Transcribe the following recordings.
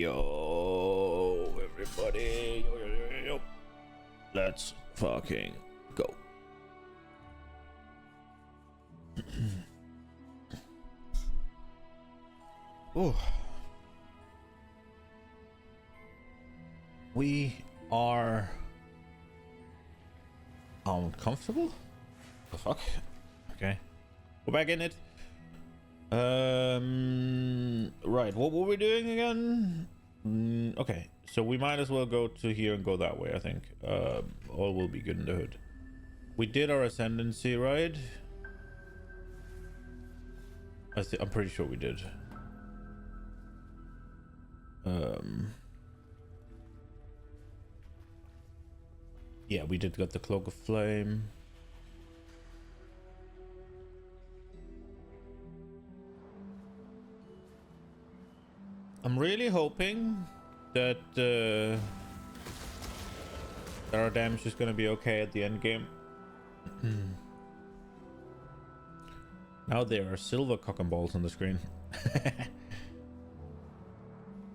Yo, everybody. Yo. Let's fucking go. Oh. We are uncomfortable? The fuck? Okay. We're back in it. Right, what were we doing again? Okay, so we might as well go to here and go that way, I think. All will be good in the hood. We did our ascendancy, right? I'm pretty sure we did. Yeah, we did get the Cloak of Flame. I'm really hoping that our damage is gonna be okay at the end game. Now there are silver cock and balls on the screen.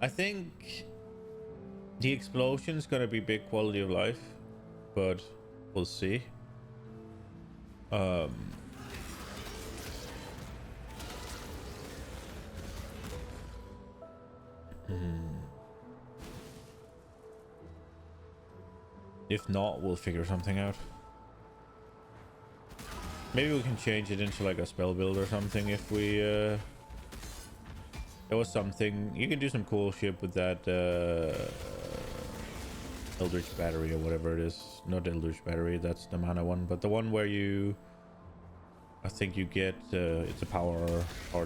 I think the explosion is gonna be big quality of life, but we'll see. If not, we'll figure something out. Maybe we can change it into like a spell build or something if we there was something you can do some cool shit with that Eldritch Battery or whatever it is. Not Eldritch Battery, that's the mana one, but the one where you I think you get it's a power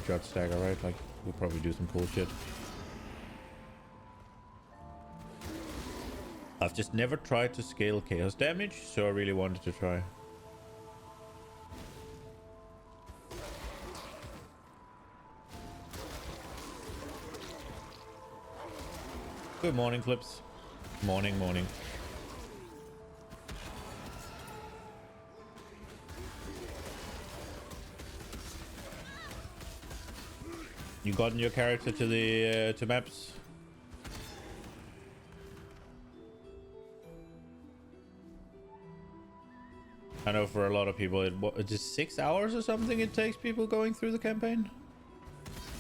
shot stagger, right? Like we'll probably do some cool shit. I've just never tried to scale chaos damage, so I really wanted to try. Good morning, Flips. Morning. You gotten your character to the to maps? I know for a lot of people, it's just 6 hours or something it takes people going through the campaign?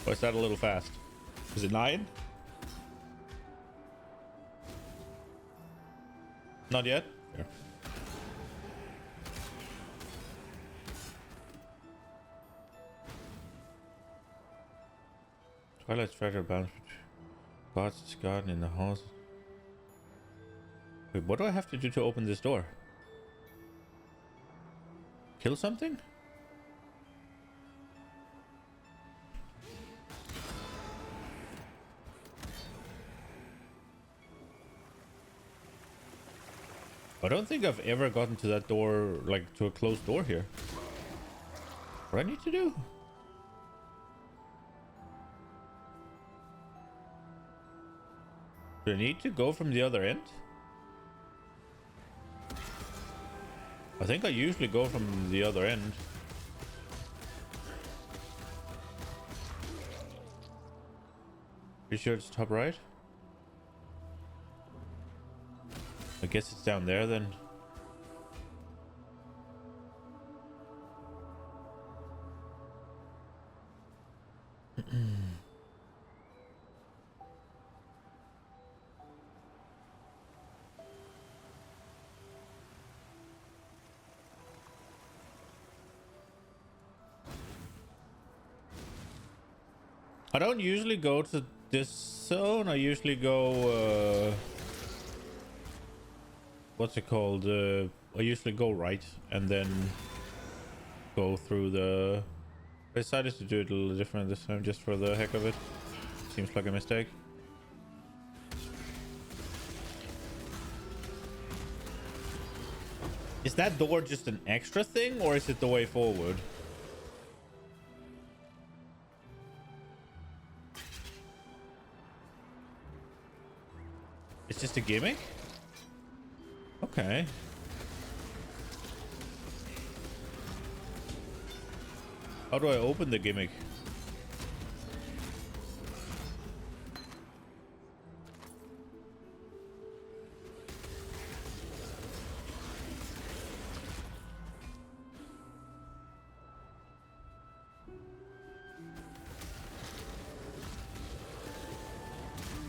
Or is that a little fast? Is it 9? Not yet? Yeah. Twilight's treasure bounce God's garden in the house. Wait, what do I have to do to open this door? Kill something? I don't think I've ever gotten to that door, like to a closed door here. What do I need to do? Do I need to go from the other end? I think I usually go from the other end. Pretty sure it's top right? I guess it's down there then. I don't usually go to this zone. I usually go what's it called? I usually go right and then go through the... I decided to do it a little different this time just for the heck of it. Seems like a mistake. Is that door just an extra thing or is it the way forward? It's just a gimmick? Okay. How do I open the gimmick?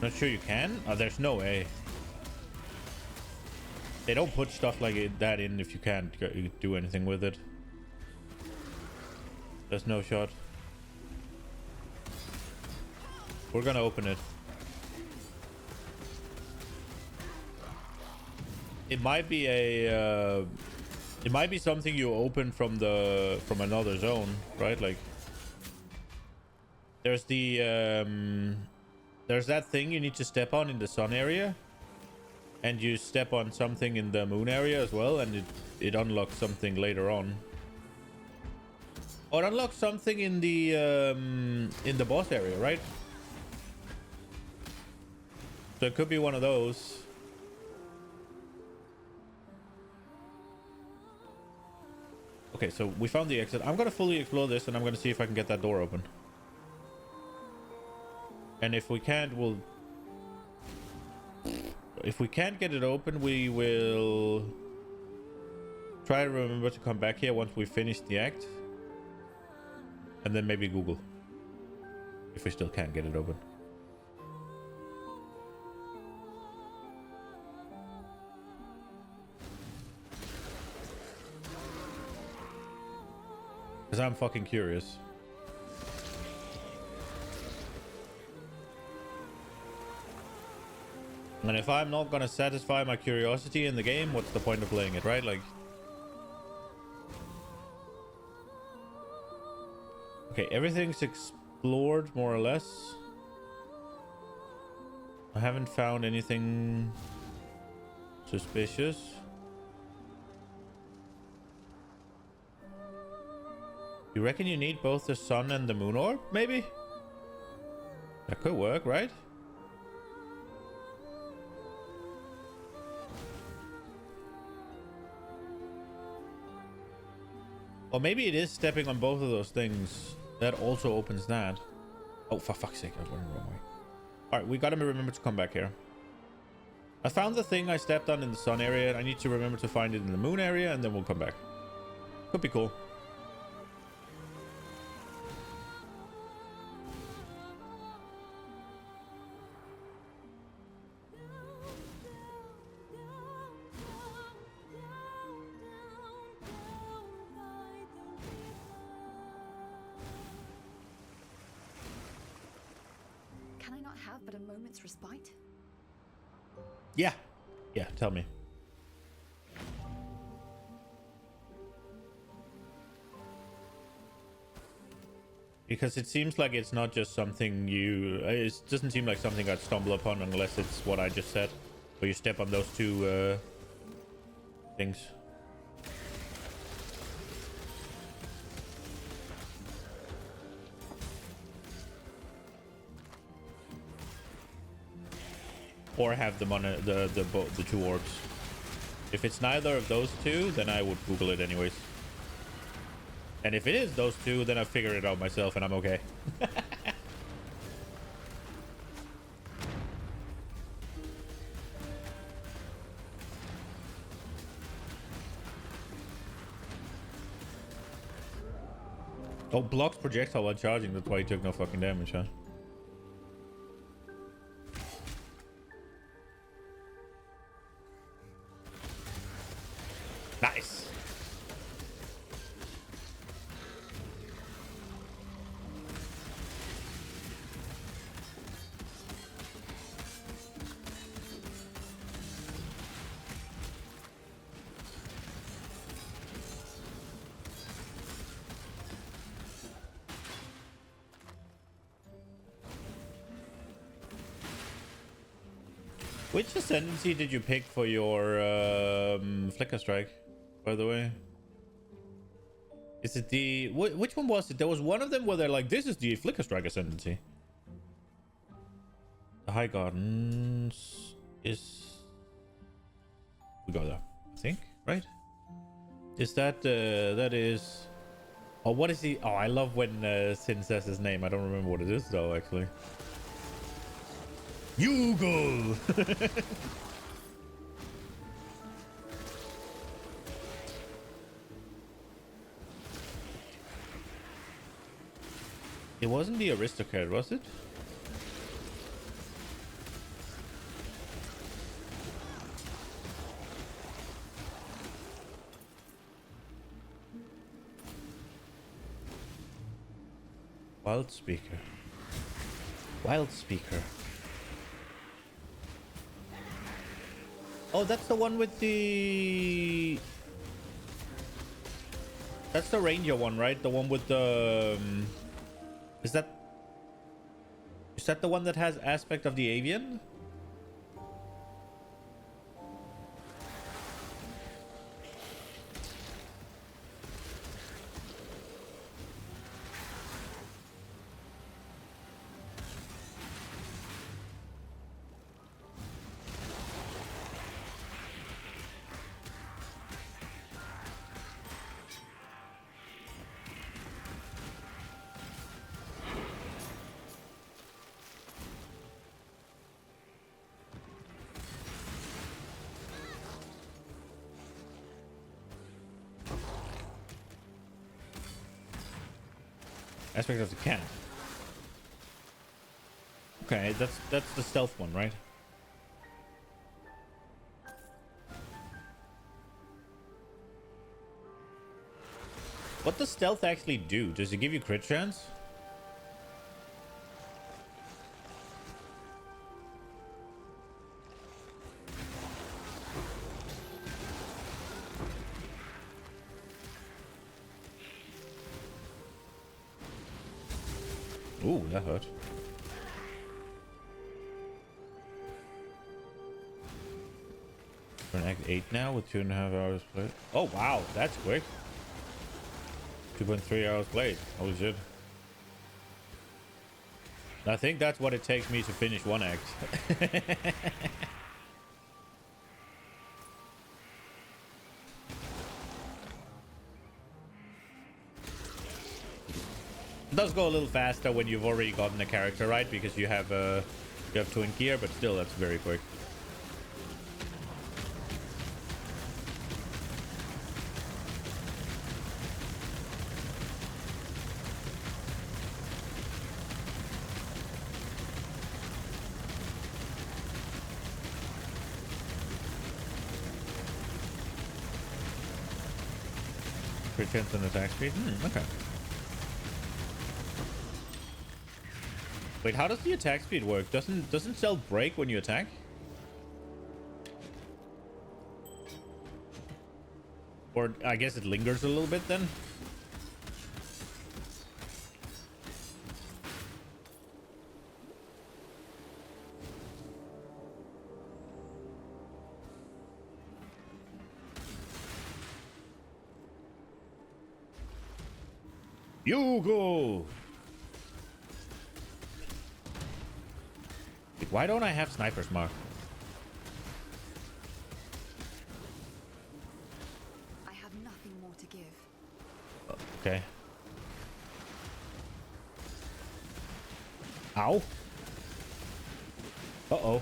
Not sure you can. Oh, there's no way. They don't put stuff like that in if you can't do anything with it. There's no shot. We're gonna open it. It might be a it might be something you open from another zone, right? Like there's there's that thing you need to step on in the sun area, and you step on something in the moon area as well, and it unlocks something later on. Or unlocks something in the boss area, right? So it could be one of those. Okay, so we found the exit. I'm gonna fully explore this, and I'm gonna see if I can get that door open. And if we can't, we'll... If we can't get it open, we will try to remember to come back here once we finish the act. And then maybe Google. If we still can't get it open. Because I'm fucking curious. And if I'm not gonna satisfy my curiosity in the game, what's the point of playing it, right? Like... Okay, everything's explored more or less. I haven't found anything suspicious. You reckon you need both the sun and the moon orb? Maybe? That could work, right? Or maybe it is stepping on both of those things. That also opens that. Oh, for fuck's sake, I was going the wrong way. Alright, we gotta remember to come back here. I found the thing I stepped on in the sun area. I need to remember to find it in the moon area, and then we'll come back. Could be cool. But a moment's respite? Yeah. Yeah, tell me. Because it seems like it's not just something you... It doesn't seem like something I'd stumble upon unless it's what I just said. Where you step on those two things. Or have them on the two orbs. If it's neither of those two, then I would Google it anyways. And if it is those two, then I figure it out myself and I'm okay. Oh, blocks projectile while charging. That's why he took no fucking damage, huh? Nice. Which ascendancy did you pick for your Flicker Strike, by the way? Is it the... Which one was it? There was one of them where they're like, this is the Flicker Strike ascendancy. The High Gardens is... We got that, I think, right? Is that... that is... Oh, what is he? Oh, I love when Sin says his name. I don't remember what it is, though, actually. Yugo! It wasn't the Aristocrat, was it? Wild Speaker. Wild Speaker. Oh, that's the one with the... That's the ranger one, right? The one with the... Is that the one that has aspect of the avian? Aspect of the cat. Okay, that's the stealth one, right? What does stealth actually do? Does it give you crit chance? Ooh, that hurt. We're in Act 8 now with 2.5 hours played. Oh, wow, that's quick. 2.3 hours played. Holy shit. I think that's what it takes me to finish one act. It does go a little faster when you've already gotten a character, right? Because you have twin gear, but still, that's very quick. Crit chance and attack speed. Okay. Wait, how does the attack speed work? Doesn't cell break when you attack? Or I guess it lingers a little bit then. You go. Why don't I have sniper's mark? I have nothing more to give. Okay. Ow. Uh-oh.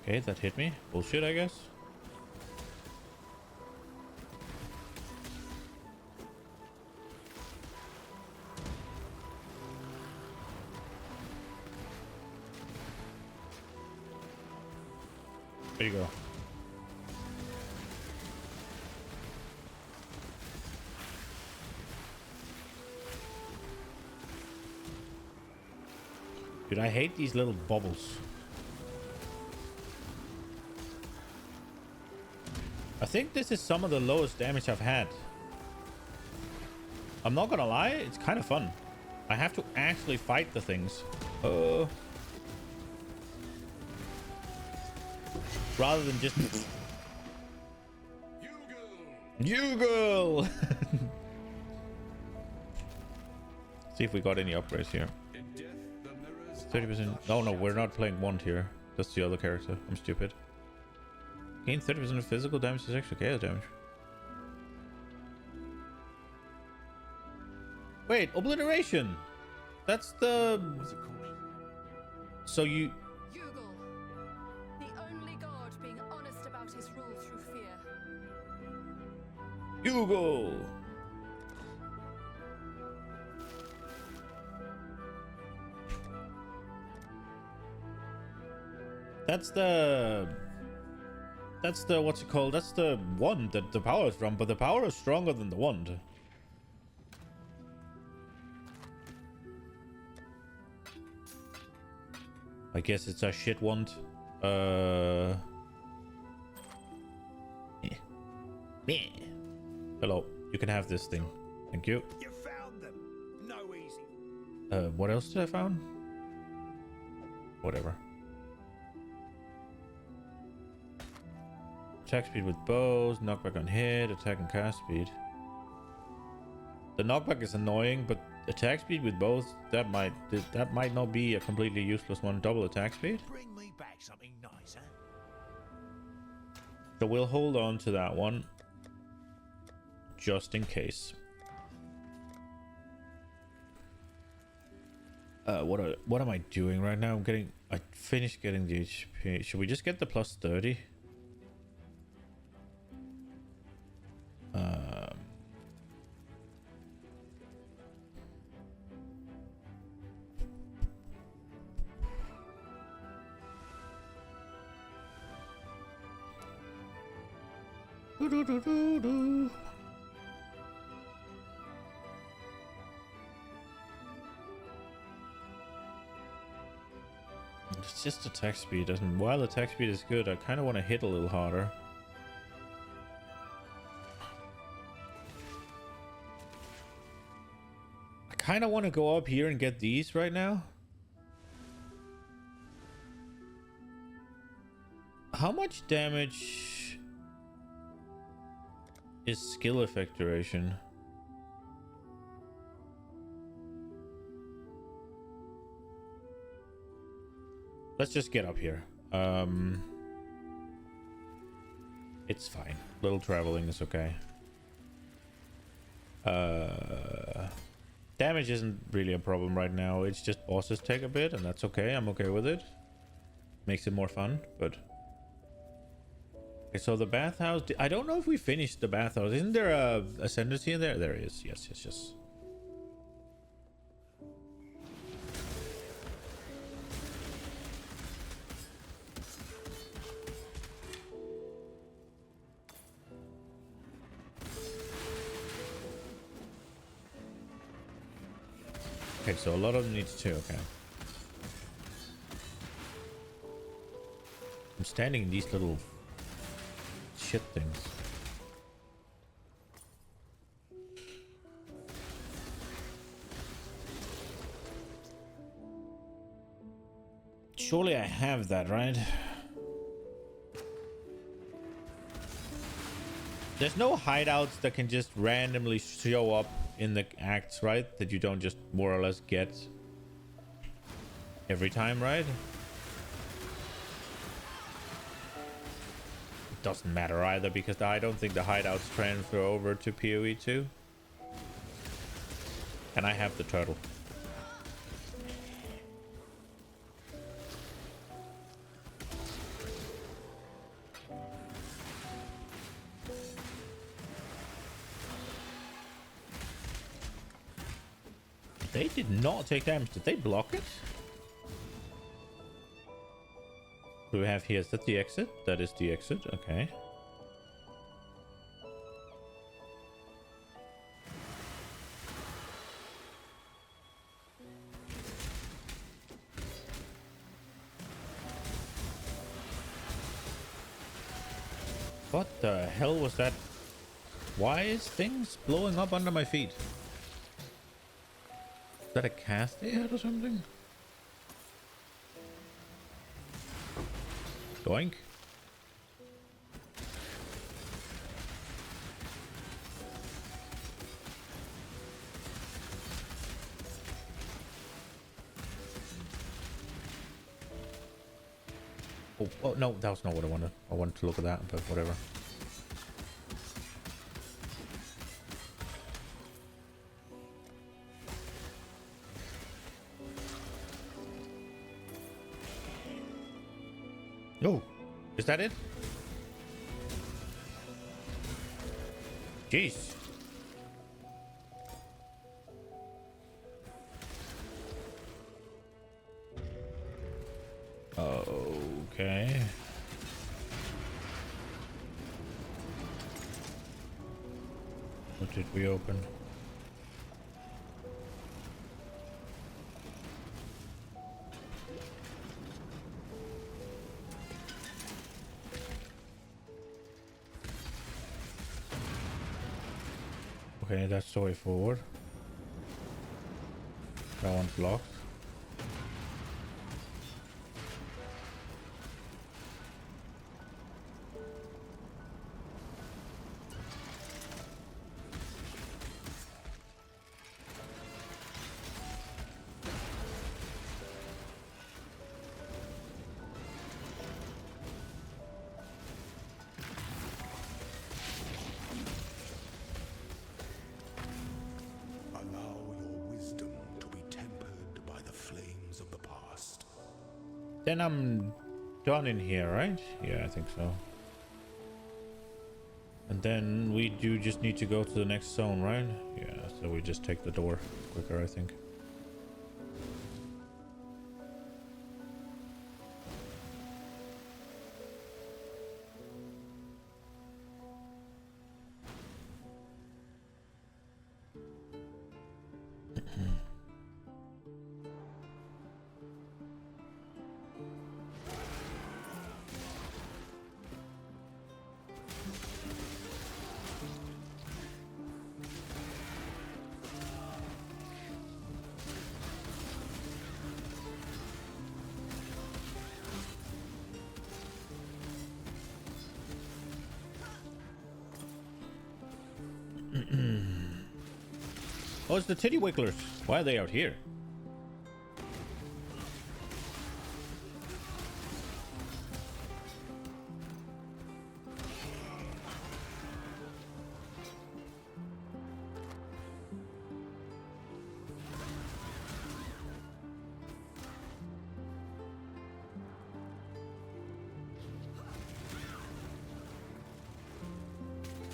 Okay, that hit me. Bullshit, I guess. There you go. Dude, I hate these little bubbles. I think this is some of the lowest damage I've had. I'm not gonna lie, it's kind of fun. I have to actually fight the things. Rather than just... You go! See if we got any upgrades here. 30%. Oh no, we're not playing one here. That's the other character. I'm stupid. Gain 30% of physical damage to extra chaos damage. Wait, obliteration! That's the... What's it called? So you... Yugal, the only god being honest about his rule through fear. You go! That's the what's it called? That's the wand that the power is from, but the power is stronger than the wand. I guess it's a shit wand. Hello, you can have this thing. Thank you. You found them. No easy. What else did I found? Whatever. Attack speed with bows, knockback on hit, attack and cast speed. The knockback is annoying, but attack speed with both, that might not be a completely useless one. Double attack speed. Bring me back something nice, huh? So we'll hold on to that one just in case. What am I doing right now? I finished getting the HP. Should we just get the plus 30? It's just attack speed, and while attack speed is good, I kind of want to hit a little harder. I kind of want to go up here and get these right now. How much damage is skill effect duration? Let's just get up here. It's fine. Little traveling is okay. Damage isn't really a problem right now. It's just bosses take a bit, and that's okay. I'm okay with it. Makes it more fun, but... Okay, so the bathhouse... I don't know if we finished the bathhouse. Isn't there a ascendancy in there? There is. Yes, yes, yes. Okay, so a lot of them needs two, okay. I'm standing in these little shit things. Surely I have that, right? There's no hideouts that can just randomly show up in the acts, right? That you don't just more or less get every time, right? It doesn't matter either, because I don't think the hideouts transfer over to PoE 2. And I have the turtle. They did not take damage. Did they block it? What do we have here? Is that the exit? That is the exit. Okay. What the hell was that? Why is things blowing up under my feet? Is that a cast they had or something? Doink. Oh, no, that was not what I wanted. I wanted to look at that, but whatever. Oh, is that it? Jeez. Okay. What did we open? Okay, that's the way forward. That one's locked. Allow your wisdom to be tempered by the flames of the past. Then I'm done in here, right? Yeah, I think so. And then we do just need to go to the next zone, right? Yeah, so we just take the door quicker, I think. Oh, it's the titty wigglers. Why are they out here?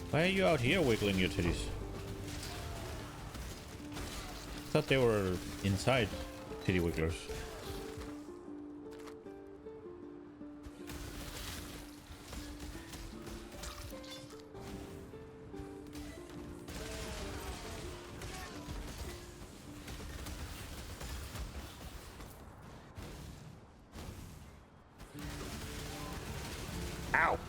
Why are you out here wiggling your titties? I thought they were inside titty wigglers. Ow!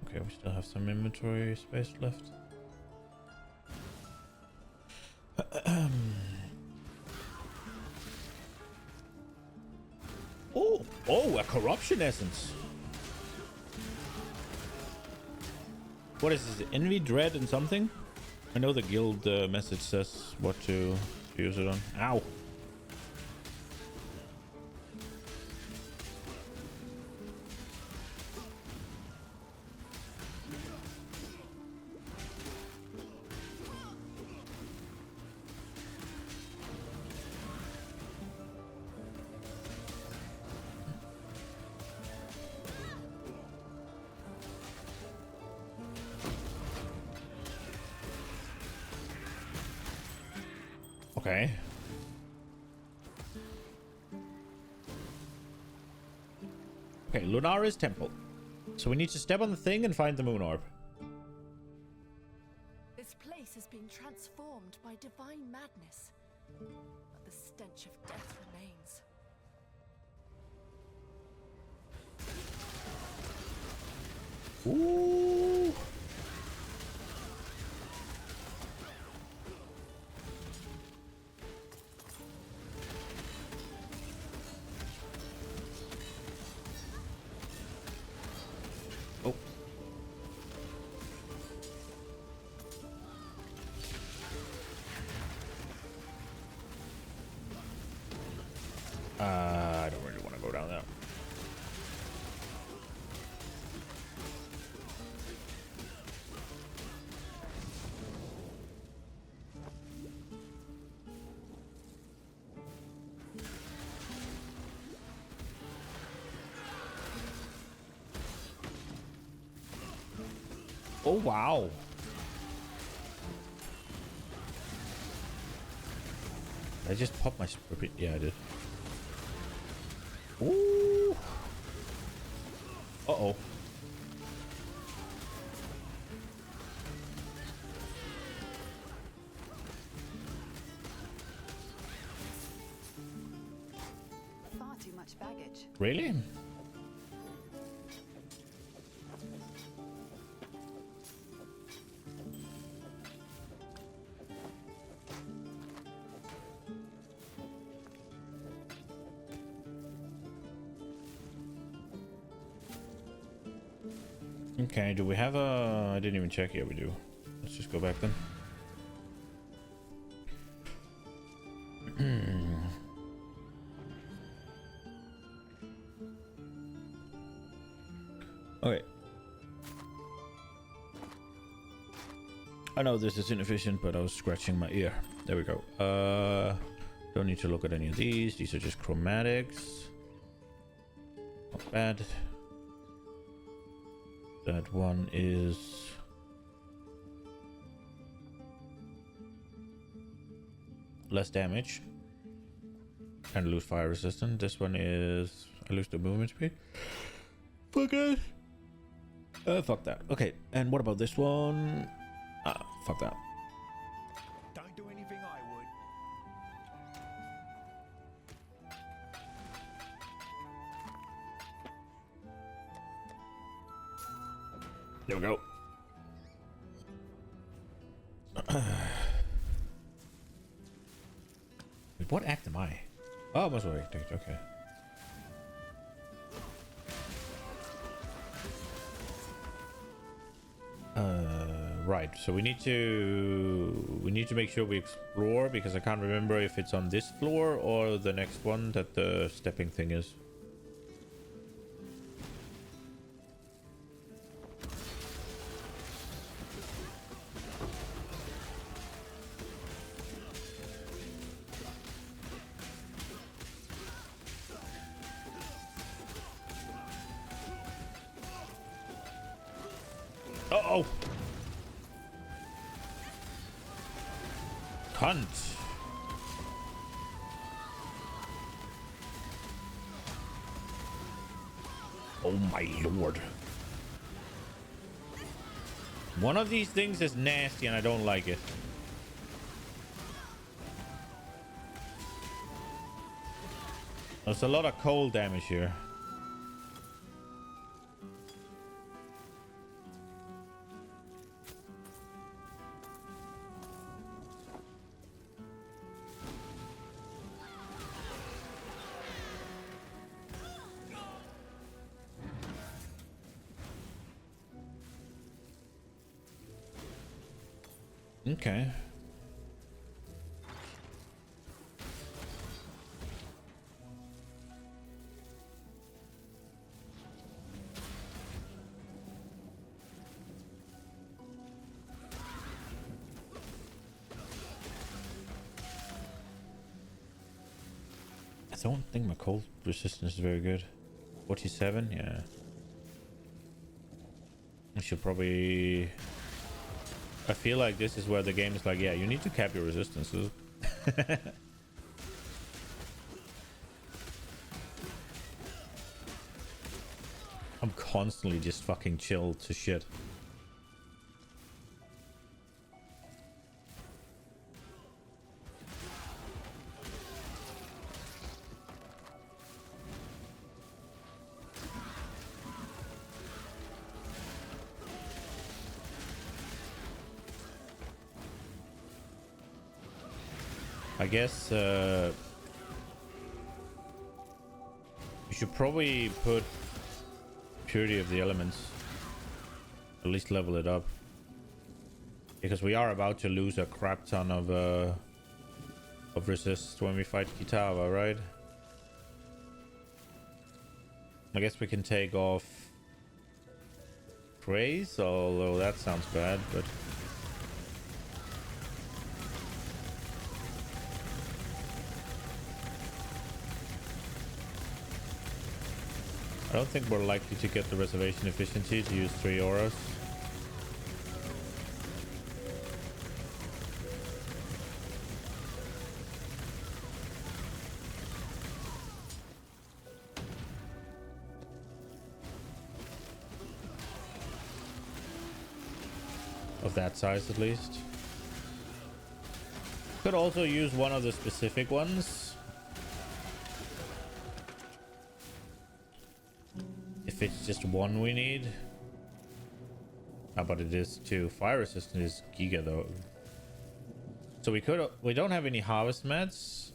Okay, we still have some inventory space left. Oh, a corruption essence. What is this? Envy, dread, and something? I know the guild message says what to use it on. Ow. Okay. Okay, Lunara's temple. So we need to step on the thing and find the moon orb. This place has been transformed by divine madness, but the stench of death remains. Ooh. Oh. I don't really want to go down there. Oh, wow. I just popped my spirit. Yeah, I did. Ooh. Uh-oh. Far too much baggage. Really? Okay, do we have a... I didn't even check. Yeah, we do. Let's just go back then. Okay. I know this is inefficient, but I was scratching my ear. There we go. Don't need to look at any of these. These are just chromatics. Not bad. That one is... less damage. And lose fire resistance. This one is... I lose the movement speed. Fuck it. Fuck that. Okay, and what about this one? Ah, fuck that. Don't do anything I would. There we go. Wait, what act am I? Oh, most of it. Okay. Right. So we need to make sure we explore, because I can't remember if it's on this floor or the next one that the stepping thing is. Uh-oh! Cunt! Oh my lord. One of these things is nasty and I don't like it. There's a lot of cold damage here. Okay. I don't think my cold resistance is very good. 47, yeah. I should probably... I feel like this is where the game is like, yeah, you need to cap your resistances. I'm constantly just fucking chilled to shit. I guess you should probably put Purity of the Elements. At least level it up. Because we are about to lose a crap ton of resist when we fight Kitava, right? I guess we can take off Praise, although that sounds bad, but... I don't think we're likely to get the reservation efficiency to use 3 auras. of that size at least. Could also use one of the specific ones. If it's just one we need. Ah, but it is too. Fire resistant is Giga though. So we don't have any harvest mats.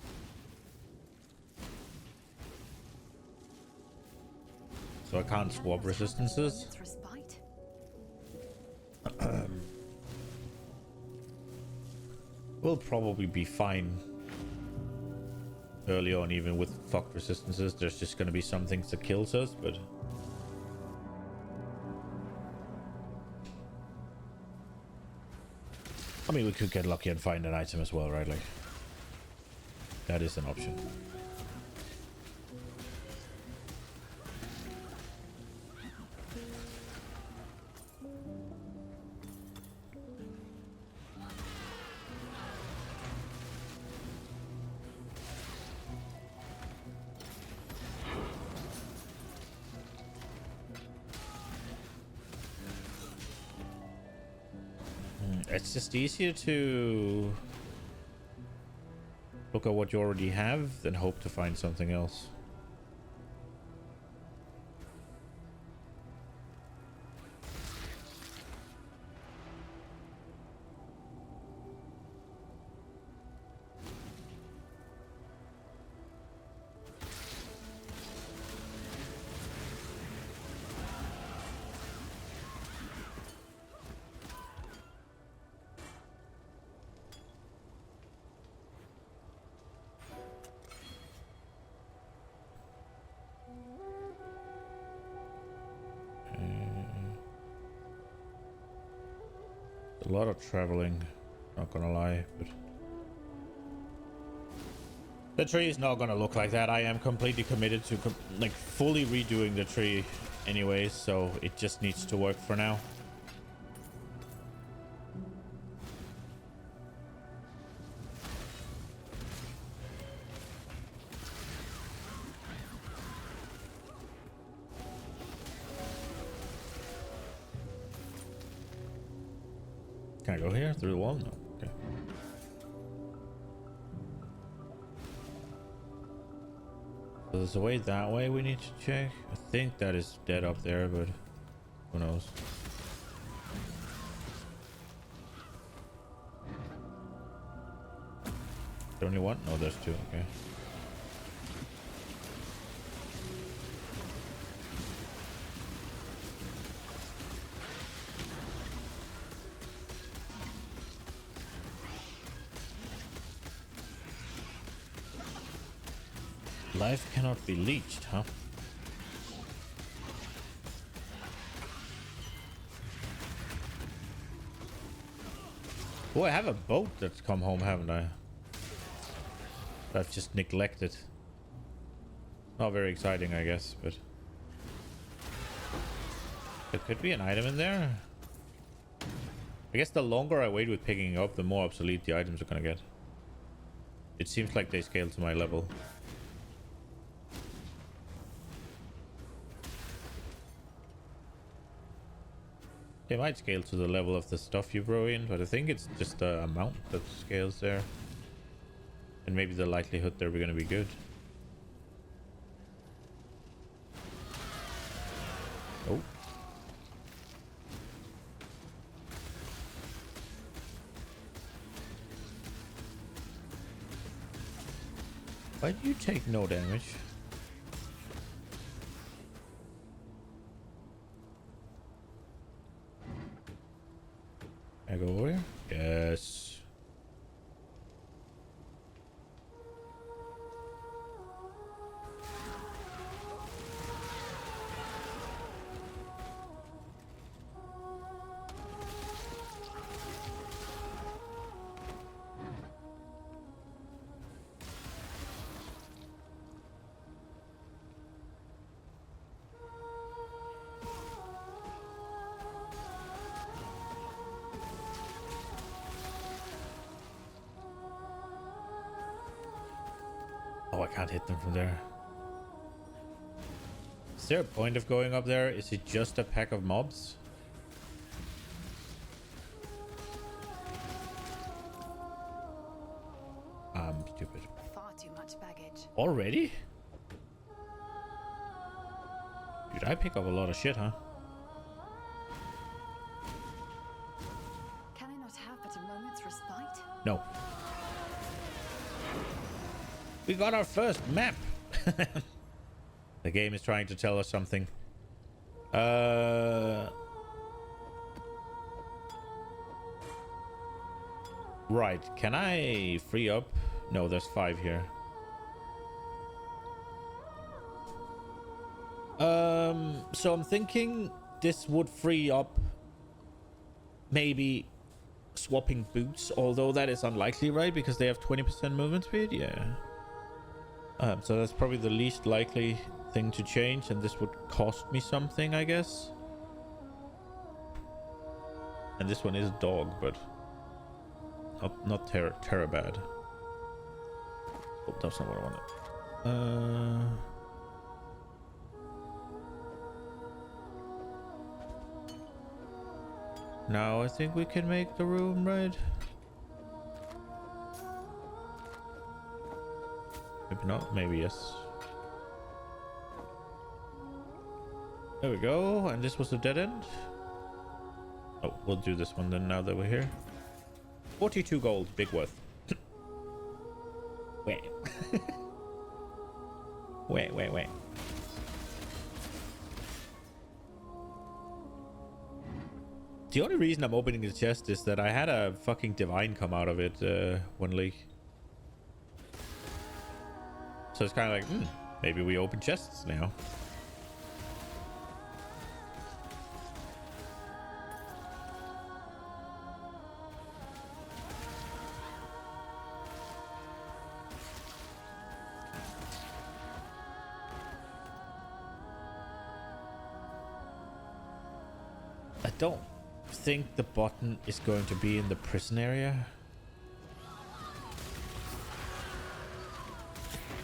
So I can't swap resistances. Its respite. We'll probably be fine early on, even with fucked resistances. There's just gonna be some things that kills us, but I mean, we could get lucky and find an item as well, right? Like, that is an option. It's just easier to look at what you already have than hope to find something else. A lot of traveling, not gonna lie, but the tree is not gonna look like that. I am completely committed to like fully redoing the tree anyways, so it just needs to work for now. Can I go here through the wall? No. Okay. So there's a way that way we need to check. I think that is dead up there, but who knows? There only one? No, there's two. Okay. Life cannot be leached, huh? Oh, I have a boat that's come home, haven't I? I've just neglected. Not very exciting, I guess, but there could be an item in there. I guess the longer I wait with picking up, the more obsolete the items are gonna get. It seems like they scale to my level. They might scale to the level of the stuff you throw in, but I think it's just the amount that scales there. And maybe the likelihood they're going to be good. Oh. Why do you take no damage? Can I go over here? Yes. Oh, I can't hit them from there. Is there a point of going up there? Is it just a pack of mobs? Stupid. Far too much baggage. Already? Dude, I pick up a lot of shit, huh? Can I not have but a moment's respite? No. We got our first map. The game is trying to tell us something. Right. Can I free up? No, there's 5 here. So I'm thinking this would free up maybe swapping boots, although that is unlikely, right? Because they have 20% movement speed. Yeah. So that's probably the least likely thing to change, and this would cost me something, I guess. And this one is dog, but not terror bad. Oh, that's not what I wanted. Now I think we can make the room, right? Maybe not, maybe yes. There we go, and this was a dead end. Oh, we'll do this one then now that we're here. 42 gold, big worth. Wait. Wait. The only reason I'm opening the chest is that I had a fucking divine come out of it one league. So it's kind of like, maybe we open chests now. I don't think the button is going to be in the prison area.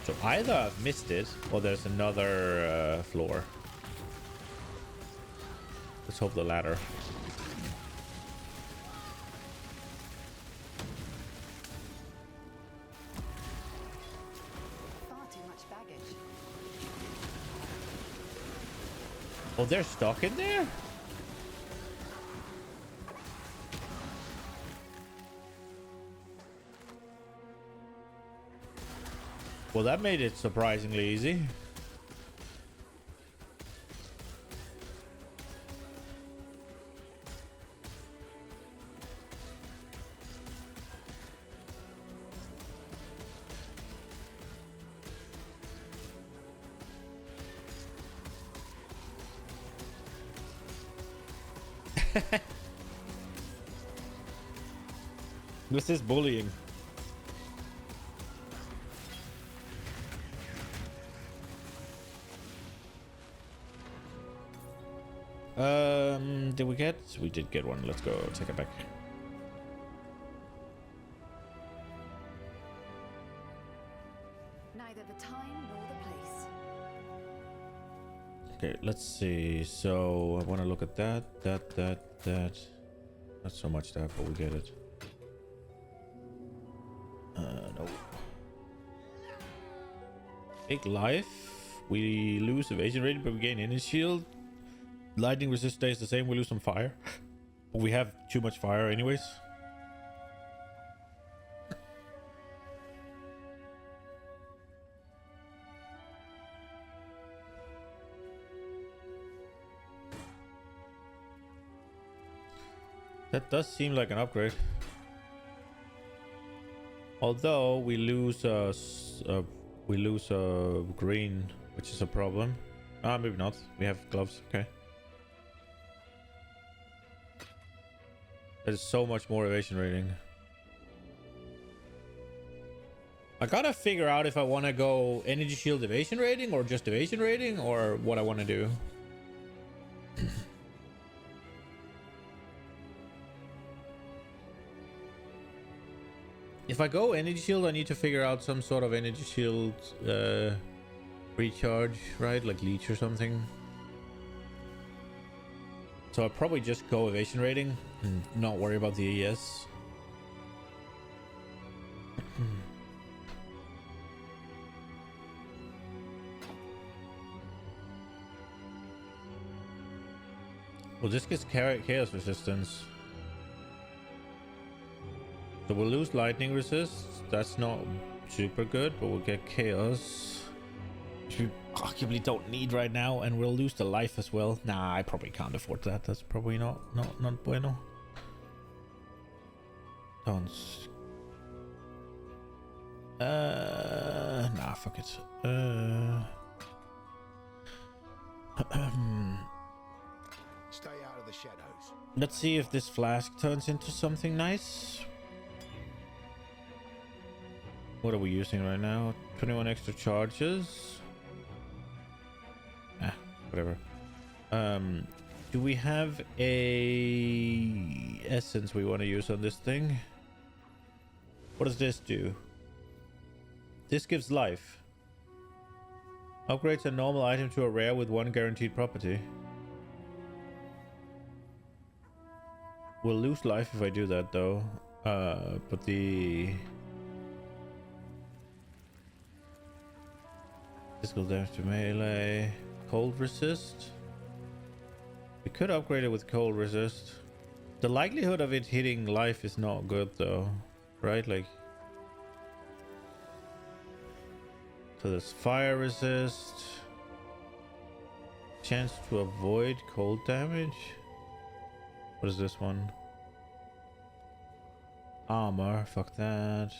So either I've missed it or there's another floor. Let's hope the latter. Far too much baggage. Oh, they're stuck in there? Well, that made it surprisingly easy. This is bullying. Did we get? We did get one. Let's go take it back. Neither the time nor the place. Okay, let's see. So I want to look at that. Not so much that, but we get it. No. Big life. We lose evasion rating, but we gain energy shield. Lightning resist stays the same. We lose some fire. But we have too much fire anyways. That does seem like an upgrade. Although we lose green, which is a problem. Ah, maybe not. We have gloves. Okay. That is so much more evasion rating. I gotta figure out if I want to go energy shield evasion rating or just evasion rating or what I want to do. If I go energy shield, I need to figure out some sort of energy shield recharge, right? Like leech or something. So I'll probably just go evasion rating and not worry about the AES. Well, this gets chaos resistance. So we'll lose lightning resist. That's not super good, but we'll get chaos, which we arguably don't need right now, and we'll lose the life as well. Nah, I probably can't afford that. That's probably not bueno. Don't. Nah, fuck it. Stay out of the shadows. Let's see if this flask turns into something nice. What are we using right now? 21 extra charges. Ah, whatever. Do we have a essence we want to use on this thing? What does this do? This gives life. Upgrades a normal item to a rare with one guaranteed property. We'll lose life if I do that though. But the physical damage to melee, cold resist. We could upgrade it with cold resist. The likelihood of it hitting life is not good though, right? Like, so there's fire resist, chance to avoid cold damage. What is this one? Armor, fuck that.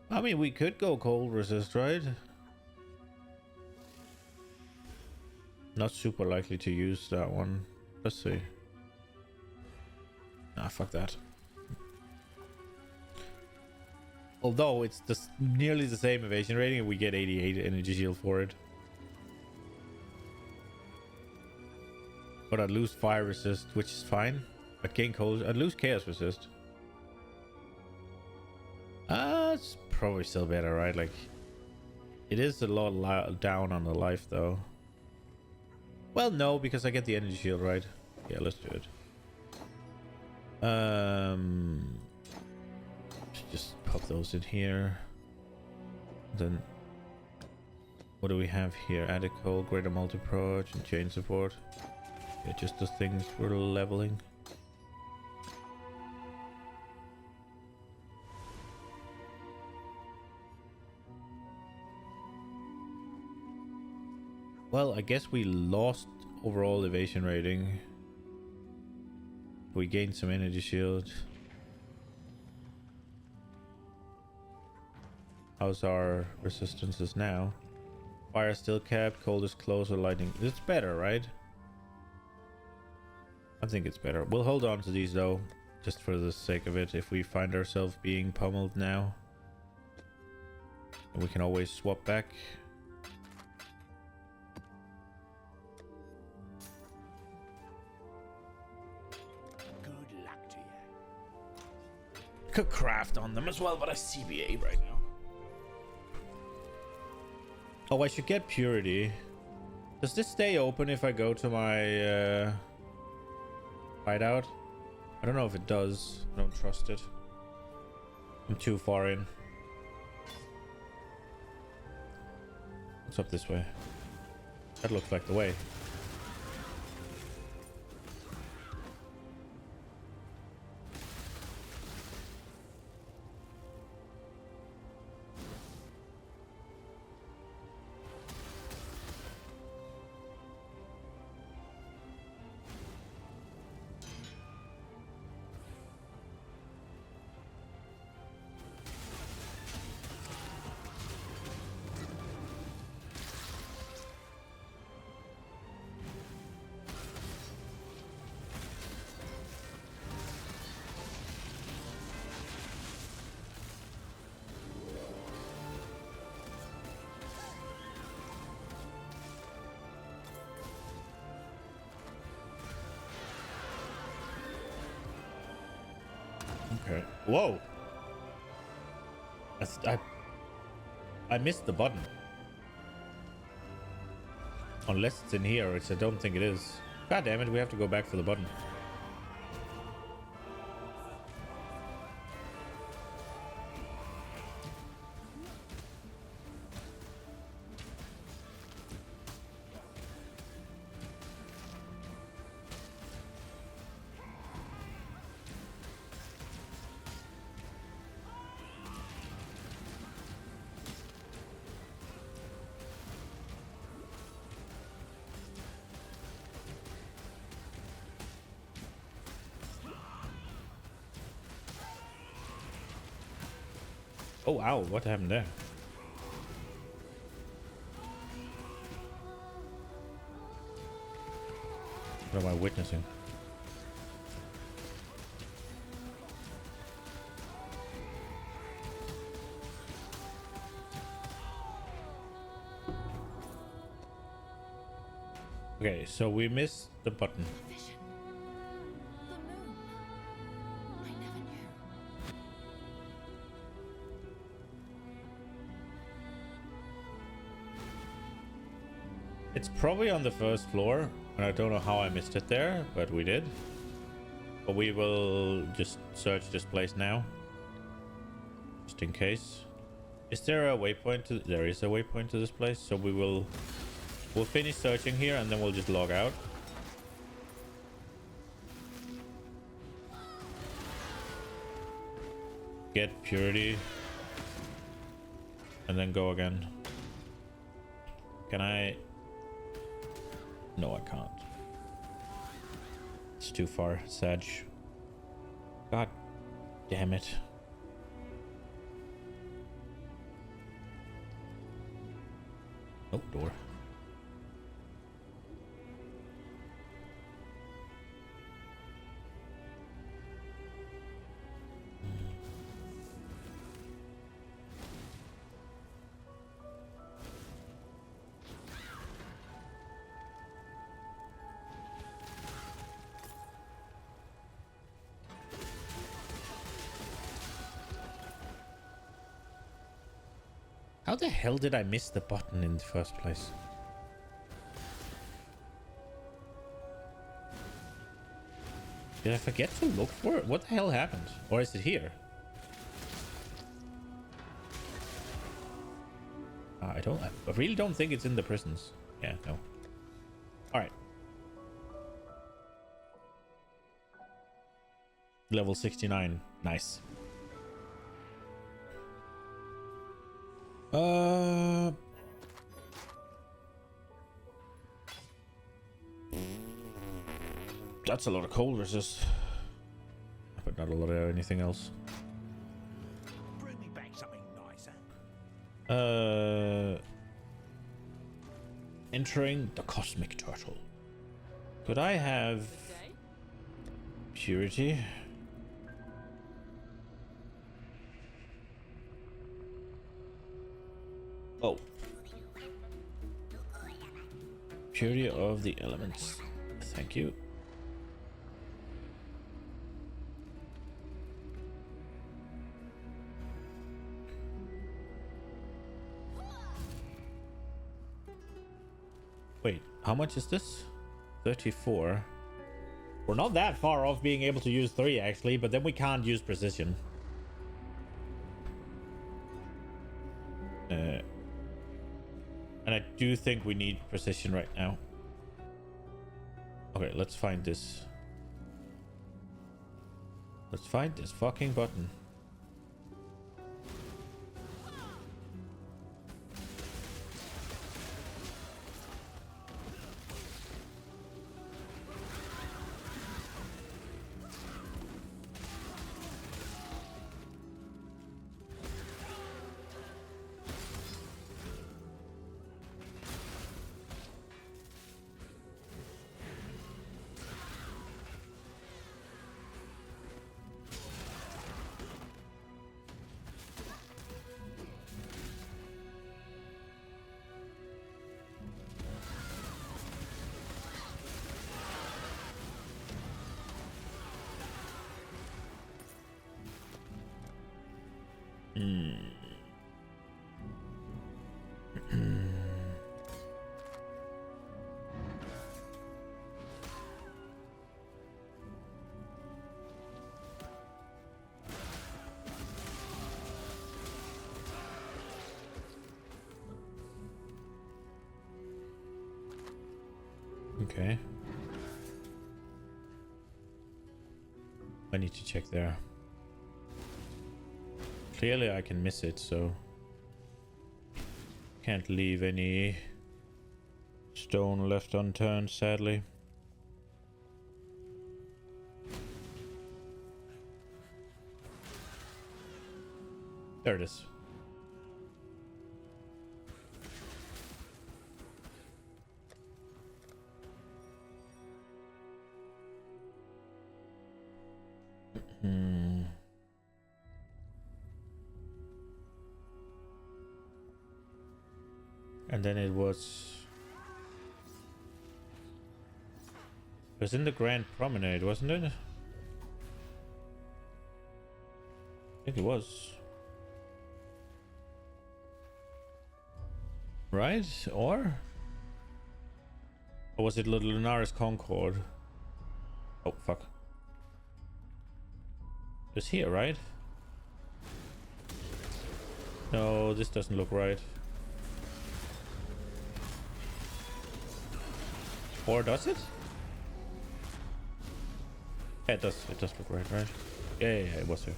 I mean, we could go cold resist, right? Not super likely to use that one. Let's see. Nah, fuck that. Although it's just nearly the same evasion rating, and we get 88 energy shield for it. But I'd lose fire resist, which is fine. I'd gain cold. I'd lose chaos resist. It's probably still better, right? Like, it is a lot down on the life, though. Well, no, because I get the energy shield, right? Yeah, let's do it. Just pop those in here. Then, what do we have here? Added cold, greater multi-proj, and chain support. Yeah, just the things we're leveling. Well, I guess we lost overall evasion rating. We gained some energy shield. How's our resistances now? Fire still capped, cold is closer, lightning. It's better, right? I think it's better. We'll hold on to these though, just for the sake of it. If we find ourselves being pummeled now, we can always swap back. Good luck to you. Could craft on them as well, but I CBA right now. Oh, I should get purity. Does this stay open if I go to my hideout? I don't know if it does. I don't trust it. I'm too far in. What's up this way? That looks like the way. Okay. Whoa. I missed the button. Unless it's in here, which I don't think it is. God damn it, we have to go back for the button. Oh, ow, what happened there? What am I witnessing? Okay, so we missed the button. Vision. The moon. I never knew. It's probably on the first floor, and I don't know how I missed it there, but we did. But we will just search this place now, just in case. Is there a waypoint to? There is a waypoint to this place, so we'll finish searching here, and then we'll just log out. Get purity, and then go again. Can I? No, I can't. It's too far, Sag. God damn it. Oh, door. How the hell did I miss the button in the first place? Did I forget to look for it? What the hell happened? Or is it here? I really don't think it's in the prisons. Yeah, no. Alright. Level 69. Nice. That's a lot of cold resist, but not a lot of anything else. Bring me back something nicer. Entering the cosmic turtle. Could I have purity? Oh. Purity of the elements. Thank you. Wait, how much is this? 34. We're not that far off being able to use 3 actually, but then we can't use precision. And I do think we need precision right now. Okay, let's find this. Let's find this fucking button. Okay. I need to check there. Clearly I can miss it, so can't leave any stone left unturned, sadly. There it is. Hmm. And then it was in the Grand Promenade, wasn't it? I think it was. Right? Or was it Lunaris Concord? Oh, fuck. It's here, right? No, this doesn't look right. Or does it? Yeah, it does. It does look right, right? Yeah, it was here.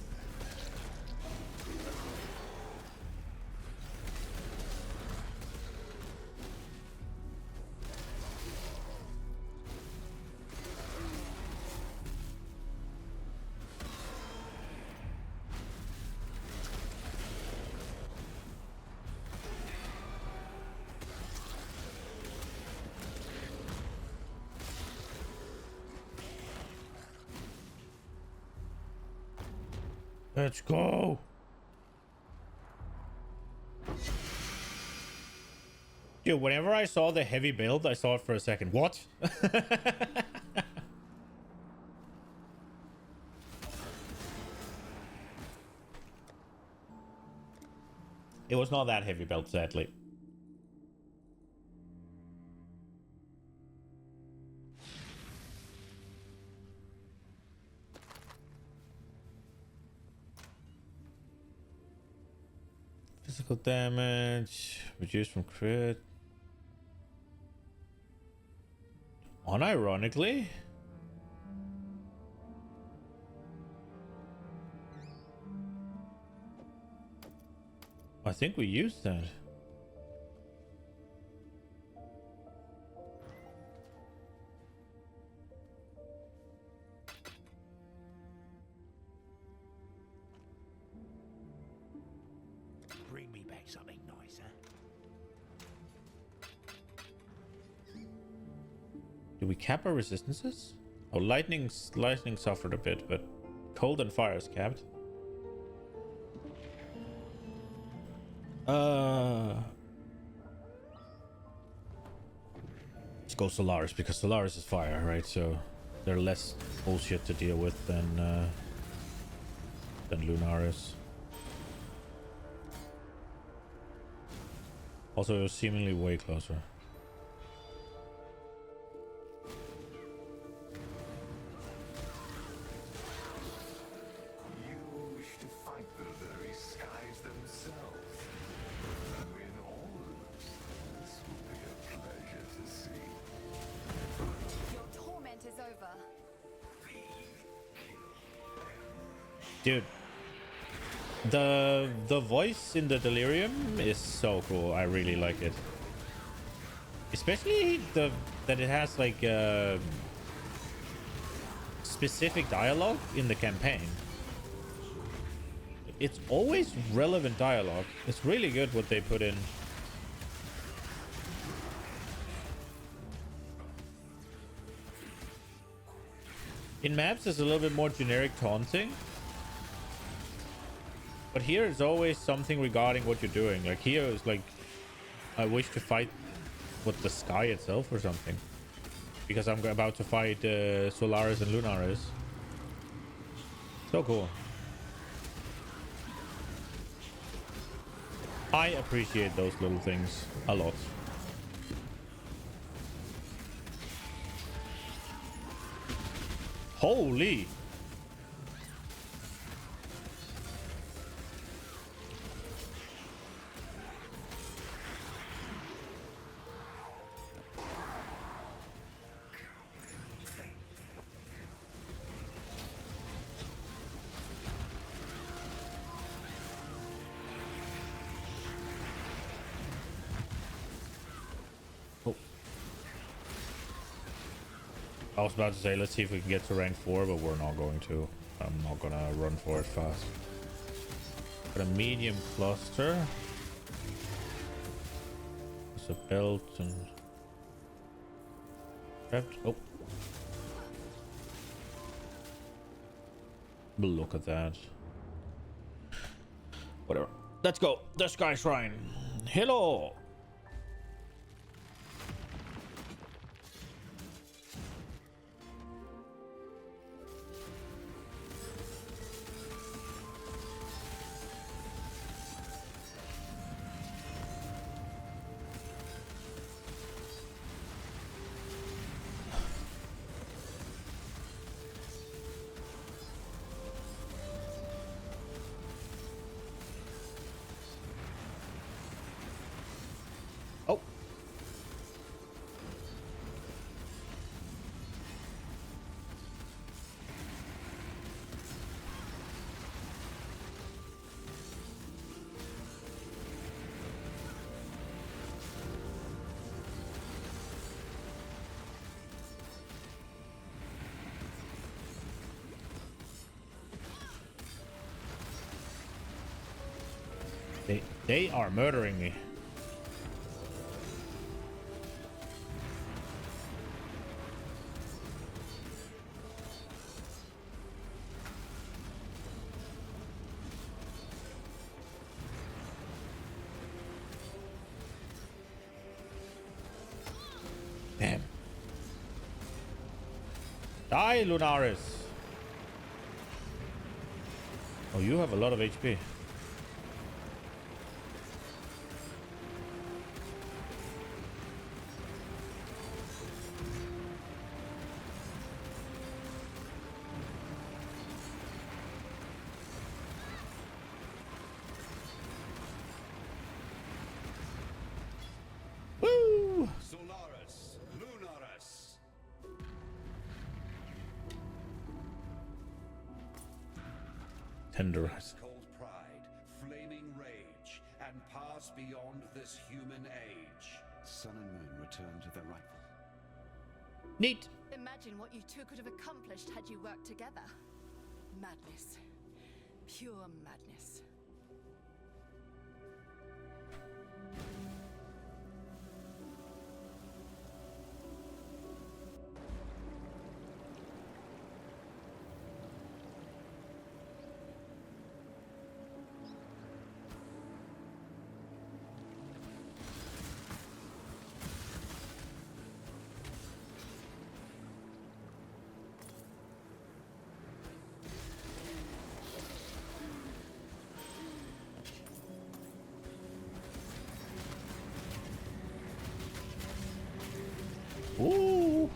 Let's go. Dude, whenever I saw the heavy build, I thought for a second, what? It was not that heavy build, sadly. Physical damage, reduced from crit. Unironically? I think we used that. Bring me back something nice, huh? Do we cap our resistances? Oh, lightning suffered a bit, but cold and fire is capped. Let's go Solaris, because Solaris is fire, right? So they're less bullshit to deal with than Lunaris. Also, it was seemingly way closer. You wish to fight the very skies themselves. In all this will be a pleasure to see. Your torment is over. Dude, the voice in the Delirium is so cool. I really like it, especially that it has like specific dialogue in the campaign. It's always relevant dialogue. It's really good what they put in. In maps, it's a little bit more generic taunting. But here is always something regarding what you're doing. Like here is like, I wish to fight with the sky itself or something. Because I'm about to fight Solaris and Lunaris. So cool. I appreciate those little things a lot. Holy! I was about to say, let's see if we can get to rank 4, but we're not going to. I'm not gonna run for it fast. Got a medium cluster. There's a belt and... Oh. Look at that. Whatever. Let's go. The Sky Shrine. Hello. Oh. They are murdering me. Damn. Die, Lunaris. Oh, you have a lot of HP. Woo! Solaris, Lunaris. Tenderize. Cold pride, flaming rage, and pass beyond this human age. Sun and moon return to their rightful. Neat. Imagine what you two could have accomplished had you worked together. Madness. Pure madness. Ooh.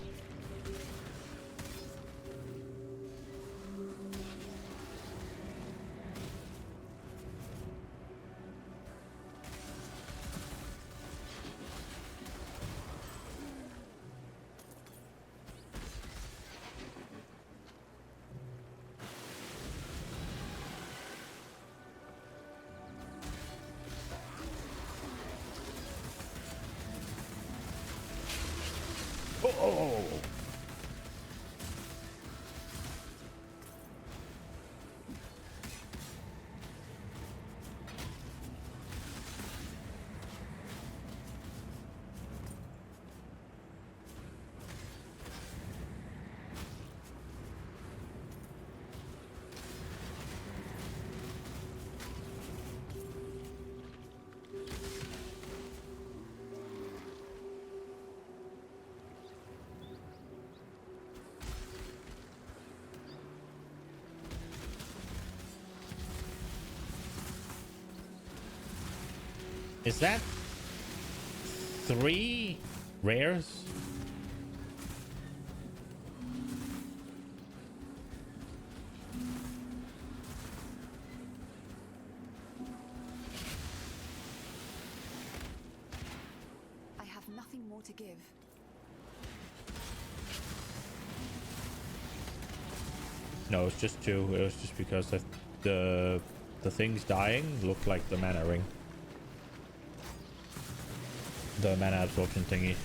Oh, oh, oh, oh. Is that 3 rares? I have nothing more to give. No, it's just 2. It was just because the things dying looked like the mana ring. The mana absorption thingy.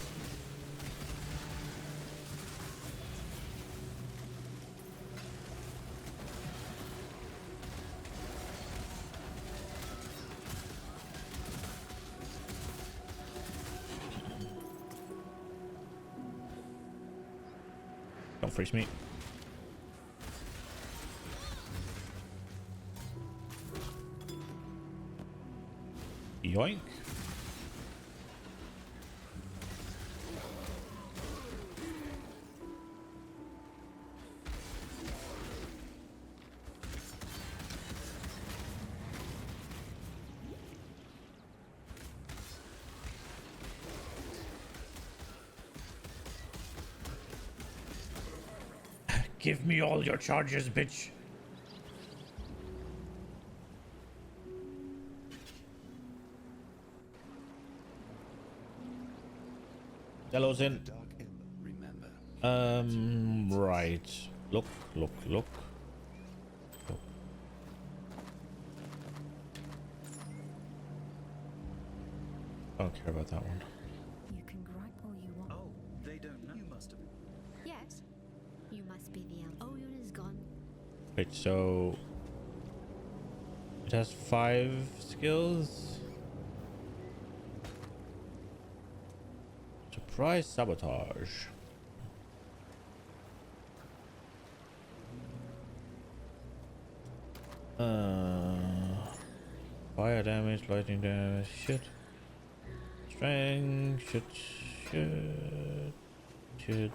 Don't freeze me. Yoink. Give me all your charges, bitch. Yellow's in. Dark Ember, remember. Right. Look. Look. I don't care about that one. You can gripe all you want. Oh, they don't know. You must have. Yes. You must be the elf. Oh, is gone. Wait, so it has 5 skills. Surprise sabotage. Fire damage, lightning damage, shit. Strength, shit.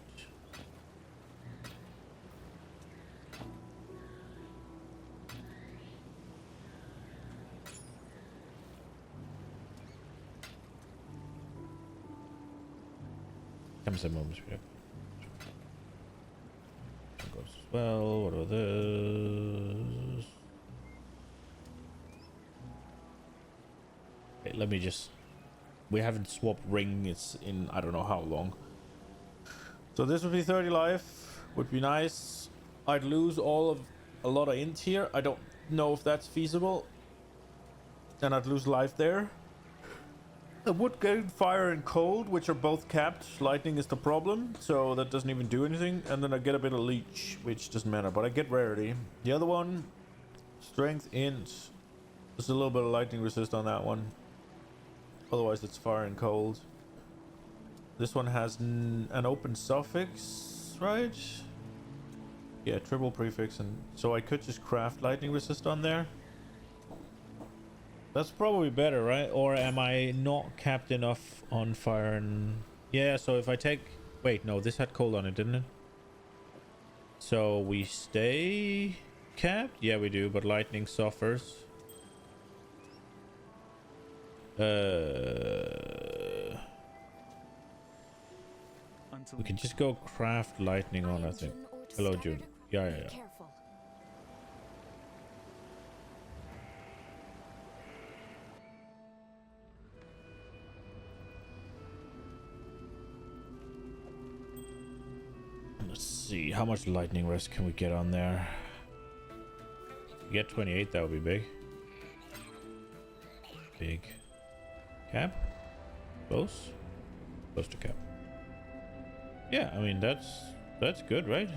Comes a moment speed. Goes as well. What are this? Okay, let me just. We haven't swapped ring. It's in I don't know how long. So this would be 30 life. Would be nice. I'd lose a lot of int here. I don't know if that's feasible. And I'd lose life there. I would gain fire and cold, which are both capped. Lightning is the problem, so that doesn't even do anything. And then I get a bit of leech, which doesn't matter, but I get rarity. The other one, strength int. There's a little bit of lightning resist on that one. Otherwise, it's fire and cold. This one has an open suffix, right? Yeah, triple prefix, and so I could just craft lightning resist on there. That's probably better, right? Or am I not capped enough on fire and... Yeah, so if I take... Wait, no, this had cold on it, didn't it? So we stay capped? Yeah, we do, but lightning suffers. We can just go craft lightning on, I think. Hello, June. Yeah. Careful. Let's see, how much lightning rest can we get on there? Get 28, that would be big. Big. Cap? Close? Close to cap. Yeah, I mean, that's good, right?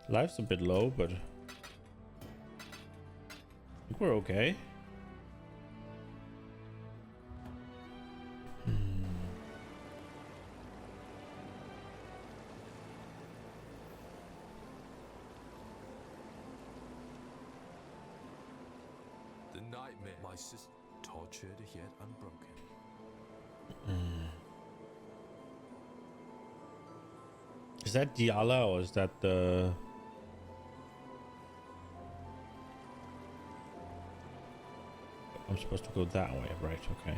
Life's a bit low, but I think we're okay. The nightmare my sister tortured yet unbroken. Is that Diala or is that the... I'm supposed to go that way, right? Okay.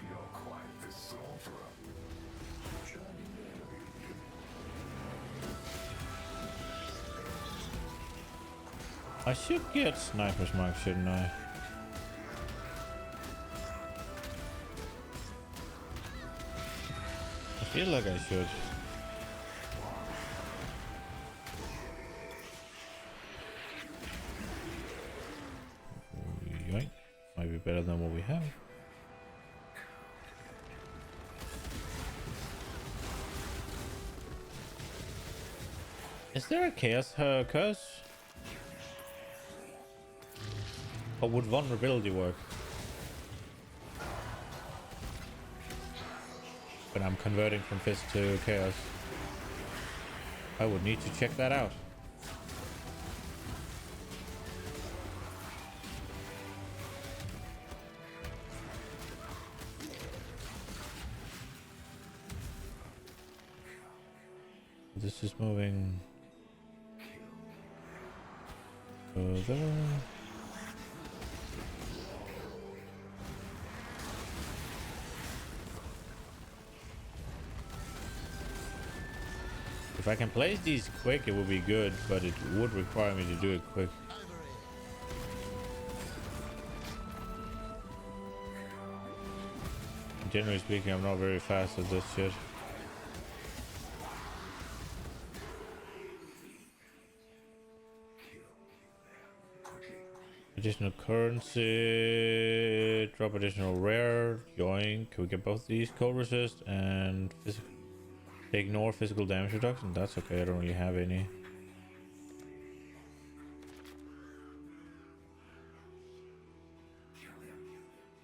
You're quite the sorcerer. Journey I should get sniper's mark, shouldn't I? I feel like I should. Yoink. Might be better than what we have. Is there a chaos curse? Or would vulnerability work? When I'm converting from fist to chaos. I would need to check that out. This is moving further. If I can place these quick, it would be good, but it would require me to do it quick. Generally speaking, I'm not very fast at this shit. Additional currency, drop additional rare, yoink. Can we get both these? Cold resist and physical. They ignore physical damage reduction. That's okay, I don't really have any.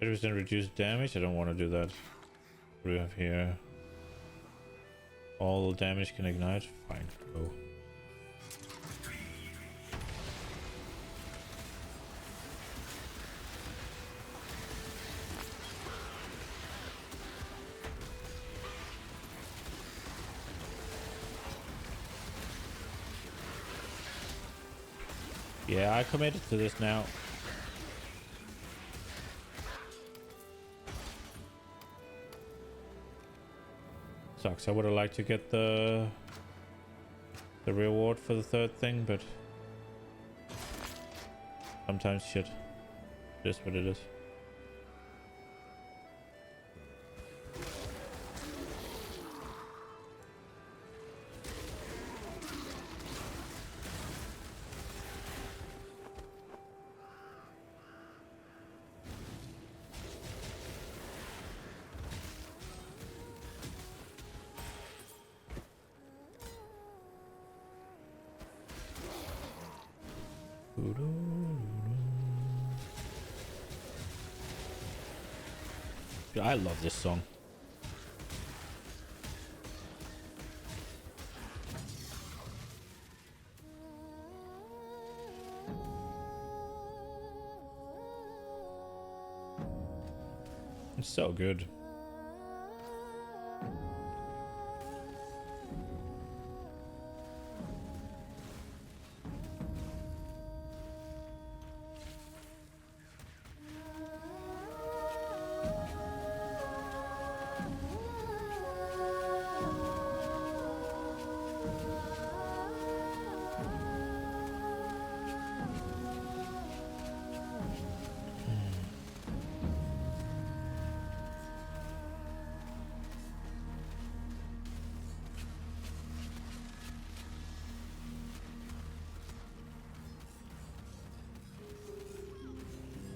30% reduced damage. I don't want to do that. What do we have here? All damage can ignite. Fine, go. Yeah, I committed to this now. Sucks. I would have liked to get the reward for the third thing, but sometimes shit. It is what it is. I love this song. It's so good.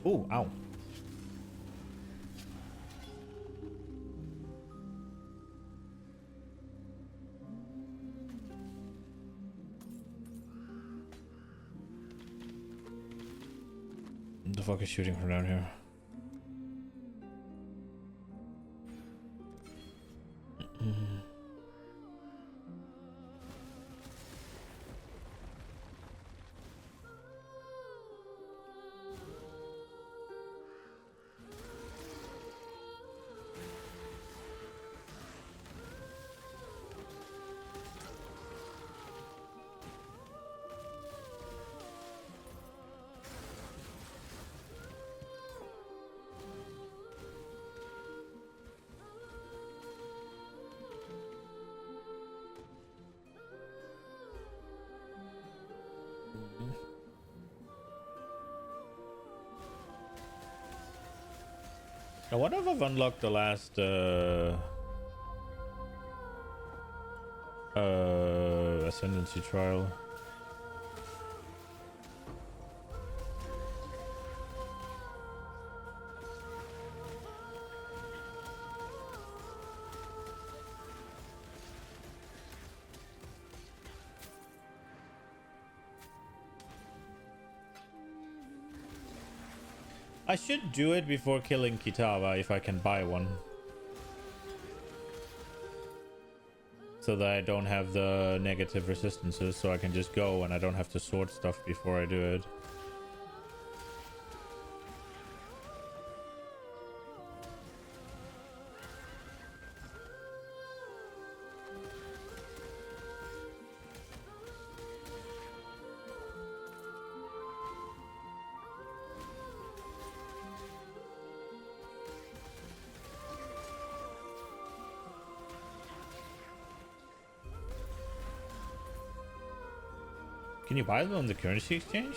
Oh, ow. What the fuck is shooting from down here? I wonder if I've unlocked the last ascendancy trial. I should do it before killing Kitava if I can buy one. So that I don't have the negative resistances, so I can just go and I don't have to sort stuff before I do it. Can you buy them on the currency exchange?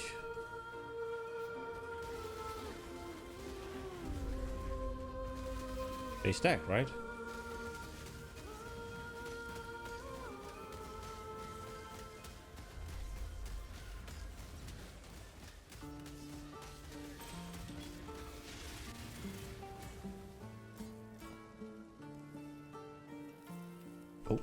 They stack, right? Oh.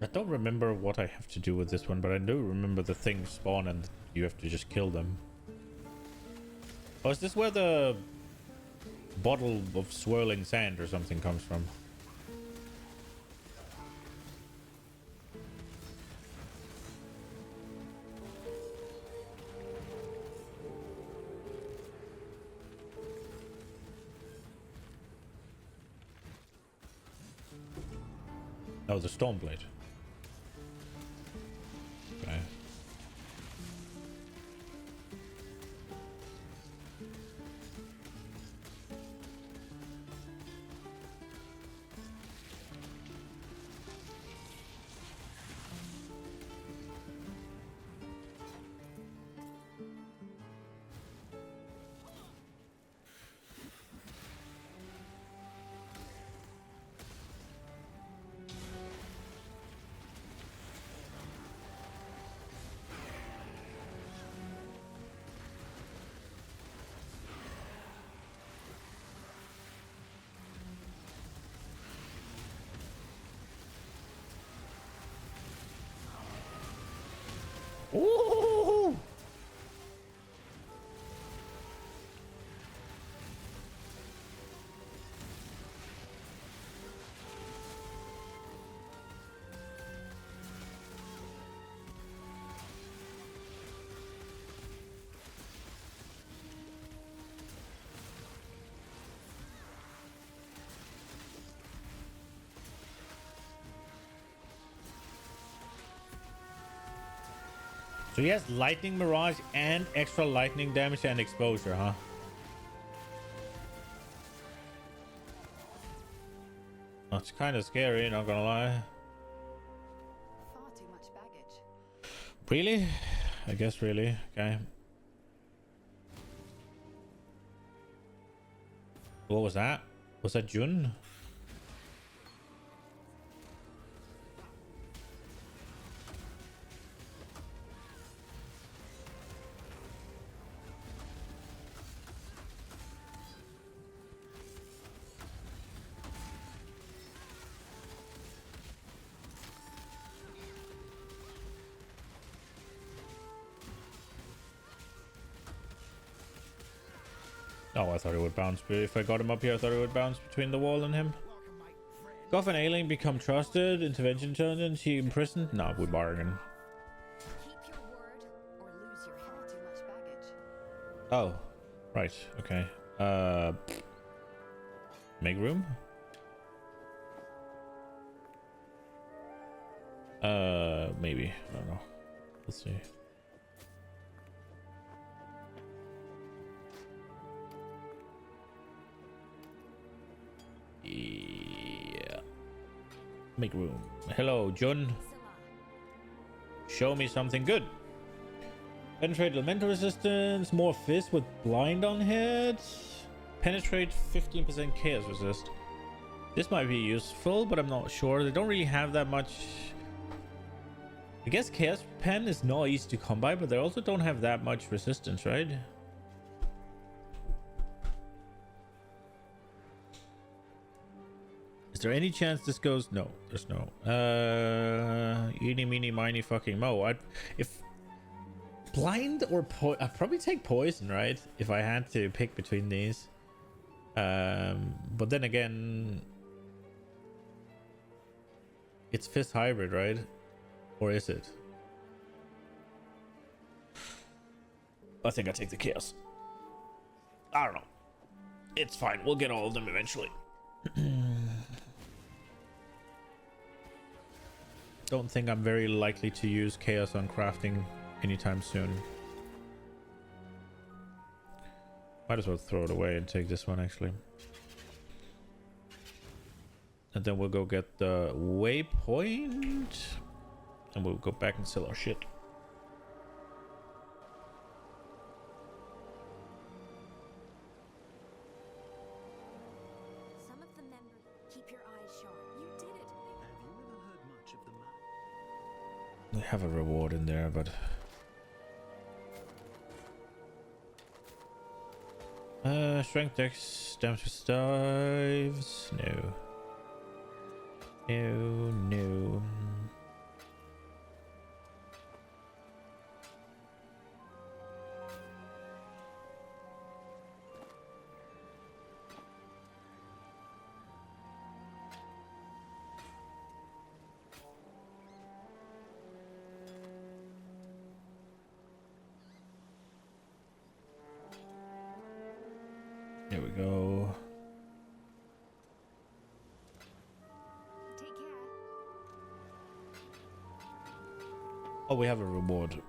I don't remember what I have to do with this one, but I do remember the things spawn and you have to just kill them. Oh, is this where the bottle of swirling sand or something comes from? Oh, the Stormblade. Okay. Ooh! So he has lightning mirage and extra lightning damage and exposure, huh? That's kind of scary, not gonna lie. Far too much baggage. Really? I guess really. Okay. What was that? Was that Jun? Oh, I thought it would bounce. But if I got him up here, I thought it would bounce between the wall and him. Goff and Ailing become trusted. Intervention intelligence. He imprisoned. No, we bargain. Keep your word or lose your far too much baggage. Oh, right. Okay. Make room. Maybe. I don't know. Let's see. Yeah. Make room. Hello, Jun. Show me something good. Penetrate elemental resistance. More fist with blind on hit. Penetrate 15% chaos resist. This might be useful, but I'm not sure. They don't really have that much. I guess Chaos Pen is not easy to come by, but they also don't have that much resistance, right? Is there any chance this goes? No, there's no. Eeny, meeny, miny, fucking mo. If blind or I'd probably take poison, right? If I had to pick between these. But then again, it's Fist Hybrid, right? Or is it? I think I take the Chaos. I don't know. It's fine. We'll get all of them eventually. Don't think I'm very likely to use Chaos on crafting anytime soon. Might as well throw it away and take this one, actually. And then we'll go get the waypoint. And we'll go back and sell our shit. Some of the members keep your eyes sharp. You did it. Have you ever heard much of the map? They have a reward in there, but... strength, dex, damage dives. No. No, no. There we go. Take care. Oh, we have a reward.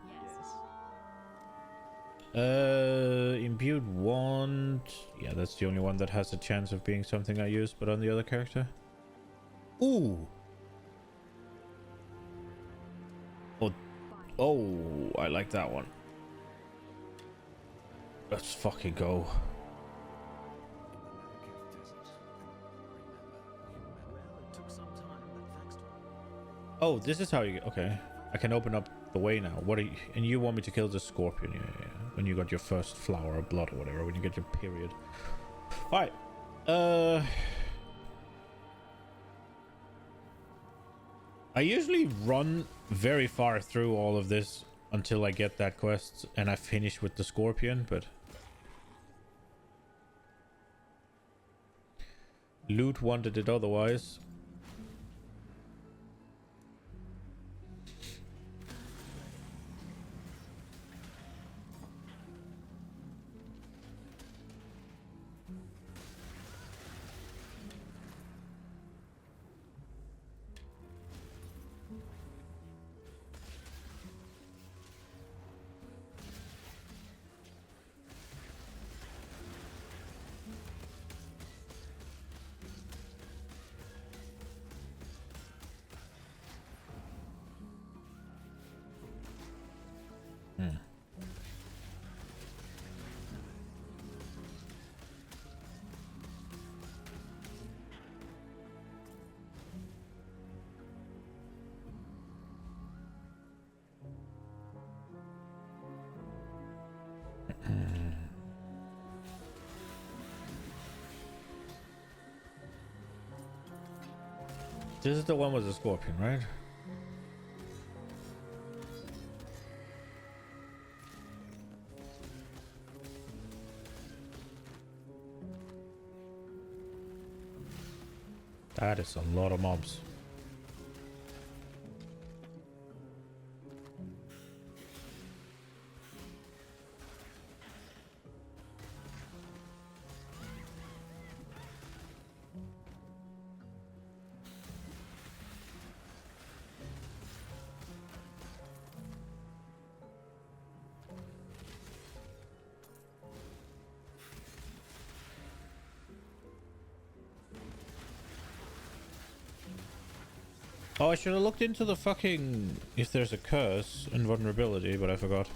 Imbued wand. Yeah, that's the only one that has a chance of being something I use, but on the other character. Ooh. Oh, I like that one. Let's fucking go. Well, it took some time, but thanks to Oh, this is how you get. Okay, I can open up the way now. What are you? And you want me to kill the scorpion? Yeah. When you got your first flower of blood or whatever. When you get your period. All right. I usually run very far through all of this until I get that quest and I finish with the scorpion, but Loot wanted it otherwise. This is the one with the scorpion, right? That is a lot of mobs. Oh, I should have looked into the fucking... if there's a curse and vulnerability, but I forgot.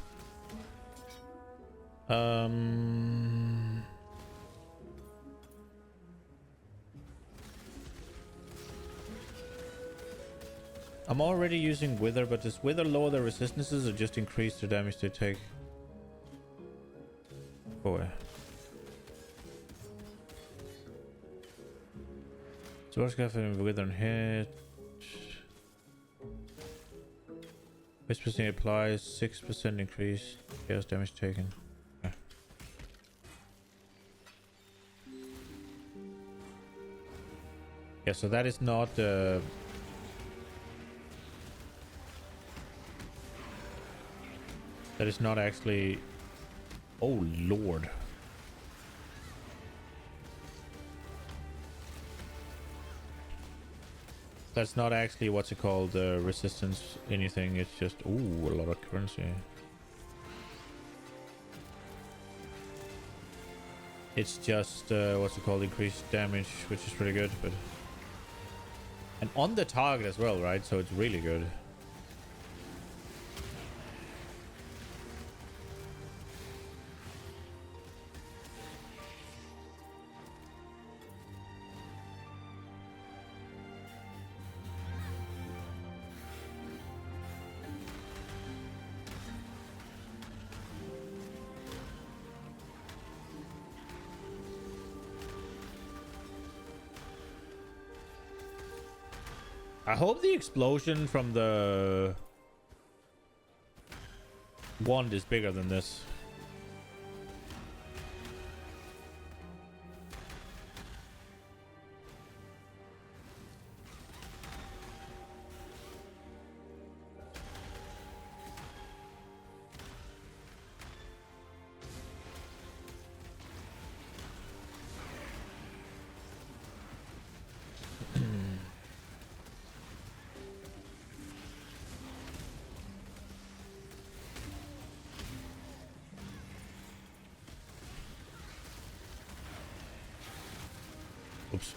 I'm already using Wither, but does Wither lower their resistances or just increase the damage they take? Boy. So what's going to Wither and hit? 6% applies, 6% increase. Chaos damage taken. Okay. Yeah, so that is not that is not actually. Oh lord. That's not actually what's it called, resistance anything. It's just ooh, a lot of currency. It's just what's it called, increased damage, which is pretty good, but and on the target as well, right? So it's really good. I hope the explosion from the wand is bigger than this. Oops.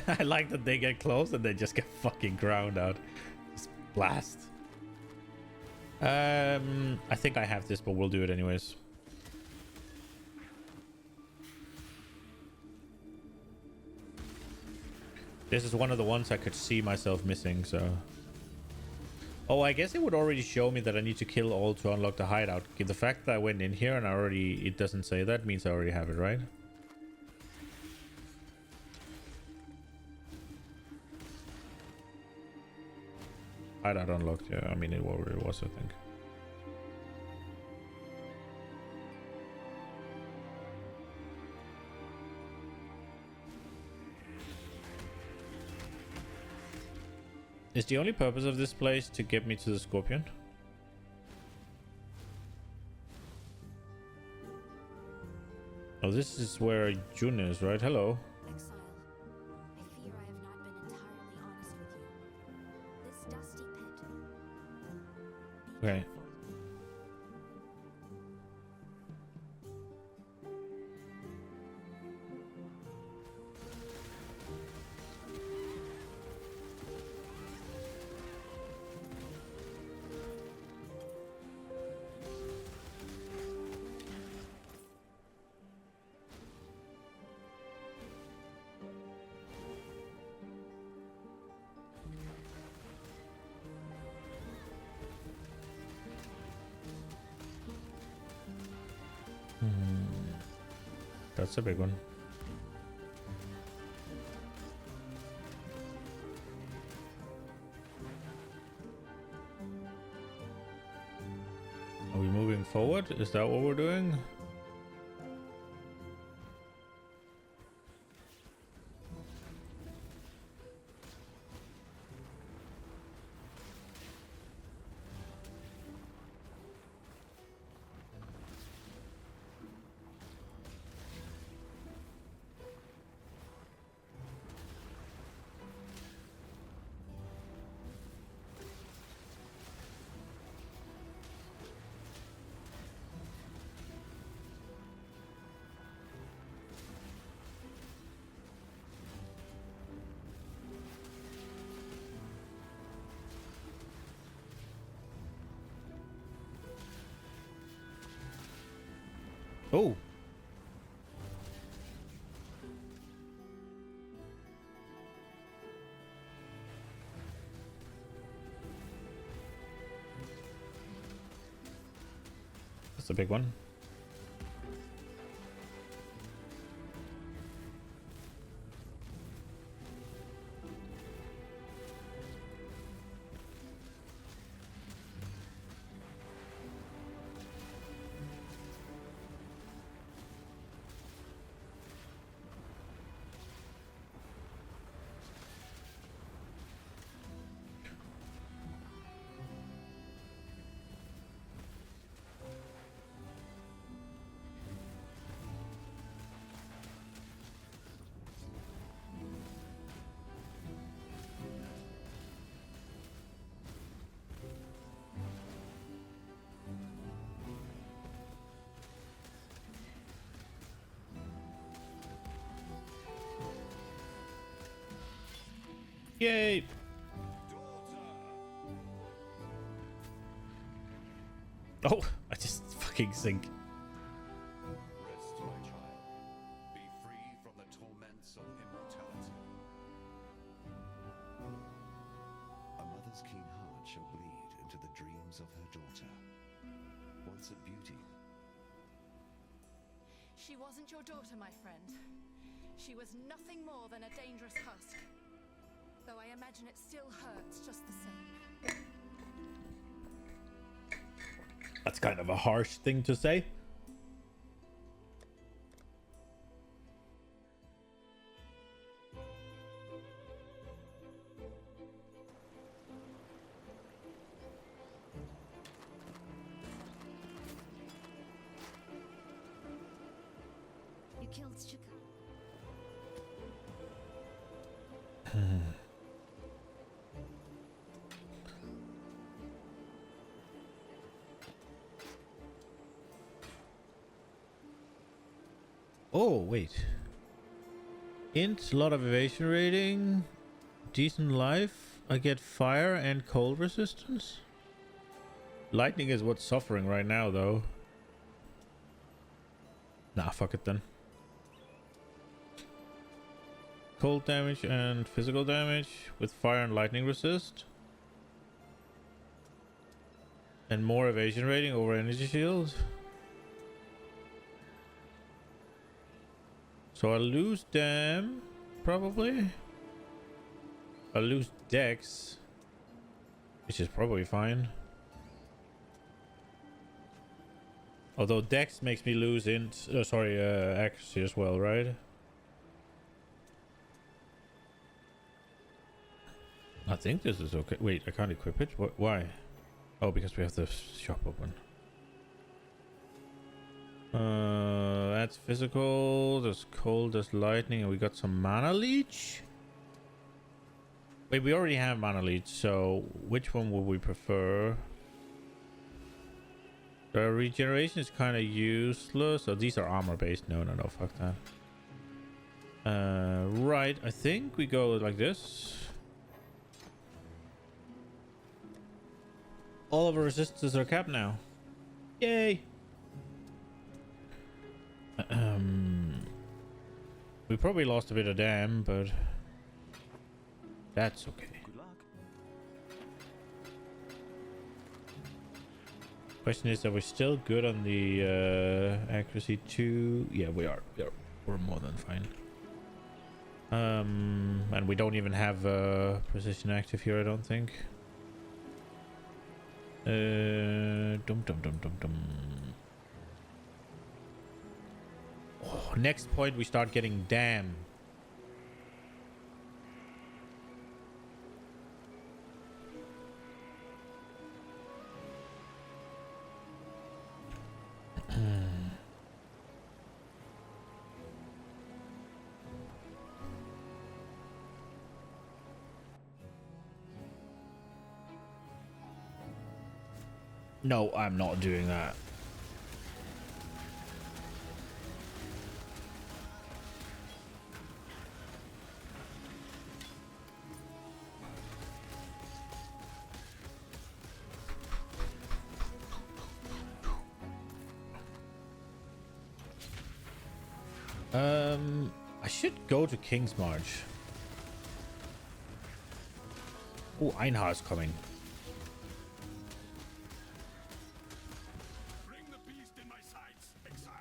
I like that they get close and they just get fucking ground out. Just blast. I think I have this, but we'll do it anyways. This is one of the ones I could see myself missing, so... Oh, I guess it would already show me that I need to kill all to unlock the hideout. The fact that I went in here and I already... It doesn't say that, means I already have it, right? Hideout unlocked, yeah. I mean, it already was, I think. Is the only purpose of this place to get me to the Scorpion? Oh, this is where June is, right? Hello. Exile, I fear I have not been entirely honest with you. This dusty pit. Be Okay. careful. That's a big one. Are we moving forward? Is that what we're doing? Oh. That's a big one. Yay! Oh, I just fucking sink. Rest, my child. Be free from the torments of immortality. A mother's keen heart shall bleed into the dreams of her daughter. Once a beauty, She wasn't your daughter, my friend. She was nothing more than a dangerous husk. Though I imagine it still hurts just the same. That's kind of a harsh thing to say. You killed Chica. Oh, wait. Int, lot of evasion rating, decent life. I get fire and cold resistance. Lightning is what's suffering right now, though. Nah, fuck it then. Cold damage and physical damage with fire and lightning resist. And more evasion rating over energy shield. So I lose them, probably. I lose dex, which is probably fine. Although dex makes me lose accuracy as well, right? I think this is okay. Wait, I can't equip it? Why? Oh, because we have the shop open. That's physical. There's cold, there's lightning, and we got some mana leech. Wait, we already have mana leech, so which one would we prefer? The regeneration is kind of useless. So these are armor based. No, fuck that. Right, I think we go like this. All of our resistances are capped now. Yay! We probably lost a bit of dam, but that's okay. Good luck. Question is, are we still good on the accuracy 2? Yeah, we are. We're more than fine. And we don't even have precision active here, I don't think. Oh, next point we start getting dam. No, I'm not doing that. I should go to King's March. Oh, Einhar is coming. Bring the beast in my sights, Exile.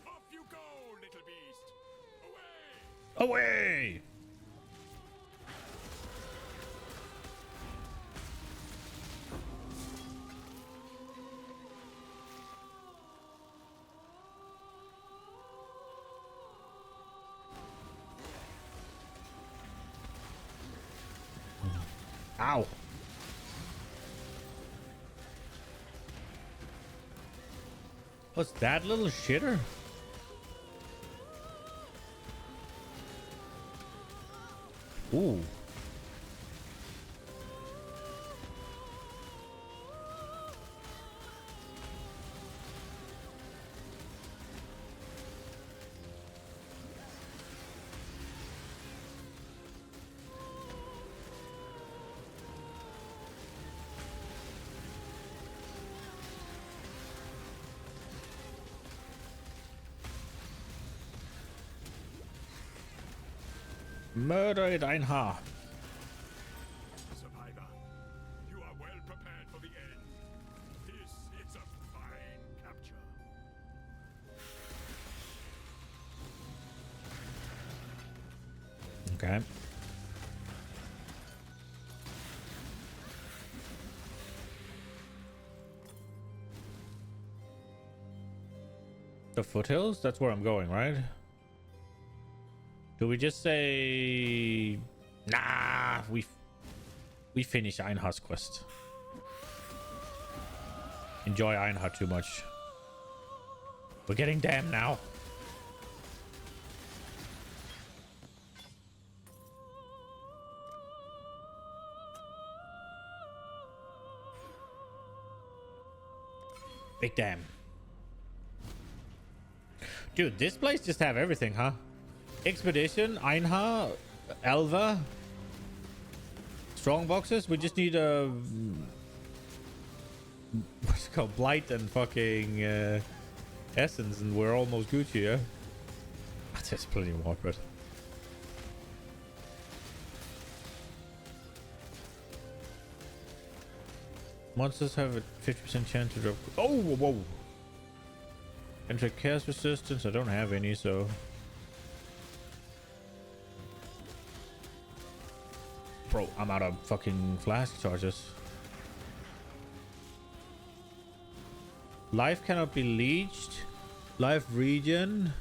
Off you go, little beast. Away! Away! Ow. What's that little shitter? Ooh. Murder it, Einhar. Survivor, you are well prepared for the end. This is a fine capture. Okay. The foothills? That's where I'm going, right? Do we just say... Nah, we finish Einhar's quest. Enjoy Einhar too much. We're getting damned now. Big damn. Dude, this place just have everything, huh? Expedition, Einhar, Elva, strong boxes. We just need a what's it called, Blight and fucking Essence, and we're almost Gucci, yeah. That's plenty of water. Monsters have a 50% chance to drop. Oh, whoa! Enter chaos resistance. I don't have any, so. Bro, I'm out of fucking flask charges. Life cannot be leeched. Life regen.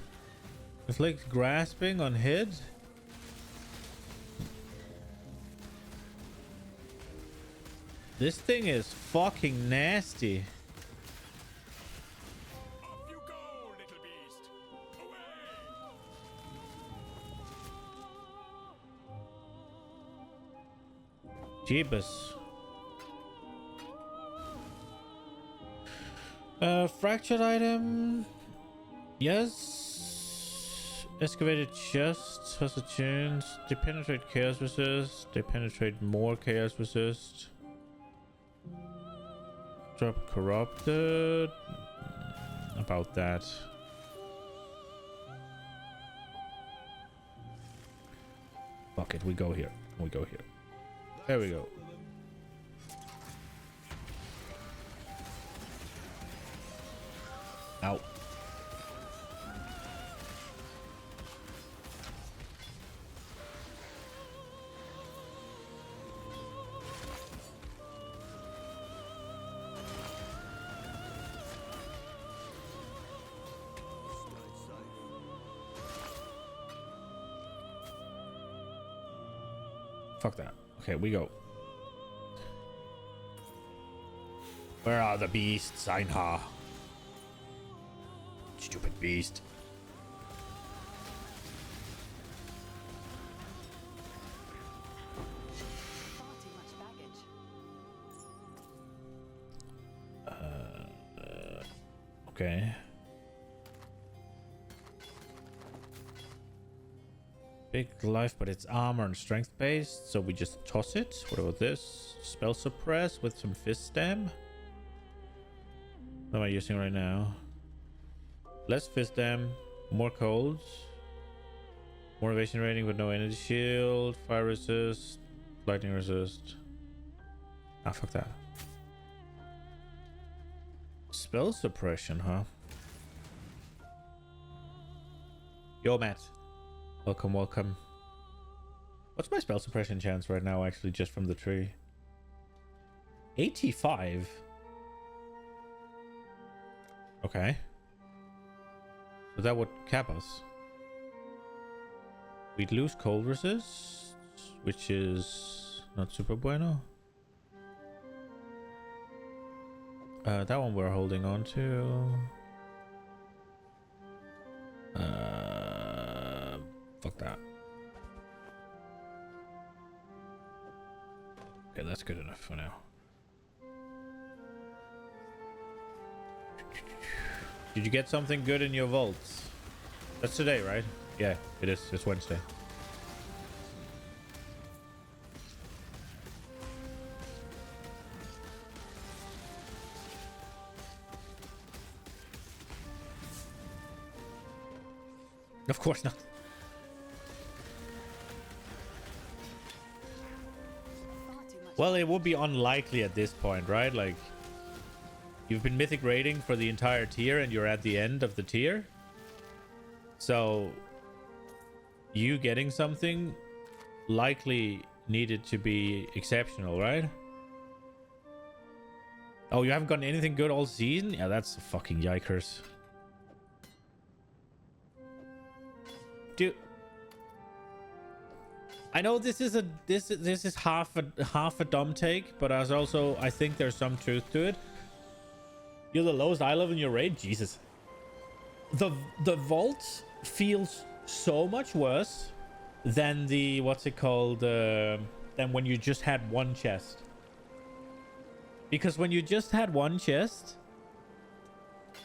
Inflict grasping on hit. This thing is fucking nasty. Off you go, little beast. Away! Jeebus. Fractured item. Yes. Excavated chest has a chance. They penetrate chaos resist. They penetrate more chaos resist. Drop corrupted. About that. Fuck it, we go here. We go here. There we go. Ow. Fuck that. Okay, we go. Where are the beasts, Einhar? Stupid beast. Far too much baggage. Okay. Big life, but it's armor and strength based, so we just toss it. What about this? Spell suppress with some fist stem. What am I using right now? Less fist dam, more colds, more evasion rating with no energy shield, fire resist, lightning resist. Ah, fuck that. Spell suppression, huh? Yo, Matt. Welcome, welcome. What's my spell suppression chance right now, actually, just from the tree? 85? Okay. So that would cap us. We'd lose cold resist, which is not super bueno. That one we're holding on to. Fuck that. Okay, that's good enough for now. Did you get something good in your vaults? That's today, right? Yeah, it is. It's Wednesday. Of course not. Well, it would be unlikely at this point, right? Like, you've been mythic rating for the entire tier and you're at the end of the tier. So, you getting something likely needed to be exceptional, right? Oh, you haven't gotten anything good all season? Yeah, that's fucking yikers. Dude, I know this is half a dumb take, but as also I think there's some truth to it. You're the lowest eye level in your raid? Jesus. The vault feels so much worse than the what's it called than when you just had one chest. Because when you just had one chest,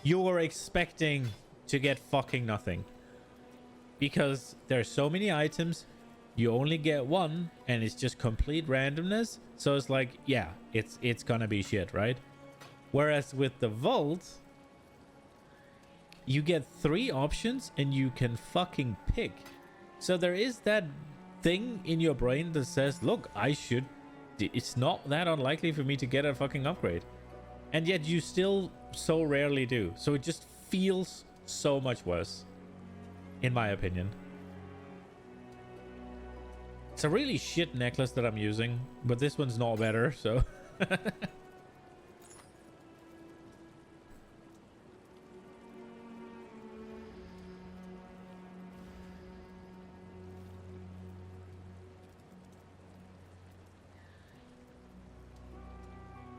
you were expecting to get fucking nothing. Because there's so many items, you only get one, and it's just complete randomness. So it's like, yeah, it's gonna be shit, right? Whereas with the vault, you get 3 options and you can fucking pick. So there is that thing in your brain that says, look, it's not that unlikely for me to get a fucking upgrade. And yet you still so rarely do. So it just feels so much worse, in my opinion. It's a really shit necklace that I'm using, but this one's not better, so...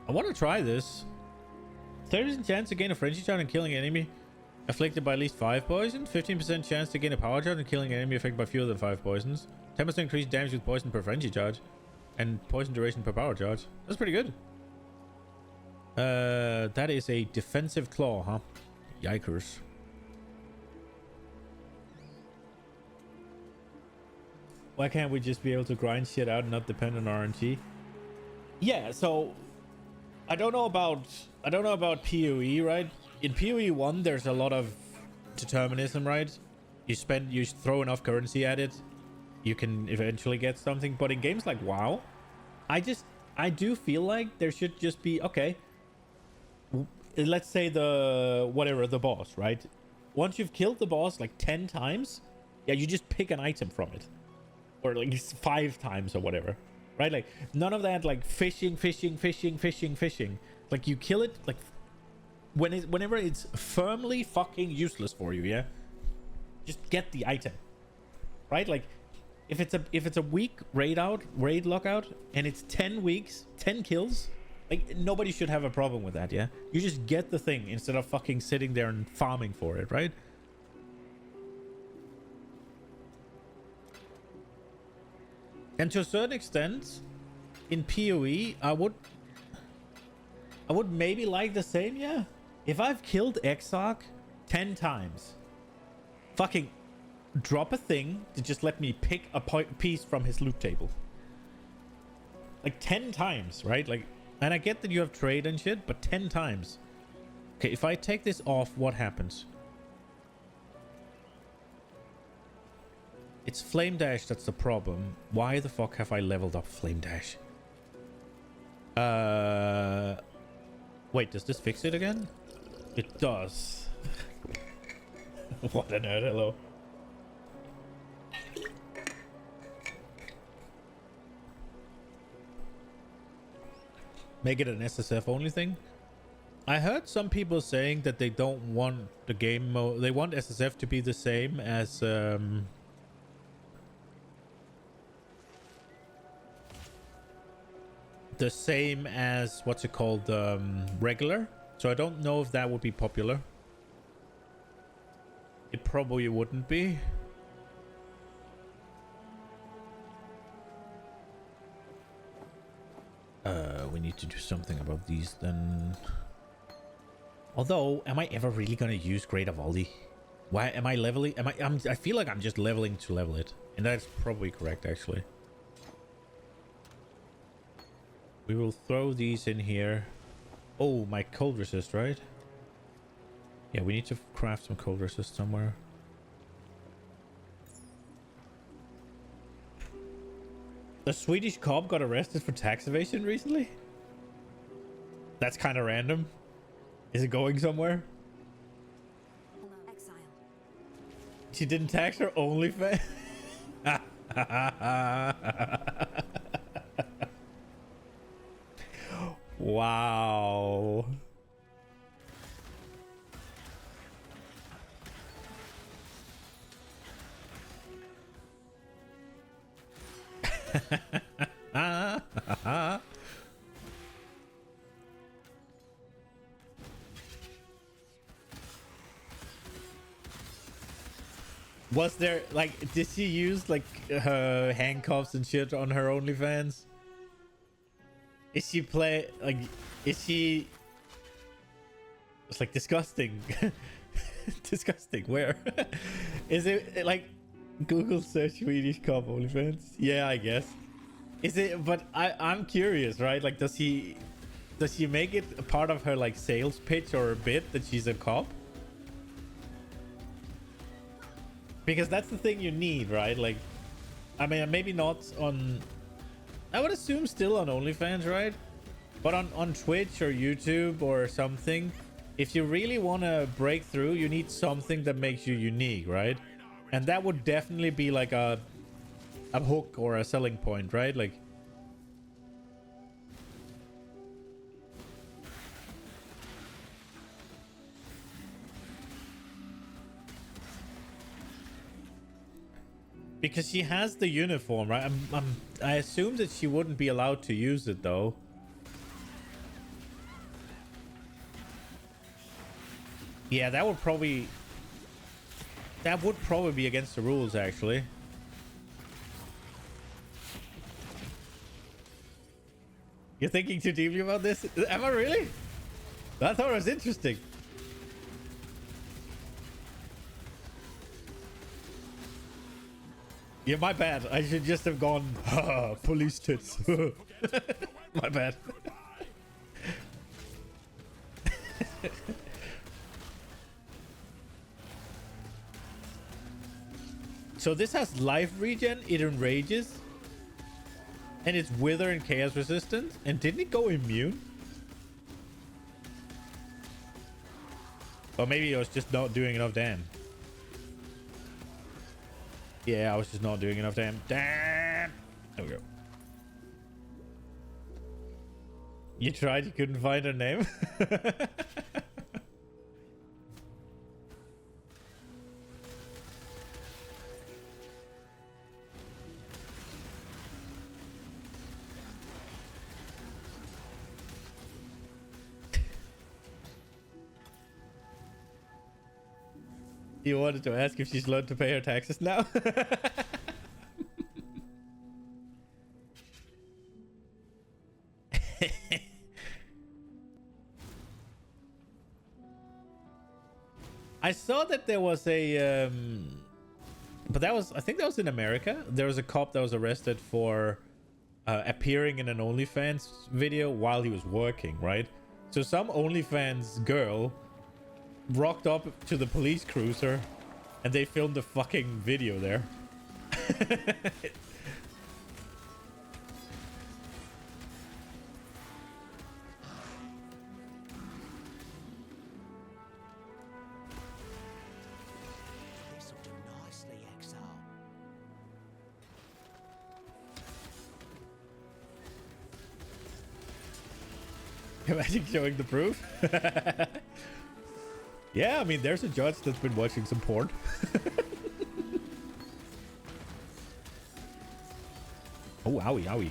I want to try this. 30% chance to gain a Phrecia charge and killing an enemy afflicted by at least 5 poison. 15% chance to gain a power charge and killing an enemy affected by fewer than 5 poisons. 10% increased damage with poison per Phrecia charge. And poison duration per power charge. That's pretty good. That is a defensive claw, huh? Yikers. Why can't we just be able to grind shit out and not depend on RNG? Yeah, so... I don't know about PoE, right? In PoE 1, there's a lot of determinism, right? You throw enough currency at it, you can eventually get something. But in games like WoW, I do feel like there should just be, okay, let's say the boss, right? Once you've killed the boss like 10 times, yeah, you just pick an item from it. Or like 5 times or whatever. Right? Like, none of that, like, fishing. Like, you kill it, like, whenever it's firmly fucking useless for you, yeah? Just get the item. Right? Like, if it's a week raid lockout, and it's 10 weeks, 10 kills, like, nobody should have a problem with that, yeah? You just get the thing instead of fucking sitting there and farming for it, right? And to a certain extent, in PoE, I would maybe like the same, yeah. If I've killed Exarch 10 times, fucking drop a thing to just let me pick a piece from his loot table. Like 10 times, right? Like, and I get that you have trade and shit, but 10 times. Okay, if I take this off, what happens? It's Flame Dash that's the problem. Why the fuck have I leveled up Flame Dash? Wait, does this fix it again? It does. What a nerd, hello. Make it an SSF only thing? I heard some people saying that they don't want the game mode. They want SSF to be the same as what's it called, regular. So I don't know if that would be popular. It probably wouldn't be. We need to do something about these then. Although, am I ever really gonna use Greater Volley? Why am I leveling? I feel like I'm just leveling to level it, and that's probably correct actually. We will throw these in here. Oh, my cold resist, right? Yeah, we need to craft some cold resist somewhere. A Swedish cop got arrested for tax evasion recently? That's kind of random. Is it going somewhere? Hello, Exile. She didn't tax her OnlyFans? Wow. Was there, like, did she use, like, her handcuffs and shit on her OnlyFans? Is she is she... It's, like, disgusting. Disgusting, where? Is it, like, Google search Swedish cop OnlyFans? Yeah, I guess. Is it, but I'm curious, right? Like, does she make it a part of her, like, sales pitch or a bit that she's a cop? Because that's the thing you need, right? Like, I mean, maybe not on... I would assume still on OnlyFans, right? But on Twitch or YouTube or something, if you really want to break through, you need something that makes you unique, right? And that would definitely be like a hook or a selling point, right? Like... Because she has the uniform, right? I assume that she wouldn't be allowed to use it, though. Yeah, that would probably be against the rules, actually. You're thinking too deeply about this? Am I really? I thought it was interesting. Yeah, my bad. I should just have gone, police tits. My bad. So this has life regen, it enrages, and it's wither and chaos resistant. And didn't it go immune? Or maybe I was just not doing enough damage. Yeah, I was just not doing enough damage. Damn. There we go. You tried, you couldn't find her name? You wanted to ask if she's learned to pay her taxes now? I saw that there was a but that was, I think that was in America. There was a cop that was arrested for appearing in an OnlyFans video while he was working, right? So some OnlyFans girl rocked up to the police cruiser and they filmed a fucking video there. This'll do nicely, Exile. Imagine showing the proof. Yeah, I mean, there's a judge that's been watching some porn. Oh, owie, owie.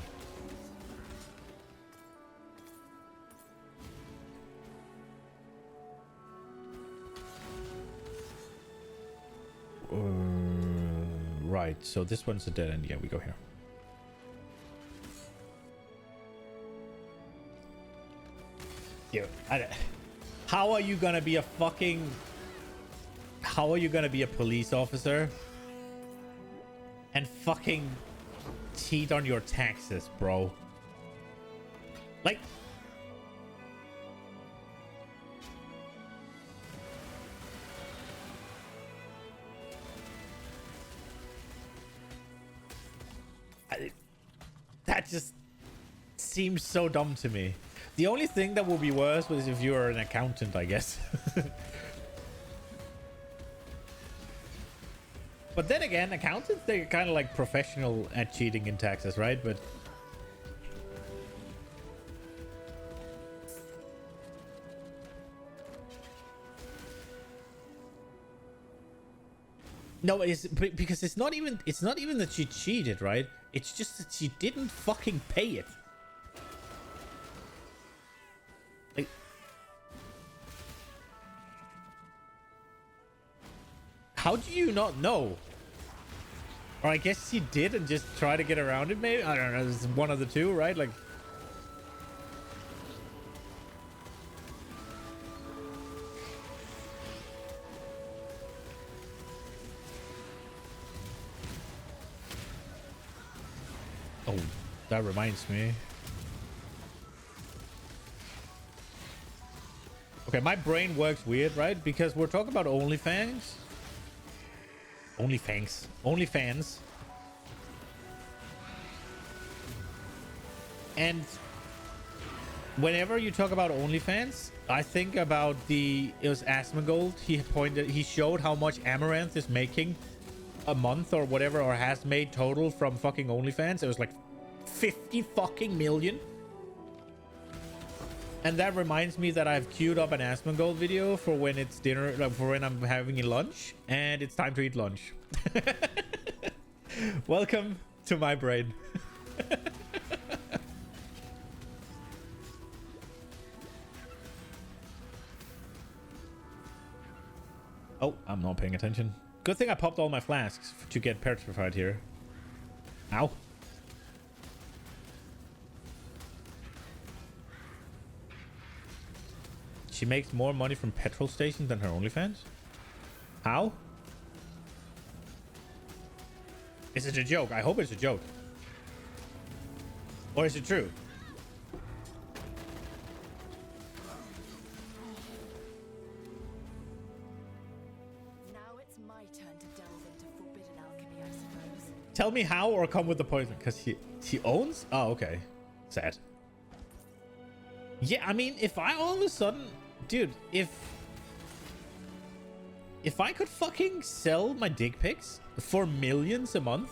Right, so this one's a dead end. Yeah, we go here. Dude, how are you gonna be a fucking... How are you gonna be a police officer and fucking cheat on your taxes, bro? Like... that just seems so dumb to me. The only thing that would be worse was if you were an accountant, I guess. But then again, accountants, they're kind of like professional at cheating in taxes, right? But no, it's because it's not even that she cheated, right? It's just that she didn't fucking pay it. Like, how do you not know? Or I guess she did and just try to get around it, maybe? I don't know. It's one of the two, right? Like... Oh, that reminds me. Okay, my brain works weird, right? Because we're talking about OnlyFans. OnlyFans. And whenever you talk about OnlyFans, I think about it was Asmongold. He showed how much Amaranth is making a month or whatever, or has made total from fucking OnlyFans. It was like 50 fucking million. And that reminds me that I've queued up an Asmongold video for when it's dinner, for when I'm having lunch, and it's time to eat lunch. Welcome to my brain. Oh, I'm not paying attention. Good thing I popped all my flasks to get petrified here. Ow. She makes more money from petrol stations than her OnlyFans? How? Is it a joke? I hope it's a joke. Or is it true? Now it's my turn to delve into forbidden alchemy, I suppose. Tell me how, or come with the poison. Because she owns? Oh, okay. Sad. Yeah, I mean, if I all of a sudden... Dude, if I could fucking sell my dick pics for millions a month,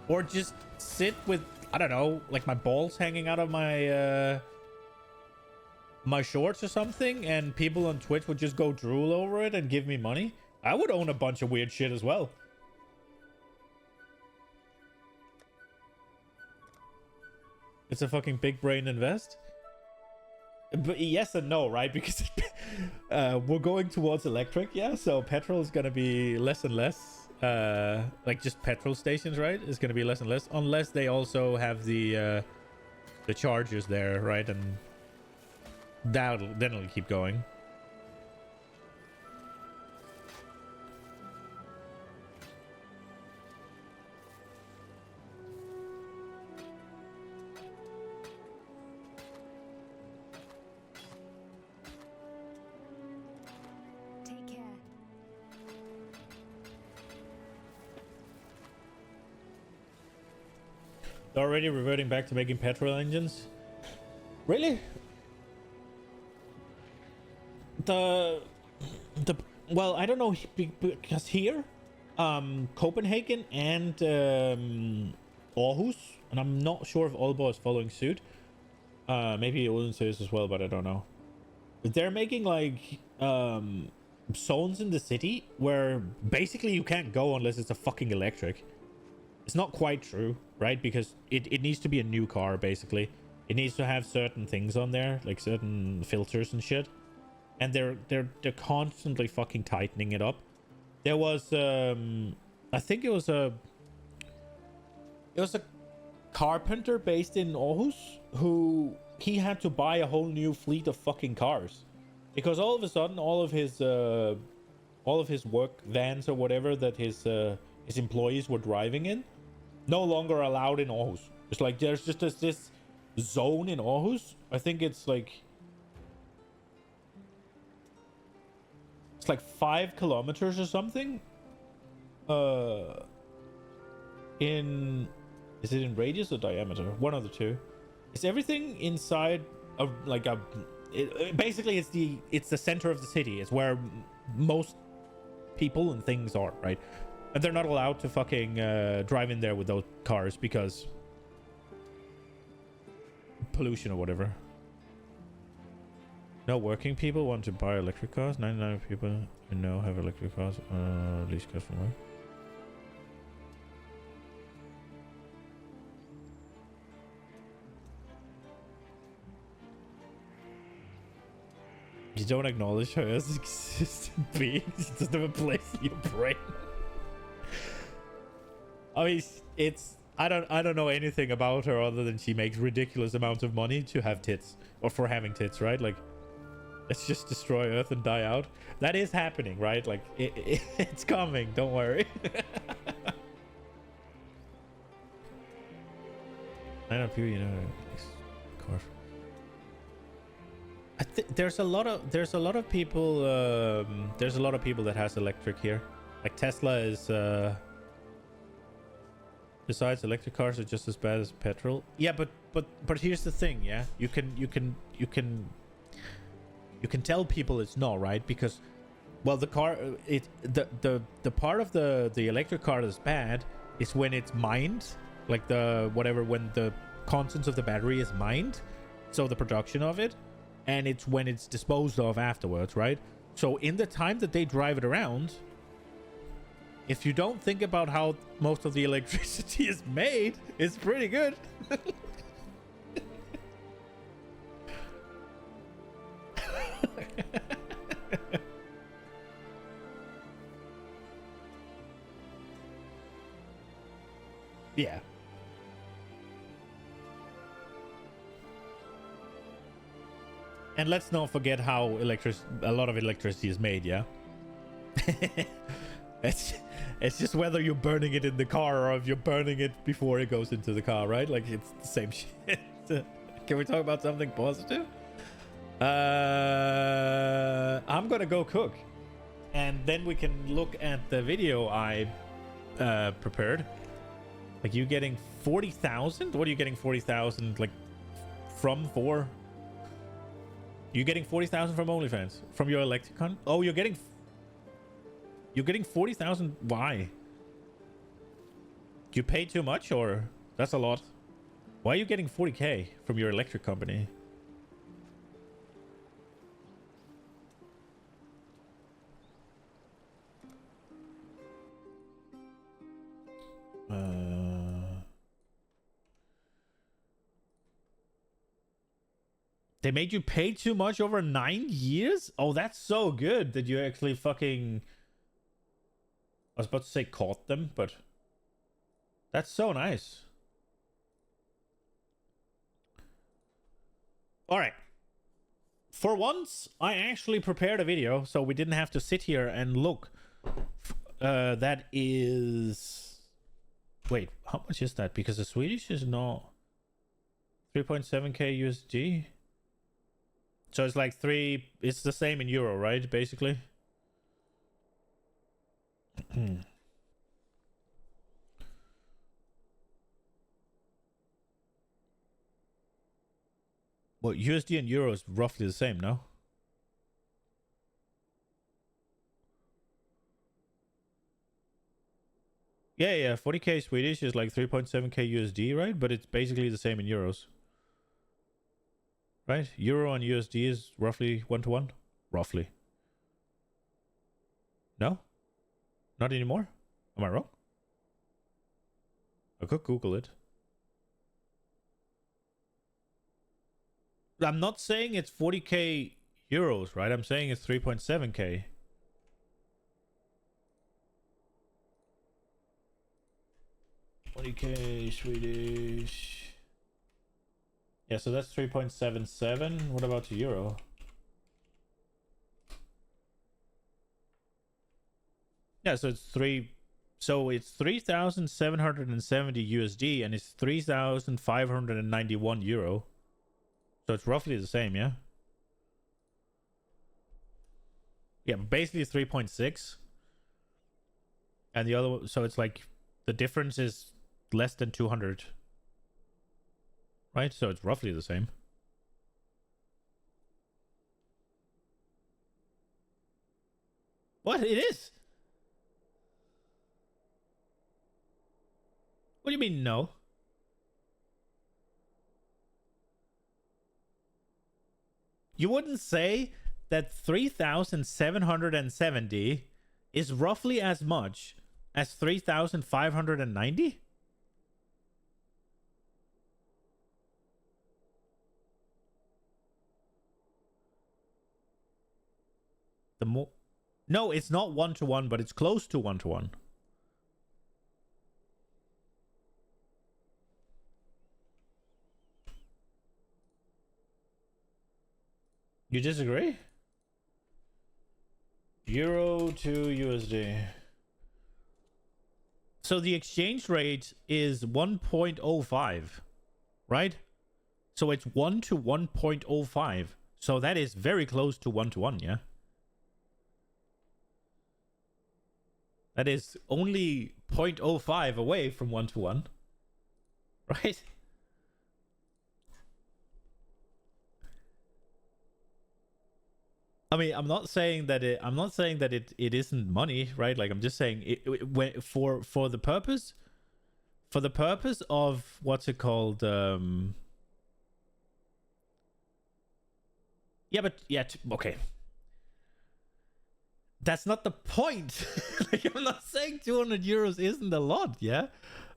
or just sit with, I don't know, like my balls hanging out of my my shorts or something, and people on Twitch would just go drool over it and give me money, I would own a bunch of weird shit as well. It's a fucking big brain invest. But yes and no, right? Because we're going towards electric, yeah, so petrol is gonna be less and less, like just petrol stations, right, is gonna be less and less, unless they also have the chargers there, right? And then it'll keep going. Take Already reverting back to making petrol engines. Really? The well, I don't know because here, Copenhagen and Aarhus, and I'm not sure if Aalborg is following suit. Maybe Odense is as well, but I don't know. They're making like zones in the city where basically you can't go unless it's a fucking electric. It's not quite true, right? Because it needs to be a new car, basically. It needs to have certain things on there, like certain filters and shit. And they're constantly fucking tightening it up. There was I think it was a carpenter based in Aarhus who he had to buy a whole new fleet of fucking cars because all of a sudden all of his work vans or whatever that his employees were driving in no longer allowed in Aarhus. It's like there's just this zone in Aarhus. I think it's like 5 kilometers or something. Is it in radius or diameter? One of the two. Is everything inside of like a? Basically, it's the center of the city. It's where most people and things are, right? And they're not allowed to fucking drive in there with those cars because pollution or whatever. No working people want to buy electric cars. 99 people I know have electric cars. Least customer. You don't acknowledge her as an existent being. She doesn't have a place in your brain. I mean, I don't know anything about her other than she makes ridiculous amounts of money to have tits or for having tits, right? Like, let's just destroy Earth and die out. That is happening, right? Like, it's coming. Don't worry. I know people, you know, cars. There's a lot of people. There's a lot of people that has electric here. Like Tesla is. Besides, electric cars are just as bad as petrol. Yeah, but here's the thing. Yeah, you can tell people it's not, right? Because, well, the car, the part of the electric car that's bad is when it's mined, like when the contents of the battery is mined, so the production of it. And it's when it's disposed of afterwards, right? So in the time that they drive it around, if you don't think about how most of the electricity is made, it's pretty good. Yeah. And let's not forget how a lot of electricity is made, yeah? It's just whether you're burning it in the car or if you're burning it before it goes into the car, right? Like, it's the same shit. Can we talk about something positive? I'm gonna go cook. And then we can look at the video I prepared. Like, you getting 40,000? What are you getting 40,000, like, from for? You're getting 40,000 from OnlyFans? From your Electricon? Oh, you're getting 40,000. Why? You pay too much, or that's a lot? Why are you getting 40k from your electric company? They made you pay too much over 9 years? Oh, that's so good that you actually fucking... I was about to say caught them, but... That's so nice. Alright. For once, I actually prepared a video, so we didn't have to sit here and look. That is... Wait, how much is that? Because the Swedish is not... 3.7k USD? So it's like it's the same in euro, right? Basically. Well, USD and euro is roughly the same, no? Yeah, yeah, 40k Swedish is like 3.7k USD, right? But it's basically the same in euros. Right? Euro and USD is roughly 1-to-1. Roughly. No? Not anymore? Am I wrong? I could Google it. I'm not saying it's 40k euros, right? I'm saying it's 3.7k. $40k Swedish. Yeah, so that's 3.77. What about the euro? Yeah, so it's 3,770 USD and it's 3,591 euro. So it's roughly the same, yeah? Yeah, basically 3.6. And the other, so it's like the difference is less than 200. Right? So it's roughly the same. What? It is? What do you mean no? You wouldn't say that 3,770 is roughly as much as 3,590? The more... No, it's not 1-to-1, but it's close to 1-to-1. You disagree? Euro to USD. So the exchange rate is 1.05, right? So it's 1 to 1.05. So that is very close to 1-to-1, yeah? That is only 0.05 away from 1-to-1, right? I mean, I'm not saying that it isn't money, right? Like I'm just saying for the purpose of what's it called? Yeah, but yeah, okay. That's not the point. Like, I'm not saying 200 euros isn't a lot, yeah?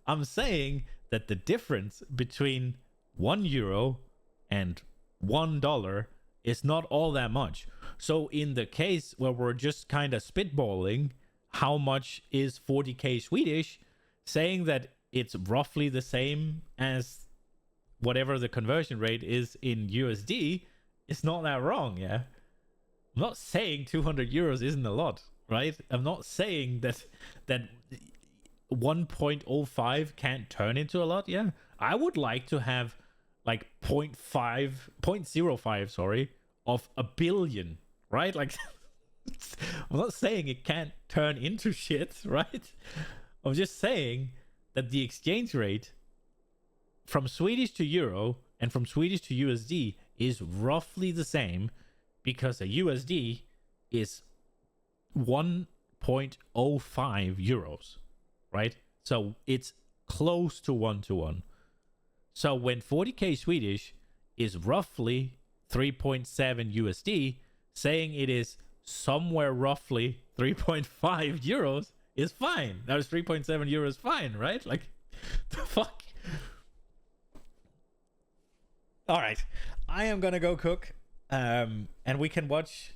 I'm saying that the difference between 1 euro and $1 is not all that much. So in the case where we're just kind of spitballing how much is 40k Swedish, saying that it's roughly the same as whatever the conversion rate is in USD, it's not that wrong, yeah? I'm not saying 200 euros isn't a lot, right? I'm not saying that 1.05 can't turn into a lot, yeah? I would like to have like 0.05, sorry, of a billion, right? Like, I'm not saying it can't turn into shit, right? I'm just saying that the exchange rate from Swedish to euro and from Swedish to USD is roughly the same, because a USD is 1.05 euros, right? So it's close to 1-to-1. So when 40k Swedish is roughly 3.7 USD, saying it is somewhere roughly 3.5 euros is fine. That was 3.7 euros fine, right? Like, the fuck? All right. I am going to go cook. And we can watch...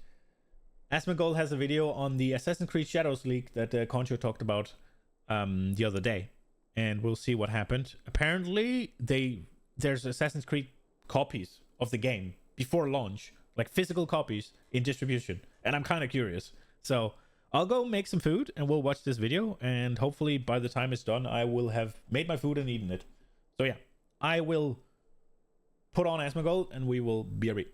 Asmongold has a video on the Assassin's Creed Shadows leak that Concho talked about the other day. And we'll see what happened. Apparently, there's Assassin's Creed copies of the game before launch. Like physical copies in distribution. And I'm kind of curious. So I'll go make some food and we'll watch this video. And hopefully by the time it's done, I will have made my food and eaten it. So yeah, I will put on Asmongold and we will be right.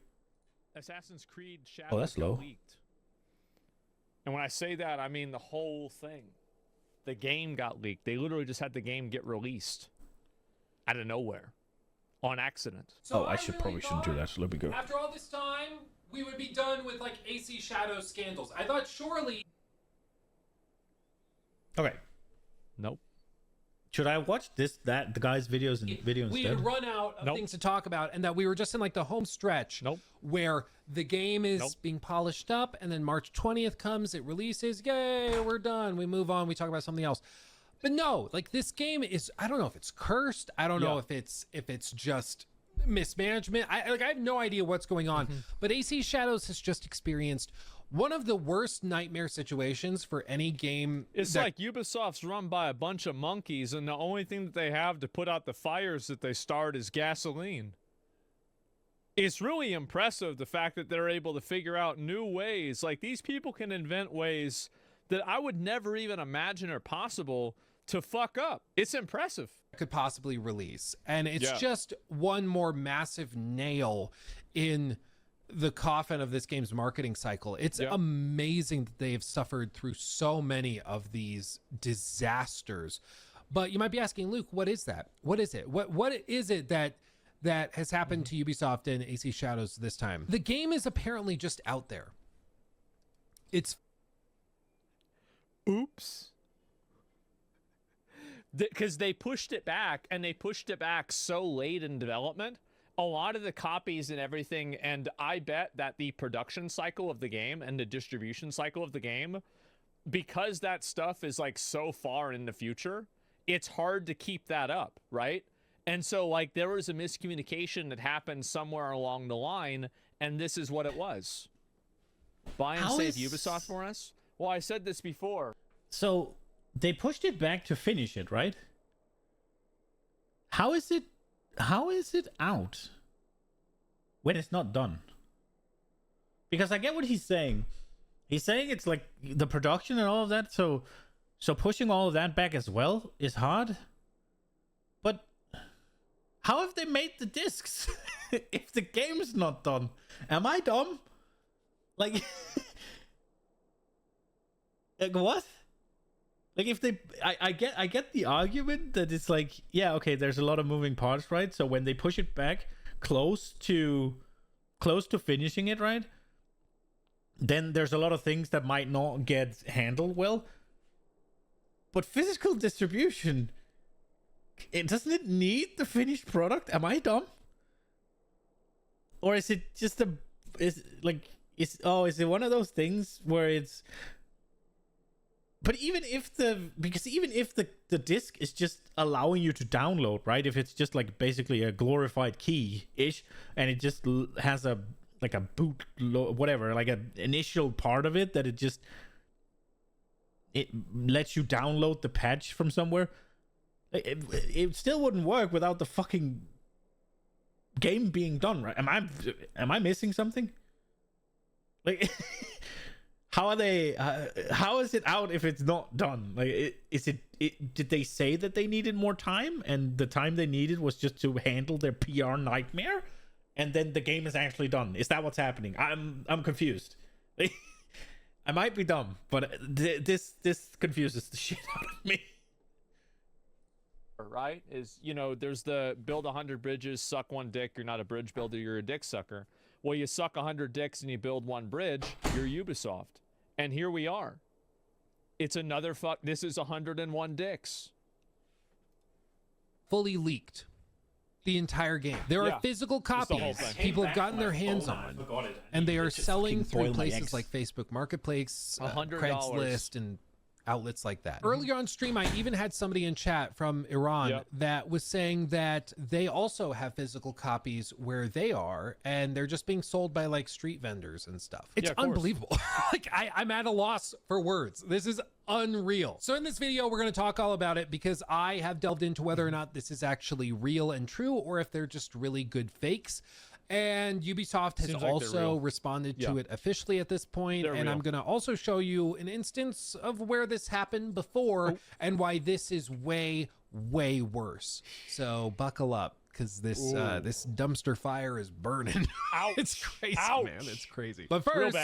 Assassin's Creed Shadows Oh, that's low. got leaked. And when I say that, I mean the whole thing. The game got leaked. They literally just had the game get released out of nowhere. on accident. So I should probably shouldn't do that. So let me go. After all this time, we would be done with like AC Shadow scandals. I thought surely. Okay. Nope. Should I watch the guy's videos and video We instead? had run out of Nope. things to talk about, and that we were just in like the home stretch. Nope. Where the game is Nope. being polished up, and then March 20th comes, it releases, yay, we're done. We move on, we talk about something else. But no, like this game is, I don't know if it's cursed. I don't know if it's just mismanagement. I have no idea what's going on. But AC Shadows has just experienced one of the worst nightmare situations for any game. It's like Ubisoft's run by a bunch of monkeys, and the only thing that they have to put out the fires that they start is gasoline. It's really impressive, the fact that they're able to figure out new ways. Like, these people can invent ways that I would never even imagine are possible to fuck up. It's impressive. could possibly release. And it's Yeah. just one more massive nail in the coffin of this game's marketing cycle. It's amazing that they've suffered through so many of these disasters. But you might be asking, Luke, what is that? What is it? What is it that has happened to Ubisoft and AC Shadows this time? The game is apparently just out there. It's oops. Because they pushed it back, and they pushed it back so late in development. A lot of the copies and everything, and I bet that the production cycle of the game and the distribution cycle of the game, because that stuff is like so far in the future, it's hard to keep that up, right? And so like there was a miscommunication that happened somewhere along the line, and this is what it was. Buy and save Ubisoft for us? Well, I said this before. So they pushed it back to finish it, right? How is it out when it's not done? Because I get what he's saying. He's saying it's like the production and all of that, so pushing all of that back as well is hard. But how have they made the discs if the game's not done? Am I dumb? Like, like what? Like if they, I get the argument that it's like, yeah, okay, there's a lot of moving parts, right? So when they push it back close to finishing it, right? Then there's a lot of things that might not get handled well. But physical distribution, doesn't it need the finished product? Am I dumb? Or is it just is it one of those things where it's, but even if the disc is just allowing you to download, right? If it's just like basically a glorified key-ish, and it just has a boot whatever, like an initial part of it that it lets you download the patch from somewhere, it still wouldn't work without the fucking game being done, right? Am I missing something? Like how is it out if it's not done? Like, did they say that they needed more time, and the time they needed was just to handle their PR nightmare, and then the game is actually done? Is that what's happening? I'm confused. I might be dumb, but this confuses the shit out of me. Right? Is, there's the build 100 bridges, suck one dick. You're not a bridge builder, you're a dick sucker. Well, you suck 100 dicks and you build one bridge, you're Ubisoft. And here we are. It's another this is 101 dicks. fully leaked. The entire game. There are physical the whole copies thing. people have gotten their hands on, and they are selling through places like Facebook Marketplace, $100. Craigslist, and outlets like that. Earlier on stream, I even had somebody in chat from Iran that was saying that they also have physical copies where they are, and they're just being sold by like street vendors and stuff. It's unbelievable. Like I'm at a loss for words. This is unreal. So in this video, we're going to talk all about it because I have delved into whether or not this is actually real and true, or if they're just really good fakes. And Ubisoft has also responded to it officially at this point. And I'm going to also show you an instance of where this happened before and why this is way, way worse. So buckle up, because this dumpster fire is burning. It's crazy, man. It's crazy. But first,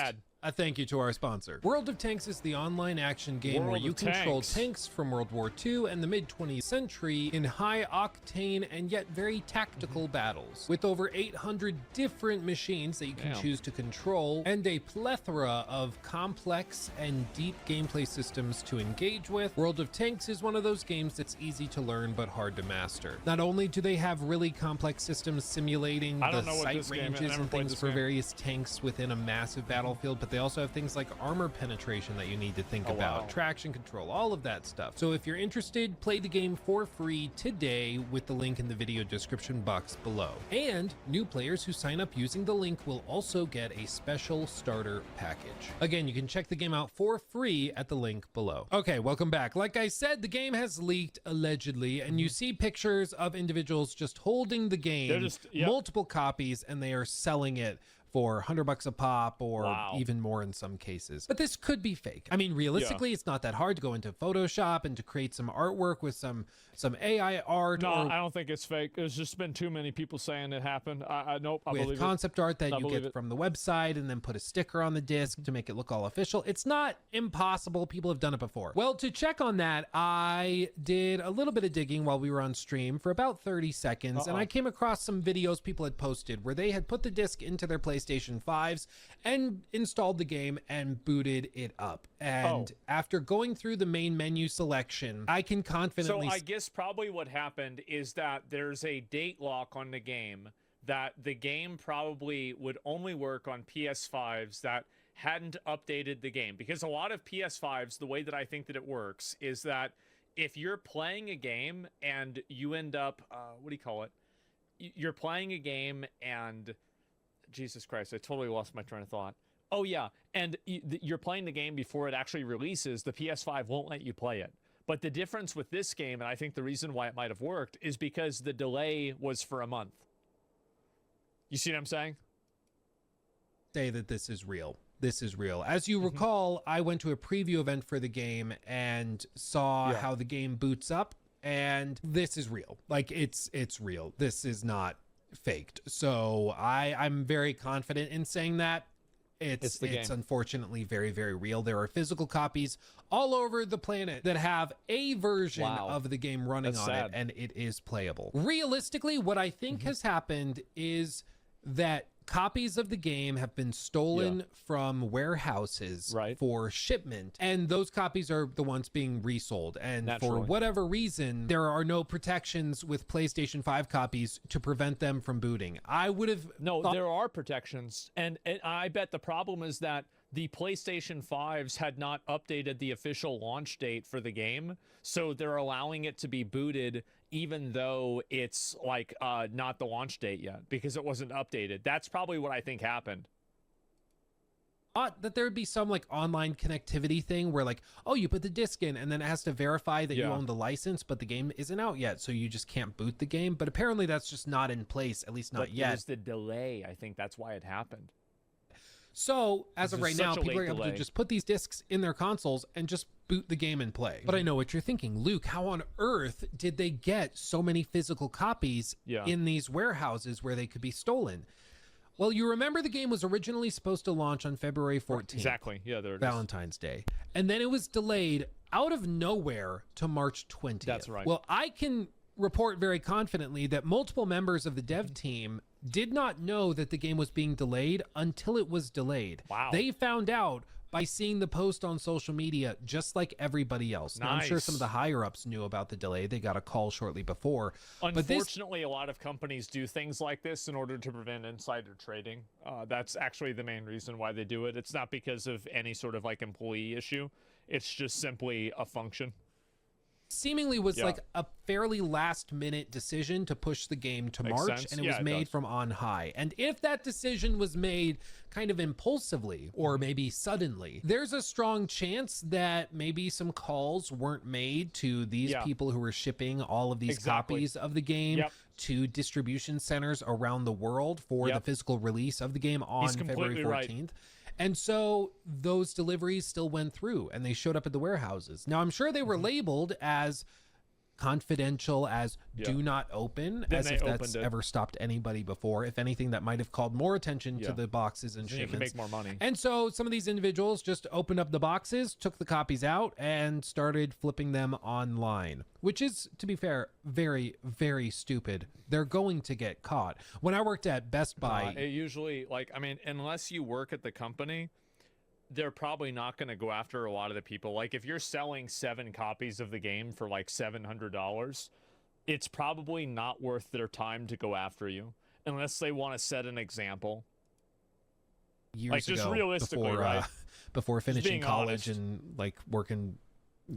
A thank you to our sponsor. World of Tanks is the online action game where you control tanks from World War II and the mid-20th century in high-octane and yet very tactical battles. With over 800 different machines that you can choose to control and a plethora of complex and deep gameplay systems to engage with, World of Tanks is one of those games that's easy to learn but hard to master. Not only do they have really complex systems simulating the sight ranges and things for various tanks within a massive battlefield, but they also have things like armor penetration that you need to think about, traction control, all of that stuff. So if you're interested, play the game for free today with the link in the video description box below. And new players who sign up using the link will also get a special starter package. Again, you can check the game out for free at the link below. Okay, welcome back. Like I said, the game has leaked allegedly, and you see pictures of individuals just holding the game, multiple copies, and they are selling it for $100 a pop or even more in some cases. But this could be fake. I mean, realistically, it's not that hard to go into Photoshop and to create some artwork with some AI art. No, I don't think it's fake. There's just been too many people saying it happened. Nope, I believe it. With concept art that you get from the website and then put a sticker on the disc to make it look all official. It's not impossible. People have done it before. Well, to check on that, I did a little bit of digging while we were on stream for about 30 seconds, and I came across some videos people had posted where they had put the disc into their PlayStation 5s and installed the game and booted it up. And after going through the main menu selection, I can confidently... So I guess probably what happened is that there's a date lock on the game, that the game probably would only work on PS5s that hadn't updated the game. Because a lot of PS5s, the way that I think that it works is that if you're playing a game and you end up, what do you call it? You're playing a game and... Jesus Christ, I totally lost my train of thought. Oh yeah, and you're playing the game before it actually releases, the PS5 won't let you play it. But the difference with this game, and I think the reason why it might have worked, is because the delay was for a month. You see what I'm saying? Say that this is real. This is real. As you recall, I went to a preview event for the game and saw how the game boots up, and this is real. Like, it's real. This is not faked. So I'm very confident in saying that it's unfortunately very, very real. There are physical copies all over the planet that have a version of the game running on it, and it is playable. Realistically, what I think has happened is that copies of the game have been stolen from warehouses for shipment, and those copies are the ones being resold. And for whatever reason, there are no protections with PlayStation 5 copies to prevent them from booting. I would have... No, there are protections, and I bet the problem is that the PlayStation 5s had not updated the official launch date for the game, so they're allowing it to be booted even though it's like not the launch date yet because it wasn't updated. That's probably what I think happened. That there would be some like online connectivity thing where like, oh, you put the disc in and then it has to verify that you own the license, but the game isn't out yet, so you just can't boot the game. But apparently that's just not in place, at least not yet. It was the delay. I think that's why it happened. So as of right now, people are able to just put these discs in their consoles and just boot the game and play. But I know what you're thinking, Luke, how on earth did they get so many physical copies in these warehouses where they could be stolen? Well, you remember the game was originally supposed to launch on February 14th. Exactly. Yeah, there it is. Valentine's Day. And then it was delayed out of nowhere to March 20th. That's right. Well, I can report very confidently that multiple members of the dev team did not know that the game was being delayed until it was delayed. Wow. They found out by seeing the post on social media, just like everybody else. Now, I'm sure some of the higher ups knew about the delay. They got a call shortly before. Unfortunately, a lot of companies do things like this in order to prevent insider trading. That's actually the main reason why they do it. It's not because of any sort of like employee issue. It's just simply a function. Seemingly was like a fairly last minute decision to push the game to March, and it was made from on high. And if that decision was made kind of impulsively or maybe suddenly, there's a strong chance that maybe some calls weren't made to these people who were shipping all of these copies of the game to distribution centers around the world for the physical release of the game on February 14th. And so those deliveries still went through and they showed up at the warehouses. Now, I'm sure they were labeled as confidential as do not open, Then as they if that's opened it. ever stopped anybody before. If anything, that might have called more attention to the boxes and You can shipments. make more money. And so some of these individuals just opened up the boxes, took the copies out, and started flipping them online, which is, to be fair, very, very stupid. They're going to get caught. When I worked at Best Buy, It usually, like, I mean, unless you work at the company, they're probably not going to go after a lot of the people. Like, if you're selling 7 copies of the game for like $700, it's probably not worth their time to go after you unless they want to set an example. years Like, just ago, realistically, before, right? before finishing being college honest. and like working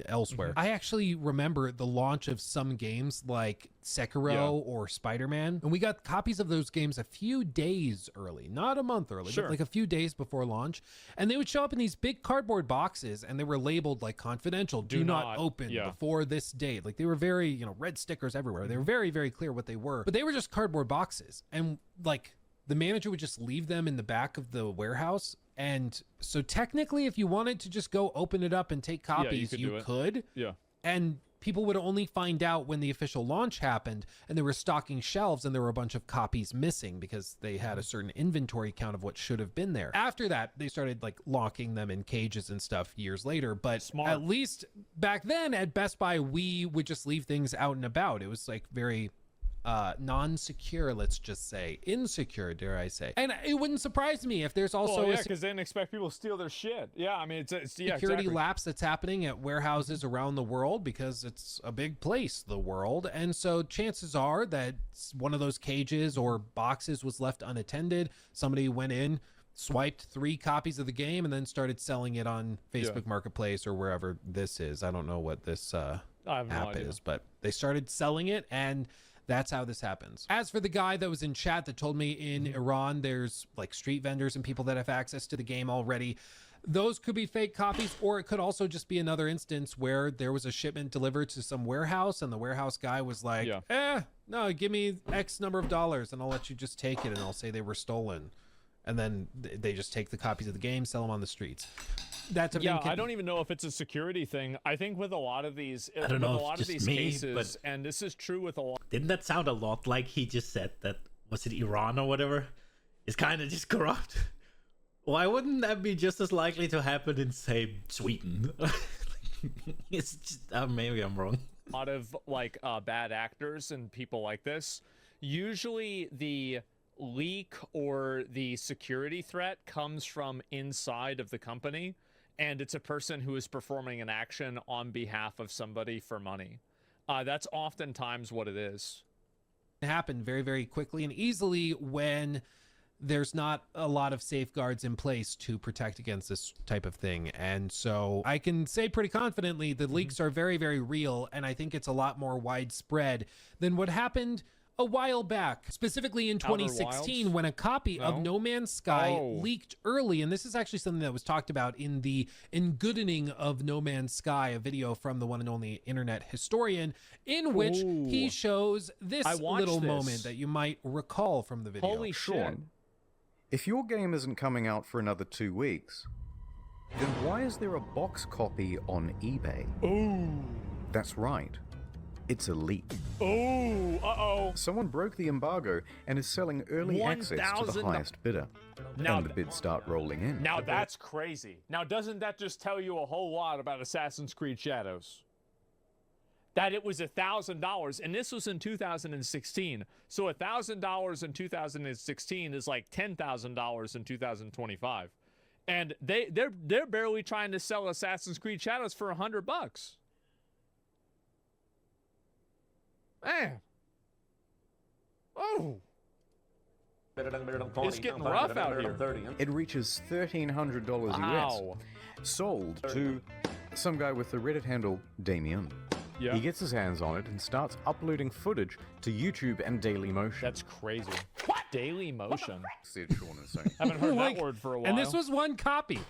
elsewhere. I actually remember the launch of some games like Sekiro or Spider-Man, and we got copies of those games a few days early, not a month early, but like a few days before launch, and they would show up in these big cardboard boxes, and they were labeled like confidential, do not open before this date. Like, they were very, you know, red stickers everywhere. They were very, very clear what they were, but they were just cardboard boxes, and like the manager would just leave them in the back of the warehouse. And so technically, if you wanted to just go open it up and take copies, you could. Yeah. And people would only find out when the official launch happened and they were stocking shelves and there were a bunch of copies missing because they had a certain inventory count of what should have been there. After that, they started like locking them in cages and stuff years later. But at least back then at Best Buy, we would just leave things out and about. It was like very non-secure, let's just say, insecure, dare I say. And it wouldn't surprise me if there's also because they didn't expect people to steal their shit. Yeah, I mean, it's security lapse that's happening at warehouses around the world because it's a big place, the world. And so chances are that one of those cages or boxes was left unattended. Somebody went in, swiped 3 copies of the game, and then started selling it on Facebook Marketplace or wherever this is. I don't know what this app is, but they started selling it, and that's how this happens. As for the guy that was in chat that told me in Iran there's like street vendors and people that have access to the game already, those could be fake copies, or it could also just be another instance where there was a shipment delivered to some warehouse and the warehouse guy was like, no, give me X number of dollars and I'll let you just take it, and I'll say they were stolen. And then they just take the copies of the game, sell them on the streets. That's I don't even know if it's a security thing. I think with a lot of these, I don't know, a lot of these me, cases, but and this is true with a lot. Didn't that sound a lot like he just said that, was it Iran or whatever, is kind of just corrupt? Why wouldn't that be just as likely to happen in, say, Sweden? It's just, maybe I'm wrong. A lot of like bad actors and people like this, usually the leak or the security threat comes from inside of the company, and it's a person who is performing an action on behalf of somebody for money. That's oftentimes what it is. It happened very, very quickly and easily when there's not a lot of safeguards in place to protect against this type of thing. And so I can say pretty confidently the leaks are very, very real, and I think it's a lot more widespread than what happened a while back, specifically in 2016, when a copy of No Man's Sky leaked early. And this is actually something that was talked about in the Engoodening of No Man's Sky, a video from the one and only internet historian, in which he shows this little moment that you might recall from the video. Holy shit. If your game isn't coming out for another 2 weeks, then why is there a box copy on eBay? That's right. It's a leak. Someone broke the embargo and is selling early access to the highest bidder. Now and the bids start rolling in. Now that's crazy. Now doesn't that just tell you a whole lot about Assassin's Creed Shadows? That it was $1,000, and this was in 2016. So $1,000 in 2016 is like $10,000 in 2025, and they're barely trying to sell Assassin's Creed Shadows for $100. Man. Oh. It's getting rough out here. It reaches $1,300 US. Sold to some guy with the Reddit handle Damien. Yeah. He gets his hands on it and starts uploading footage to YouTube and Dailymotion. That's crazy. What? Dailymotion? Said Sean insane. Haven't heard that word for a while. And this was one copy.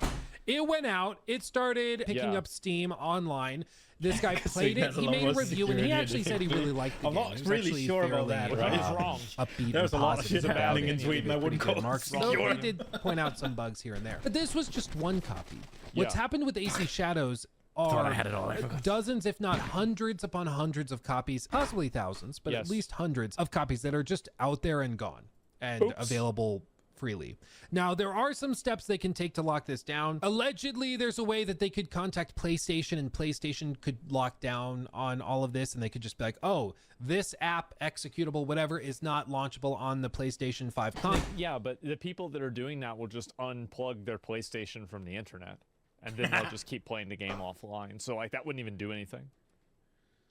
It went out. It started picking up steam online. This guy played it. He made a review, and he actually said he really liked the game. I'm not really sure about that, right? He's wrong. Upbeat. There's a lot of shit happening in it. Sweden. I wouldn't call it So he did point out some bugs here and there. But this was just one copy. What's happened with AC Shadows are I had it all. I forgot. dozens, if not hundreds upon hundreds of copies, possibly thousands, but at Yes. least hundreds of copies that are just out there and gone and available freely. Now, there are some steps they can take to lock this down. Allegedly, there's a way that they could contact PlayStation and PlayStation could lock down on all of this, and they could just be like, oh, this app, executable, whatever, is not launchable on the PlayStation 5 console. Yeah, but the people that are doing that will just unplug their PlayStation from the internet, and then they'll just keep playing the game offline. So like that wouldn't even do anything.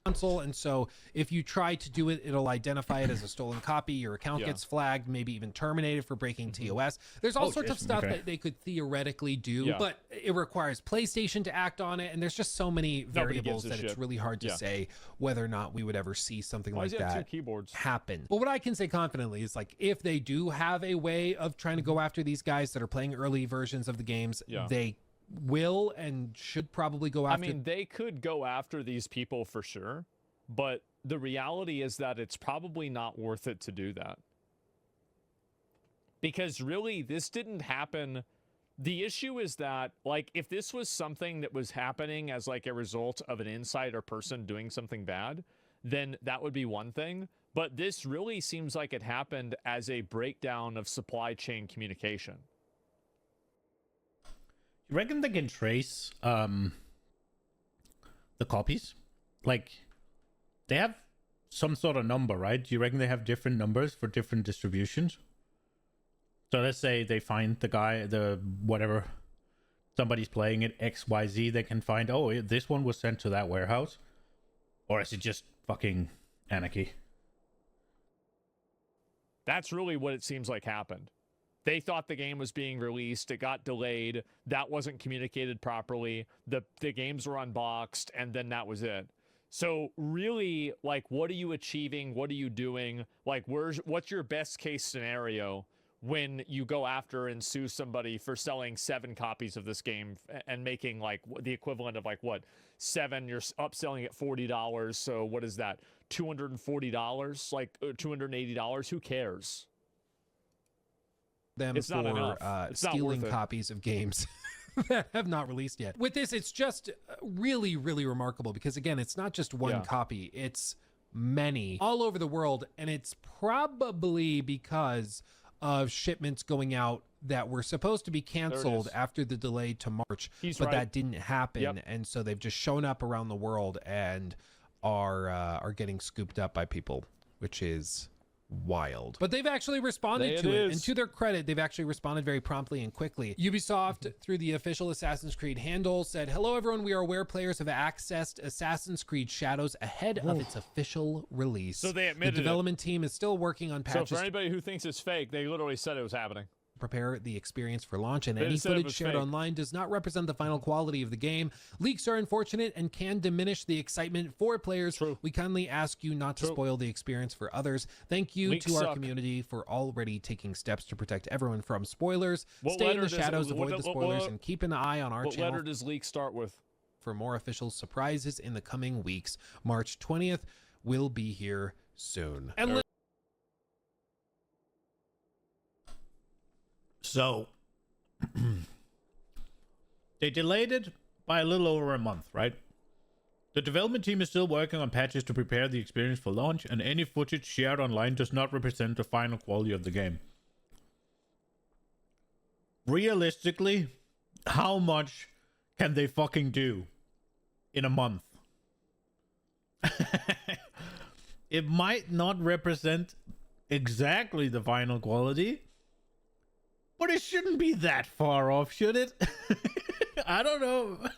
Console, and so if you try to do it, it'll identify it as a stolen copy. Your account Yeah. gets flagged, maybe even terminated for breaking TOS. There's all sorts of Jason, stuff okay. that they could theoretically do, Yeah. but it requires PlayStation to act on it, and there's just so many Nobody variables gives a that it's shit. really hard to Yeah. say whether or not we would ever see something Why like does he have that two keyboards? happen. But what I can say confidently is, like, if they do have a way of trying to go after these guys that are playing early versions of the games, Yeah. they will and should probably go I after. mean, they could go after these people for sure, but the reality is that it's probably not worth it to do that. Because really, this didn't happen. The issue is that, like, if this was something that was happening as, like, a result of an insider person doing something bad, then that would be one thing. But this really seems like it happened as a breakdown of supply chain communication. You reckon they can trace the copies? Like, they have some sort of number, right? Do you reckon they have different numbers for different distributions? So let's say they find the guy, the whatever, somebody's playing it XYZ, they can find, oh, this one was sent to that warehouse. Or is it just fucking anarchy? That's really what it seems like happened. They thought the game was being released. It got delayed. That wasn't communicated properly. The games were unboxed, and then that was it. So really, like, what are you achieving? What are you doing? Like, what's your best case scenario when you go after and sue somebody for selling 7 copies of this game and making, like, the equivalent of, like, what, 7, you're upselling at $40. So what is that? $240, like $280. Who cares? Them It's not enough. It's not stealing worth it. copies of games that have not released yet. With this, it's just really, really remarkable because, again, it's not just one Yeah. copy, it's many all over the world, and it's probably because of shipments going out that were supposed to be canceled is. after the delay to March, He's but right. that didn't happen. Yep. And so they've just shown up around the world and are getting scooped up by people, which is wild. But they've actually responded There to it it, and is. to their credit, they've actually responded very promptly and quickly. Ubisoft, through the official Assassin's Creed handle, said, "Hello everyone, we are aware players have accessed Assassin's Creed Shadows ahead of its official release. So they admitted the it. development team is still working on So patches for to anybody who thinks it's fake, they literally said it was happening. prepare the experience for launch, and They any said it footage was shared fake. online does not represent the final quality of the game. Leaks are unfortunate and can diminish the excitement for players. True. We kindly ask you not to True. spoil the experience for others. Thank you Leaks to our suck. community for already taking steps to protect everyone from spoilers. What Stay in letter the does- shadows, avoid the what- spoilers, what- and keep an eye on our What channel letter does leak start with? for more official surprises in the coming weeks. March 20th will be here soon. And So they delayed it by a little over a month, right? The development team is still working on patches to prepare the experience for launch, and any footage shared online does not represent the final quality of the game. Realistically, how much can they fucking do in a month? It might not represent exactly the final quality, but it shouldn't be that far off, should it? I don't know.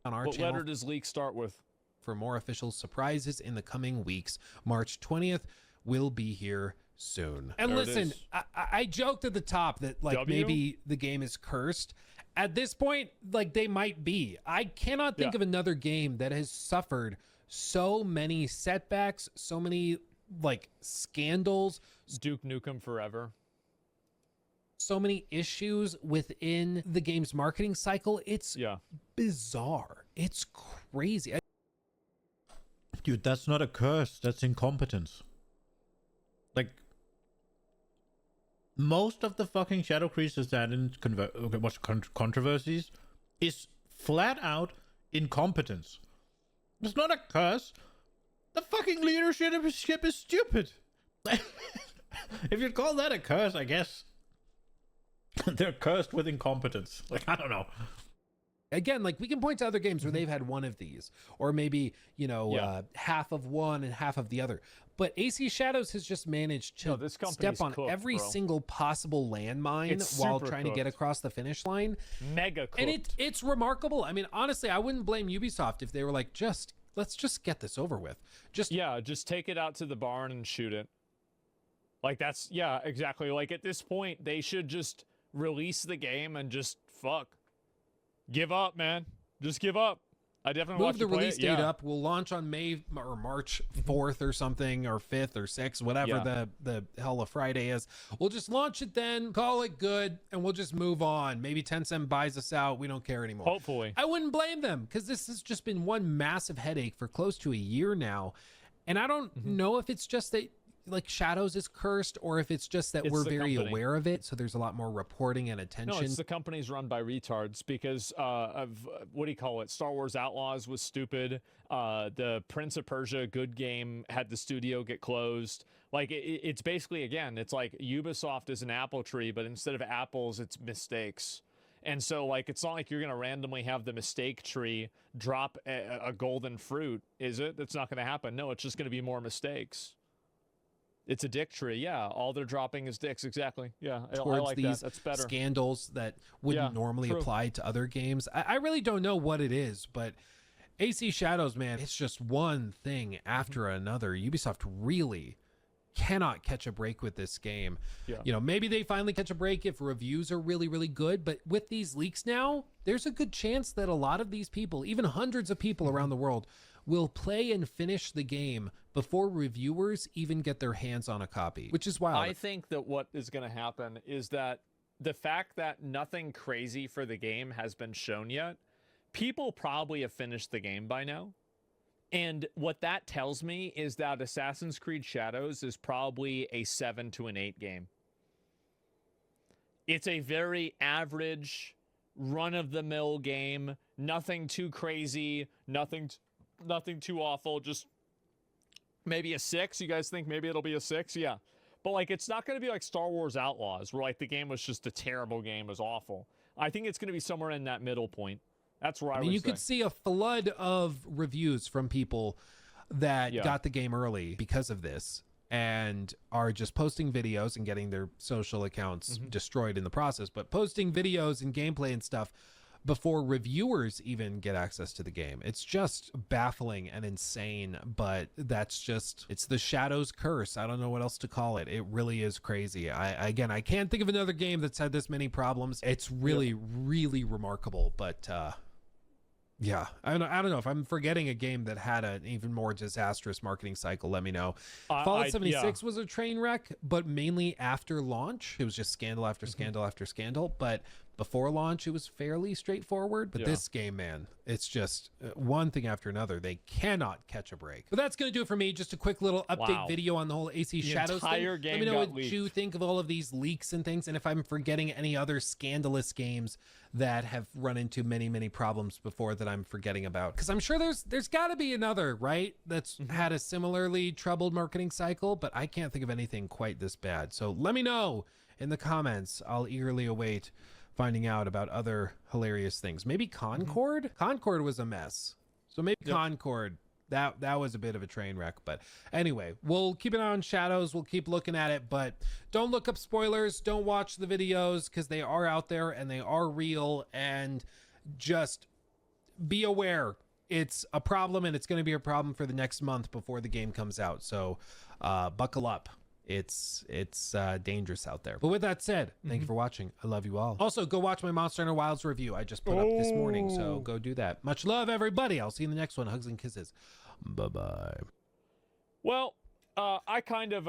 on our What channel letter does leak start with? for more official surprises in the coming weeks. March 20th will be here soon. And There it listen, is. I joked at the top that, like, W? maybe the game is cursed. At this point, like, they might be. I cannot think Yeah. of another game that has suffered so many setbacks, so many, like, scandals, Duke Nukem Forever. so many issues within the game's marketing cycle. It's Yeah. bizarre. It's crazy. Dude, that's not a curse. That's incompetence. Like, most of the fucking Shadow Creatures that in controversies is flat out incompetence. It's not a curse. The fucking leadership is stupid. If you'd call that a curse, I guess they're cursed with incompetence. Like, I don't know. Again, like, we can point to other games where they've had one of these, or maybe, you know, half of one and half of the other. But AC Shadows has just managed to this step company's on cooked, every bro. single possible landmine It's while super trying to get cooked. across the finish line. Mega cooked. And it's remarkable. I mean, honestly, I wouldn't blame Ubisoft if they were like, let's just get this over with. Just take it out to the barn and shoot it. Like, that's, yeah, exactly. Like, at this point, they should just release the game and just give up, man. Just give up. I definitely move the release date yeah. up. We'll launch on May or March 4th or something, or 5th or 6th, whatever the hell of Friday is. We'll just launch it then, call it good, and we'll just move on. Maybe Tencent buys us out. We don't care anymore. Hopefully. I wouldn't blame them, because this has just been one massive headache for close to a year now. And I don't know if it's just that, like, Shadows is cursed, or if it's just that we're very aware of it, so there's a lot more reporting and attention. No, it's the company's run by retards because of, what do you call it? Star Wars Outlaws was stupid. The Prince of Persia good game had the studio get closed. Like, it's basically, again, it's like Ubisoft is an apple tree, but instead of apples, it's mistakes. And so, like, it's not like you're going to randomly have the mistake tree drop a golden fruit, is it? That's not going to happen. No, it's just going to be more mistakes. It's a dick tree, yeah. All they're dropping is dicks, exactly. Yeah, I like these that. That's better. Scandals that wouldn't normally true. apply to other games. I really don't know what it is, but AC Shadows, man, it's just one thing after another. Ubisoft really cannot catch a break with this game. Yeah. You know, maybe they finally catch a break if reviews are really, really good, but with these leaks now, there's a good chance that a lot of these people, even hundreds of people around the world, will play and finish the game before reviewers even get their hands on a copy, which is wild. I think that what is going to happen is that the fact that nothing crazy for the game has been shown yet, people probably have finished the game by now. And what that tells me is that Assassin's Creed Shadows is probably a 7 to an 8 game. It's a very average, run-of-the-mill game. Nothing too crazy, nothing too awful, just maybe a 6. You guys think maybe it'll be a 6? Yeah. But, like, it's not going to be like Star Wars Outlaws, where, like, the game was just a terrible game, it was awful. I think it's going to be somewhere in that middle point. That's where I mean, would you say. could see a flood of reviews from people that got the game early because of this and are just posting videos and getting their social accounts destroyed in the process, but posting videos and gameplay and stuff before reviewers even get access to the game. It's just baffling and insane, but that's just, it's the Shadows curse. I don't know what else to call it. It really is crazy. I can't think of another game that's had this many problems. It's really, really remarkable, but yeah, I don't know if I'm forgetting a game that had an even more disastrous marketing cycle. Let me know. Fallout 76 was a train wreck, but mainly after launch. It was just scandal after scandal after scandal. But before launch, it was fairly straightforward. But this game, man, it's just one thing after another. They cannot catch a break. But that's going to do it for me. Just a quick little update video on the whole AC Shadows thing. Let me know what you think of all of these leaks and things, and if I'm forgetting any other scandalous games that have run into many, many problems before that I'm forgetting about. Because I'm sure there's got to be another, right, that's had a similarly troubled marketing cycle, but I can't think of anything quite this bad. So let me know in the comments. I'll eagerly await finding out about other hilarious things. Maybe Concord? Concord was a mess. So maybe Concord, that was a bit of a train wreck. But anyway, we'll keep an eye on Shadows. We'll keep looking at it, but don't look up spoilers. Don't watch the videos because they are out there and they are real, and just be aware. It's a problem, and it's going to be a problem for the next month before the game comes out. So buckle up. It's dangerous out there. But with that said, thank you for watching. I love you all. Also, go watch my Monster Hunter Wilds review I just put up this morning, so go do that. Much love, everybody. I'll see you in the next one. Hugs and kisses. Bye-bye. Well, I kind of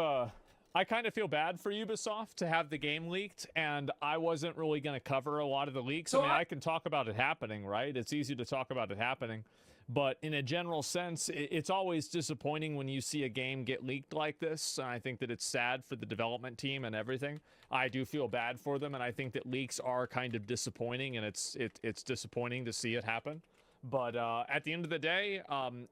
feel bad for Ubisoft to have the game leaked, and I wasn't really going to cover a lot of the leaks. I mean, I can talk about it happening, right? It's easy to talk about it happening. But in a general sense, it's always disappointing when you see a game get leaked like this. And I think that it's sad for the development team and everything. I do feel bad for them, and I think that leaks are kind of disappointing, and it's disappointing to see it happen. But at the end of the day,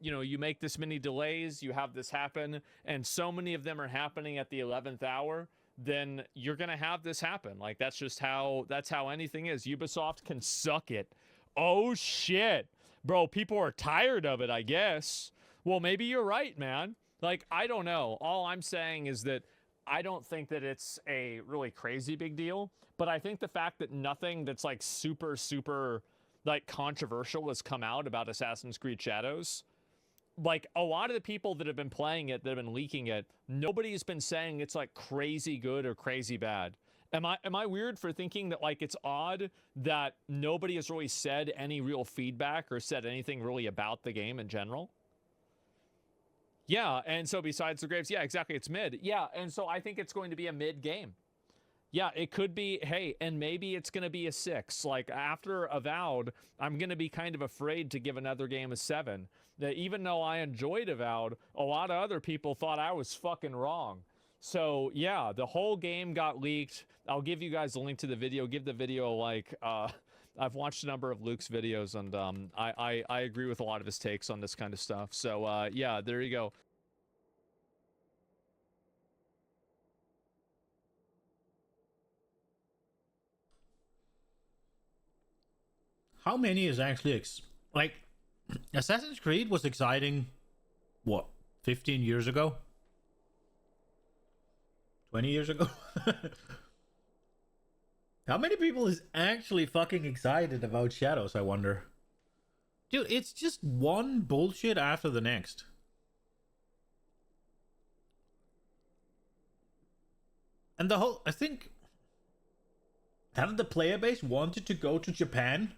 you know, you make this many delays, you have this happen, and so many of them are happening at the 11th hour, then you're going to have this happen. Like, that's just how anything is. Ubisoft can suck it. Oh, shit. Bro, people are tired of it, I guess. Well, maybe you're right, man. Like, I don't know. All I'm saying is that I don't think that it's a really crazy big deal, but I think the fact that nothing that's like super, super like controversial has come out about Assassin's Creed Shadows, like a lot of the people that have been playing it, that have been leaking it, nobody's been saying it's like crazy good or crazy bad. Am I weird for thinking that like it's odd that nobody has really said any real feedback or said anything really about the game in general? Yeah, and so besides the Graves, yeah, exactly, it's mid. Yeah, and so I think it's going to be a mid game. Yeah, it could be, hey, and maybe it's going to be a 6. Like, after Avowed, I'm going to be kind of afraid to give another game a 7. That even though I enjoyed Avowed, a lot of other people thought I was fucking wrong. So, yeah, the whole game got leaked. I'll give you guys a link to the video. Give the video a like. I've watched a number of Luke's videos, and I agree with a lot of his takes on this kind of stuff. So, yeah, there you go. How many is actually like Assassin's Creed was exciting, what, 15 years ago? 20 years ago? How many people is actually fucking excited about Shadows, I wonder? Dude, it's just one bullshit after the next. And the whole, I think, haven't the player base wanted to go to Japan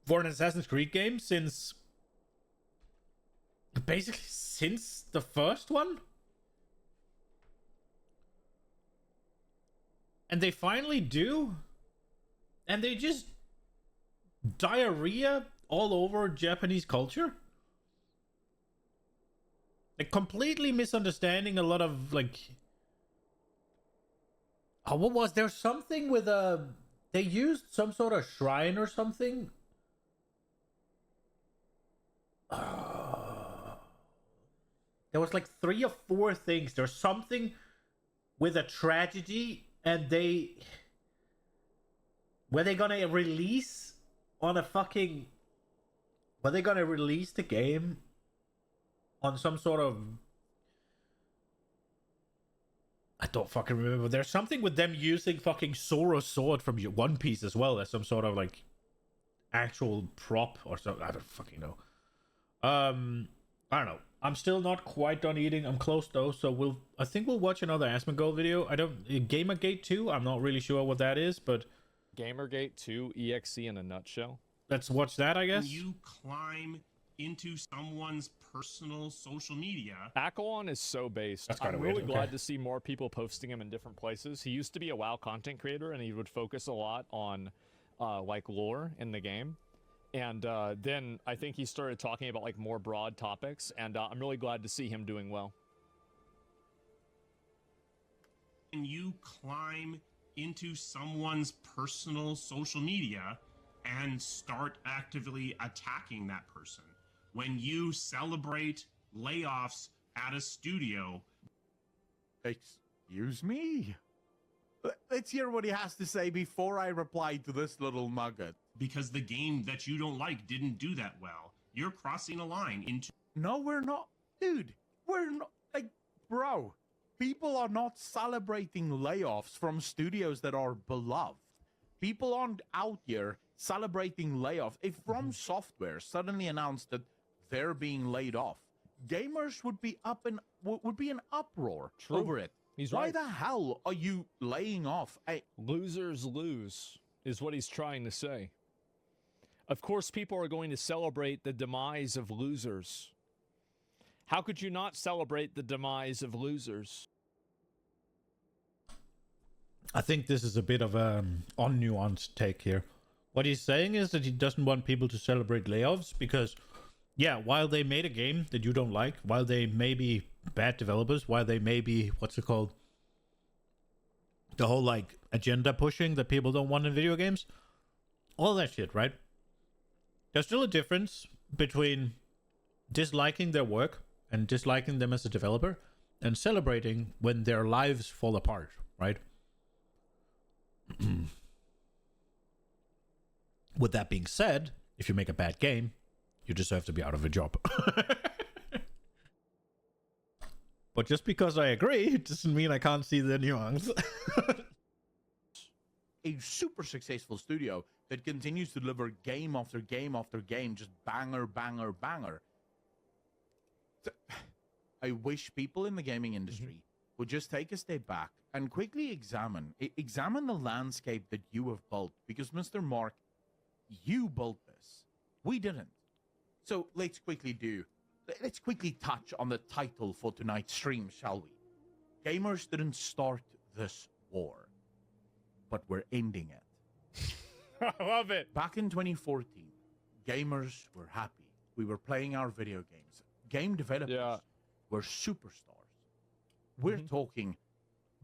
for an Assassin's Creed game since basically since the first one? And they finally do, and they just diarrhea all over Japanese culture, like completely misunderstanding a lot of like, oh, what was there something with they used some sort of shrine or something. There was like 3 or 4 things. There's something with a tragedy, and were they gonna release the game on some sort of, I don't fucking remember. There's something with them using fucking Sora's sword from One Piece as well as some sort of like actual prop or something. I don't fucking know. I don't know. I'm still not quite done eating. I'm close though, so I think we'll watch another Asmongold video. Gamergate 2, I'm not really sure what that is, but Gamergate 2 EXE in a nutshell. Let's watch that, I guess. You climb into someone's personal social media. Akalon is so based. I'm really glad to see more people posting him in different places. He used to be a WoW content creator, and he would focus a lot on like lore in the game. And then I think he started talking about like more broad topics, and I'm really glad to see him doing well. And you climb into someone's personal social media and start actively attacking that person. When you celebrate layoffs at a studio. Excuse me? Let's hear what he has to say before I reply to this little nugget. Because the game that you don't like didn't do that well. You're crossing a line into... No, we're not. Dude, we're not. Like, bro, people are not celebrating layoffs from studios that are beloved. People aren't out here celebrating layoffs. If From Software suddenly announced that they're being laid off, gamers would be in uproar over it. He's Why right. the hell are you laying off? Losers lose is what he's trying to say. Of course, people are going to celebrate the demise of losers. How could you not celebrate the demise of losers? I think this is a bit of an unnuanced take here. What he's saying is that he doesn't want people to celebrate layoffs because yeah, while they made a game that you don't like, while they may be bad developers, while they may be, what's it called, the whole like agenda pushing that people don't want in video games, all that shit, right? There's still a difference between disliking their work and disliking them as a developer and celebrating when their lives fall apart, right? With that being said, if you make a bad game, you deserve to be out of a job. But just because I agree, it doesn't mean I can't see the nuance. A super successful studio that continues to deliver game after game after game, just banger, banger, banger. I wish people in the gaming industry would just take a step back and quickly examine the landscape that you have built. Because, Mr. Mark, you built this. We didn't. So let's quickly touch on the title for tonight's stream, shall we? Gamers didn't start this war, but we're ending it. I love it. Back in 2014, gamers were happy. We were playing our video games. Game developers were superstars. We're talking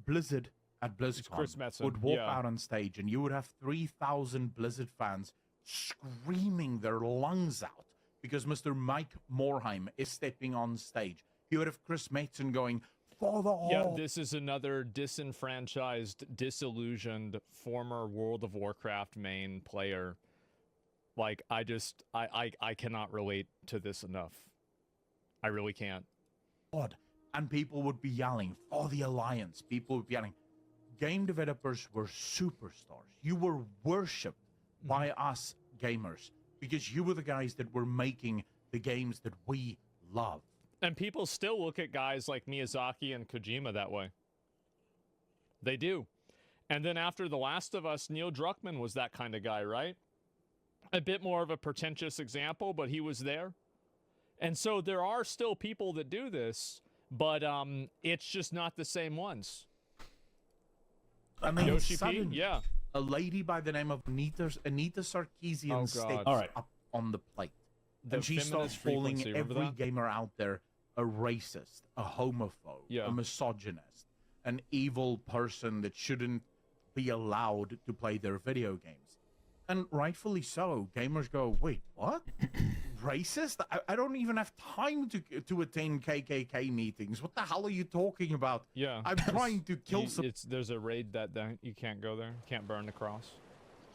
Blizzard at BlizzCon would walk out on stage and you would have 3,000 Blizzard fans screaming their lungs out because Mr. Mike Morhaime is stepping on stage. You would have Chris Metzen going, for the whole... Yeah, this is another disenfranchised, disillusioned, former World of Warcraft main player. Like, I cannot relate to this enough. I really can't. And people would be yelling, for the Alliance. People would be yelling. Game developers were superstars. You were worshipped by us gamers because you were the guys that were making the games that we love. And people still look at guys like Miyazaki and Kojima that way. They do. And then after The Last of Us, Neil Druckmann was that kind of guy, right? A bit more of a pretentious example, but he was there. And so there are still people that do this, but it's just not the same ones. I mean, Yoshi suddenly, P? Yeah. A lady by the name of Anita Sarkeesian steps up on the plate. The and she starts feminist calling frequency, remember every that? gamer out there a racist, a homophobe, a misogynist, an evil person that shouldn't be allowed to play their video games. And rightfully so, gamers go, wait, what? Racist? I don't even have time to attend KKK meetings. What the hell are you talking about? Yeah. I'm trying to kill some... There's a raid that you can't go there. You can't burn the cross.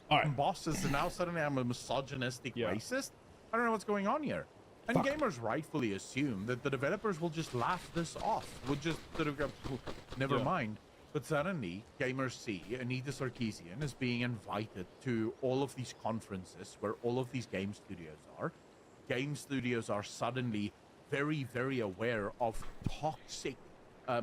All right. Bosses, and now suddenly I'm a misogynistic racist? I don't know what's going on here. And gamers rightfully assume that the developers will just laugh this off. Will just sort of go, never mind. But suddenly, gamers see Anita Sarkeesian is being invited to all of these conferences where all of these game studios are. Game studios are suddenly very, very aware of toxic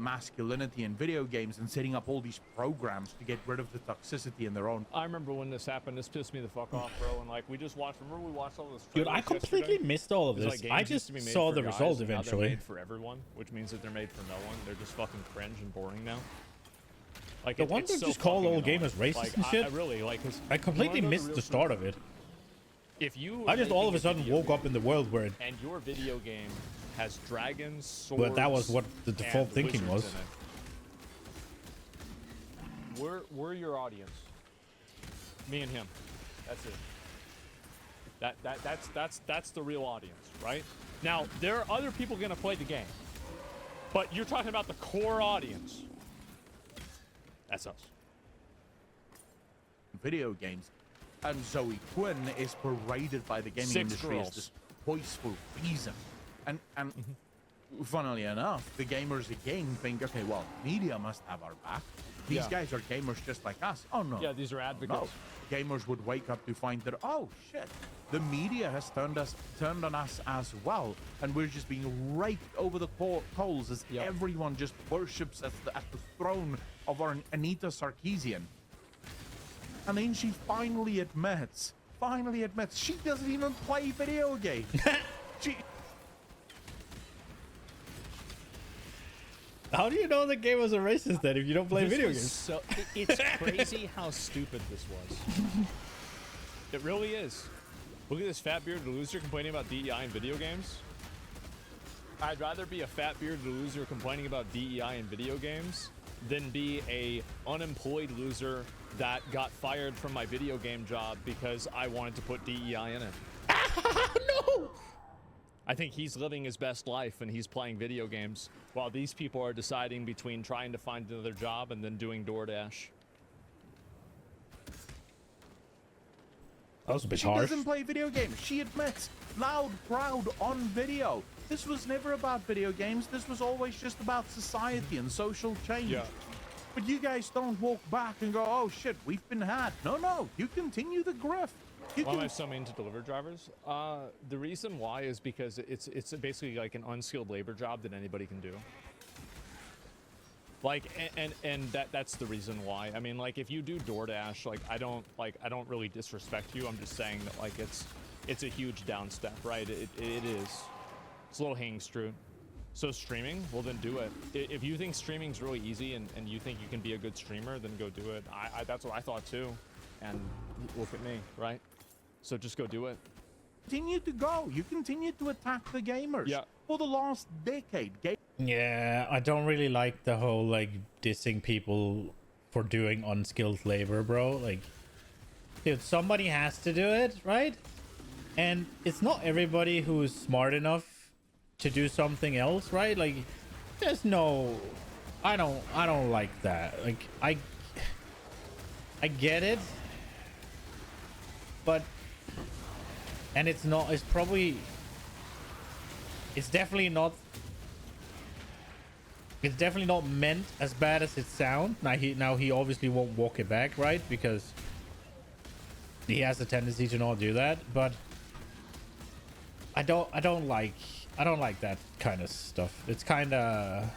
masculinity in video games and setting up all these programs to get rid of the toxicity in their own. I remember when this happened. This pissed me the fuck off, bro. And like, we just watched. Remember we watched all this. Dude, I completely missed all of this. Like, I just saw the result eventually. They're made for everyone, which means that they're made for no one. They're just fucking cringe and boring now. Like the one that just called all gamers racist and shit. I really like. I completely missed the start of it. If you, I just all of a sudden woke up in the world where, and your video game has dragons, swords, but that was what the default thinking was. We're your audience. Me and him. That's it. That's the real audience, right? Now there are other people gonna play the game, but you're talking about the core audience. That's us. Video games. And Zoe Quinn is paraded by the gaming industry as this voice for reason. And funnily enough, the gamers again think, okay, well, media must have our back. These guys are gamers just like us. Oh, no. Yeah, these are advocates. No. Gamers would wake up to find that, oh, shit, the media has turned on us as well. And we're just being raked over the coals as everyone just worships at the throne of our Anita Sarkeesian. And then she finally admits, she doesn't even play video games. How do you know the game was a racist then if you don't play video games? So, it's crazy how stupid this was. It really is. Look at this fat bearded loser complaining about DEI in video games. I'd rather be a fat bearded loser complaining about DEI in video games than be a unemployed loser that got fired from my video game job because I wanted to put DEI in it. No! I think he's living his best life and he's playing video games while these people are deciding between trying to find another job and then doing DoorDash. That was a bit She harsh. doesn't play video games. She admits, loud, proud, on video. This was never about video games. This was always just about society and social change. Yeah. But you guys don't walk back and go, oh shit, we've been had. No, you continue the grift. Why am I so mean to delivery drivers? The reason why is because it's basically like an unskilled labor job that anybody can do. Like, and that's the reason why. I mean, like, if you do DoorDash, like, I don't really disrespect you. I'm just saying that, like, it's a huge downstep, right? It is. It's a little hanging fruit. So streaming, well then do it. If you think streaming's really easy and you think you can be a good streamer, then go do it. That's what I thought too. And look at me, right? So just go do it. Continue to go. You continue to attack the gamers. Yeah. For the last decade. Yeah, I don't really like the whole, like, dissing people for doing unskilled labor, bro. Like, dude, somebody has to do it, right? And it's not everybody who's smart enough to do something else, right? Like, there's no... I don't like that. Like, I get it. But... And it's not... It's probably... It's definitely not... It's definitely not meant as bad as it sounds. Now he obviously won't walk it back, right? Because he has a tendency to not do that. But I don't like that kind of stuff. It's kind of...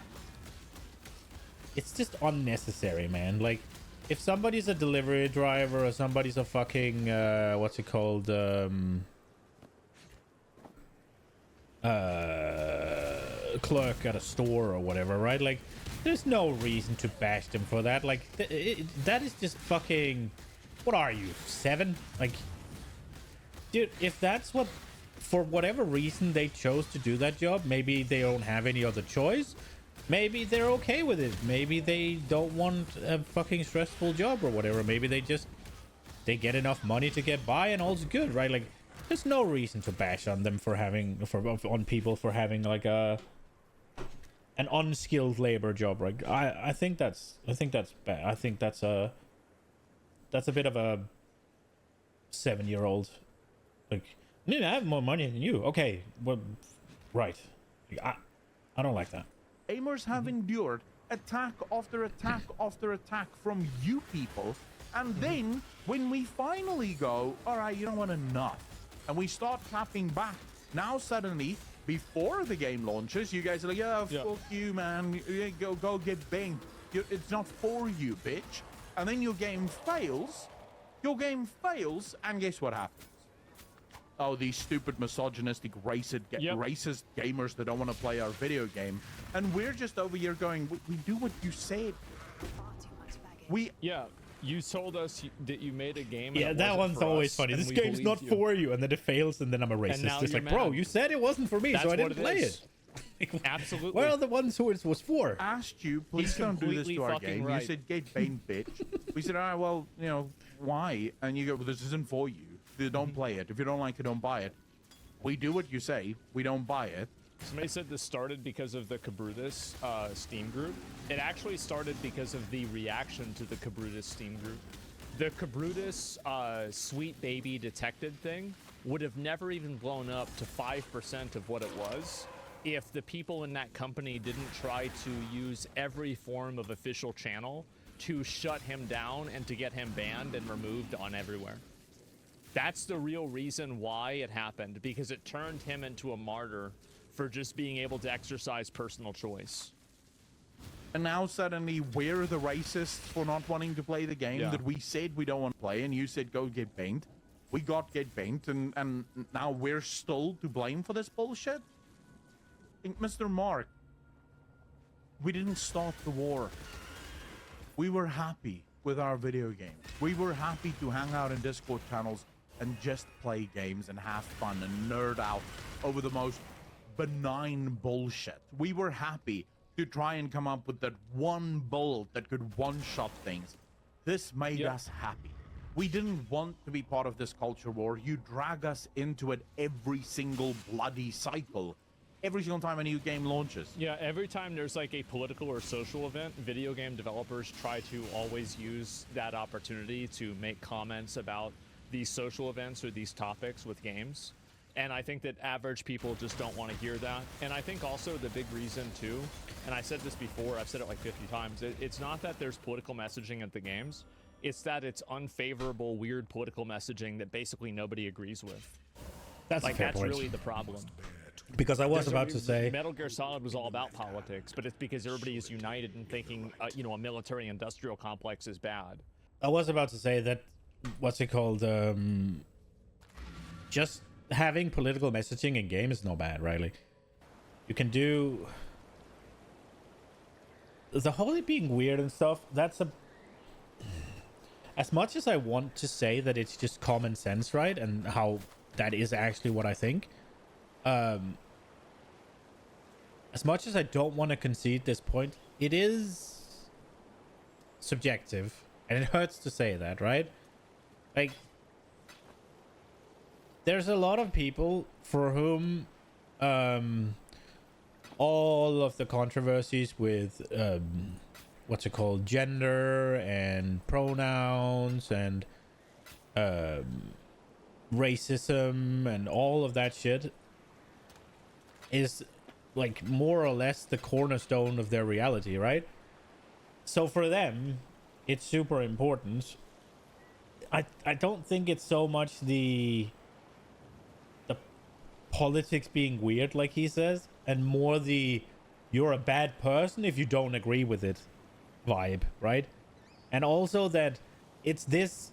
It's just unnecessary, man. Like, if somebody's a delivery driver or somebody's a fucking what's it called? Clerk at a store or whatever, right? Like, there's no reason to bash them for that. Like, that is just fucking... What are you, 7? Like, dude, if that's what... For whatever reason they chose to do that job, maybe they don't have any other choice. Maybe they're okay with it. Maybe they don't want a fucking stressful job or whatever. Maybe they get enough money to get by and all's good, right? Like, there's no reason to bash on them for having... on people for having, like, an unskilled labor job, right? I think that's bad. I think that's a bit of a 7-year-old, like, I have more money than you. Okay, well, right. Like, I don't like that. Gamers have endured attack after attack after attack from you people, and then when we finally go, all right, you know what, enough, and we start clapping back, now suddenly, before the game launches, you guys are like, yeah, fuck you, man, go get banged. It's not for you, bitch. And then your game fails, and guess what happens? Oh, these stupid misogynistic racist gamers that don't want to play our video game. And we're just over here going, we do what you said. You told us that you made a game. Yeah, that one's always funny. This game's not for you, and then it fails, and then I'm a racist. It's like, bro, you said it wasn't for me, so I didn't play it. Absolutely. Where are the ones who it was for? Asked you, please don't do this to our game. Right. You said, get banged, bitch. We said, all right, well, you know, why? And you go, well, this isn't for you. Don't play it. If you don't like it, don't buy it. We do what you say. We don't buy it. Somebody said this started because of the Cabrutus Steam group. It actually started because of the reaction to the Cabrutus Steam group. The Cabrutus Sweet Baby Detected thing would have never even blown up to 5% of what it was if the people in that company didn't try to use every form of official channel to shut him down and to get him banned and removed on everywhere. That's the real reason why it happened, because it turned him into a martyr for just being able to exercise personal choice. And now suddenly we're the racists for not wanting to play the game that we said we don't want to play, and you said go get banked. We got get banked, and now we're still to blame for this bullshit? Mr. Mark, we didn't start the war. We were happy with our video games. We were happy to hang out in Discord channels and just play games and have fun and nerd out over the most benign bullshit. We were happy to try and come up with that one bolt that could one-shot things. This made us happy. We didn't want to be part of this culture war. You drag us into it every single bloody cycle. Every single time a new game launches. Yeah, every time there's like a political or social event, video game developers try to always use that opportunity to make comments about these social events or these topics with games. And I think that average people just don't want to hear that. And I think also the big reason too, and I said this before, I've said it like 50 times, it's not that there's political messaging at the games, it's that it's unfavorable, weird political messaging that basically nobody agrees with. That's like, a fair that's point. really the problem. Because I was about to say Metal Gear Solid was all about politics, but it's because everybody is united in thinking, you know, a military-industrial complex is bad. I was about to say that, what's it called? Just having political messaging in game is no bad, right? Like, you can do the whole it being weird and stuff. That's a as much as I want to say that it's just common sense, right? And how that is actually what I think. As much as I don't want to concede this point, it is subjective, and it hurts to say that, right? Like, there's a lot of people for whom all of the controversies with what's it called, gender and pronouns and racism and all of that shit is like more or less the cornerstone of their reality, right? So for them, it's super important. I don't think it's so much the politics being weird, like he says, and more the you're a bad person if you don't agree with it vibe, right? And also that it's this,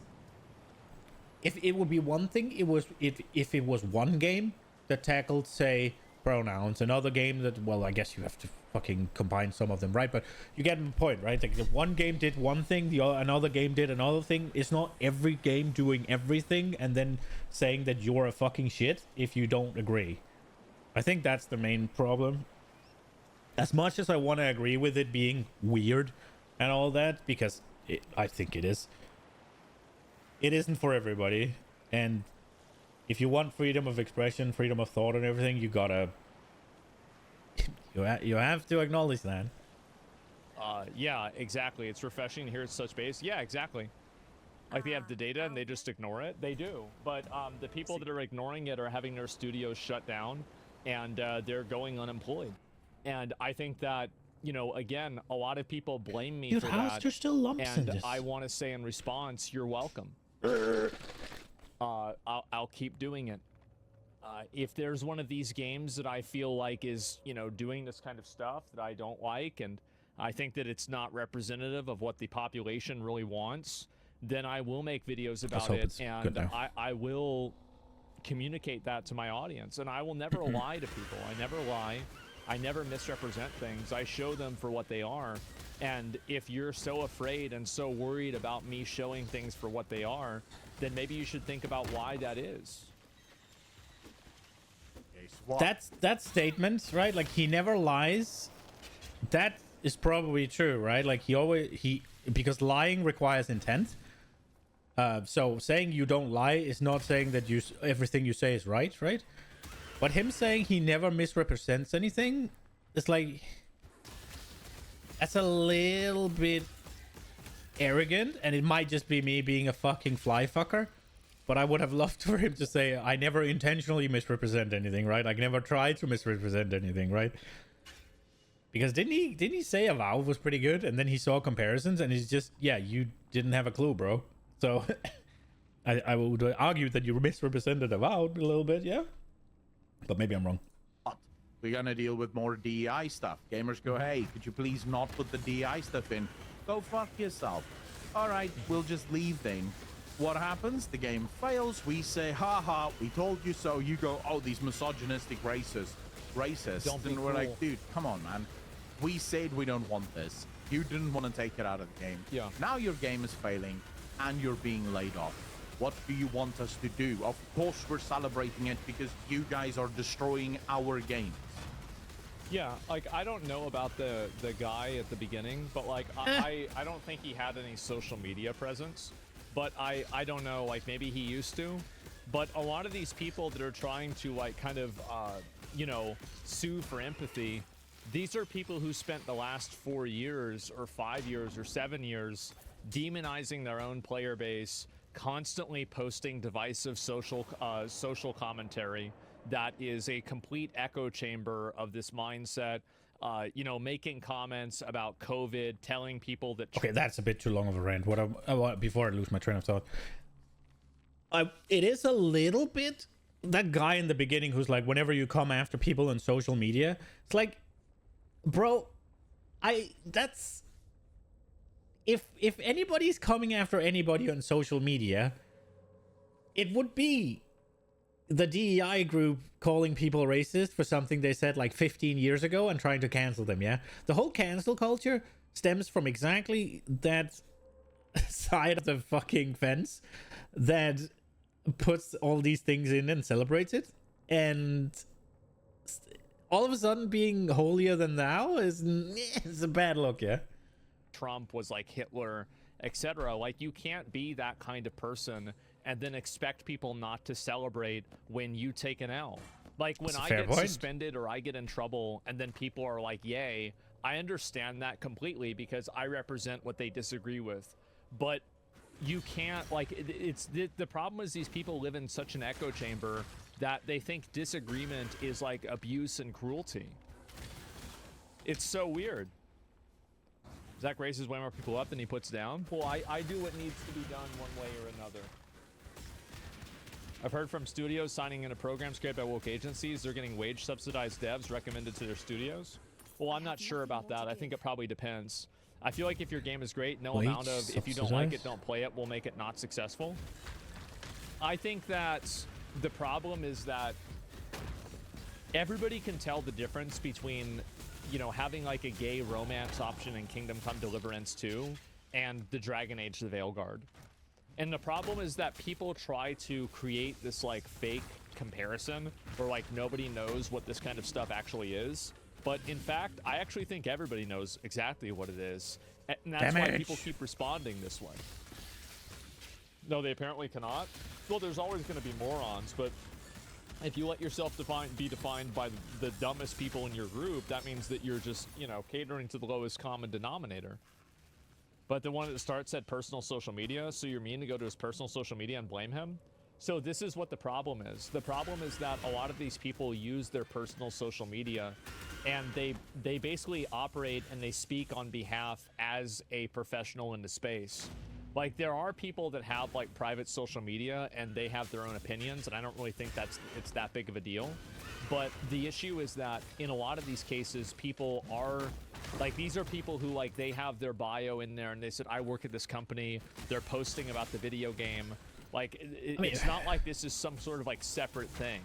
if it would be one thing, it was if it was one game that tackled, say, pronouns, another game that, well, I guess you have to fucking combine some of them, right? But you get the point, right? Like, if one game did one thing, another game did another thing. It's not every game doing everything and then saying that you're a fucking shit if you don't agree. I think that's the main problem. As much as I want to agree with it being weird and all that, because I think it is, it isn't for everybody. And if you want freedom of expression, freedom of thought and everything, you gotta you have to acknowledge that. Yeah, exactly. It's refreshing to hear it's such base. Yeah, exactly. Like, they have the data and they just ignore it. They do. But the people that are ignoring it are having their studios shut down, and they're going unemployed. And I think that, you know, again, a lot of people blame me for that. There's still lumps in and this. I want to say in response, you're welcome. I'll keep doing it. If there's one of these games that I feel like is, you know, doing this kind of stuff that I don't like, and I think that it's not representative of what the population really wants, then I will make videos about it, and I will communicate that to my audience. And I will never lie to people. I never lie. I never misrepresent things. I show them for what they are. And if you're so afraid and so worried about me showing things for what they are, then maybe you should think about why that is. That statement, right? Like, he never lies. That is probably true, right? Like, because lying requires intent. So saying you don't lie is not saying that everything you say is right? But him saying he never misrepresents anything is like, that's a little bit arrogant, and it might just be me being a fucking fly fucker. But I would have loved for him to say, I never intentionally misrepresent anything, right? I never tried to misrepresent anything, right? Because didn't he say Avowed was pretty good, and then he saw comparisons, and he's just, yeah, you didn't have a clue, bro. So I would argue that you misrepresented Avowed a little bit, yeah? But maybe I'm wrong. We're gonna deal with more DEI stuff. Gamers go, hey, could you please not put the DEI stuff in? Go fuck yourself. All right, we'll just leave then. What happens? The game fails. We say, haha, we told you so. You go, oh, these misogynistic racists. And we're like, dude, come on, man. We said we don't want this. You didn't want to take it out of the game. Yeah. Now your game is failing and you're being laid off. What do you want us to do? Of course we're celebrating it because you guys are destroying our games. Yeah, like I don't know about the guy at the beginning, but like I don't think he had any social media presence. But I don't know, like maybe he used to. But a lot of these people that are trying to like kind of you know, sue for empathy, these are people who spent the last 4 years or 5 years or 7 years demonizing their own player base, constantly posting divisive social commentary that is a complete echo chamber of this mindset. You know, making comments about COVID, telling people that. Okay, that's a bit too long of a rant. Before I lose my train of thought, it is a little bit that guy in the beginning who's like, whenever you come after people on social media, it's like, bro, that's if anybody's coming after anybody on social media, it would be the DEI group calling people racist for something they said like 15 years ago and trying to cancel them. Yeah, the whole cancel culture stems from exactly that side of the fucking fence that puts all these things in and celebrates it, and all of a sudden being holier than thou is a bad look. Yeah, Trump was like Hitler, etc. Like you can't be that kind of person and then expect people not to celebrate when you take an L. Like when I get suspended or I get in trouble and then people are like, yay, I understand that completely because I represent what they disagree with. But you can't, like, it's the problem is these people live in such an echo chamber that they think disagreement is like abuse and cruelty. It's so weird. Zach raises way more people up than he puts down. Well, I do what needs to be done one way or another. I've heard from studios signing in a program created by woke agencies. They're getting wage subsidized devs recommended to their studios. Well, I'm not sure about that. I think it probably depends. I feel like if your game is great, no amount of if you don't like it, don't play it will make it not successful. I think that the problem is that everybody can tell the difference between, you know, having like a gay romance option in Kingdom Come Deliverance 2 and the Dragon Age the Veilguard. And the problem is that people try to create this like fake comparison where like nobody knows what this kind of stuff actually is. But in fact, I actually think everybody knows exactly what it is. And that's why people keep responding this way. No, they apparently cannot. Well, there's always going to be morons, but if you let yourself be defined by the dumbest people in your group, that means that you're just, you know, catering to the lowest common denominator. But the one at the start said personal social media, so you're mean to go to his personal social media and blame him? So this is what the problem is. The problem is that a lot of these people use their personal social media and they basically operate and they speak on behalf as a professional in the space. Like there are people that have like private social media and they have their own opinions, and I don't really think it's that big of a deal. But the issue is that in a lot of these cases, people are like, these are people who like they have their bio in there and they said, I work at this company. They're posting about the video game. Like it's not like this is some sort of like separate thing.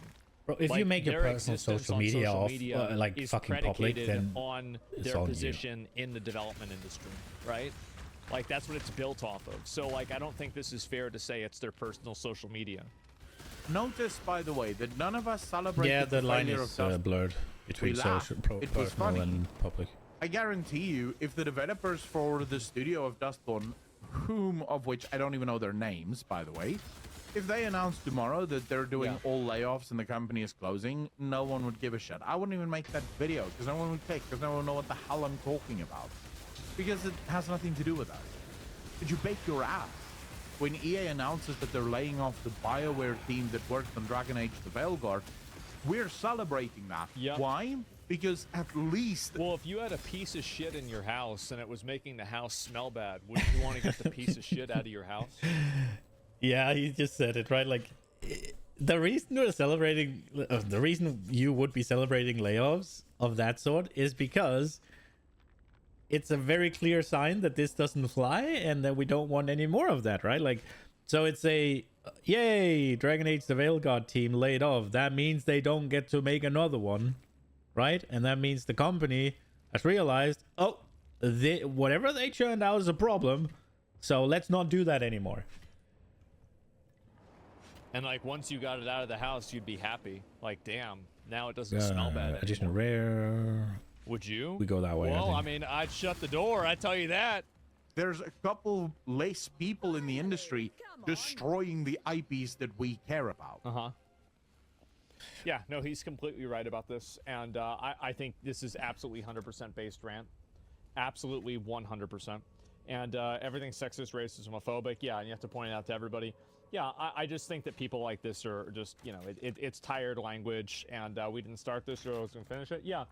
Bro, if like, you make your personal social media off like fucking public, then on their position in the development industry, right? Like that's what it's built off of. So like I don't think this is fair to say it's their personal social media. Notice, by the way, that none of us celebrate. Yeah, the line is blurred between personal and public. I guarantee you, if the developers for the studio of Dustborn, of which I don't even know their names, by the way, if they announce tomorrow that they're doing all layoffs and the company is closing, no one would give a shit. I wouldn't even make that video because no one would click, because no one would know what the hell I'm talking about. Because it has nothing to do with us. Did you bake your ass? When EA announces that they're laying off the BioWare team that worked on Dragon Age the Veilguard, we're celebrating that. Yep. Why? Because at least... Well, if you had a piece of shit in your house and it was making the house smell bad, wouldn't you want to get the piece of shit out of your house? Yeah, he just said it, right? Like, the reason we're celebrating... the reason you would be celebrating layoffs of that sort is because it's a very clear sign that this doesn't fly and that we don't want any more of that, right? Like, so it's a, yay, Dragon Age the Veilguard team laid off. That means they don't get to make another one, right? And that means the company has realized, oh, whatever they churned out is a problem, so let's not do that anymore. And like once you got it out of the house, you'd be happy. Like, damn, now it doesn't smell bad Additional anymore. rare. Would you? We go that way. Well, I I mean, I'd shut the door. I tell you that. There's a couple less people in the industry destroying the IPs that we care about. Yeah, no, he's completely right about this. And I think this is absolutely 100% based rant. Absolutely 100%. And everything's sexist, racist, homophobic. Yeah, and you have to point it out to everybody. Yeah, I just think that people like this are just, you know, it's tired language. And we didn't start this, so I was going to finish it. Yeah.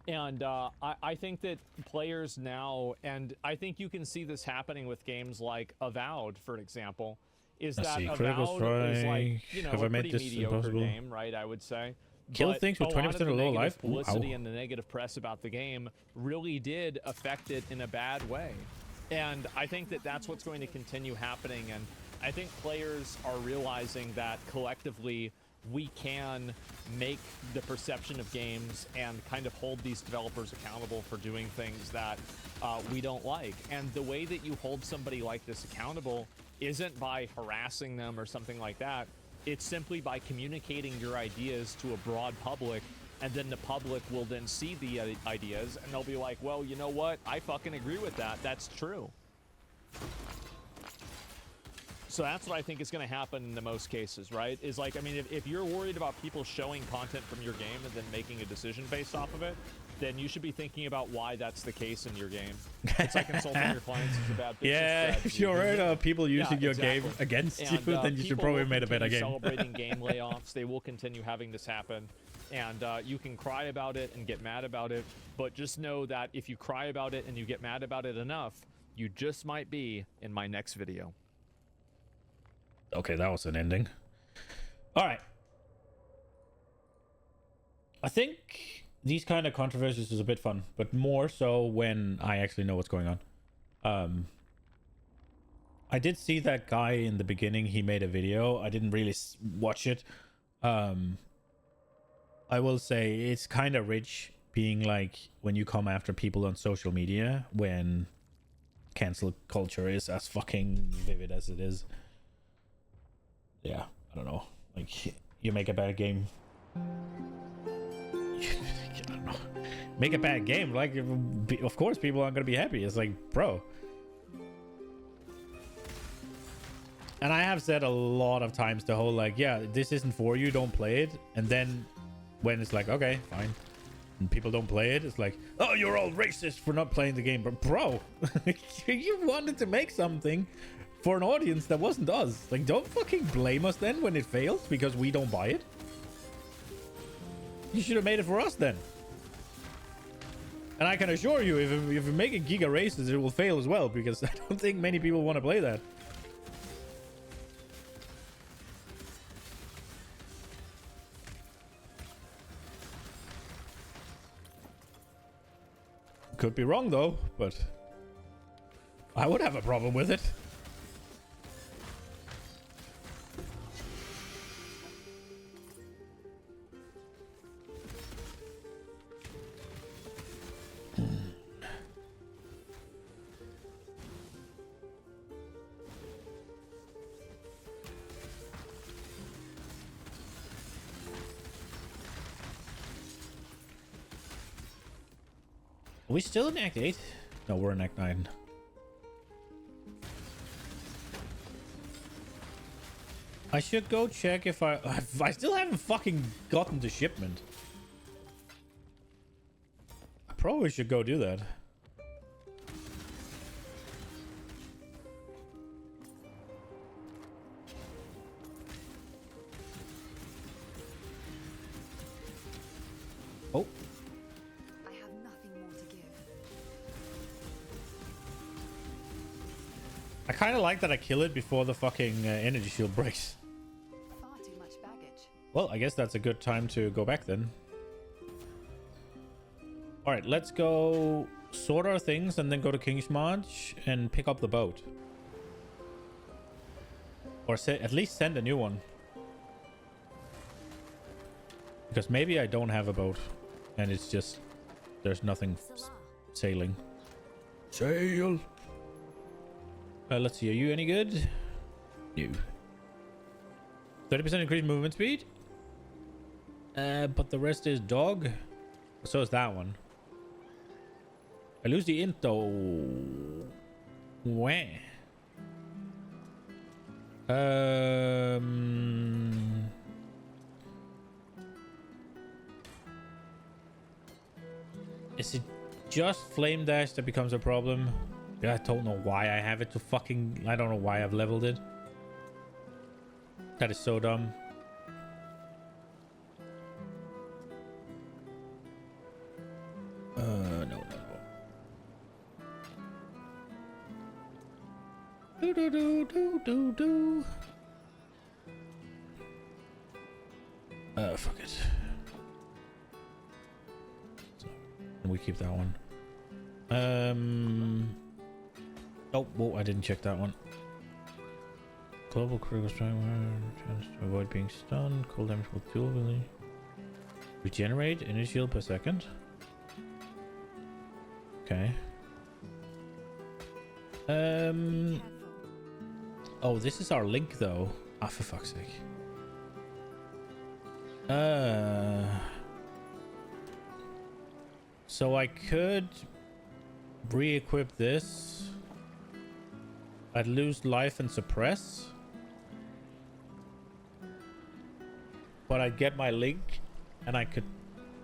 And I think that players now, and I think you can see this happening with games like Avowed, for example, is that Avowed is like, you know, a pretty mediocre game, right, I would say. Kill But things with 20% of low life? Publicity and the negative press about the game really did affect it in a bad way. And I think that that's what's going to continue happening. And I think players are realizing that collectively we can make the perception of games and kind of hold these developers accountable for doing things that we don't like. And the way that you hold somebody like this accountable isn't by harassing them or something like that. It's simply by communicating your ideas to a broad public, and then the public will then see the ideas and they'll be like, well, you know what? I fucking agree with that. That's true. So that's what I think is going to happen in the most cases, right? Is like, I mean, if you're worried about people showing content from your game and then making a decision based off of it, then you should be thinking about why that's the case in your game. It's like insulting your clients is a bad business strategy. If you're worried about people using your game against you, then you should probably have made a better game. Celebrating game layoffs, they will continue having this happen. And you can cry about it and get mad about it, but just know that if you cry about it and you get mad about it enough, you just might be in my next video. Okay, that was an ending. All right. I think these kind of controversies is a bit fun, but more so when I actually know what's going on. I did see that guy in the beginning. He made a video. I didn't really watch it. I will say it's kind of rich being like when you come after people on social media when cancel culture is as fucking vivid as it is. Yeah, I don't know. Like, you make a bad game. I don't know. Make a bad game. Like, of course, people aren't gonna be happy. It's like, bro. And I have said a lot of times the whole like, yeah, this isn't for you. Don't play it. And then when it's like, okay, fine, and people don't play it, it's like, oh, you're all racist for not playing the game. But bro, you wanted to make something for an audience that wasn't us. Like, don't fucking blame us then when it fails because we don't buy it. You should have made it for us then. And I can assure you, if you make a Giga Races, it will fail as well because I don't think many people want to play that. Could be wrong though, but I would have a problem with it. Are we still in Act 8? No, we're in Act 9. I should go check if I still haven't fucking gotten the shipment. I probably should go do that. Oh. I have nothing more to give. I kind of like that I kill it before the fucking energy shield breaks. Far too much baggage. Well, I guess that's a good time to go back then. Alright, let's go sort our things and then go to King's March and pick up the boat. Or at least send a new one. Because maybe I don't have a boat. And it's just... there's nothing sailing. Sail! Let's see, are you any good? No. 30% increased movement speed. But the rest is dog. So is that one. I lose the int though. Wah. Is it just flame dash that becomes a problem? Yeah, I don't know why I have it to fucking... I don't know why I've leveled it. That is so dumb. No. Do. Fuck it. So, we keep that one. Oh, whoa, I didn't check that one. Global critical strike, chance to avoid being stunned. Cold damage will dually regenerate energy shield per second. Okay. Oh, this is our link though. Ah, for fuck's sake. So I could re-equip this. I'd lose life and suppress. But I'd get my link and I could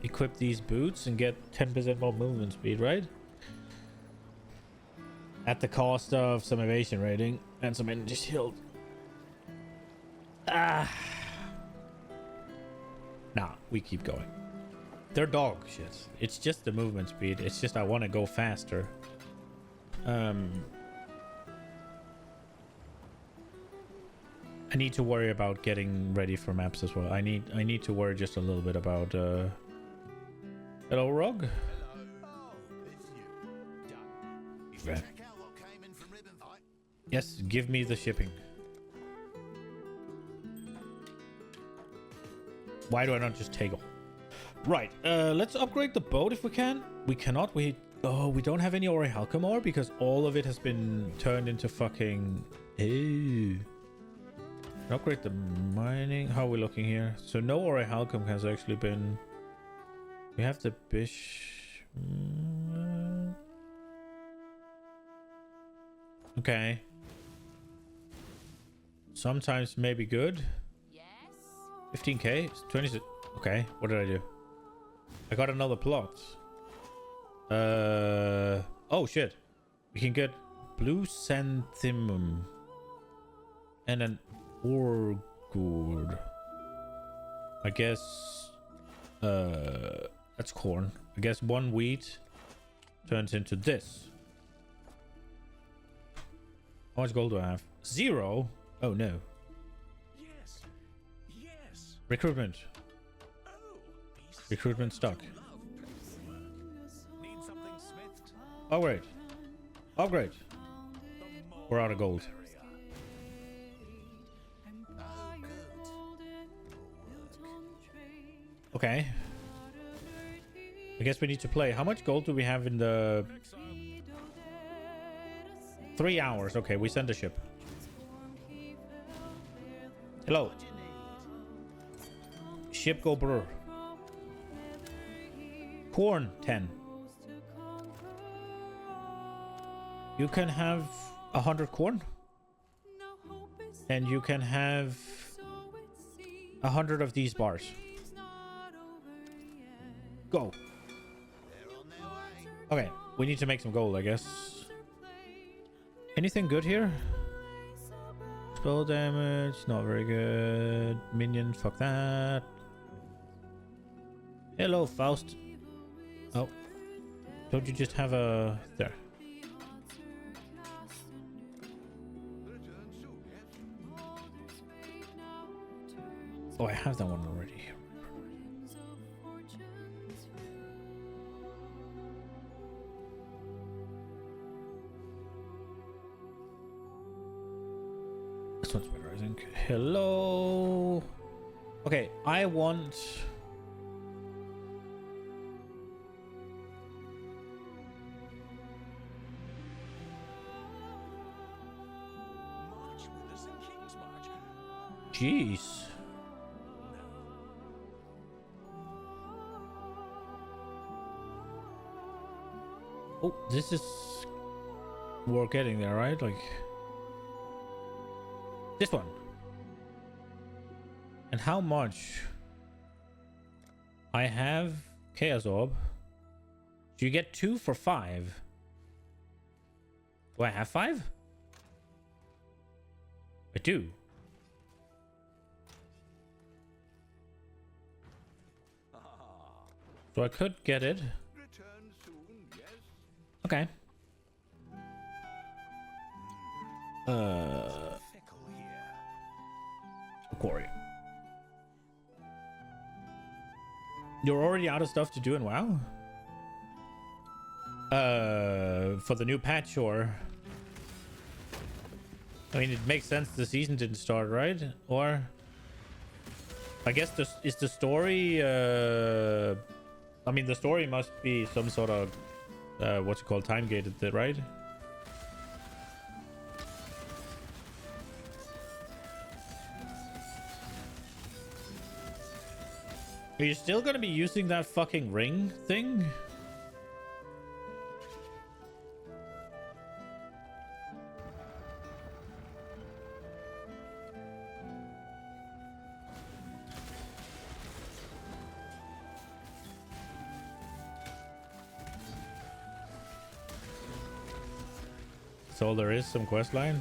equip these boots and get 10% more movement speed, right? At the cost of some evasion rating and some energy shield. Nah, we keep going. They're dog shit. It's just the movement speed. It's just I want to go faster. I need to worry about getting ready for maps as well. I need to worry just a little bit about hello, Rog. Yes, give me the shipping. Why do I not just take all? Right, let's upgrade the boat if we can. We cannot. We don't have any Orichalcum ore because all of it has been turned into fucking... Ew. Upgrade the mining. How are we looking here? So no Orichalcum has actually been... We have the Bish... Okay. Sometimes maybe good. 15k? 26. Okay, what did I do? I got another plot. Oh shit. We can get blue xanthimum and an ore gourd. I guess that's corn. I guess one wheat turns into this. How much gold do I have? 0? Oh no. Yes. Recruitment. Recruitment stock. Need something smithed? Upgrade. Upgrade. We're out of gold. Okay. I guess we need to play. How much gold do we have in the... 3 hours. Okay, we send a ship. Hello. Ship go brr. Corn 10. You can have 100 corn. And you can have 100 of these bars. Go. Okay, we need to make some gold, I guess. Anything good here? Spell damage, not very good. Minion, fuck that. Hello, Faust. Oh. Don't you just have a... There. Oh, I have that one already. This one's better, I think. Hello. Okay, I want... Jeez. Oh, this is... We're getting there, right? Like... This one. And how much? I have Chaos Orb. Do you get 2 for 5? Do I have 5? I do. So I could get it. Okay. Quarry. You're already out of stuff to do in WoW? For the new patch, or... I mean, it makes sense the season didn't start, right? Or... I guess this is the story, I mean, the story must be some sort of, what's it called, time-gated, right? Are you still gonna be using that fucking ring thing? So there is some quest line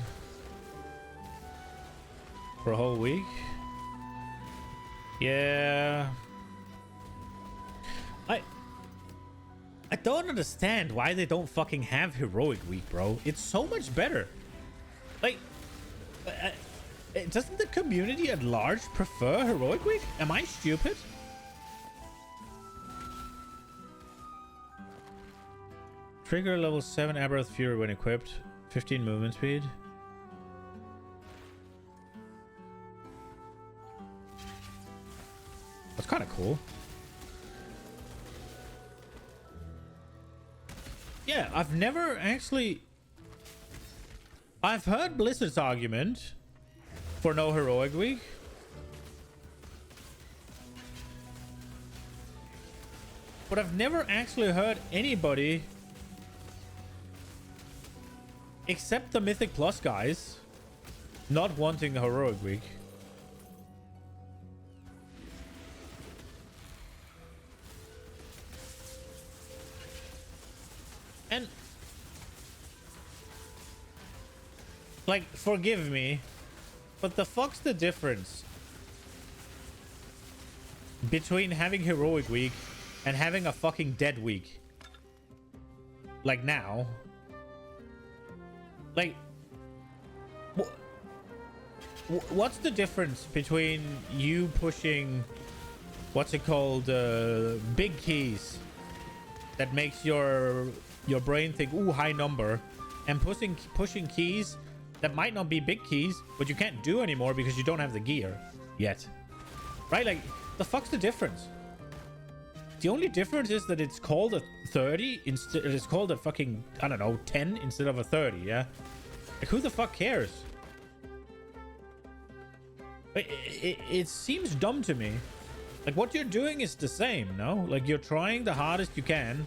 for a whole week. Yeah. I don't understand why they don't fucking have Heroic Week, bro. It's so much better. Like, doesn't the community at large prefer Heroic Week? Am I stupid? Trigger level 7 Aberrath Fury when equipped. 15 movement speed. That's kind of cool. Yeah, I've never actually... I've heard Blizzard's argument for no Heroic Week. But I've never actually heard anybody, except the Mythic Plus guys, not wanting a Heroic Week. And, like, forgive me, but the fuck's the difference between having Heroic Week and having a fucking Dead Week? Like now. Like, what's the difference between you pushing, what's it called, big keys that makes your brain think, ooh, high number, and pushing keys that might not be big keys, but you can't do anymore because you don't have the gear yet, right? Like, the fuck's the difference? The only difference is that it's called a 30 instead. It's called a fucking, I don't know, 10 instead of a 30. Yeah, like, who the fuck cares? It seems dumb to me. Like, what you're doing is the same, no? Like, you're trying the hardest you can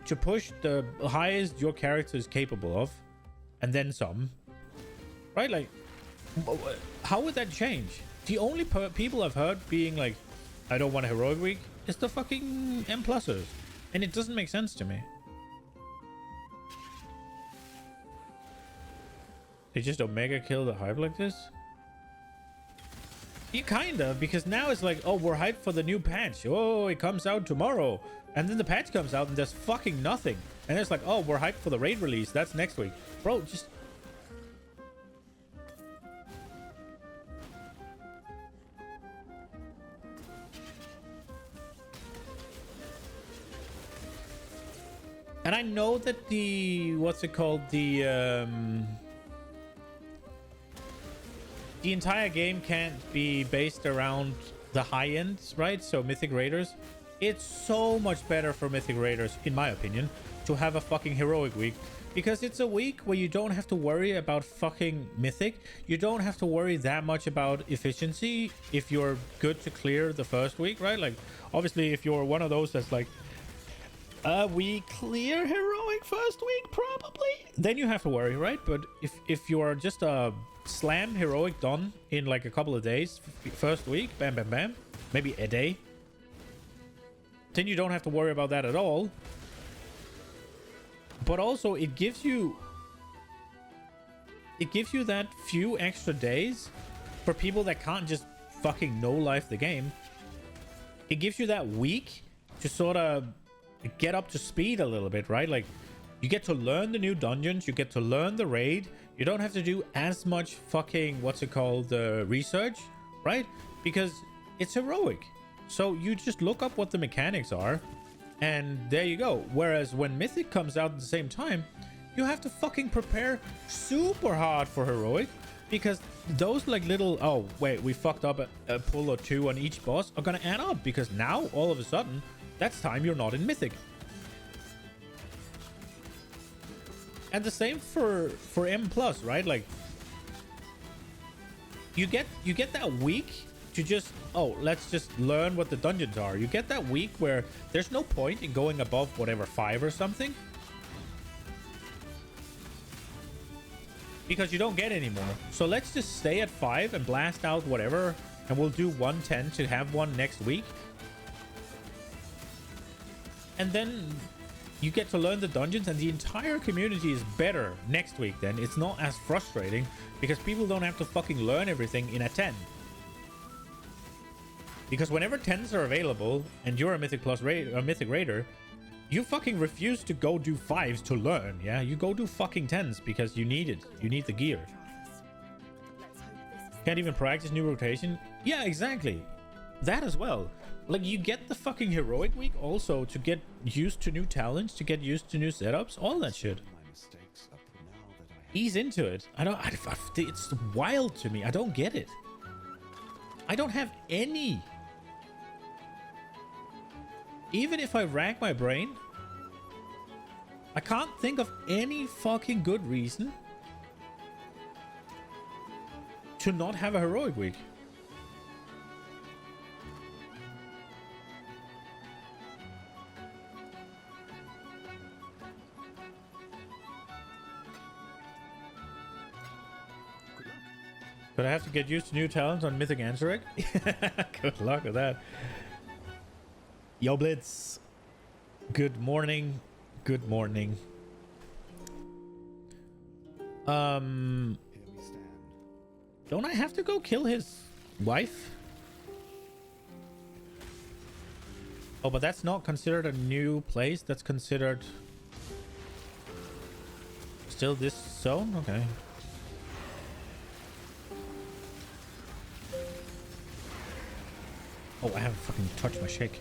to push the highest your character is capable of, and then some, right? Like, how would that change? The only people I've heard being like, I don't want a Heroic Week, is the fucking M plussers, and it doesn't make sense to me. They just Omega kill the hype like this? You kinda, because now it's like, oh, we're hyped for the new patch. Oh, it comes out tomorrow. And then the patch comes out and there's fucking nothing. And it's like, oh, we're hyped for the raid release. That's next week. Bro, just... And I know that the... What's it called? The entire game can't be based around the high ends, right? So Mythic Raiders. It's so much better for Mythic Raiders, in my opinion, to have a fucking Heroic Week. Because it's a week where you don't have to worry about fucking Mythic. You don't have to worry that much about efficiency if you're good to clear the first week, right? Like, obviously, if you're one of those that's like, We clear heroic first week, probably. Then you have to worry, right? But if you are just a slam heroic done in like a couple of days, first week, bam, bam, bam, maybe a day, then you don't have to worry about that at all. But also, it gives you that few extra days for people that can't just fucking no-life the game. It gives you that week to sort of get up to speed a little bit, right? Like, you get to learn the new dungeons, you get to learn the raid, you don't have to do as much fucking, what's it called, research, right? Because it's heroic. So you just look up what the mechanics are, and there you go. Whereas when Mythic comes out at the same time, you have to fucking prepare super hard for heroic, because those like little, oh wait, we fucked up a pull or two on each boss are gonna add up, because now all of a sudden that's time you're not in Mythic. And the same for M plus, right? Like, you get that week to just, oh, let's just learn what the dungeons are. You get that week where there's no point in going above whatever 5 or something, because you don't get any more. So let's just stay at 5 and blast out whatever, and we'll do 110 to have one next week. And then you get to learn the dungeons, and the entire community is better next week. Then it's not as frustrating because people don't have to fucking learn everything in a 10. Because whenever 10s are available and you're a Mythic Plus a Mythic Raider, you fucking refuse to go do 5s to learn. Yeah, you go do fucking 10s because you need it. You need the gear. Can't even practice new rotation. Yeah, exactly. That as well. Like, you get the fucking heroic week also to get used to new talents, to get used to new setups, all that shit. Ease into it. It's wild to me. I don't get it. I don't have any. Even if I rack my brain, I can't think of any fucking good reason to not have a heroic week. But I have to get used to new talents on Mythic Ansarek. Good luck with that. Yo, Blitz. Good morning. Good morning. Don't I have to go kill his wife? Oh, but that's not considered a new place. That's considered still this zone? Okay. Oh, I haven't fucking touched my shake.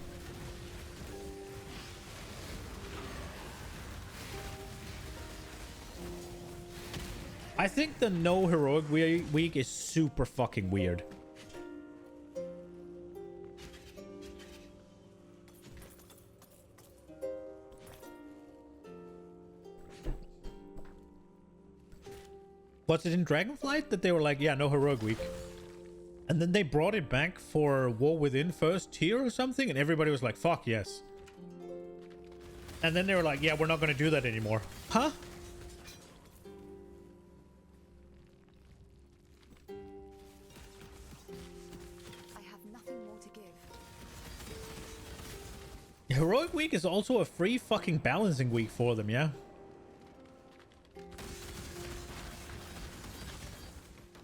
I think the no heroic week is super fucking weird. Was it in Dragonflight that they were like, yeah, no heroic week? And then they brought it back for War Within first tier or something, and everybody was like, fuck yes. And then they were like, yeah, we're not going to do that anymore. Huh? I have nothing more to give. Heroic week is also a free fucking balancing week for them, yeah?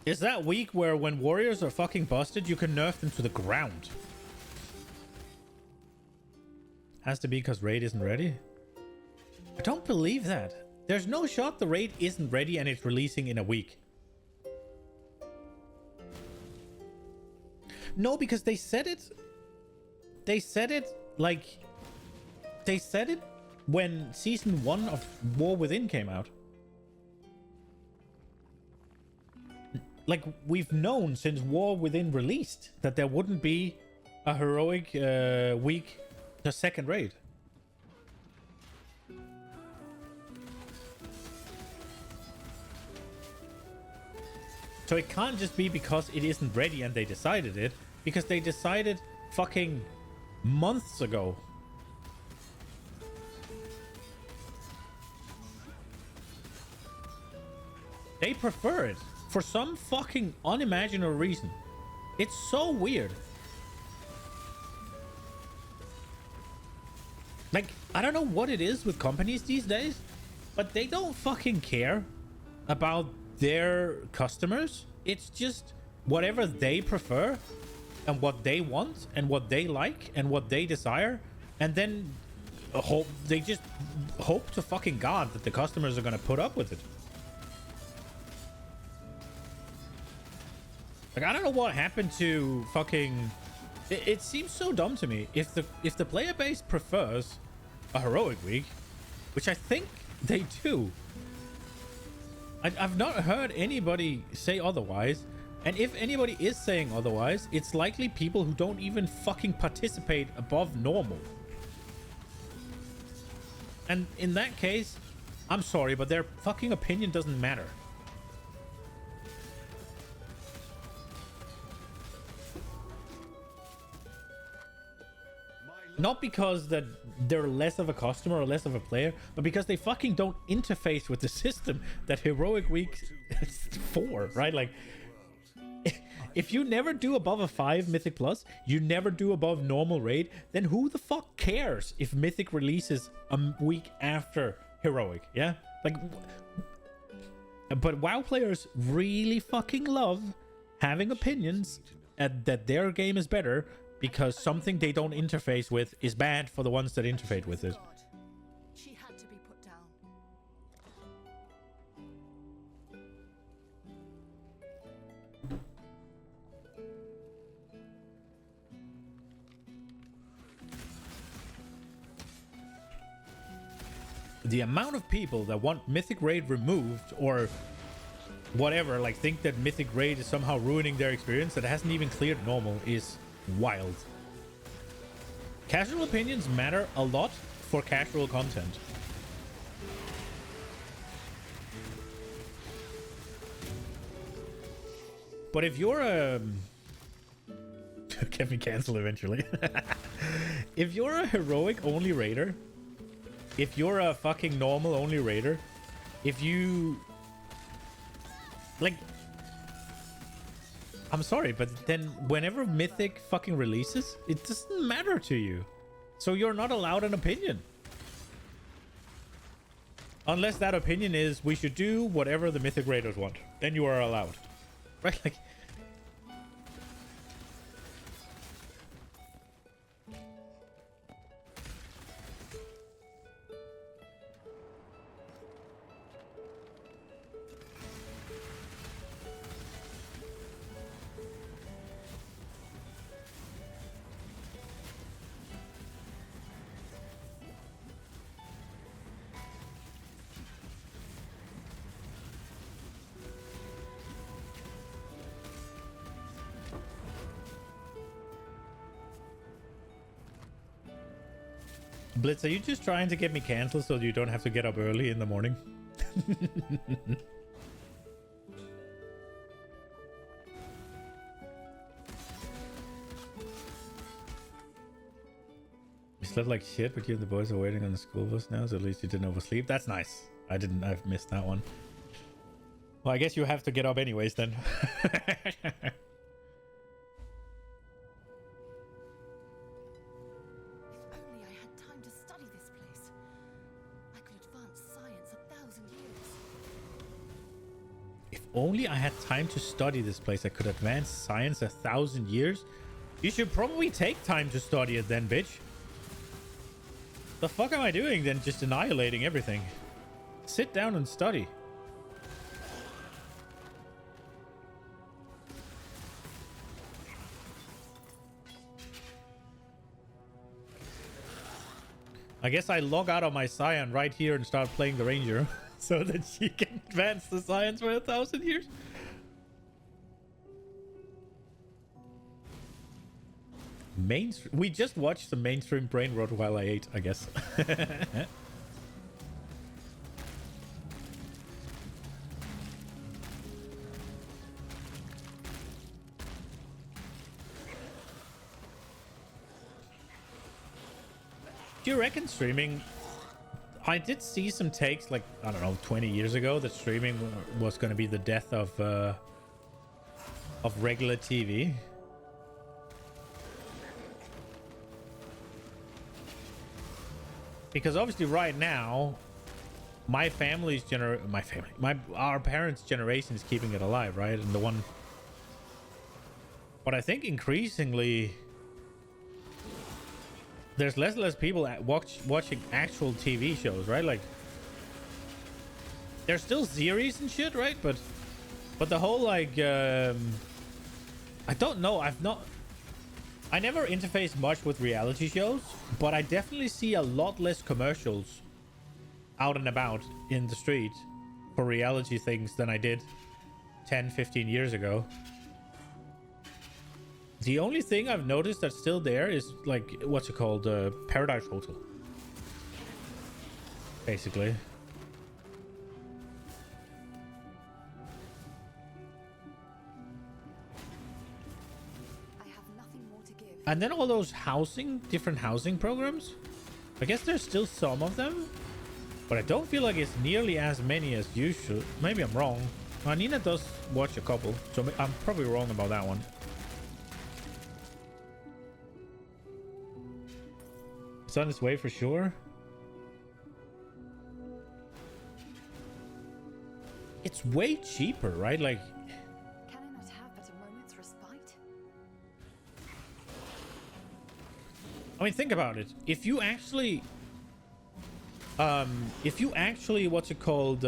Is that week where when warriors are fucking busted, you can nerf them to the ground? Has to be because raid isn't ready? I don't believe that. There's no shot the raid isn't ready and it's releasing in a week. No, because they said it. They said it like... They said it when Season 1 of War Within came out. Like, we've known since War Within released that there wouldn't be a heroic week, the second raid. So it can't just be because it isn't ready and they decided it, because they decided fucking months ago. They prefer it for some fucking unimaginable reason. It's so weird. Like, I don't know what it is with companies these days, but they don't fucking care about their customers. It's just whatever they prefer and what they want and what they like and what they desire, and then they just hope to fucking God that the customers are gonna put up with it. Like, I don't know what happened to fucking... It seems so dumb to me. If the player base prefers a heroic week, which I think they do, I've not heard anybody say otherwise. And if anybody is saying otherwise, it's likely people who don't even fucking participate above normal. And in that case, I'm sorry, but their fucking opinion doesn't matter. Not because that they're less of a customer or less of a player, but because they fucking don't interface with the system that Heroic Week is for, right? Like, if you never do above a 5 Mythic Plus, you never do above normal raid, then who the fuck cares if Mythic releases a week after Heroic, yeah? Like, but WoW players really fucking love having opinions that their game is better because something they don't interface with is bad for the ones that interface with it. She had to be put down. The amount of people that want Mythic Raid removed or whatever, like think that Mythic Raid is somehow ruining their experience that hasn't even cleared normal is wild. Casual opinions matter a lot for casual content. But if you're a... Get me cancelled eventually. If you're a heroic only raider, if you're a fucking normal only raider, if you... Like... I'm sorry, but then whenever Mythic fucking releases, it doesn't matter to you. So you're not allowed an opinion. Unless that opinion is, we should do whatever the Mythic Raiders want. Then you are allowed. Right? Like... Blitz, are you just trying to get me cancelled so you don't have to get up early in the morning? You slept like shit, but you and the boys are waiting on the school bus now, so at least you didn't oversleep. That's nice. I've missed that one. Well, I guess you have to get up anyways then. Only I had time to study this place, I could advance science 1,000 years. You should probably take time to study it then, bitch. The fuck am I doing then, just annihilating everything? Sit down and study. I guess I log out of my Scion right here and start playing the Ranger. So that she can advance the science for 1,000 years. We just watched the mainstream brain rot while I ate, I guess. Do you reckon streaming I did see some takes, like, I don't know, 20 years ago, that streaming was going to be the death of regular TV. Because obviously right now, our parents' generation is keeping it alive, right? And the one, but I think increasingly there's less and less people watching actual TV shows, right? Like, there's still series and shit, right? But the whole, like, I don't know. I never interface much with reality shows, but I definitely see a lot less commercials out and about in the street for reality things than I did 10, 15 years ago. The only thing I've noticed that's still there is, like, what's it called? Paradise Hotel. Basically. I have nothing more to give. And then all those different housing programs. I guess there's still some of them, but I don't feel like it's nearly as many as usual. Maybe I'm wrong. Nina does watch a couple, so I'm probably wrong about that one. It's on its way for sure. It's way cheaper, right? Like, Can I not have but a moment's respite? I mean, think about it. If you actually, what's it called?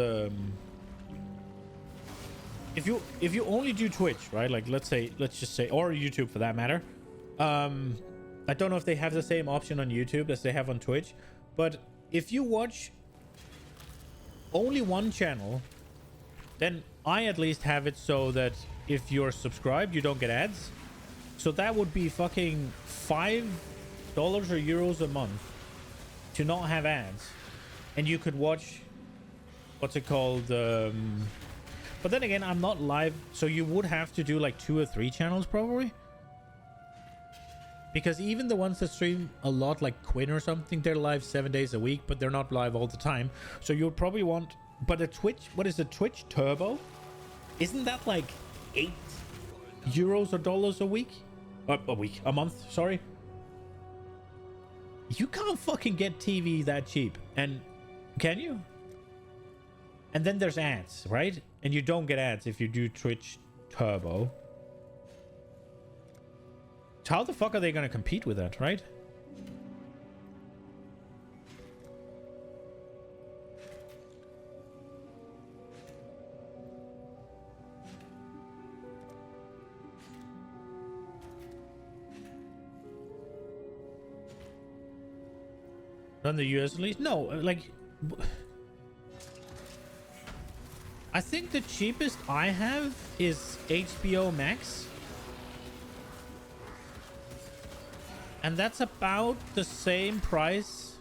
If you only do Twitch, right? Like, let's just say, or YouTube for that matter. I don't know if they have the same option on YouTube as they have on Twitch, but if you watch only one channel, then I at least have it so that if you're subscribed, you don't get ads. So that would be fucking $5 or euros a month to not have ads, and you could watch, what's it called? But then again, I'm not live, so you would have to do like 2 or 3 channels probably. Because even the ones that stream a lot, like Quinn or something, they're live 7 days a week, but they're not live all the time. So you'll probably want, but a Twitch, what is a Twitch Turbo? Isn't that like €8 or dollars a week? A month, sorry. You can't fucking get TV that cheap. And can you? And then there's ads, right? And you don't get ads if you do Twitch Turbo. How the fuck are they going to compete with that, right? On the US at least? No, like, I think the cheapest I have is HBO Max. And that's about the same price.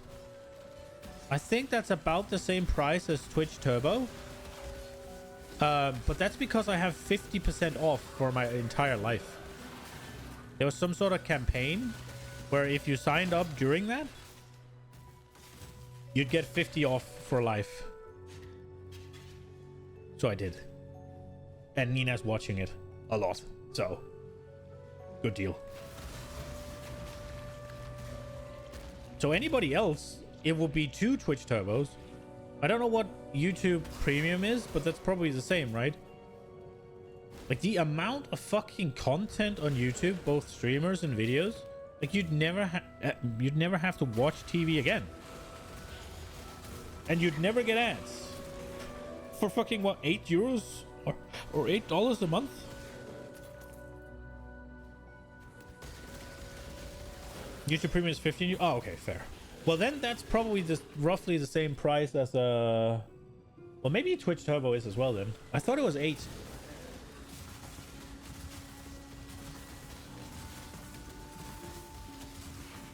I think that's about the same price as Twitch Turbo. But that's because I have 50% off for my entire life. There was some sort of campaign where if you signed up during that, you'd get 50 off for life. So I did. And Nina's watching it a lot. So, good deal. So anybody else, it will be 2 Twitch Turbos. I don't know what YouTube Premium is, but that's probably the same, right? Like, the amount of fucking content on YouTube, both streamers and videos, like, you'd never have to watch TV again. And you'd never get ads. For fucking, what, €8 or $8 a month? YouTube Premium is 15. Oh, okay, fair. Well, then that's probably just roughly the same price as well, maybe Twitch Turbo is as well then. I thought it was 8.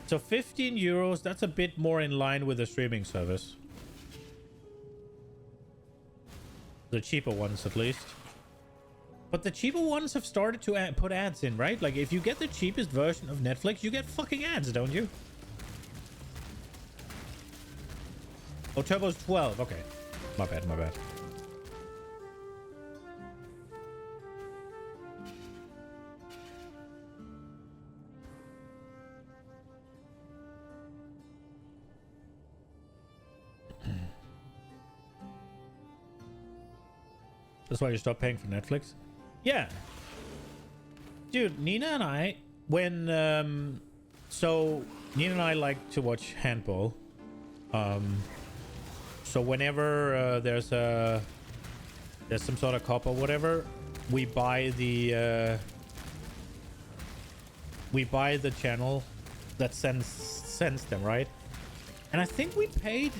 So 15 euros, that's a bit more in line with the streaming service. The cheaper ones, at least. But the cheaper ones have started to put ads in, right? Like, if you get the cheapest version of Netflix, you get fucking ads, don't you? Oh, Turbo's 12. Okay. My bad, my bad. That's why you stopped paying for Netflix? Yeah. Dude, Nina and I, when, so Nina and I like to watch handball. So whenever there's some sort of cup or whatever, we buy the channel that sends them, right? And I think we paid.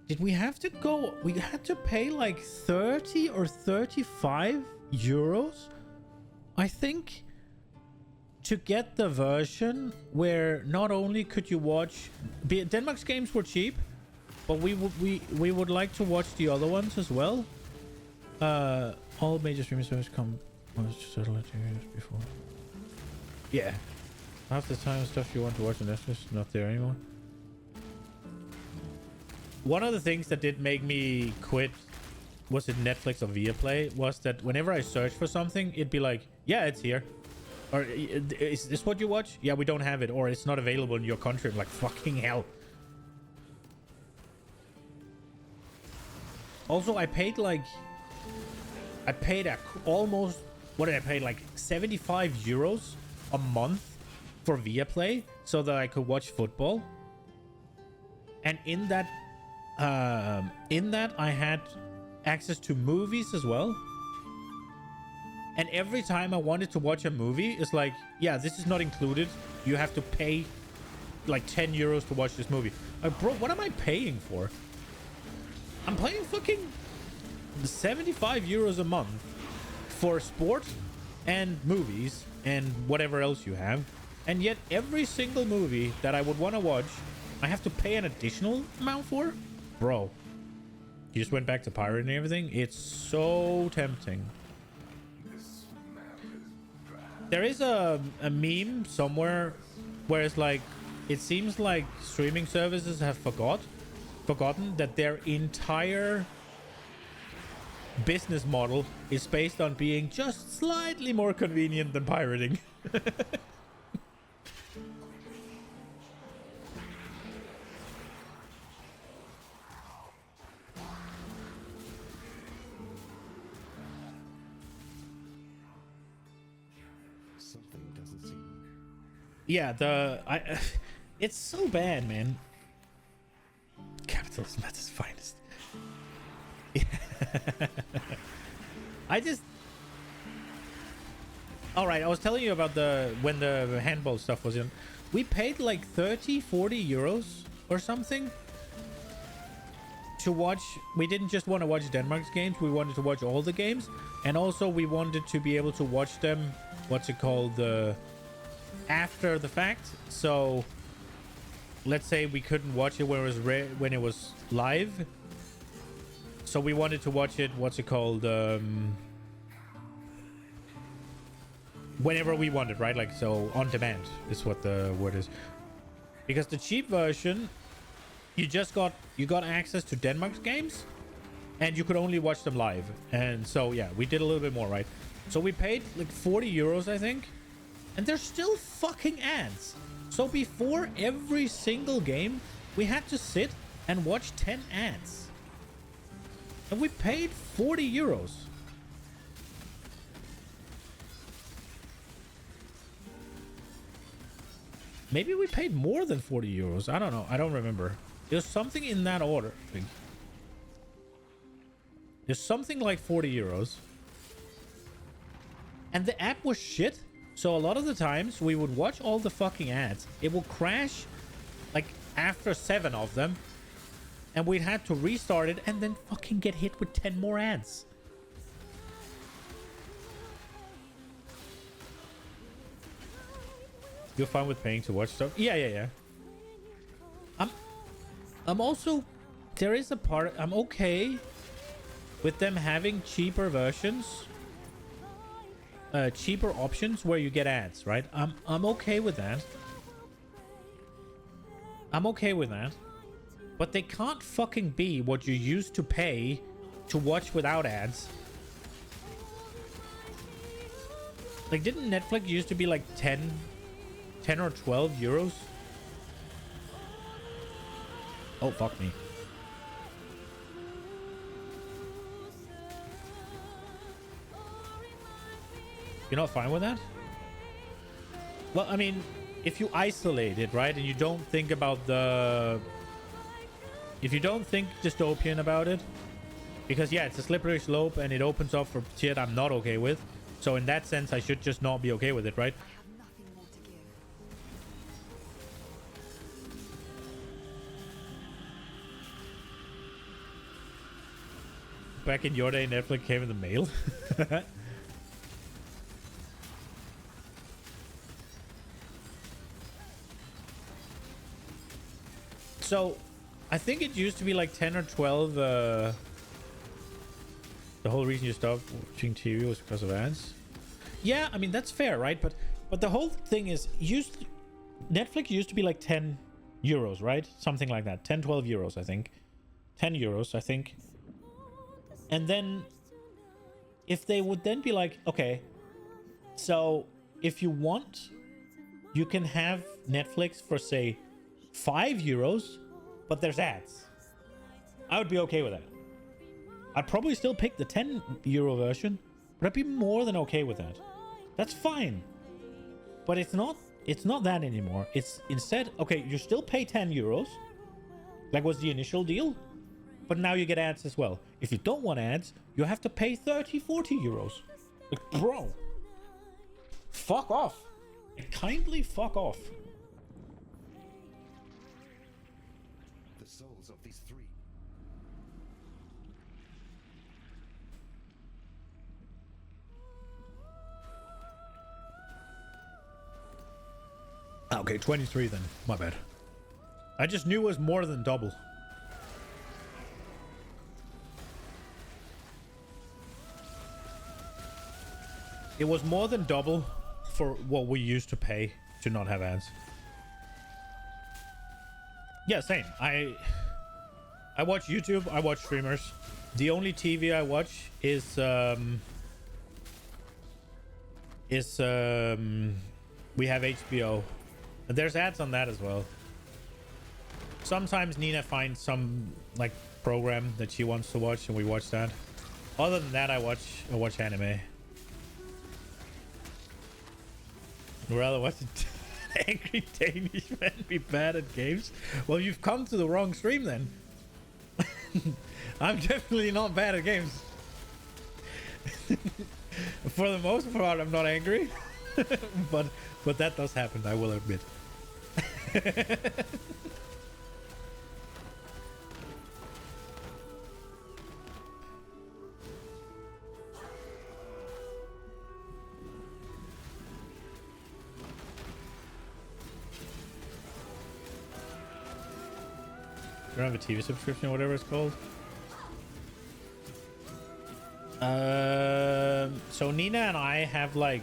Did we have to go? We had to pay like 30 or 35 euros, I think, to get the version where not only could you watch Denmark's games were cheap, but we would like to watch the other ones as well. All major streaming services come satellite years before. Yeah, half the time stuff you want to watch on Netflix is not there anymore. One of the things that did make me quit, was it Netflix or Viaplay, was that whenever I search for something, it'd be like, yeah, it's here. Or, is this what you watch? Yeah, we don't have it. Or it's not available in your country. I'm like, fucking hell. Also, I paid almost, what did I pay? Like 75 euros a month for Viaplay so that I could watch football. And in that I had access to movies as well. And every time I wanted to watch a movie, it's like, yeah, this is not included. You have to pay like 10 euros to watch this movie. Bro, what am I paying for? I'm paying fucking 75 euros a month for sport and movies and whatever else you have. And yet every single movie that I would want to watch, I have to pay an additional amount for? Bro, you just went back to pirating and everything? It's so tempting. There is a meme somewhere where it's like, it seems like streaming services have forgotten that their entire business model is based on being just slightly more convenient than pirating. Yeah, it's so bad, man. Capitalism at its finest. Yeah. All right, I was telling you about when the handball stuff was in. We paid like 30, 40 euros or something to watch. We didn't just want to watch Denmark's games. We wanted to watch all the games. And also we wanted to be able to watch them, after the fact. So let's say we couldn't watch it when it was live, so we wanted to watch it whenever we wanted, right? Like, so on demand is what the word is. Because the cheap version, you got access to Denmark's games and you could only watch them live. And so yeah, we did a little bit more, right? So we paid like 40 euros, I think. And there's still fucking ads. So before every single game, we had to sit and watch 10 ads. And we paid 40 euros. Maybe we paid more than 40 euros. I don't know. I don't remember. There's something in that order, I think. There's something like 40 euros. And the app was shit. So a lot of the times we would watch all the fucking ads. It will crash like after 7 of them. And we'd have to restart it and then fucking get hit with 10 more ads. You're fine with paying to watch stuff? Yeah. I'm also... There is a part... I'm okay with them having cheaper versions. cheaper options where you get ads, right? I'm okay with that. I'm okay with that. But they can't fucking be what you used to pay to watch without ads. Like, didn't Netflix used to be like 10 or 12 euros? Oh, fuck me. You're not fine with that? Well, I mean, if you isolate it, right, and you don't think about the... If you don't think dystopian about it, because, yeah, it's a slippery slope and it opens up for shit I'm not okay with. So in that sense, I should just not be okay with it, right? I have nothing more to give. Back in your day, Netflix came in the mail. So, I think it used to be like 10 or 12. The whole reason you stopped watching TV was because of ads. Yeah, I mean, that's fair, right? But the whole thing is, Netflix used to be like 10 euros, right? Something like that. 10, 12 euros, I think. 10 euros, I think. And then, if they would then be like, okay, so if you want, you can have Netflix for, say, 5 euros, but there's ads. I would be okay with that. I'd probably still pick the 10 euro version, but I'd be more than okay with that. That's fine. But it's not that anymore. It's instead, okay, you still pay 10 euros, like was the initial deal, but now you get ads as well. If you don't want ads, you have to pay 30, 40 euros. Like, bro, fuck off. Kindly fuck off. The souls of these three. Okay, 23 then. My bad. I just knew it was more than double. It was more than double for what we used to pay to not have ads. Yeah, same. I watch YouTube, I watch streamers. The only TV I watch is we have HBO. And there's ads on that as well. Sometimes Nina finds some like program that she wants to watch and we watch that. Other than that, I watch anime. Rather watch an angry Danish man be bad at games. Well, you've come to the wrong stream then. I'm definitely not bad at games. For the most part, I'm not angry. but that does happen, I will admit. You don't have a TV subscription or whatever it's called? So Nina and I have like...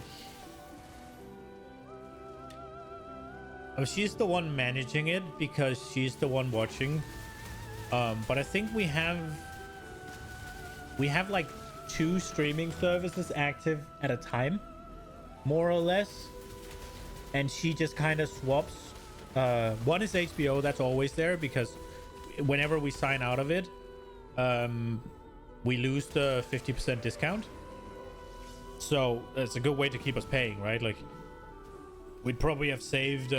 Oh, she's the one managing it because she's the one watching. But I think we have like 2 streaming services active at a time, more or less. And she just kind of swaps. One is HBO, that's always there because whenever we sign out of it, we lose the 50% discount. So it's a good way to keep us paying, right? Like, we'd probably have saved,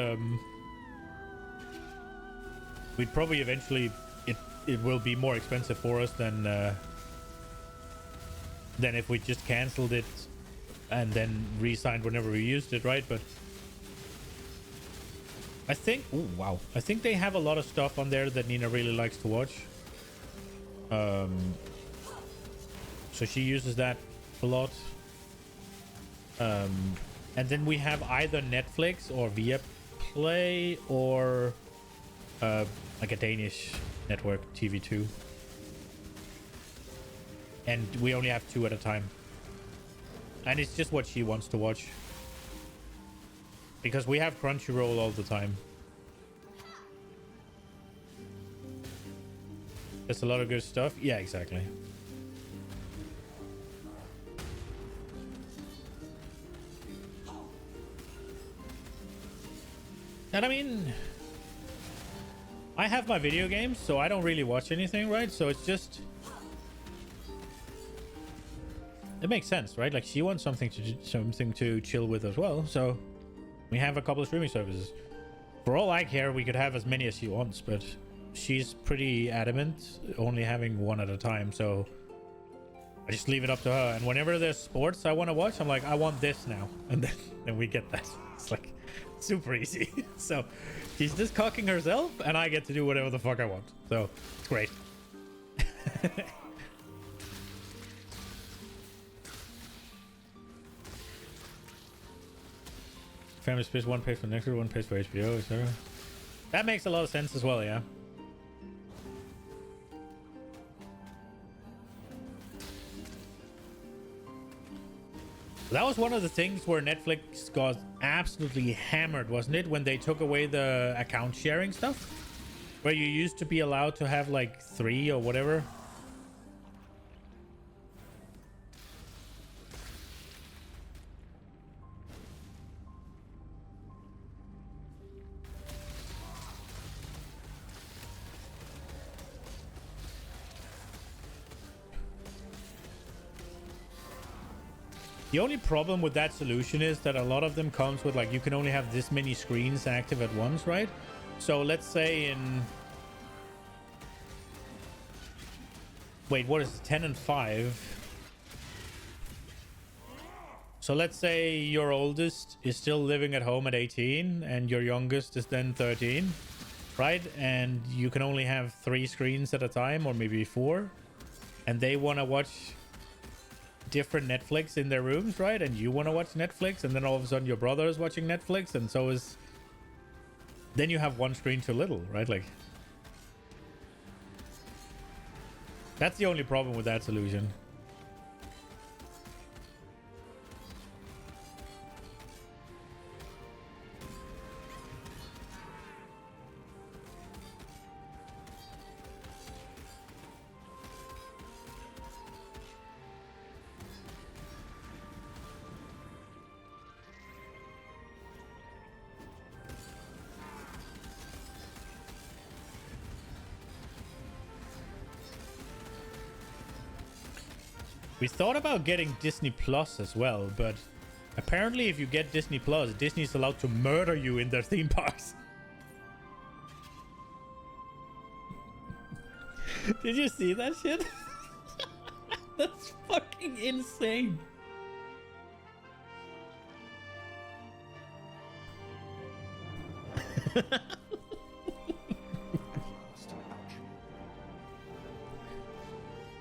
we'd probably eventually, it will be more expensive for us than if we just canceled it and then re-signed whenever we used it, right? But I think, oh wow, I think they have a lot of stuff on there that Nina really likes to watch. So she uses that a lot. And then we have either Netflix or Viaplay or like a Danish network, TV2. And we only have 2 at a time. And it's just what she wants to watch. Because we have Crunchyroll all the time. There's a lot of good stuff. Yeah, exactly. And I mean, I have my video games, so I don't really watch anything, right? So it's just, it makes sense, right? Like she wants something to chill with as well. So we have a couple of streaming services. For all I care, we could have as many as she wants, but she's pretty adamant only having one at a time. So I just leave it up to her. And whenever there's sports I want to watch, I'm like, I want this now, and then we get that. It's like super easy. So she's just cocking herself, and I get to do whatever the fuck I want. So it's great. Family Space, one pays for Nectar, one pays for HBO, etc. That makes a lot of sense as well, yeah. That was one of the things where Netflix got absolutely hammered, wasn't it? When they took away the account sharing stuff, where you used to be allowed to have like 3 or whatever. The only problem with that solution is that a lot of them comes with like, you can only have this many screens active at once, right? So let's say in, wait, what is it? 10 and 5? So let's say your oldest is still living at home at 18 and your youngest is then 13, right? And you can only have 3 screens at a time, or maybe 4, and they want to watch different Netflix in their rooms, right? And you want to watch Netflix, and then all of a sudden your brother is watching Netflix, and so is, then you have one screen too little, right? Like, that's the only problem with that solution. We thought about getting Disney Plus as well, but apparently if you get Disney Plus, Disney's allowed to murder you in their theme parks. Did you see that shit? That's fucking insane.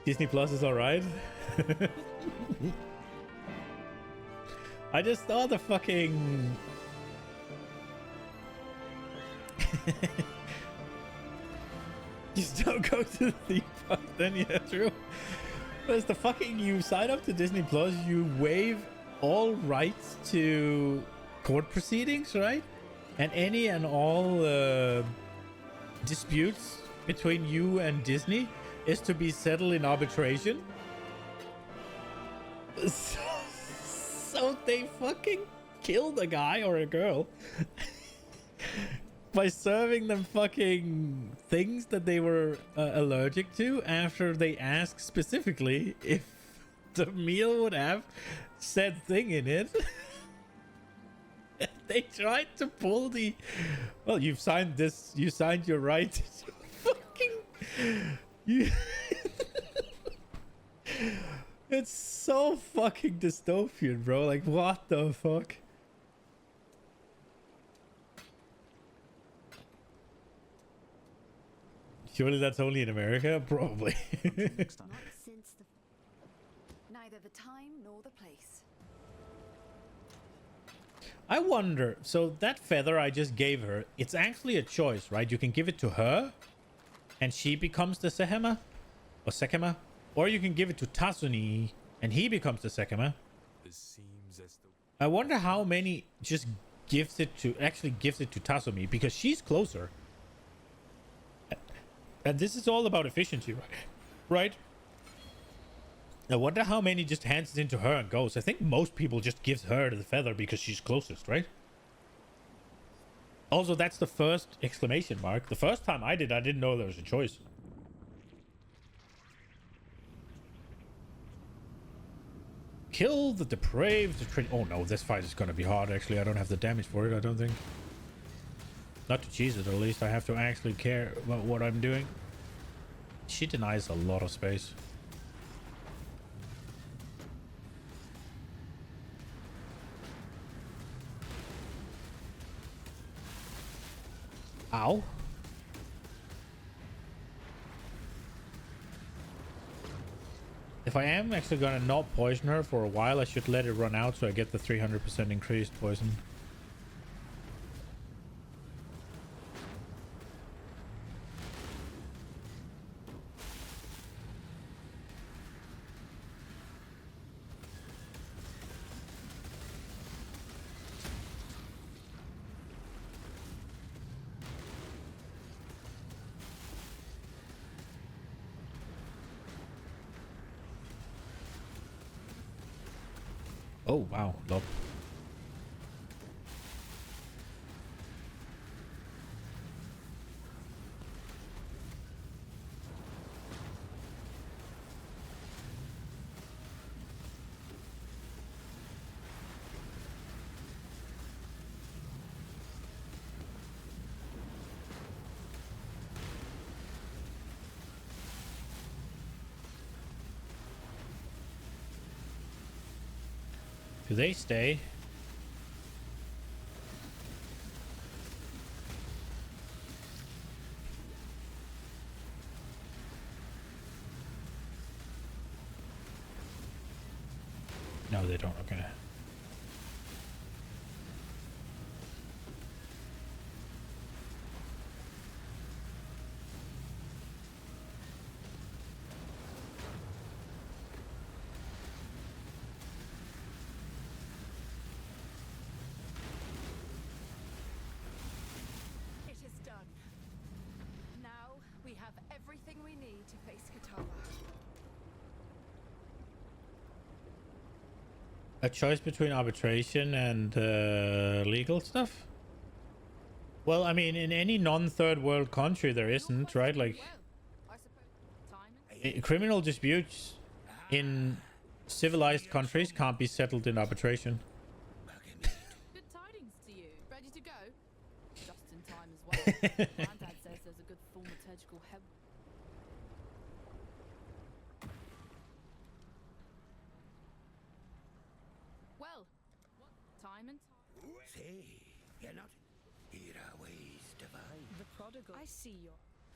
Disney Plus is alright. I just thought the fucking just don't go to the theme park then, yeah, true. But it's the fucking, you sign up to Disney Plus, you waive all rights to court proceedings, right? And any and all disputes between you and Disney is to be settled in arbitration. So they fucking killed a guy or a girl by serving them fucking things that they were allergic to after they asked specifically if the meal would have said thing in it. They tried to pull the, well, you've signed this, you signed your right to fucking you. It's so fucking dystopian, bro. Like, what the fuck? Surely that's only in America? Probably. Not since the... Neither the time nor the place. I wonder, so that feather I just gave her, it's actually a choice, right? You can give it to her and she becomes the Sehema or Sekema, or you can give it to Tasuni and he becomes the Sekema, It seems as though I wonder how many just gives it to Tasumi, because she's closer. And this is all about efficiency, right? I wonder how many just hands it into her and goes. I think most people just gives her the feather because she's closest, right? Also, that's the first exclamation mark. The first time I didn't know there was a choice. Kill the depraved. Oh no, this fight is gonna be hard, actually. I don't have the damage for it, I don't think. Not to cheese it, at least. I have to actually care about what I'm doing. She denies a lot of space. Ow. If I am actually gonna not poison her for a while, I should let it run out so I get the 300% increased poison. Oh, wow. Look. Do they stay? No, they don't. Okay. It is done. Now we have everything we need to face Katara. A choice between arbitration and legal stuff? Well, I mean, in any non-third world country there isn't, right? Like, criminal disputes in civilized countries can't be settled in arbitration. Good tidings to you. Ready to go? Just in time as well. Granddad says there's a good thaumaturgical heb. Well, time and time. Say, you're not here are ways divine. The prodigal. I see you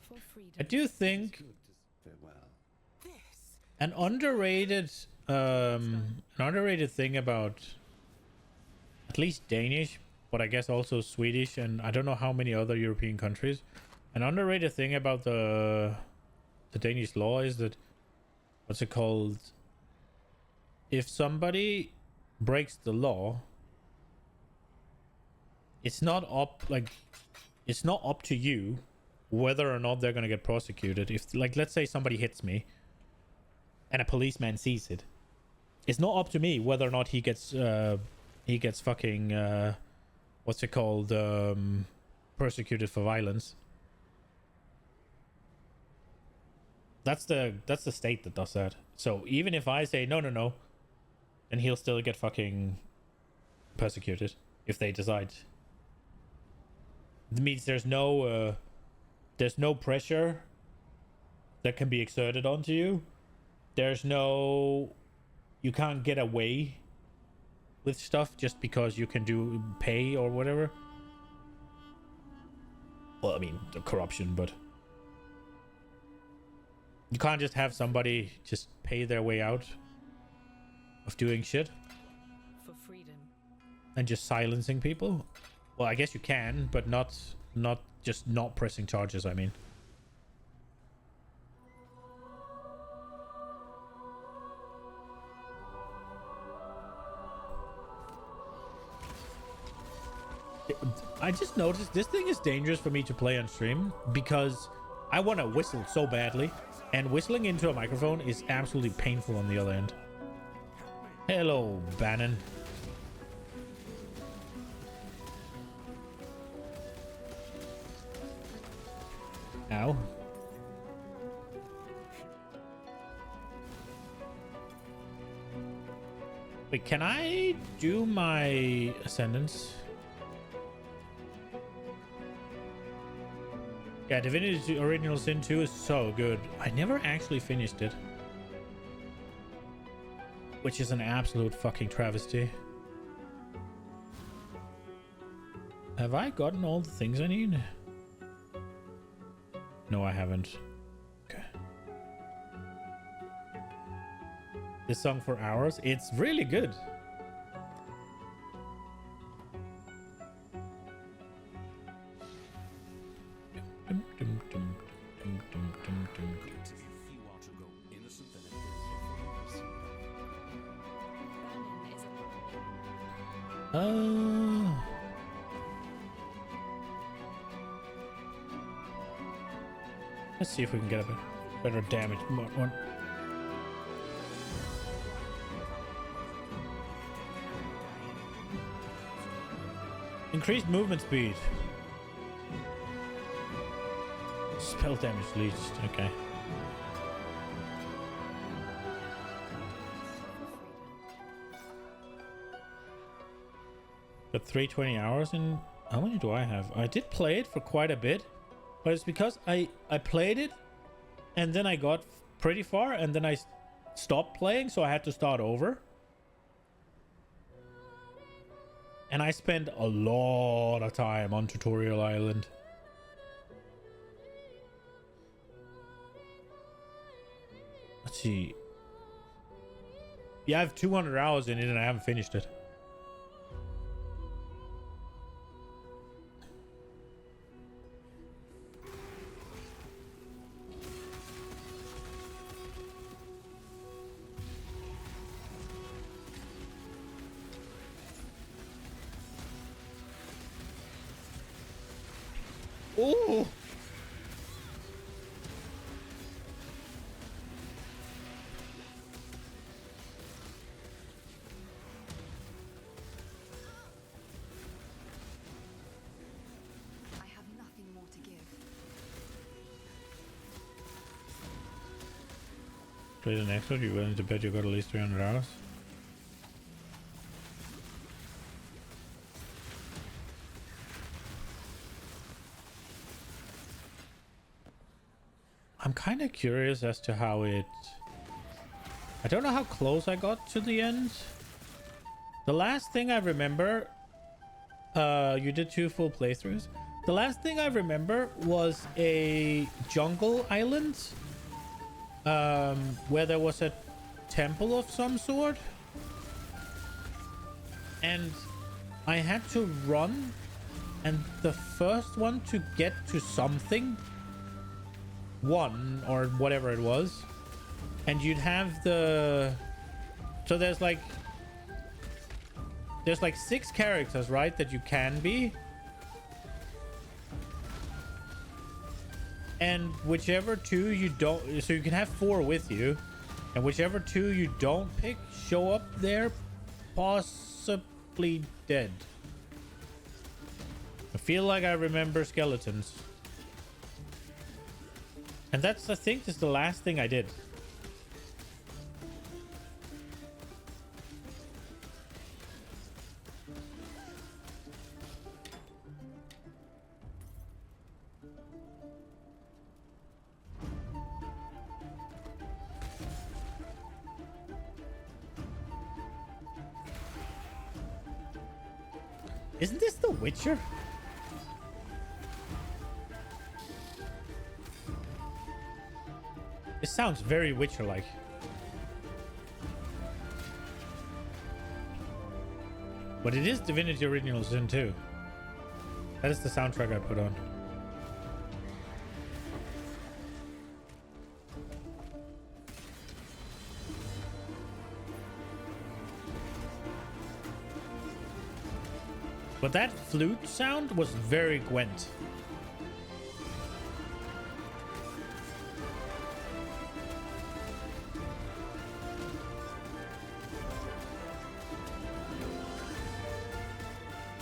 for freedom. I do think Farewell. an underrated thing about at least Danish, but I guess also Swedish, and I don't know how many other European countries. An underrated thing about the Danish law is that, what's it called? If somebody breaks the law, it's not up to you whether or not they're gonna get prosecuted. If, like, let's say somebody hits me and a policeman sees it, it's not up to me whether or not he gets fucking what's it called, persecuted for violence. That's the state that does that. So even if I say no, then he'll still get fucking persecuted if they decide. It means there's no pressure that can be exerted onto you. You can't get away with stuff just because you can pay or whatever. Well, I mean, the corruption, but you can't just have somebody just pay their way out of doing shit For freedom. and just silencing people. Well, I guess you can, but not just not pressing charges, I mean. I just noticed this thing is dangerous for me to play on stream because I want to whistle so badly, and whistling into a microphone is absolutely painful on the other end. Hello, Bannon. Ow. Wait, can I do my Ascendance? Yeah, Divinity Original Sin 2 is so good. I never actually finished it. Which is an absolute fucking travesty. Have I gotten all the things I need? No, I haven't. Okay. This song for hours? It's really good. Let's see if we can get a bit better damage one. Increased movement speed. Spell damage least. Okay. Got 320 hours in. How many do I have? I did play it for quite a bit, but it's because I played it and then I got pretty far and then I stopped playing, so I had to start over. And I spent a lot of time on Tutorial Island. Let's see. Yeah, I have 200 hours in it and I haven't finished it. Ooh. I have nothing more to give. Play the next one. You willing to bet you got at least 300 hours? I'm kind of curious as to how it... I don't know how close I got to the end. The last thing I remember... you did 2 full playthroughs. The last thing I remember was a jungle island. Where there was a temple of some sort. And I had to run. And the first one to get to something... one or whatever it was, and you'd have the there's like 6 characters, right, that you can be, and whichever 2 you don't, so you can have 4 with you, and whichever 2 you don't pick show up there possibly dead. I feel like I remember skeletons. And that's, I think, is the last thing I did. Isn't this The Witcher? This sounds very Witcher-like. But it is Divinity Original Sin 2. That is the soundtrack I put on. But that flute sound was very Gwent.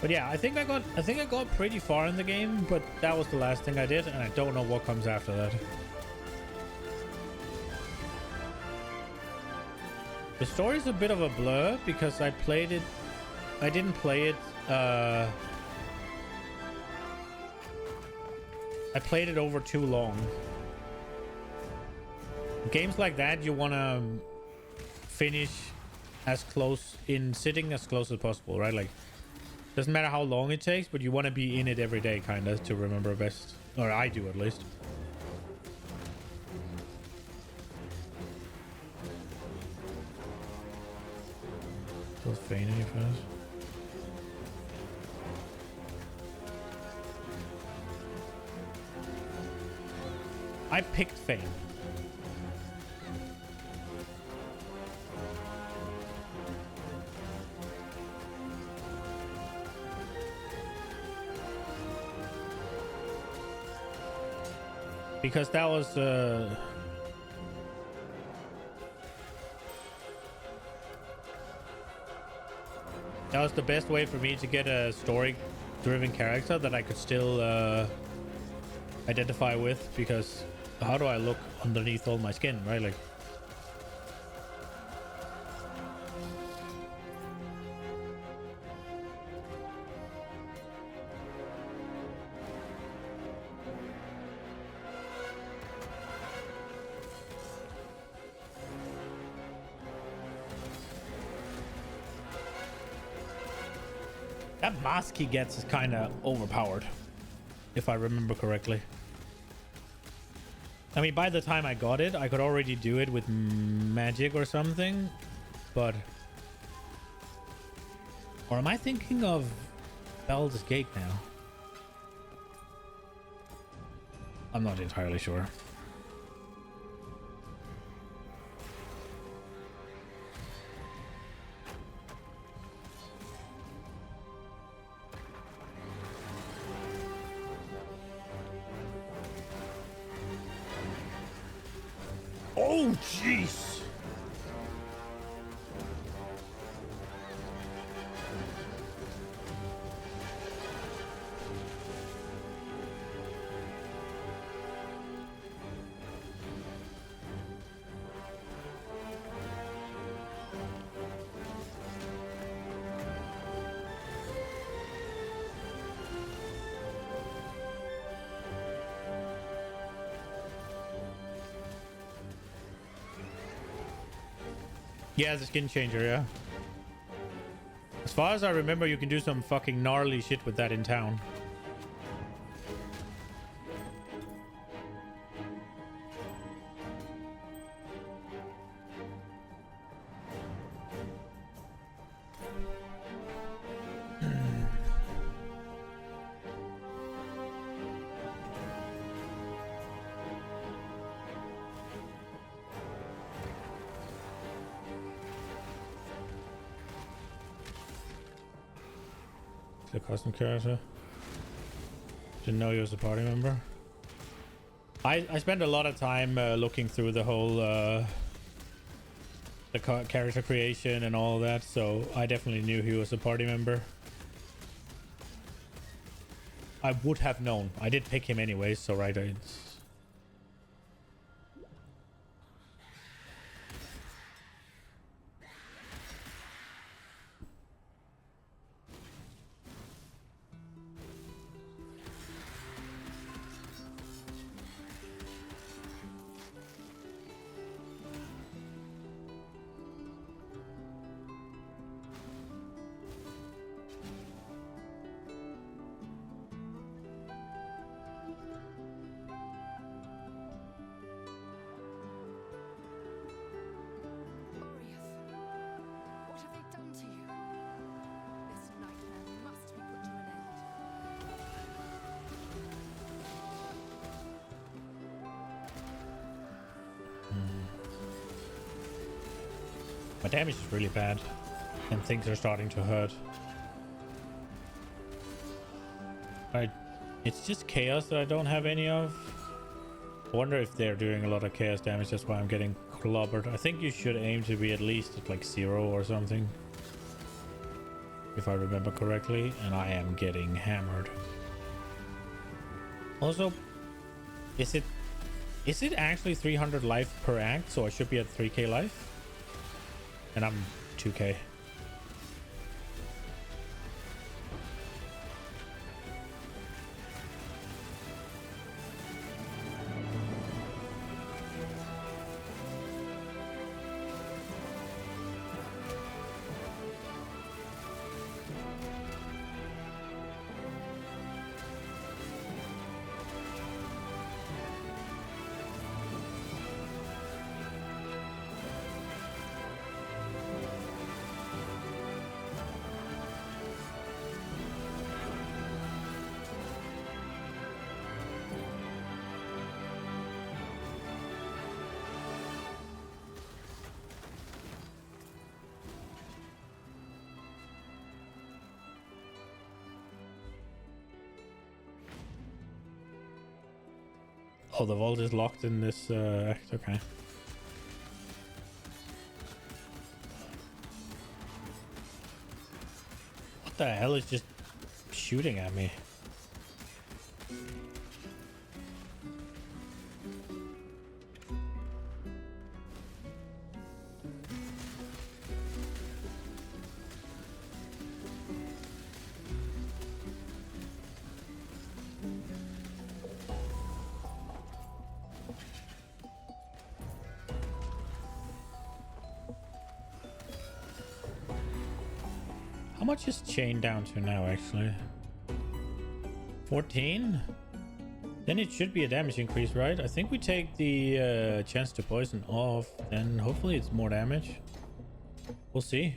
But yeah, I think I got pretty far in the game, but that was the last thing I did, and I don't know what comes after that. The story's a bit of a blur because I didn't play it I played it over too long. Games like that, you want to finish as close sitting as close as possible, right? Like, doesn't matter how long it takes, but you want to be in it every day, kind of, to remember best. Or I do, at least. Still faint any fast? I picked Fame. Because that was the best way for me to get a story-driven character that I could still identify with, because how do I look underneath all my skin, right? Like, that mask he gets is kind of overpowered, if I remember correctly. I mean, by the time I got it, I could already do it with magic or something, but... Or am I thinking of Baldur's Gate now? I'm not entirely sure. Oh, jeez. Yeah, the skin changer, yeah. As far as I remember, you can do some fucking gnarly shit with that in town. The custom character. Didn't know he was a party member. I spent a lot of time looking through the whole character creation and all of that, so I definitely knew he was a party member. I would have known. I did pick him anyway, so right. It's... My damage is really bad, and things are starting to hurt. It's just chaos that I don't have any of. I wonder if they're doing a lot of chaos damage, that's why I'm getting clobbered. I think you should aim to be at least at like 0 or something, if I remember correctly, and I am getting hammered. Also, is it actually 300 life per act, so I should be at 3k life? And I'm 2k. Oh, the vault is locked in this act, okay. What the hell is just shooting at me? How much is chain down to now, actually? 14? Then it should be a damage increase, right? I think we take the chance to poison off, and hopefully it's more damage. We'll see.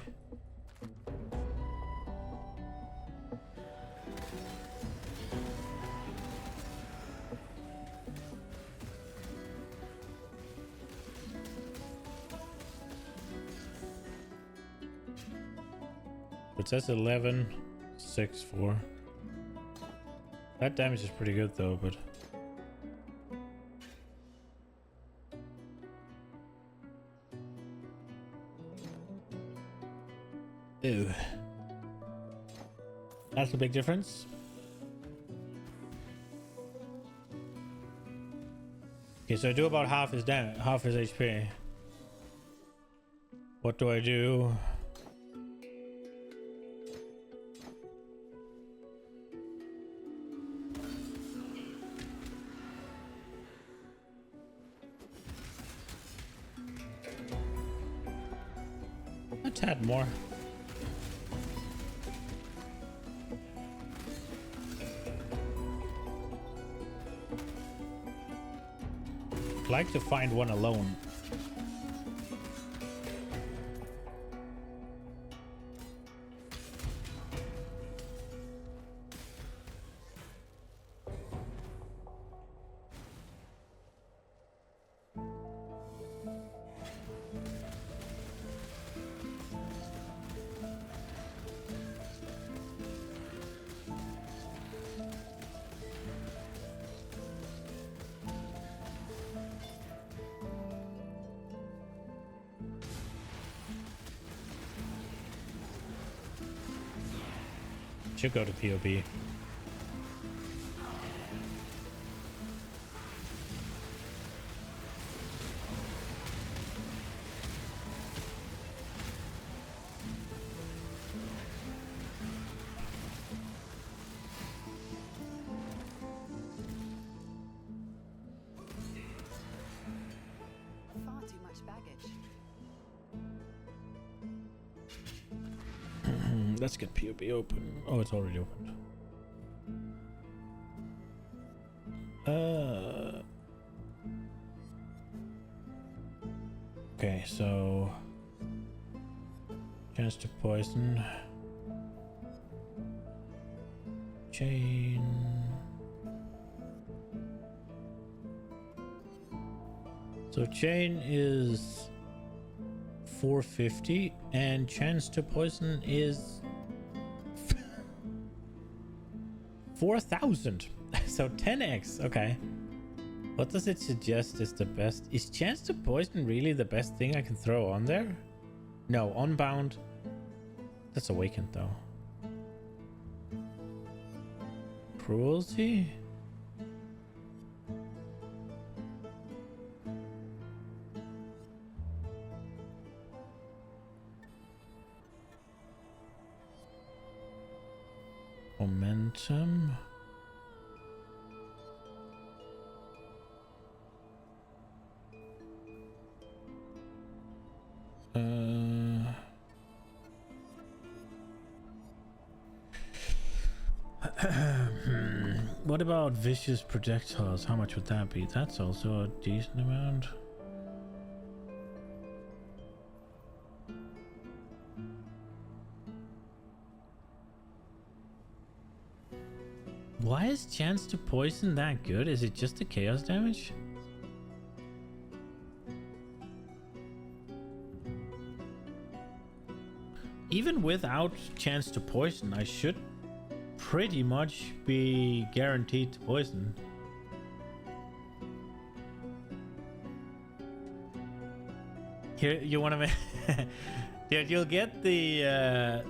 It says 11, 6, 4. That damage is pretty good though, but... Ew. That's a big difference. Okay, so I do about half his damage, half his HP. What do I do? A tad more. I'd like to find one alone. Should go to POB. Far too much baggage. Let's get POB open. Oh, it's already opened. Okay, so chance to poison. Chain. So chain is 450 and chance to poison is 4,000. So 10x. Okay. What does it suggest is the best? Is chance to poison really the best thing I can throw on there? No, unbound. That's awakened though. Cruelty? Momentum. What about vicious projectiles? How much would that be? That's also a decent amount. Why is chance to poison that good? Is it just the chaos damage? Even without chance to poison, I should pretty much be guaranteed to poison. Here, you want to dude, you'll get the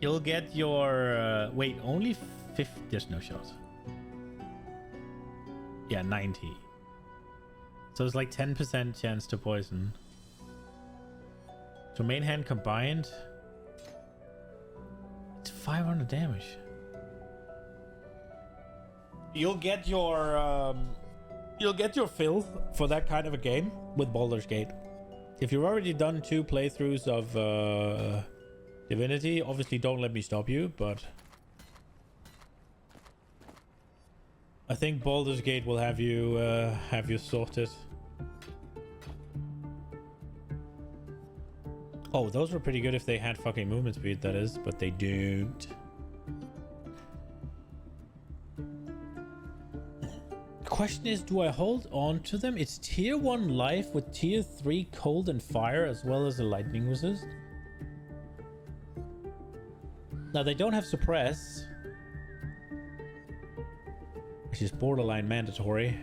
you'll get your wait, only 50. There's no shot. Yeah, 90. So it's like 10% chance to poison. So main hand combined, it's 500 damage. You'll get your fill for that kind of a game with Baldur's Gate. If you've already done 2 playthroughs of Divinity, obviously don't let me stop you, but I think Baldur's Gate will have you sorted. Oh, those were pretty good if they had fucking movement speed, that is, but they don't. The question is, do I hold on to them? It's tier 1 life with tier 3 cold and fire as well as a lightning resist. Now they don't have suppress, which is borderline mandatory.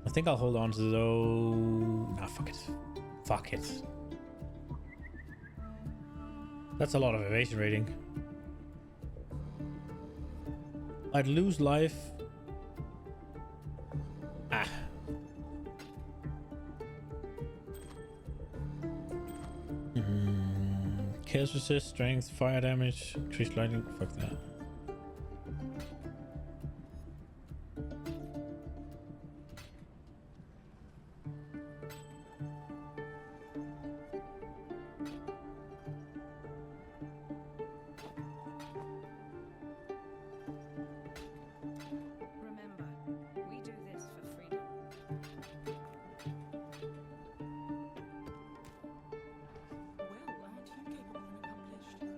I think I'll hold on to those. Nah, fuck it. Fuck it. That's a lot of evasion rating. I'd lose life. Ah. Chaos resist, strength, fire damage, increased lightning. Fuck that.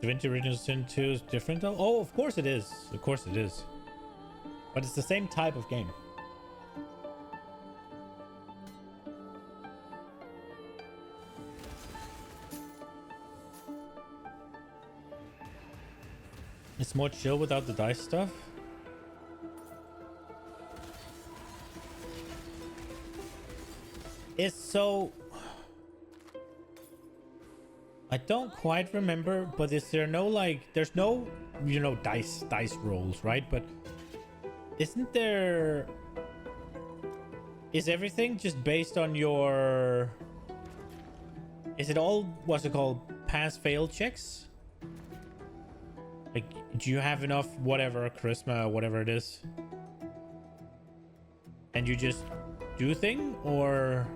Divinity Original Sin 2 is different though? Oh, of course it is. Of course it is. But it's the same type of game. It's more chill without the dice stuff. It's so... I don't quite remember, but is there no like, there's no, you know, dice rolls, right? But isn't there, is everything just based on your, is it all, what's it called, pass fail checks? Like, do you have enough whatever, charisma, whatever it is, and you just do thing, or...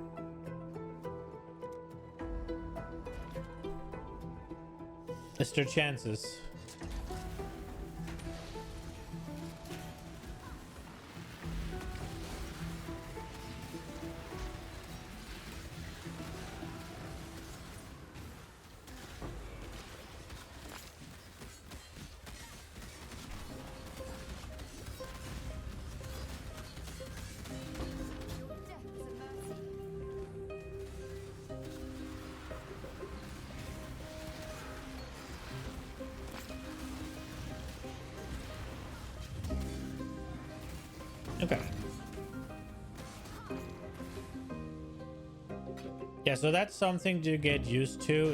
Is there chances? Okay. Yeah, so that's something to get used to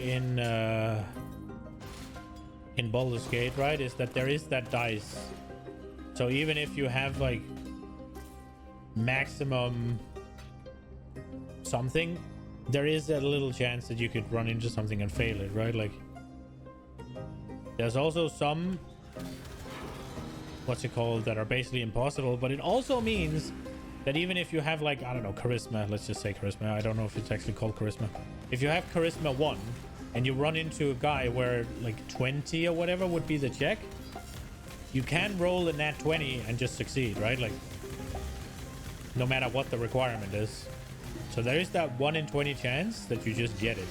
in Baldur's Gate, right? Is that there is that dice. So even if you have like maximum something, there is a little chance that you could run into something and fail it, right? Like there's also some, what's it called, that are basically impossible, but it also means that even if you have like, I don't know, charisma, let's just say charisma, I don't know if it's actually called charisma. If you have charisma 1 and you run into a guy where like 20 or whatever would be the check, you can roll a nat 20 and just succeed, right? Like no matter what the requirement is. So there is that 1 in 20 chance that you just get it.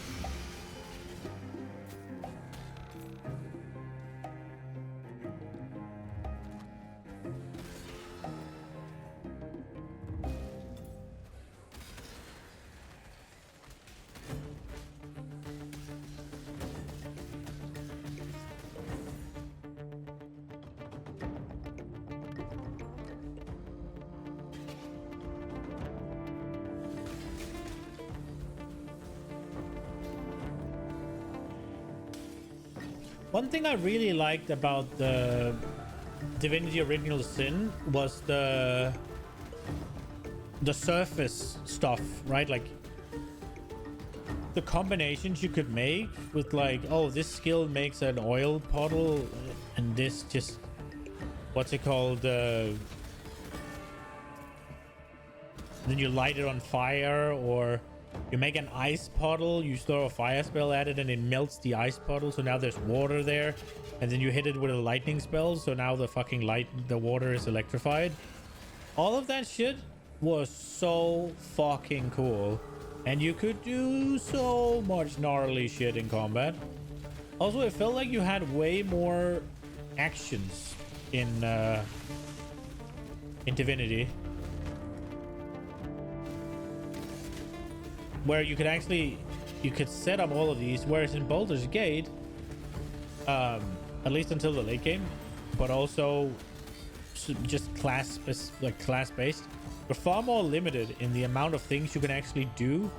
One thing I really liked about the Divinity Original Sin was the surface stuff, right? Like the combinations you could make with like, oh, this skill makes an oil puddle and this just, what's it called? Then you light it on fire, or you make an ice puddle, you throw a fire spell at it and it melts the ice puddle, so now there's water there, and then you hit it with a lightning spell, so now the water is electrified. All of that shit was so fucking cool, and you could do so much gnarly shit in combat. Also, it felt like you had way more actions in Divinity, where you could set up all of these, whereas in Baldur's Gate, at least until the late game, but also just class-based, you're far more limited in the amount of things you can actually do.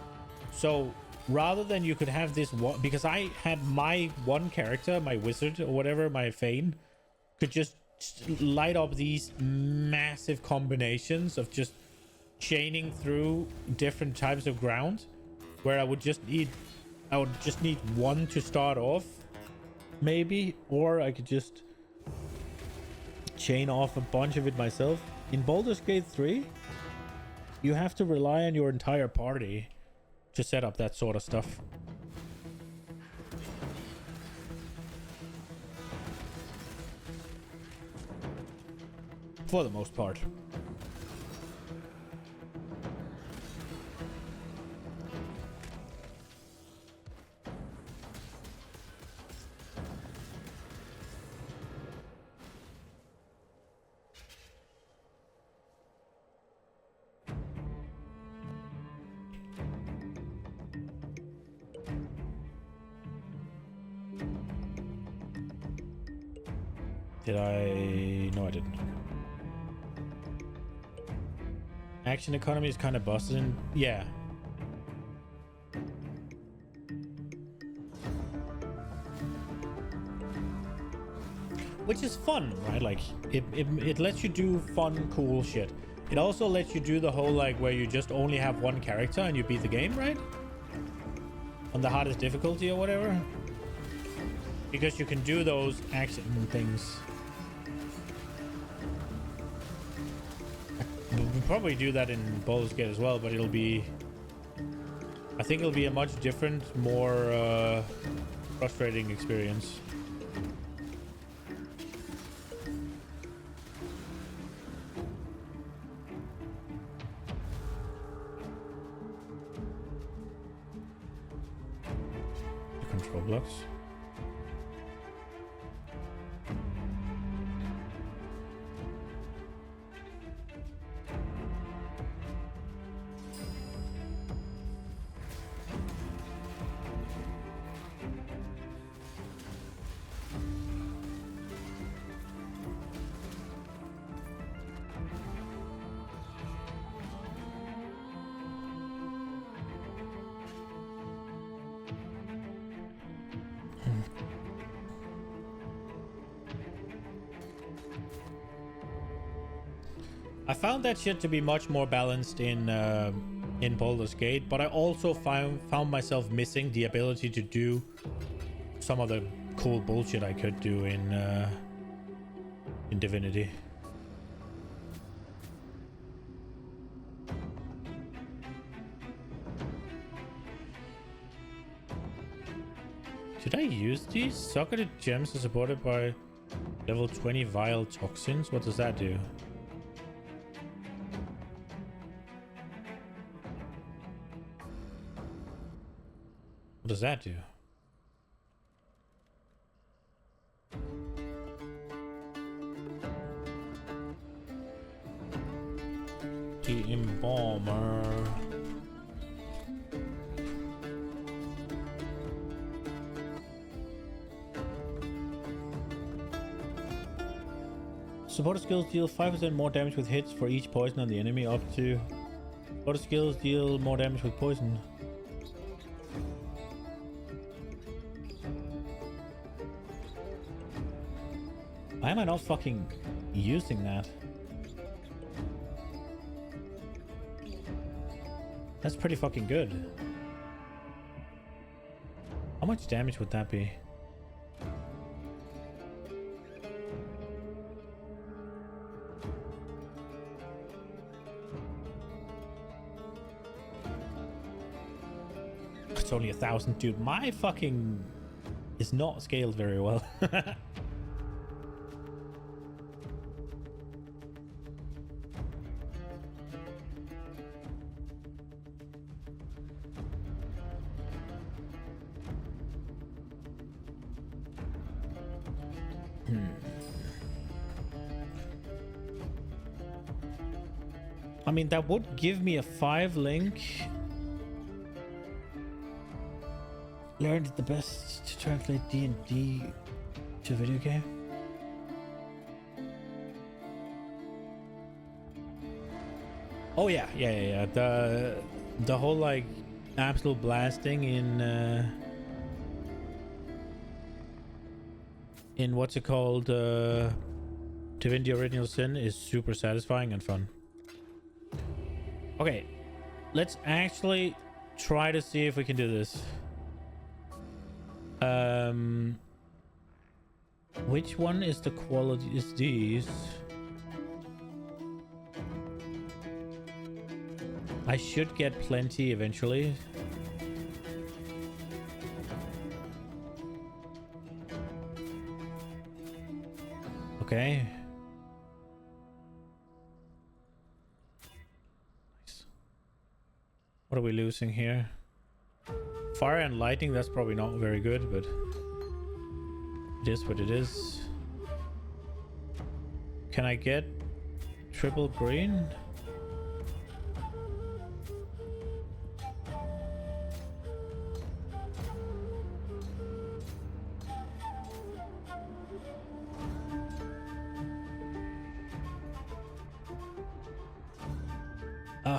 So rather than you could have this one, because I had my one character, my wizard or whatever, my Fane, could just light up these massive combinations of just chaining through different types of ground, where I would just need one to start off, maybe, or I could just chain off a bunch of it myself. In Baldur's Gate 3, you have to rely on your entire party to set up that sort of stuff. For the most part. Did I? No, I didn't. Action economy is kind of busted in. Yeah. Which is fun, right? Like, it lets you do fun, cool shit. It also lets you do the whole, like, where you just only have one character and you beat the game, right? On the hardest difficulty or whatever. Because you can do those action things. We'll probably do that in Baldur's Gate as well, but it'll be... I think it'll be a much different, more frustrating experience. The control blocks. I found that shit to be much more balanced in Baldur's Gate, but I also found myself missing the ability to do some of the cool bullshit I could do in Divinity. Should I use these? Socketed gems are supported by level 20 vial toxins. What does that do? What does that do? The Embalmer. Supporter skills deal 5% more damage with hits for each poison on the enemy, up to... Supporter skills deal more damage with poison. Why am I not fucking using that? That's pretty fucking good. How much damage would that be? It's only 1,000, dude. My fucking is not scaled very well. I mean, that would give me a 5 link. Learned the best to translate D&D to a video game. Oh yeah. The whole like absolute blasting in what's it called, Divinity Original Sin is super satisfying and fun. Okay, let's actually try to see if we can do this. Which one is the quality? Is these? I should get plenty eventually. Okay. Nice. What are we losing here? Fire and lightning, that's probably not very good, but it is what it is. Can I get triple green?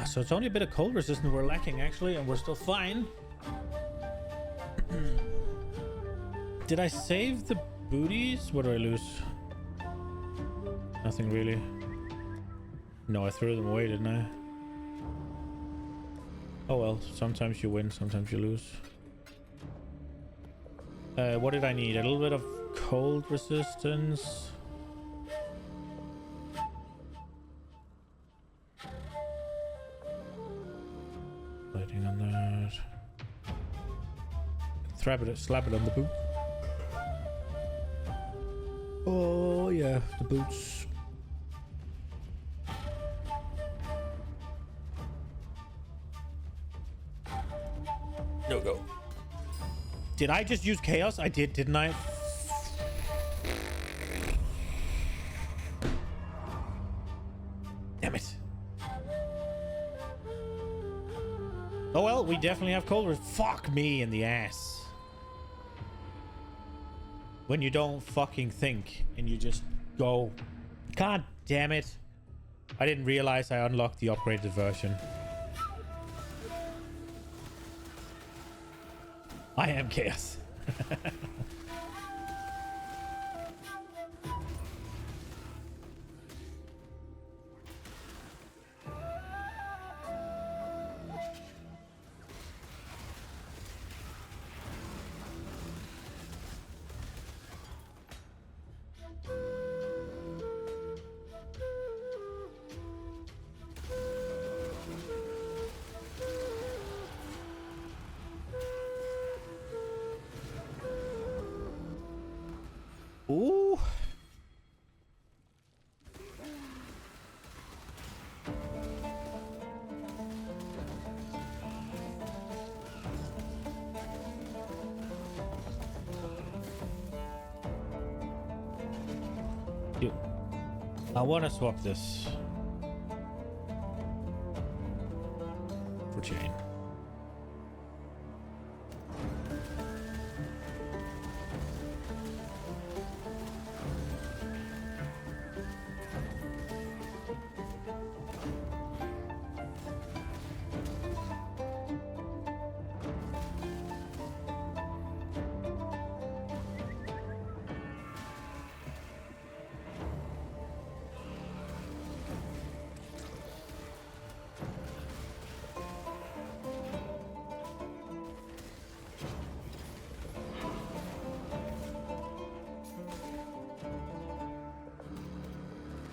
So it's only a bit of cold resistance we're lacking actually, and we're still fine. Did I save the booties? What do I lose? Nothing really. No, I threw them away, didn't I? Oh well, sometimes you win, sometimes you lose. What did I need? A little bit of cold resistance. Lighting on that. Slap it on the boot. Oh yeah, the boots. No go. Did I just use chaos? I did, didn't I? Damn it. Oh well, we definitely have cold. Fuck me in the ass. When you don't fucking think and you just go, God damn it. I didn't realize I unlocked the upgraded version. I am chaos. I want to swap this for chain.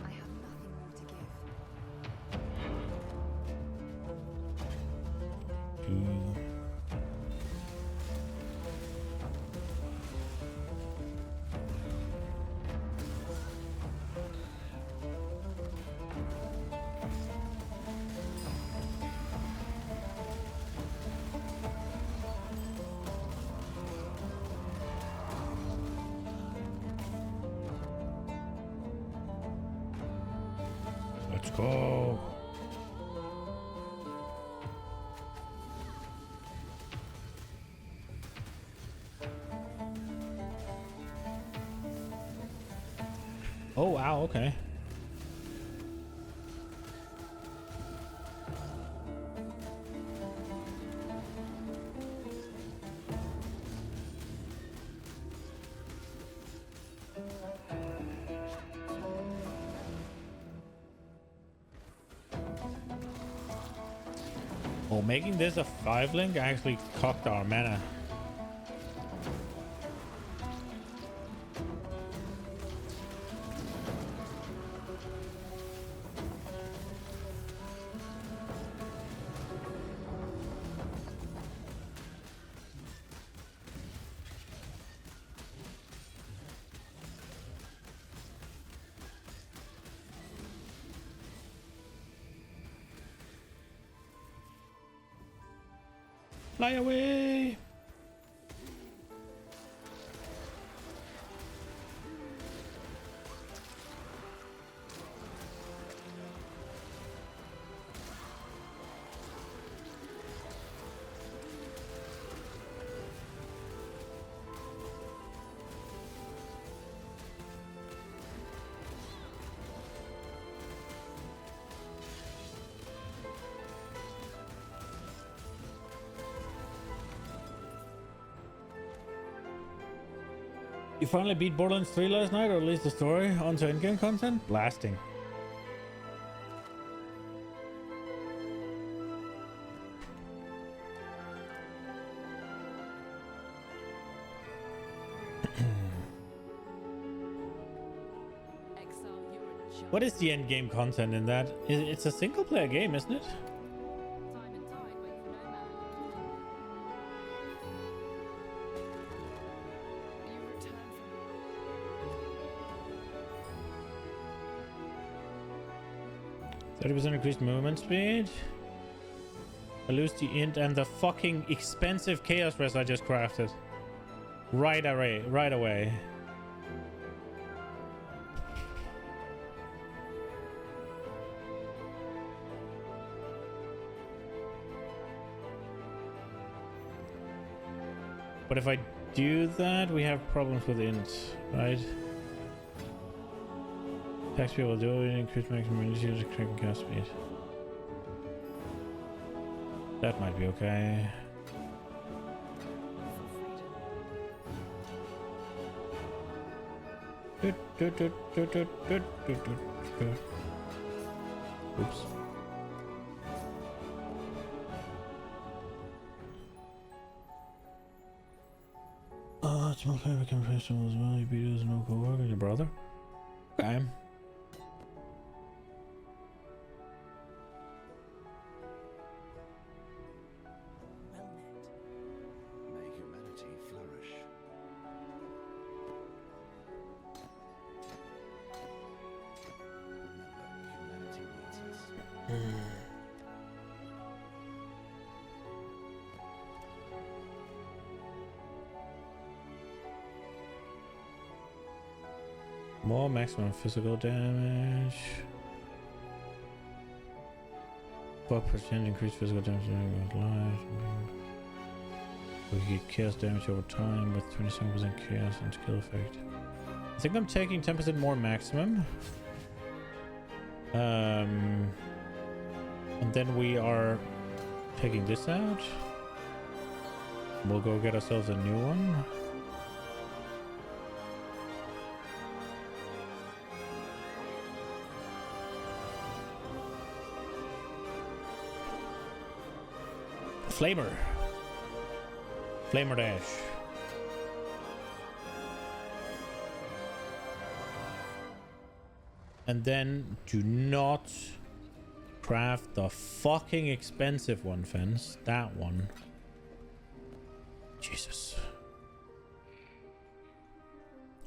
I have nothing more to give. Let's go. Oh wow, okay. Oh, making this a 5-link actually cocked our mana. Fly away! You finally beat Borderlands 3 last night, or at least the story onto in-game content? Blasting. Exile, you're a giant. What is the end-game content in that? It's a single-player game, isn't it? Time and tide wait for no man. You return from 30% increased movement speed. I lose the int and the fucking expensive chaos rest I just crafted. Right away. But if I do that, we have problems with int, right? Attack speed will do it, increase maximum user critical cast speed. That might be okay. Oops. It's my favorite confession as well. You beat us no co-worker, your brother. Okay. May humanity flourish. Remember, humanity needs us. More maximum physical damage. 4% increased physical damage during life. We get chaos damage over time with 27% chaos and skill effect. I think I'm taking 10% more maximum. And then we are taking this out. We'll go get ourselves a new one. Flamer dash. And then do not craft the fucking expensive one, Fence. That one. Jesus.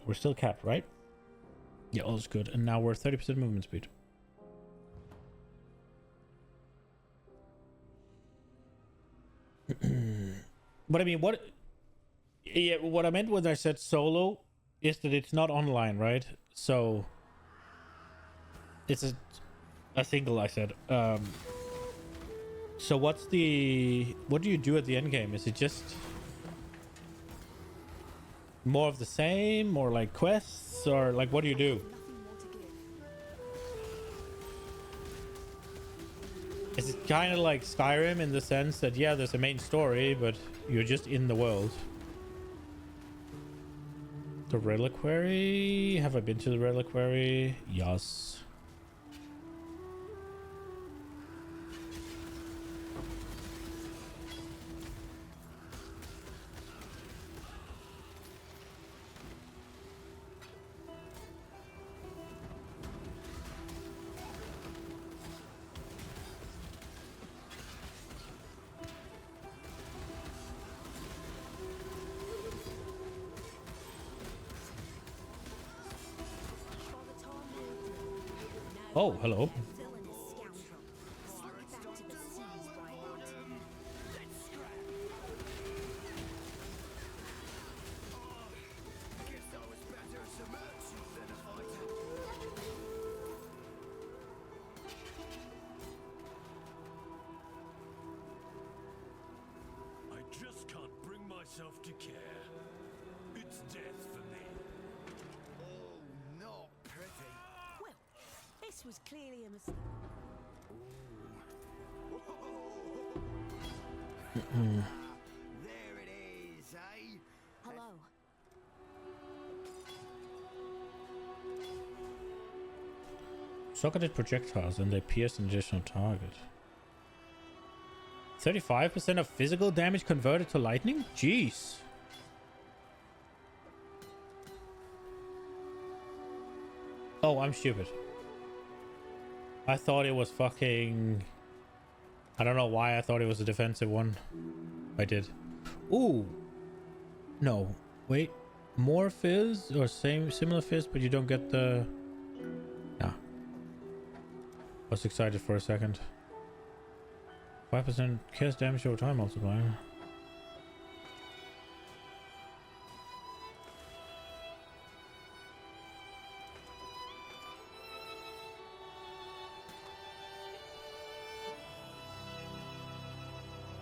We're still capped, right? Yeah, all's good. And now we're 30% movement speed. But I mean, what I meant when I said solo is that it's not online, right? So it's a single, I said. So what do you do at the end game? Is it just more of the same, or like quests, or like what do you do? Is it kind of like Skyrim in the sense that, yeah, there's a main story, but you're just in the world? The reliquary? Have I been to the reliquary? Yes. Oh, hello. I just can't bring myself to care. It's death for me. Oh, not pretty. Well, this was clearly a mistake. There it is, eh? Hello. Socketed projectiles and they pierce an additional target. 35% of physical damage converted to lightning? Jeez. Oh, I'm stupid. I thought it was fucking... I don't know why I thought it was a defensive one. I did. Ooh. No. Wait. More fizz or similar fizz, but you don't get the... Nah. I was excited for a second. 5% chaos damage over time multiplier.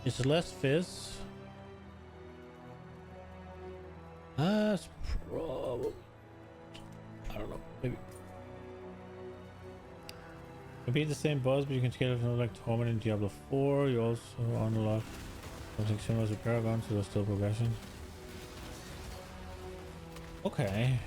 Is it less fizz? That's probably... I don't know. Maybe the same boss, but you can scale it from like Torment in Diablo 4. You also unlock something similar to Paragon, so there's still progression. Okay.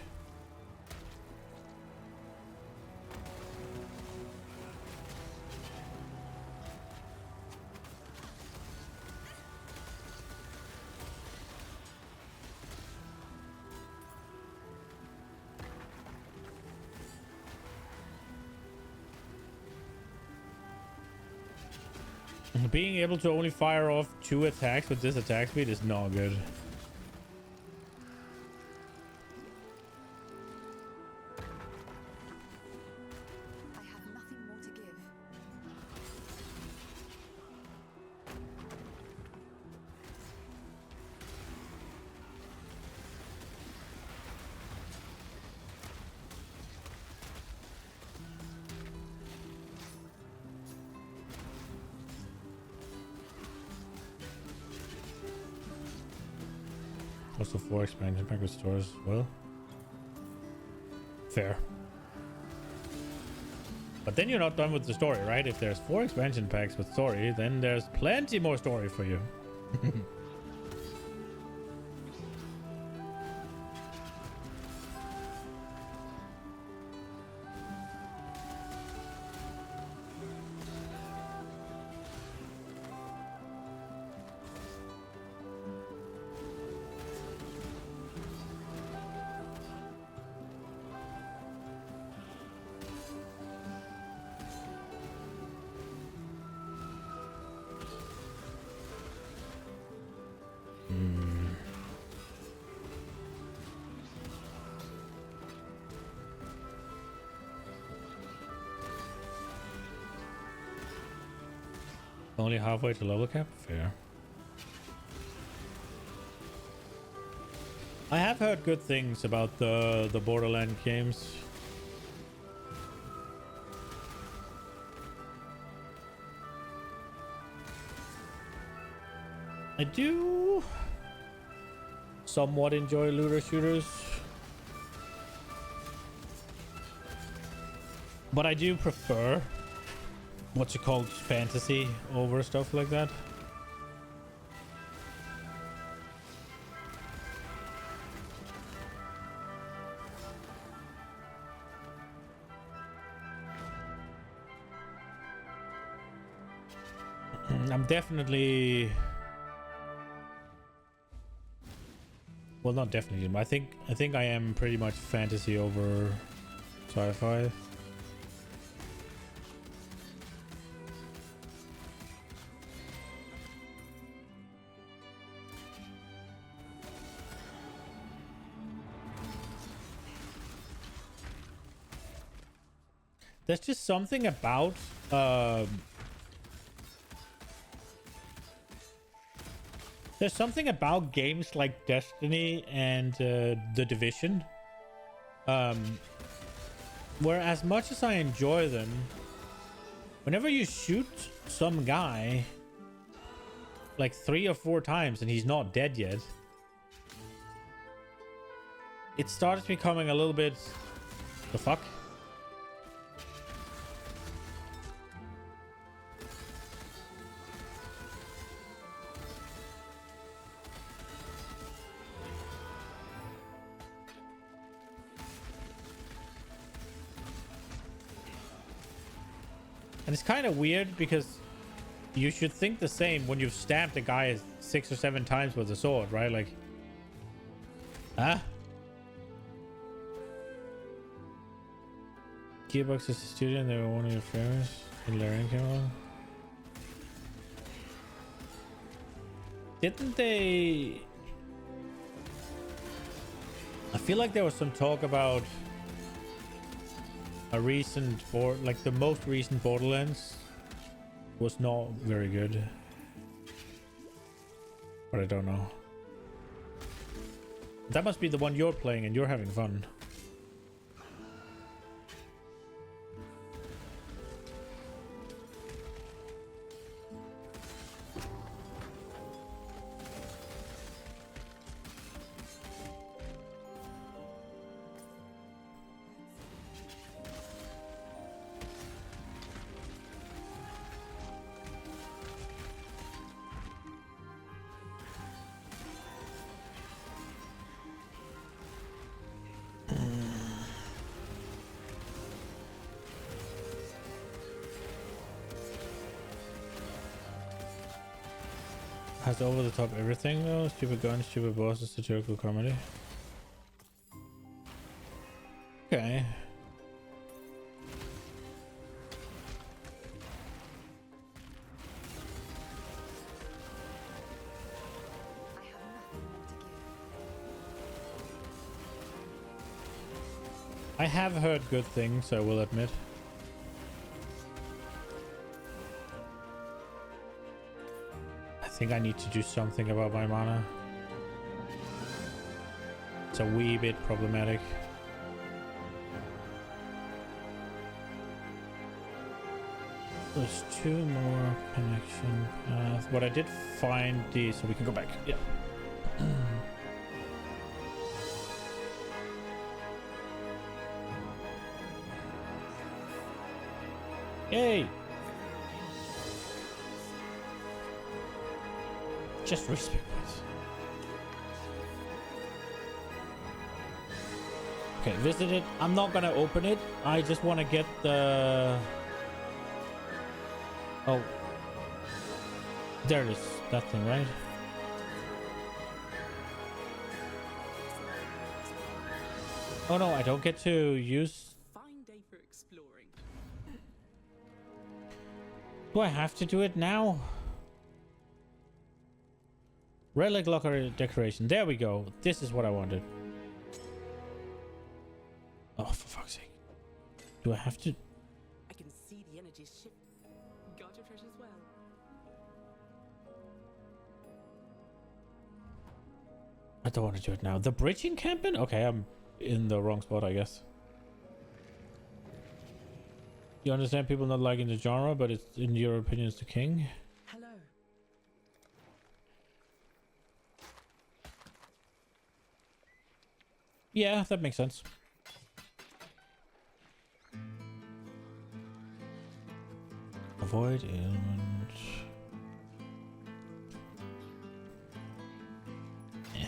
Being able to only fire off 2 attacks with this attack speed is not good. I have nothing more to give. Also 4 expansion pack with stories as well. Fair. But then you're not done with the story, right? If there's 4 expansion packs with story, then there's plenty more story for you. Only halfway to level cap? Fair. I have heard good things about the Borderland games. I do somewhat enjoy looter shooters, but I do prefer what's it called, fantasy over stuff like that. I'm definitely, well, not definitely, but I think I am pretty much fantasy over sci-fi. There's just something about there's something about games like Destiny and The Division, where as much as I enjoy them, whenever you shoot some guy like 3 or 4 times and he's not dead yet, it starts becoming a little bit, the fuck? And it's kind of weird because you should think the same when you've stabbed a guy 6 or 7 times with a sword, right? Like, huh? Gearbox is a studio and they were one of your favorites in learning came. Didn't they? I feel like there was some talk about a recent like the most recent Borderlands was not very good, but I don't know. That must be the one you're playing and you're having fun. Has over the top everything though. Stupid guns, stupid bosses, satirical comedy. Okay. I have heard good things, I will admit. I think I need to do something about my mana. It's a wee bit problematic. There's 2 more connection paths, but I did find the, so we can go back. Yeah. Hey! Just respect it. Okay, visit it. I'm not gonna open it. I just want to get the... Oh. There it is. That thing, right? Oh no, I don't get to use... Fine day for exploring. Do I have to do it now? Relic locker decoration. There we go. This is what I wanted. Oh, for fuck's sake. Do I have to... I can see the energy shift. Got your treasures well. I don't want to do it now. The bridging campaign? Okay, I'm in the wrong spot, I guess. You understand people not liking the genre, but it's, in your opinion, it's the king? Hello. Yeah, that makes sense. Avoid ailment. Eh.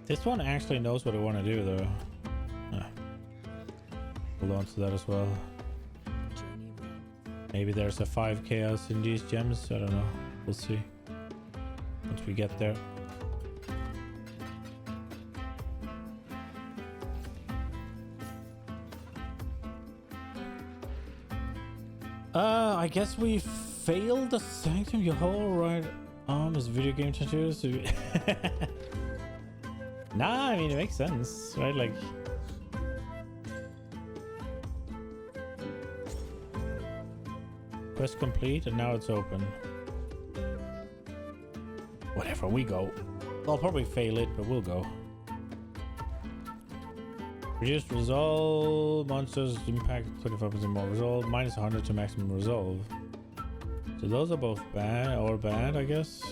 This one actually knows what I want to do, though. Hold on to that as well. Maybe there's a 5 chaos in these gems. I don't know. We'll see once we get there. I guess we failed the sanctum. Your whole right arm is video game tattoos. Nah, I mean, it makes sense, right? Like, quest complete, and now it's open. Whatever, we go. I'll probably fail it, but we'll go. Reduced resolve. Monsters impact 25% more resolve. Minus 100 to maximum resolve. So those are both bad or bad, I guess.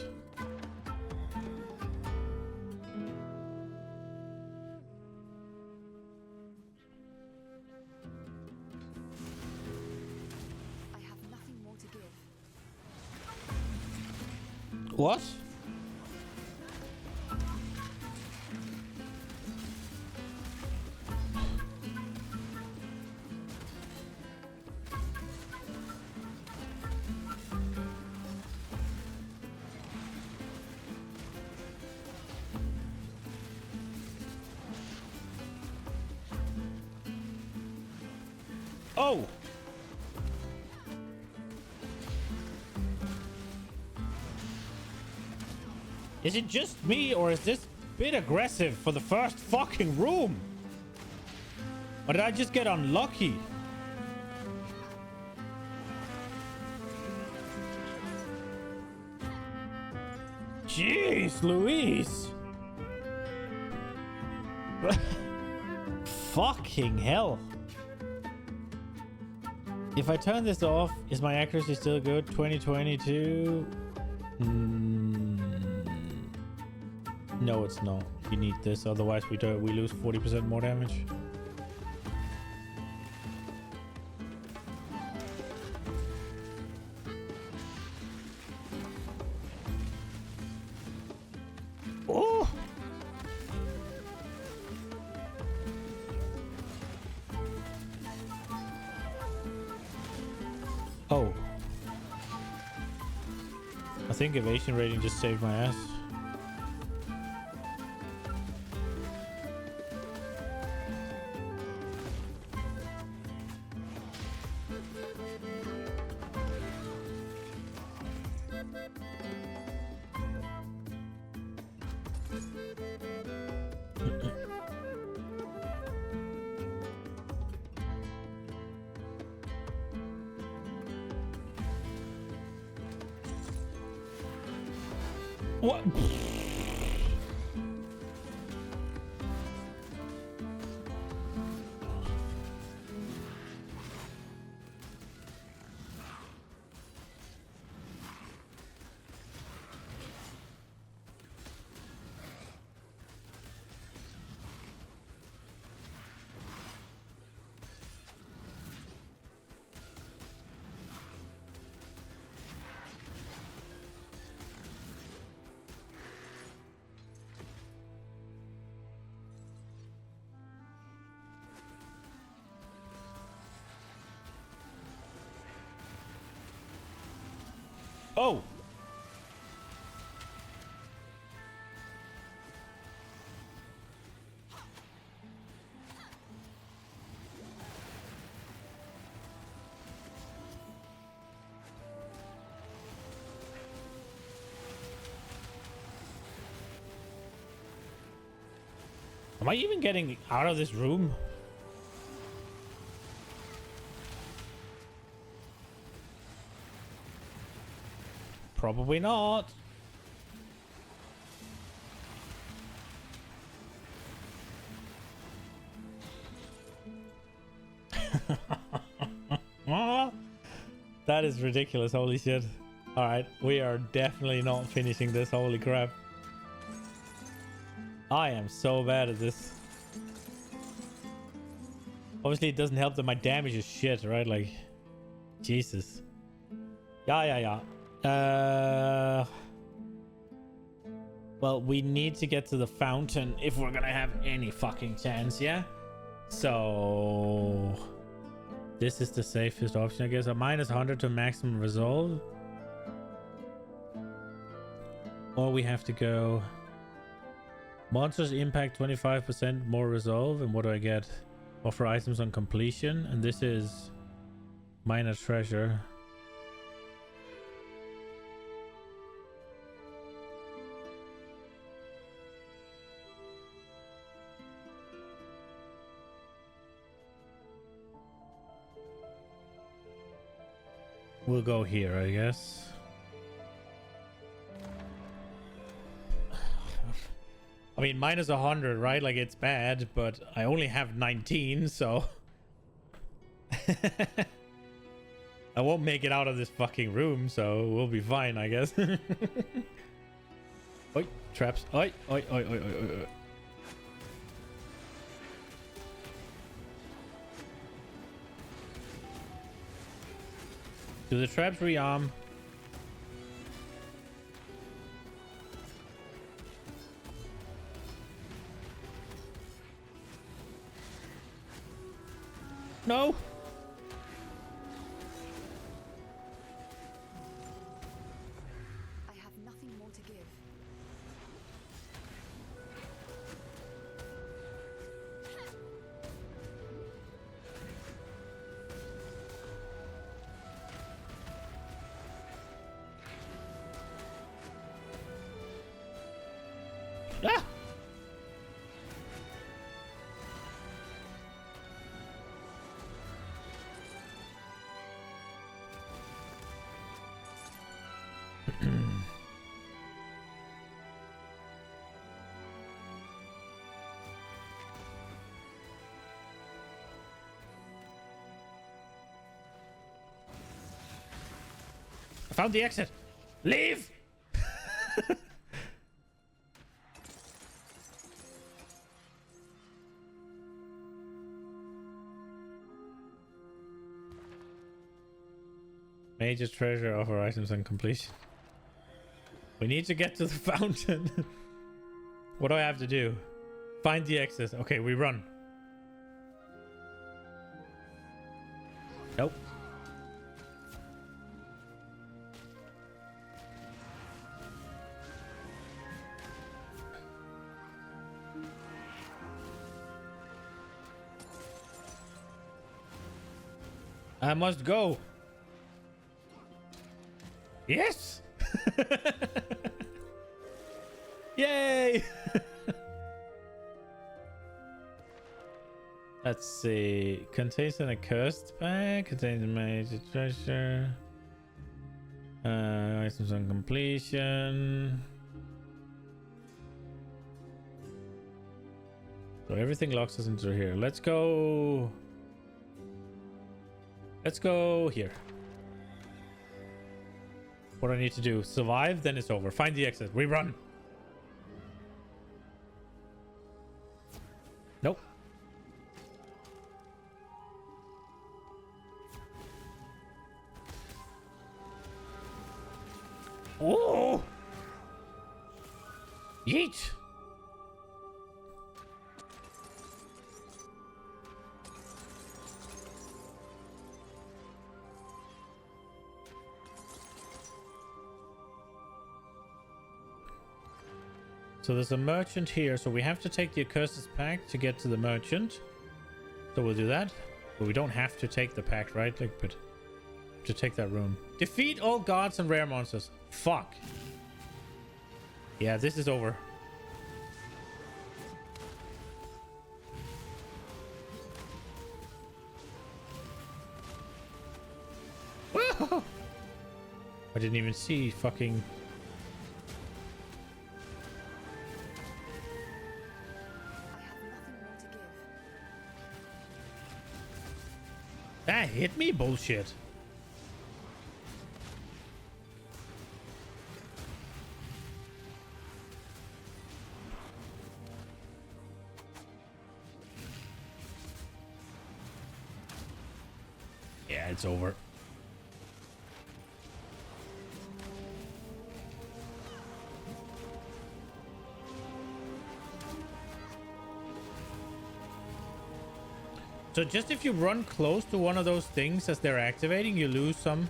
I have nothing more to give. What? Oh! Is it just me, or is this a bit aggressive for the first fucking room? Or did I just get unlucky? Jeez, Louise! Fucking hell. If I turn this off, is my accuracy still good? 2022? No, it's not. You need this, otherwise we lose 40% more damage. Oh! Oh. I think evasion rating just saved my ass. What? Oh! Am I even getting out of this room? Probably not. That is ridiculous. Holy shit. All right, we are definitely not finishing this. Holy crap. I am so bad at this. Obviously, it doesn't help that my damage is shit, right? Like, Jesus. Yeah. Well, we need to get to the fountain if we're gonna have any fucking chance, yeah? So... this is the safest option, I guess. A minus 100 to maximum resolve. Or we have to go... monsters impact 25% more resolve. And what do I get? Offer items on completion. And this is... minor treasure. We'll go here, I guess. I mean, minus 100, right? Like, it's bad, but I only have 19, so... I won't make it out of this fucking room, so we'll be fine, I guess. Oi, traps. Oi. Do the traps rearm? No. I have nothing more to give. Ah! I found the exit. Leave! Major treasure offer items on completion. We need to get to the fountain. What do I have to do? Find the exit. Okay, we run. Nope. I must go. Yes! Yay! Let's see. Contains an accursed bag. Contains a major treasure. Items on completion. So everything locks us into here. Let's go. Let's go here. What do I need to do? Survive, then it's over. Find the exit. We run. Nope. Oh! Yeet! So there's a merchant here, so we have to take the Accurse's Pact to get to the merchant. So we'll do that. But we don't have to take the pact, right? Like, but to take that room. Defeat all gods and rare monsters. Fuck. Yeah, this is over. I didn't even see fucking... That hit me? Bullshit. Yeah, it's over. So just if you run close to one of those things as they're activating, you lose some.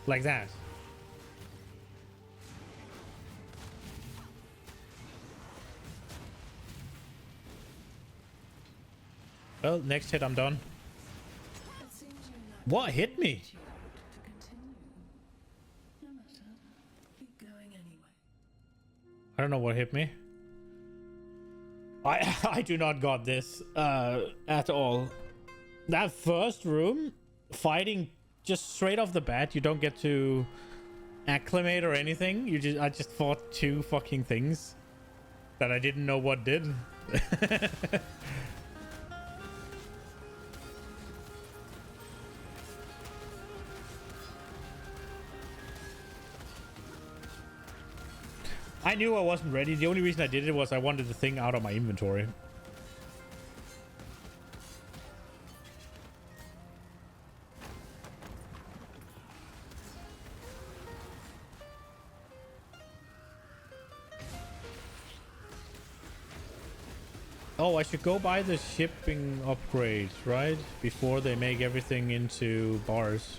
Like that. Well, next hit, I'm done. What hit me? I don't know what hit me. I do not got this at all. That first room, fighting just straight off the bat, you don't get to acclimate or anything. I just fought two fucking things that I didn't know what did. I knew I wasn't ready. The only reason I did it was I wanted the thing out of my inventory. Oh, I should go buy the shipping upgrades, right? Before they make everything into bars.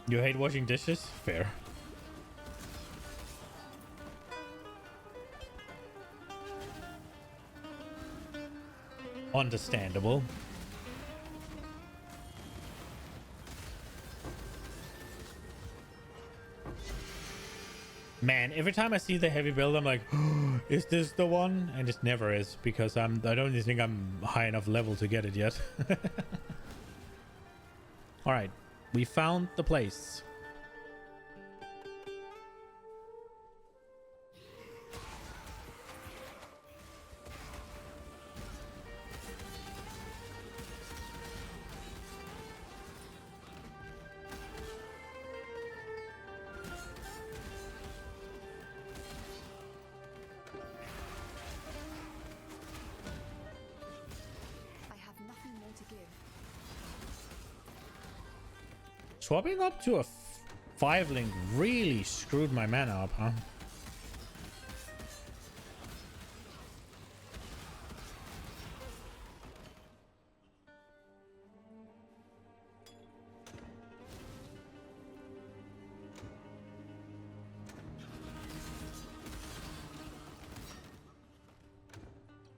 You hate washing dishes? Fair. Understandable. Man, every time I see the heavy build, I'm like, oh, is this the one? And it never is, because I don't even think I'm high enough level to get it yet. All right, we found the place. Swapping up to a 5-link really screwed my mana up, huh?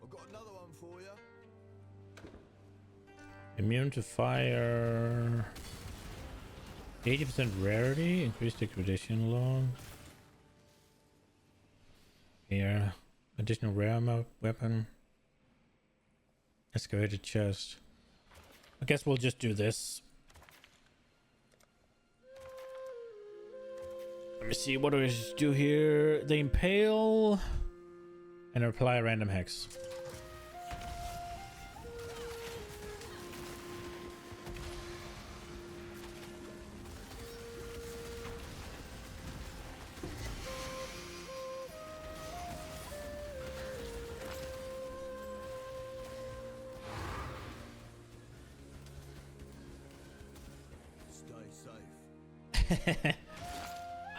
I've got another one for you. Immune to fire. 80% rarity, increased expedition log. Here, additional rare weapon. Excavated chest. I guess we'll just do this. Let me see, what do we do here? The impale and apply a random hex.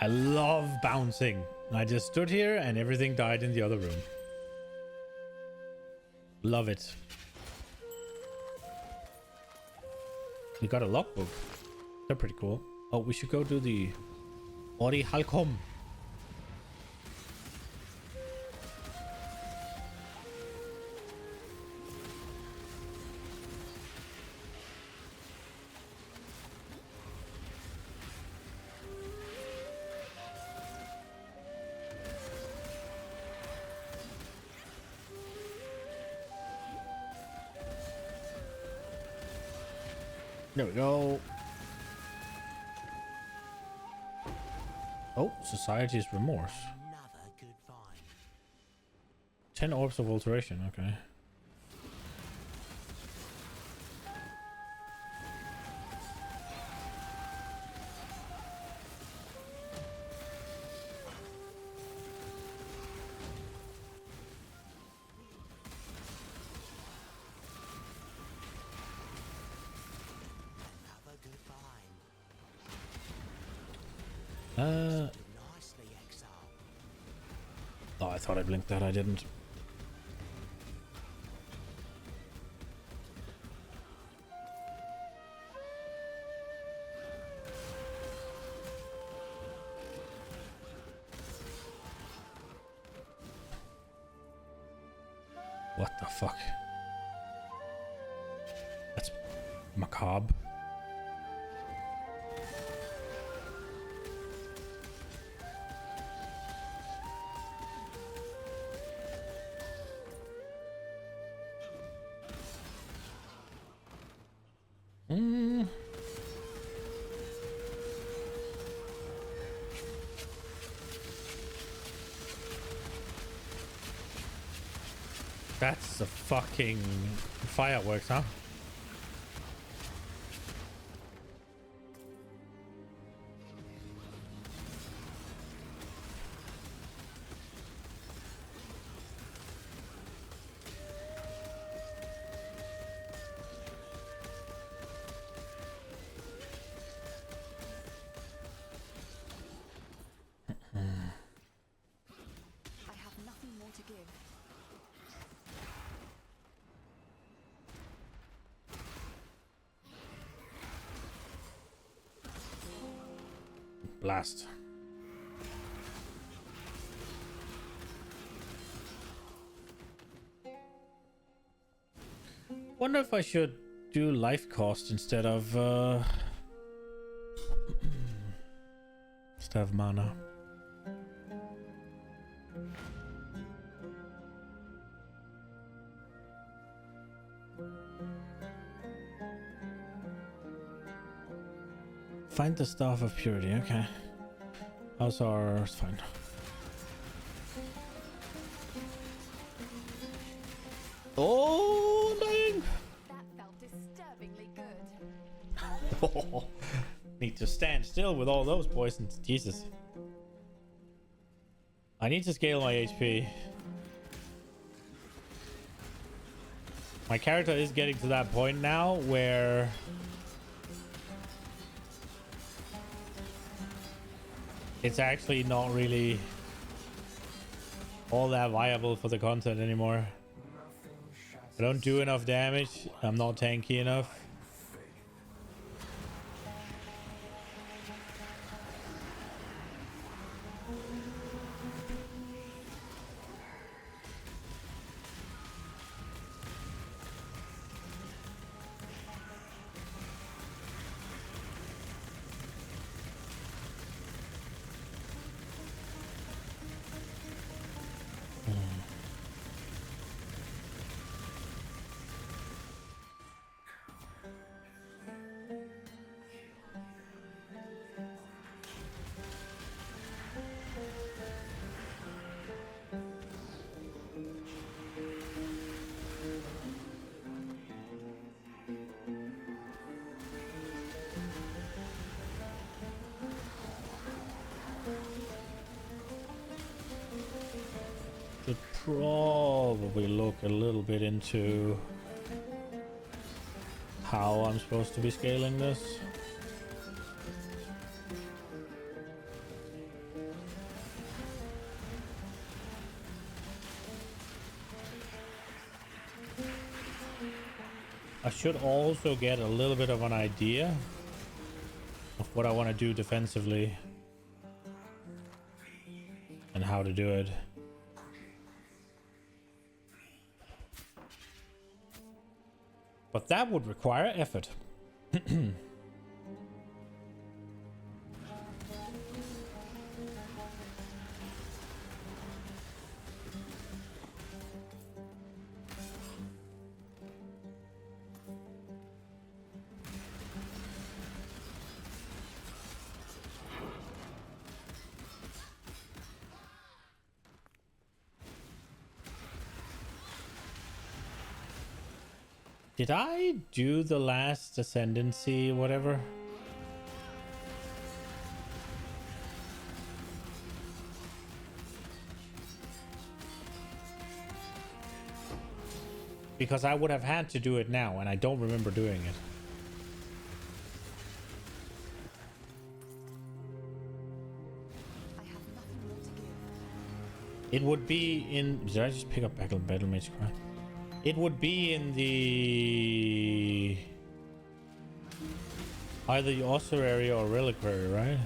I love bouncing. I just stood here and everything died in the other room. Love it. We got a logbook. They're pretty cool. Oh, we should go do the Ori Halkom. There we go. Oh, Society's Remorse. 10 orbs of alteration, okay. Oh, I thought I blinked that. I didn't. What the fuck? That's macabre. That's the fucking fireworks, huh? I have nothing more to give. Blast. Wonder if I should do life cost instead of mana. Find the Staff of Purity, okay. How's ours? Fine. Oh, dang! That felt disturbingly good. Need to stand still with all those poisons. Jesus. I need to scale my HP. My character is getting to that point now where it's actually not really all that viable for the content anymore. I don't do enough damage. I'm not tanky enough. Should probably look a little bit into how I'm supposed to be scaling this. I should also get a little bit of an idea of what I want to do defensively and how to do it. But that would require effort. Did I do the last ascendancy, whatever? Because I would have had to do it now, and I don't remember doing it. It would be in... Did I just pick up Battle Mage Cry? It would be in the... either the ossuary or reliquary, right?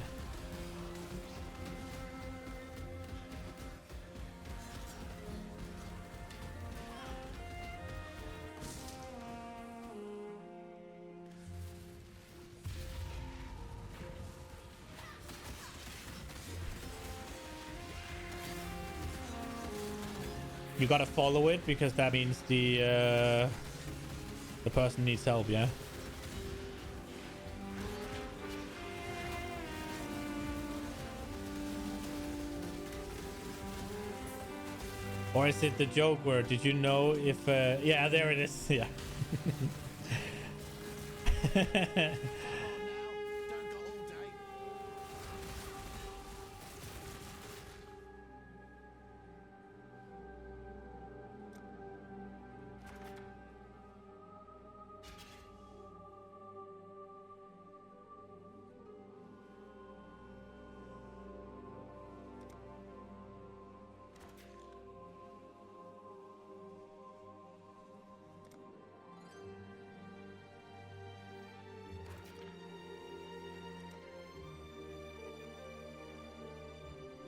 You gotta follow it because that means the person needs help, yeah? Or is it the joke where did you know if yeah, there it is. Yeah.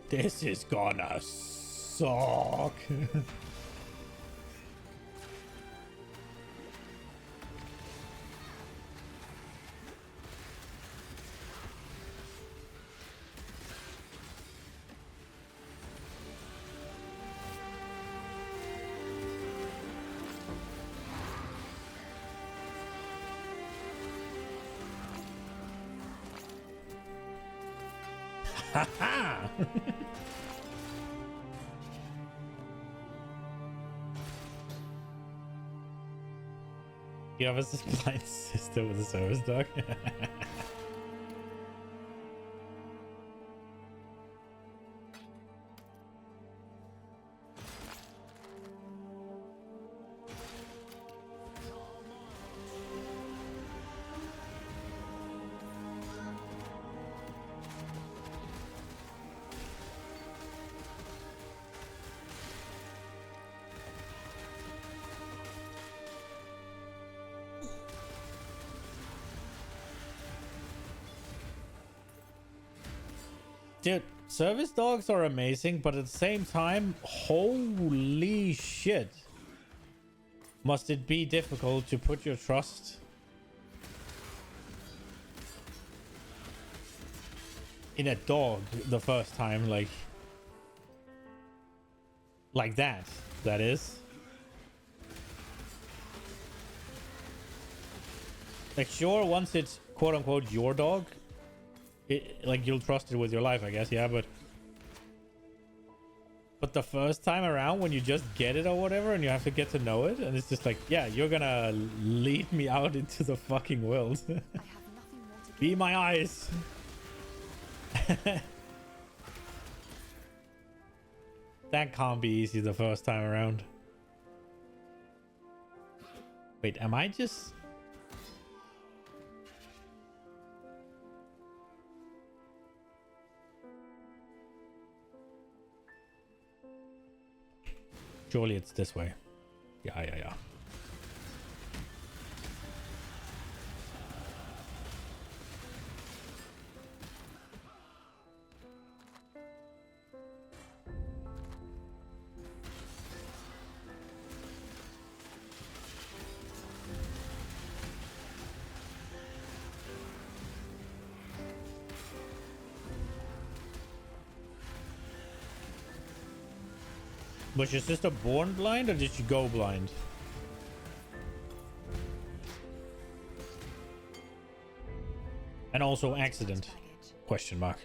This is gonna suck. Ha You have a blind sister with a service dog? Dude, service dogs are amazing, but at the same time, holy shit. Must it be difficult to put your trust in a dog the first time, like that is. Like, sure, once it's quote unquote your dog, like you'll trust it with your life, I guess, yeah, but the first time around when you just get it or whatever and you have to get to know it and it's just like, yeah, you're gonna lead me out into the fucking world. Be my eyes. That can't be easy the first time around. Wait, am I just... Surely it's this way. Yeah. Was your sister born blind or did she go blind? And also accident? Question mark.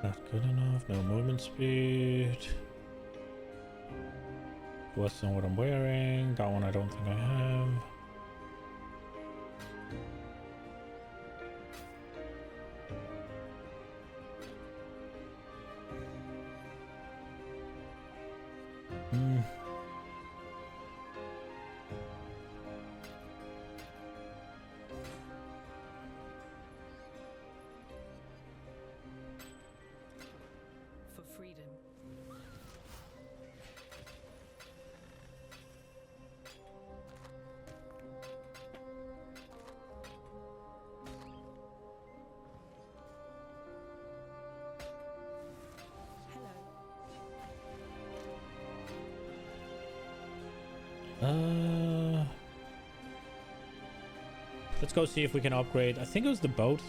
Not good enough. No movement speed. Worse than what I'm wearing. That one I don't think I have. For freedom. Let's go see if we can upgrade. I think it was the boat.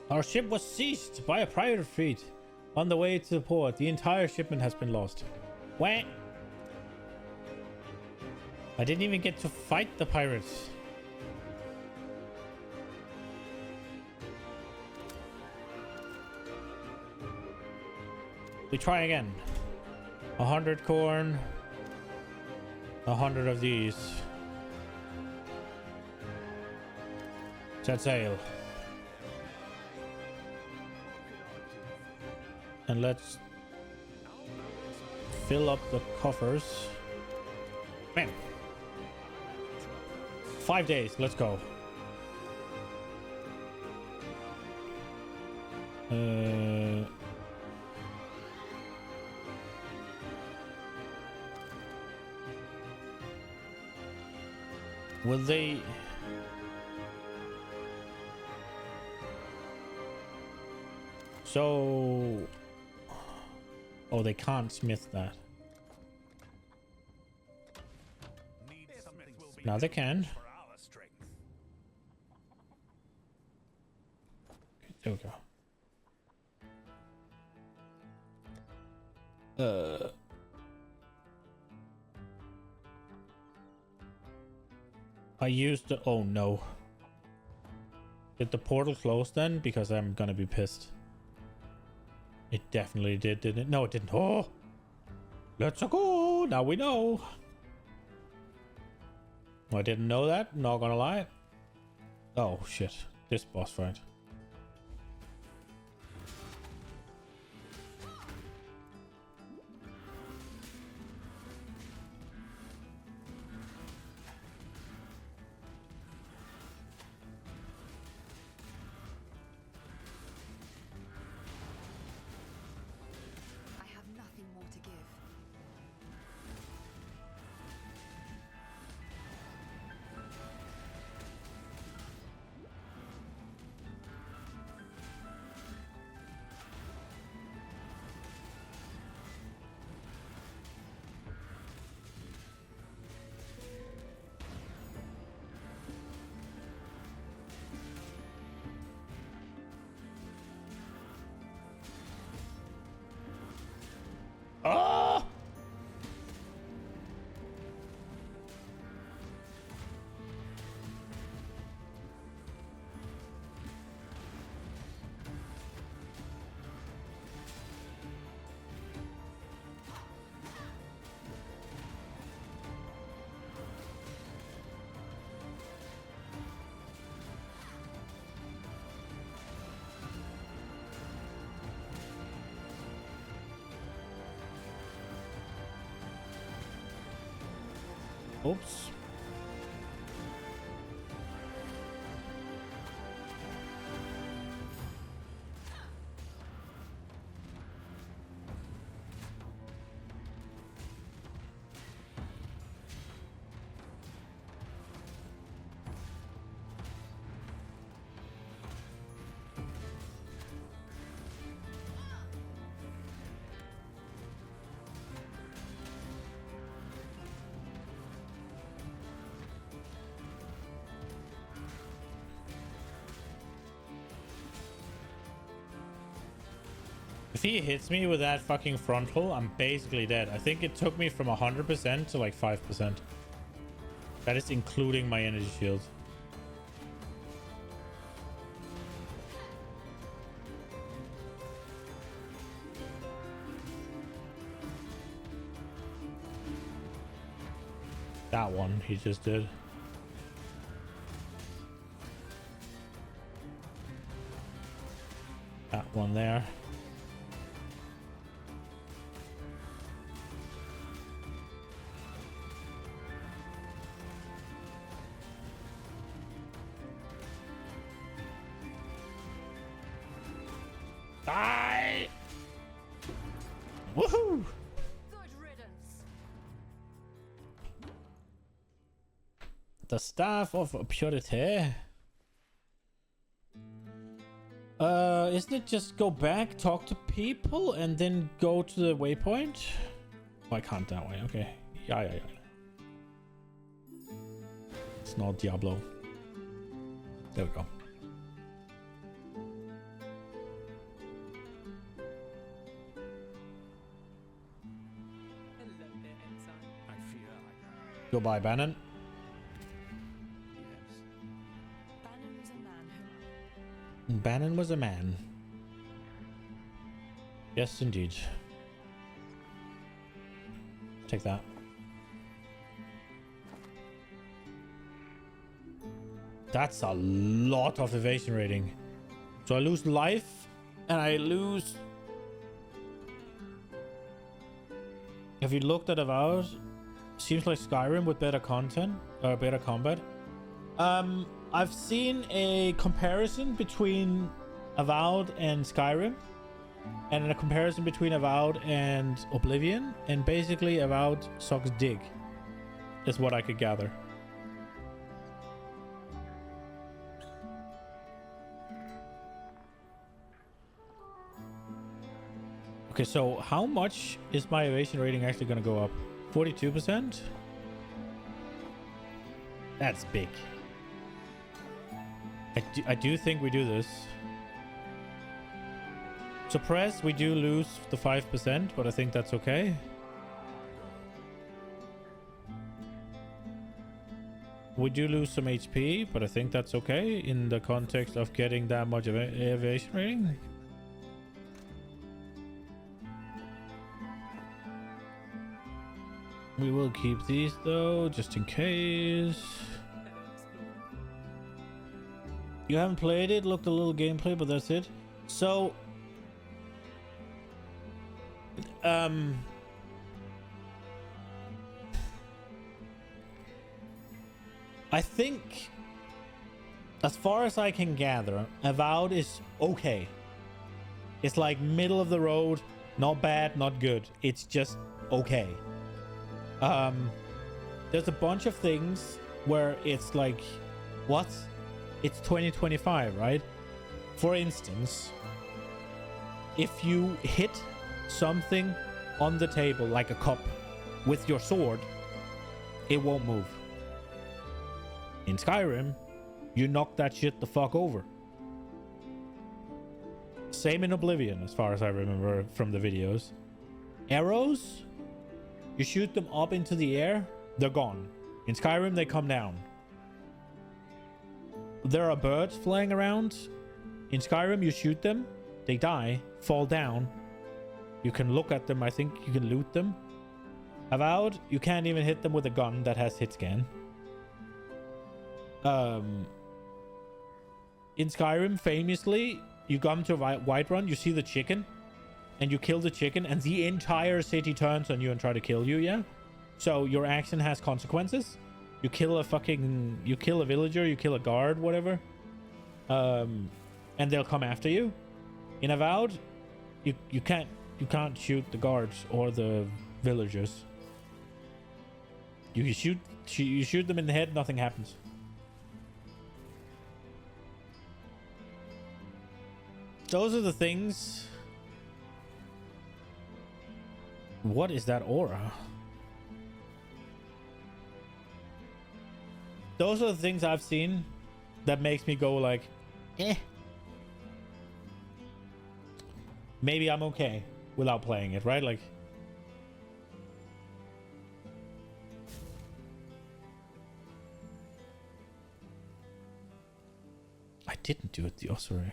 Our ship was seized by a pirate fleet on the way to the port. The entire shipment has been lost. What? I didn't even get to fight the pirates. We try again. 100 corn. 100 of these. Set sail. And let's fill up the coffers. Bam. 5 days. Let's go. Will they... So... Oh, they can't smith that. Now they can. There we go. I used the... Oh no. Did the portal close then? Because I'm gonna be pissed. It definitely did, didn't it? No, it didn't. Oh! Let's go! Now we know. I didn't know that, not gonna lie. Oh shit. This boss fight. Oops. If he hits me with that fucking frontal, I'm basically dead. I think it took me from 100% to like 5%. That is including my energy shield. That one he just did. That one there. Die! Woohoo! Good riddance. The staff of purity. Isn't it just go back, talk to people, and then go to the waypoint? Oh, I can't that way. Okay. Yeah. It's not Diablo. There we go. Goodbye, Bannon. Bannon was a man. Yes, indeed. Take that. That's a lot of evasion rating. So I lose life, and I lose... Have you looked at Avowed? Seems like Skyrim with better content, or better combat. I've seen a comparison between Avowed and Skyrim, and a comparison between Avowed and Oblivion, and basically Avowed sucks dick, is what I could gather. Okay, so how much is my evasion rating actually going to go up? 42%? That's big. I do think we do this. Suppress, we do lose the 5%, but I think that's okay. We do lose some HP, but I think that's okay in the context of getting that much of evasion rating. We will keep these though, just in case. You haven't played it, looked a little gameplay, but that's it. So, I think, as far as I can gather, Avowed is okay. It's like middle of the road, not bad, not good. It's just okay. There's a bunch of things where it's like, what? It's 2025, right? For instance, if you hit something on the table, like a cup, with your sword, it won't move. In Skyrim, you knock that shit the fuck over. Same in Oblivion, as far as I remember from the videos. Arrows, you shoot them up into the air, they're gone. In Skyrim, they come down. There are birds flying around. In Skyrim, you shoot them, they die, fall down. You can look at them, I think you can loot them. Avowed, you can't even hit them with a gun that has hit scan. In Skyrim, famously, you come to Whiterun, you see the chicken, and you kill the chicken, and the entire city turns on you and try to kill you, yeah? So your action has consequences. You kill a villager, you kill a guard, whatever. And they'll come after you. In Avowed, you can't shoot the guards or the villagers. You shoot them in the head, nothing happens. Those are the things. What is that aura? Those are the things I've seen that makes me go like, eh. Maybe I'm okay without playing it, right? Like, I didn't do it the ossuary.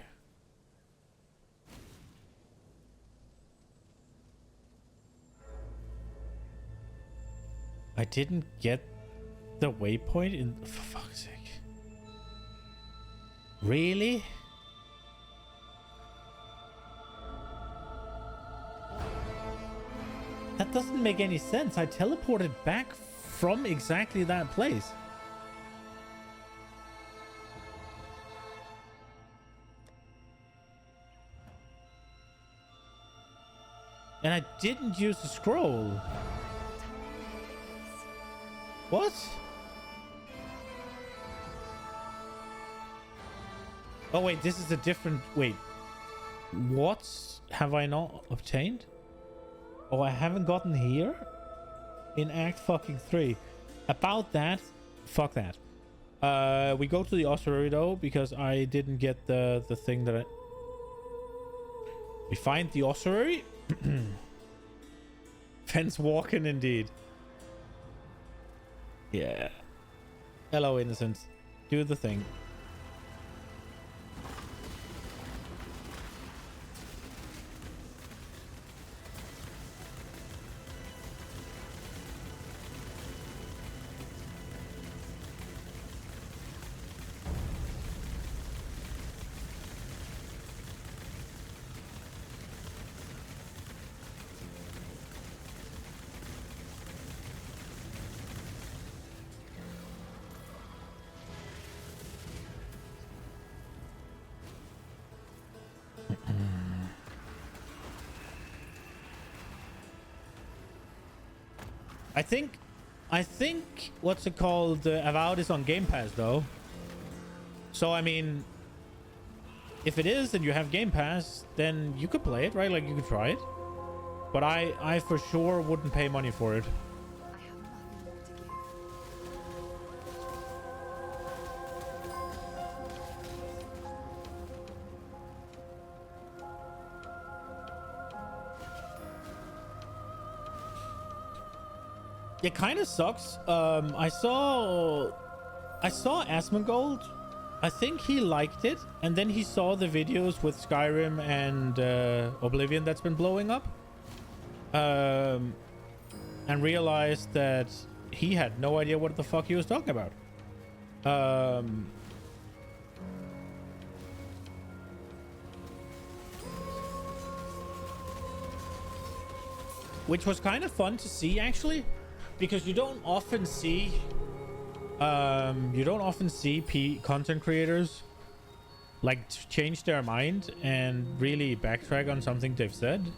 I didn't get the waypoint in, for fuck's sake. Really? That doesn't make any sense. I teleported back from exactly that place. And I didn't use the scroll. What? Oh wait, this is a different... Wait. What have I not obtained? Oh, I haven't gotten here? In Act fucking 3. About that, fuck that. We go to the ossuary though, because I didn't get the thing that I... We find the ossuary. Fence walking indeed. Yeah. Hello, innocent. Do the thing. I think what's it called? Avowed is on Game Pass though. So I mean, if it is and you have Game Pass, then you could play it, right? Like you could try it. But I for sure wouldn't pay money for it. It kind of sucks. I saw Asmongold. I think he liked it, and then he saw the videos with Skyrim and Oblivion that's been blowing up, and realized that he had no idea what the fuck he was talking about. Which was kind of fun to see, actually. Because you don't often see content creators like change their mind and really backtrack on something they've said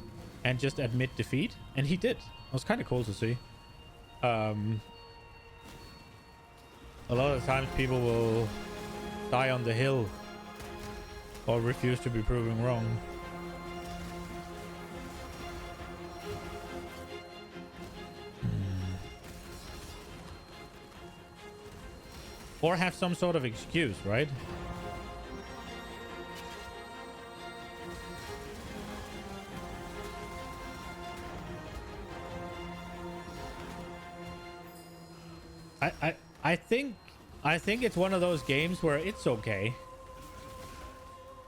and just admit defeat, and he did. It was kind of cool to see. A lot of times people will die on the hill or refuse to be proven wrong. Or have some sort of excuse, right? I think it's one of those games where it's okay.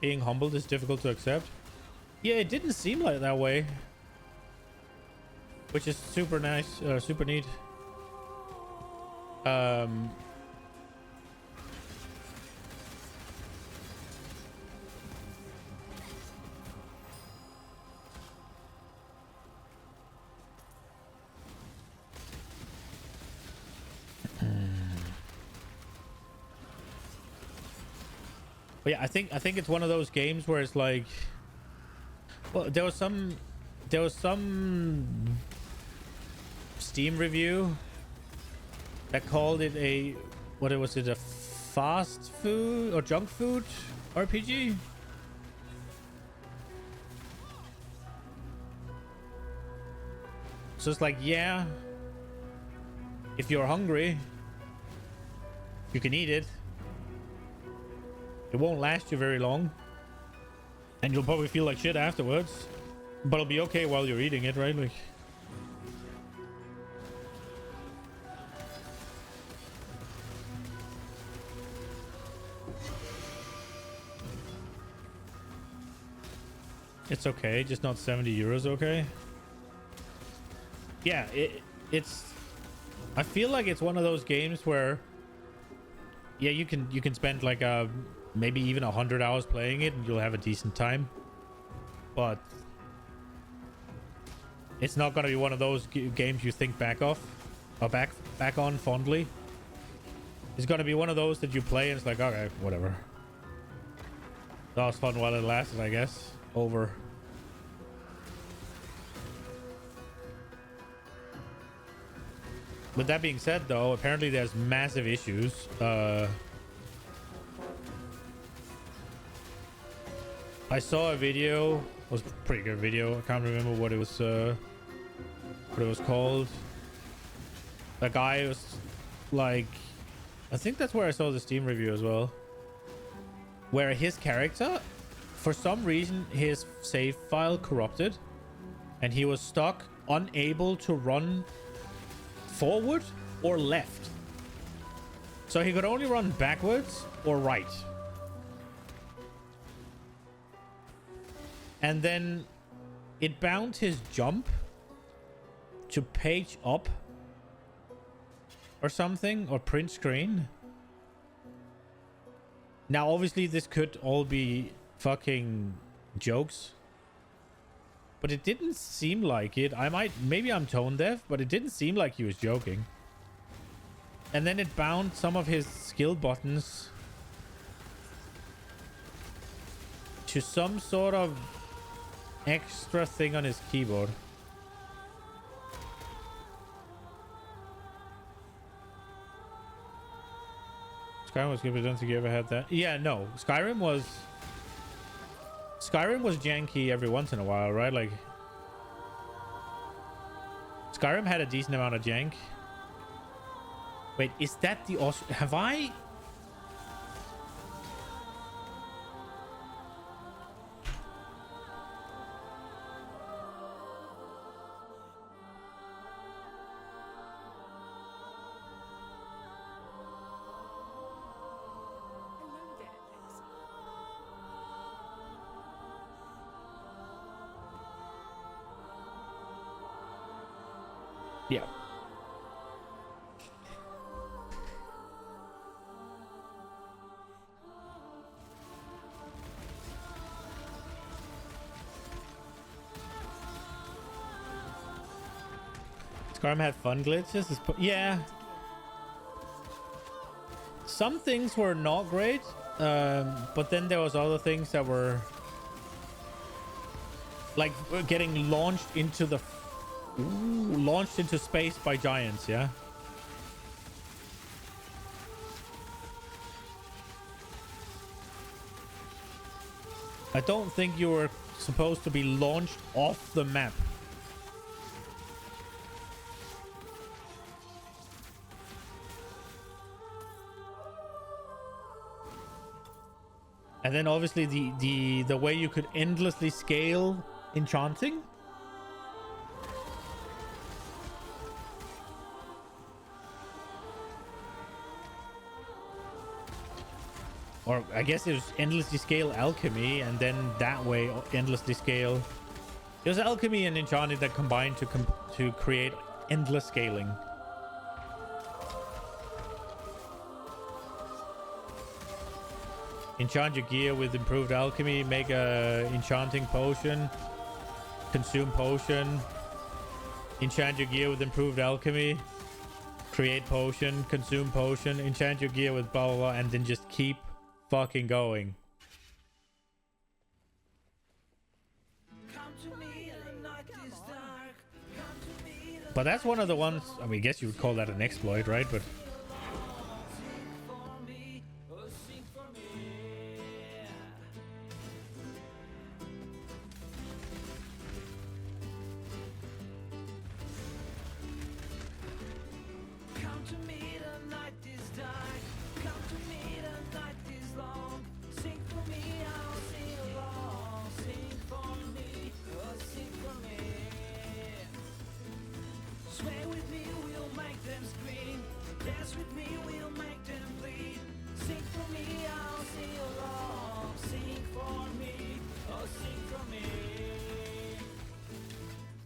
Being humbled is difficult to accept. Yeah, it didn't seem like that way. Which is super nice, super neat. But yeah, I think it's one of those games where it's like, well, there was some Steam review that called it a, what was it, a fast food or junk food RPG? So it's like, yeah, if you're hungry, you can eat it. It won't last you very long. And you'll probably feel like shit afterwards. But it'll be okay while you're eating it, right? Like, it's okay, just not 70 euros, okay? Yeah, it's... I feel like it's one of those games where... Yeah, you can spend like maybe even 100 hours playing it and you'll have a decent time. But... it's not going to be one of those games you think back of. Or back on fondly. It's going to be one of those that you play and it's like, okay, whatever. That was fun while it lasted, I guess. Over. With that being said, though, apparently there's massive issues. I saw a video. It was a pretty good video. I can't remember what it was called. The guy was like, I think that's where I saw the Steam review as well, where his character, for some reason, his save file corrupted and he was stuck, unable to run forward or left. So he could only run backwards or right. And then it bound his jump to page up or something, or print screen. Now obviously this could all be fucking jokes, but it didn't seem like it. Maybe I'm tone deaf, but it didn't seem like he was joking. And then it bound some of his skill buttons to some sort of extra thing on his keyboard. Skyrim was good, but I don't think you ever had that. Yeah, no. Skyrim was janky every once in a while, right? Like, Skyrim had a decent amount of jank. Wait, is that the have I? Yeah. Skyrim had fun glitches. Yeah. Some things were not great, but then there was other things that were like getting launched into the launched into space by giants. Yeah. I don't think you were supposed to be launched off the map. And then obviously the way you could endlessly scale enchanting. Or I guess it was endlessly scale alchemy, and then that way endlessly scale. It was alchemy and enchanting that combined to create endless scaling. Enchant your gear with improved alchemy, make a enchanting potion, consume potion, enchant your gear with improved alchemy, create potion, consume potion, enchant your gear with blah blah blah, and then just keep fucking going. But that's one of the ones, I mean, I guess you would call that an exploit, right? But Come to me, the night is dark. Come to me, the night is long. Sing for me, I'll sing along. Sing for me, oh, sing for me. Sway with me, we'll make them scream. Dance with me, we'll make them bleed. Sing for me, I'll sing along. Sing for me, oh, sing for me.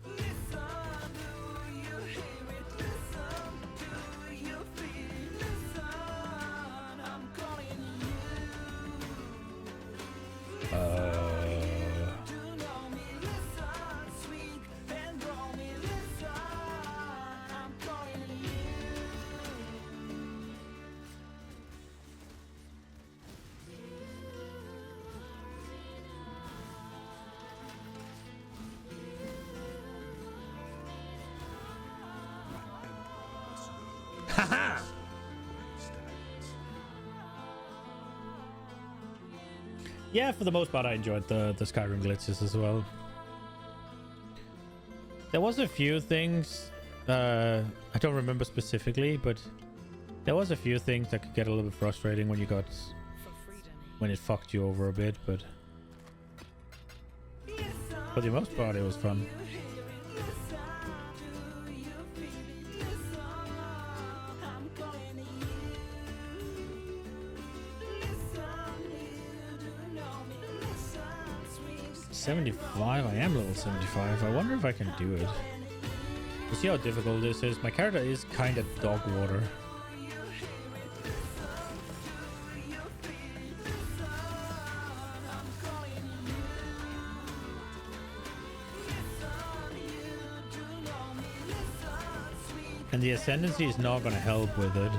Listen, do you hear it? Listen, do you feel it? Listen, I'm calling you. To know me, listen, sweet and draw me. Listen, I'm calling you. haha. Yeah, for the most part, I enjoyed the Skyrim glitches as well. There was a few things, I don't remember specifically, but there was a few things that could get a little bit frustrating when when it fucked you over a bit, but for the most part, it was fun. I'm calling you. 75? I am level 75. I wonder if I can do it. You see how difficult this is? My character is kind of dog water. And the ascendancy is not going to help with it.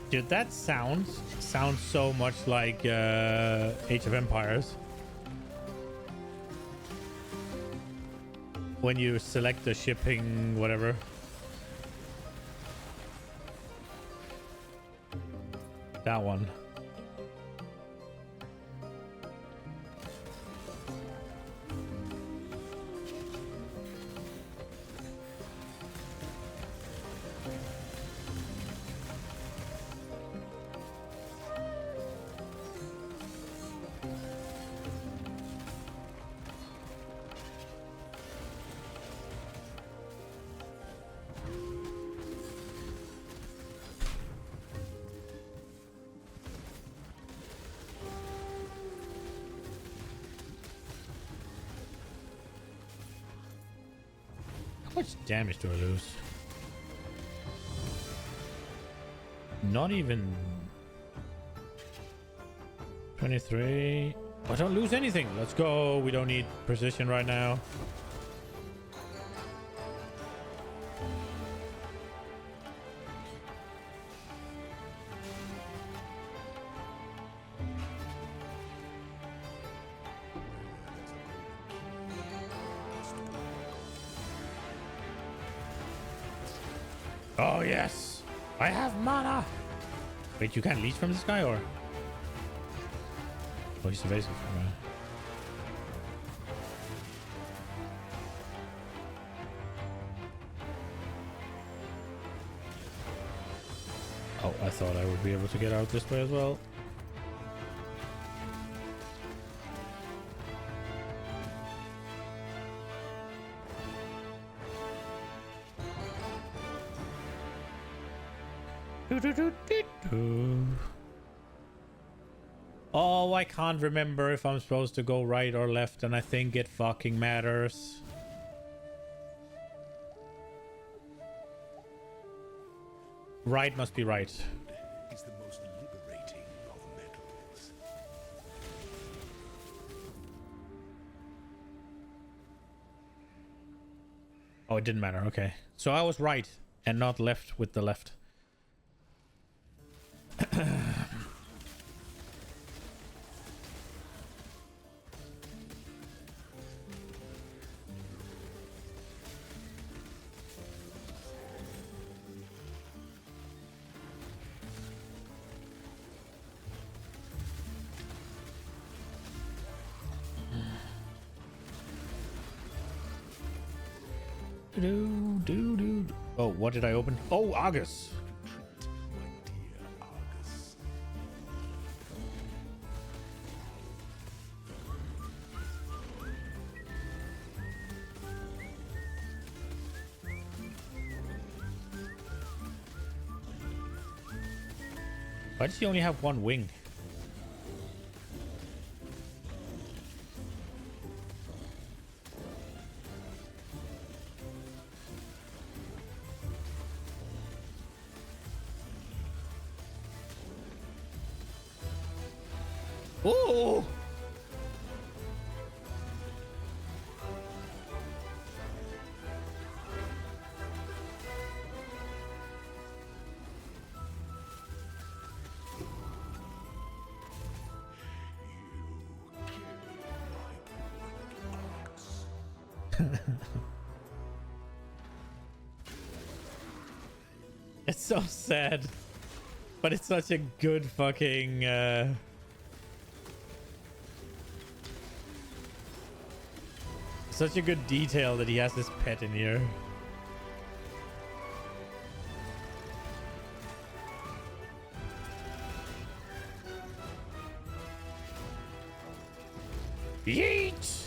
Dude, that sounds so much like Age of Empires. When you select the shipping, whatever. That one. How much damage do I lose? Not even 23. I don't lose anything. Let's go. We don't need precision right now. Oh yes, I have mana. Wait, you can't leech from this guy, or? Oh, he's evasive. thought I would be able to get out this way as well. Oh, I can't remember if I'm supposed to go right or left, and I think it fucking matters. Right must be right. Is the most liberating of metals. Oh, it didn't matter. Okay. So I was right and not left with the left. Oh, what did I open? Oh, Argus. Why does he only have one wing? Oh! It's so sad, but it's such a good fucking such a good detail that he has this pet in here. Yeet!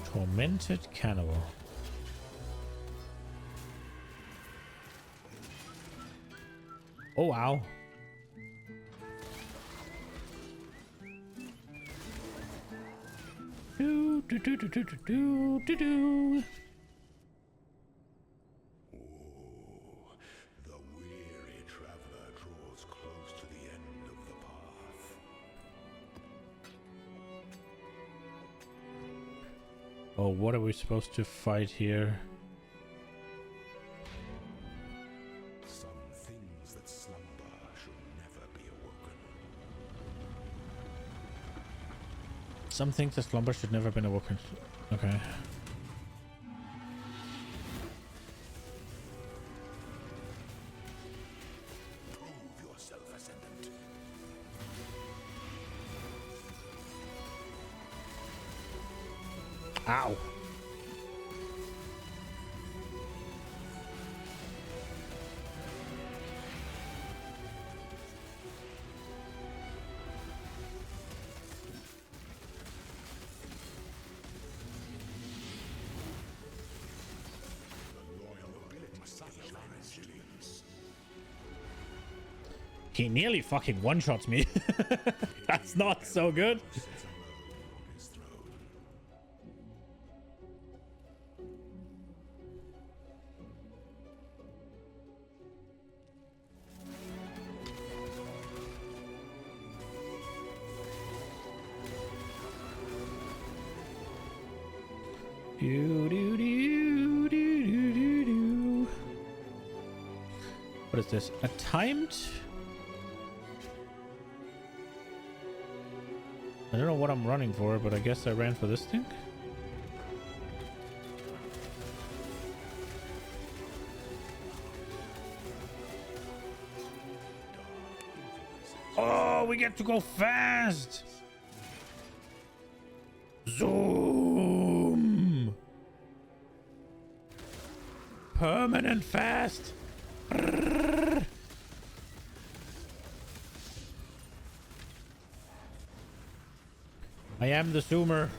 Tormented Cannibal. Oh wow. Do do do do do do do do. The weary traveler draws close to the end of the path. Oh, what are we supposed to fight here? Some things that slumber should never be awoken. Some things that slumber should never have been awoken. Okay. Prove yourself, Ascendant. Ow. He nearly fucking one-shots me. That's not so good. Do, do, do, do, do, do, do. What is this? A timed? I don't know what I'm running for, but I guess I ran for this thing. we get to go fast. Zoom. Permanent fast. I am the zoomer.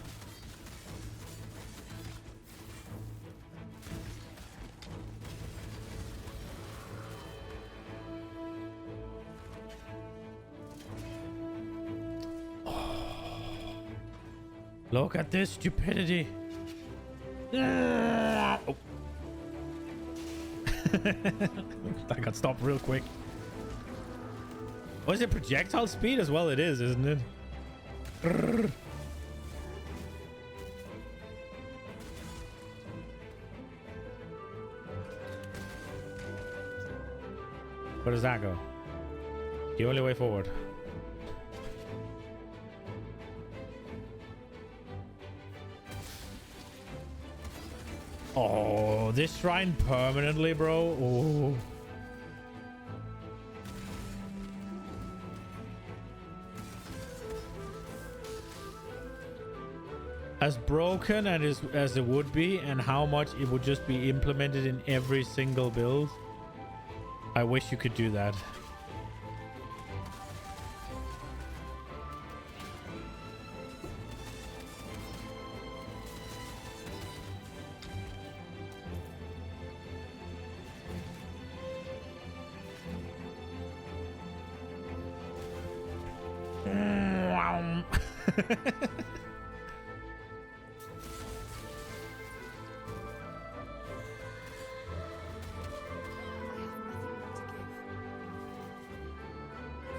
Look at this stupidity. Oh. That got stopped real quick. Was it projectile speed as well? It is, isn't it? Where does that go? The only way forward. Oh, this shrine permanently, bro. Oh. As broken and as it would be, and how much it would just be implemented in every single build. I wish you could do that.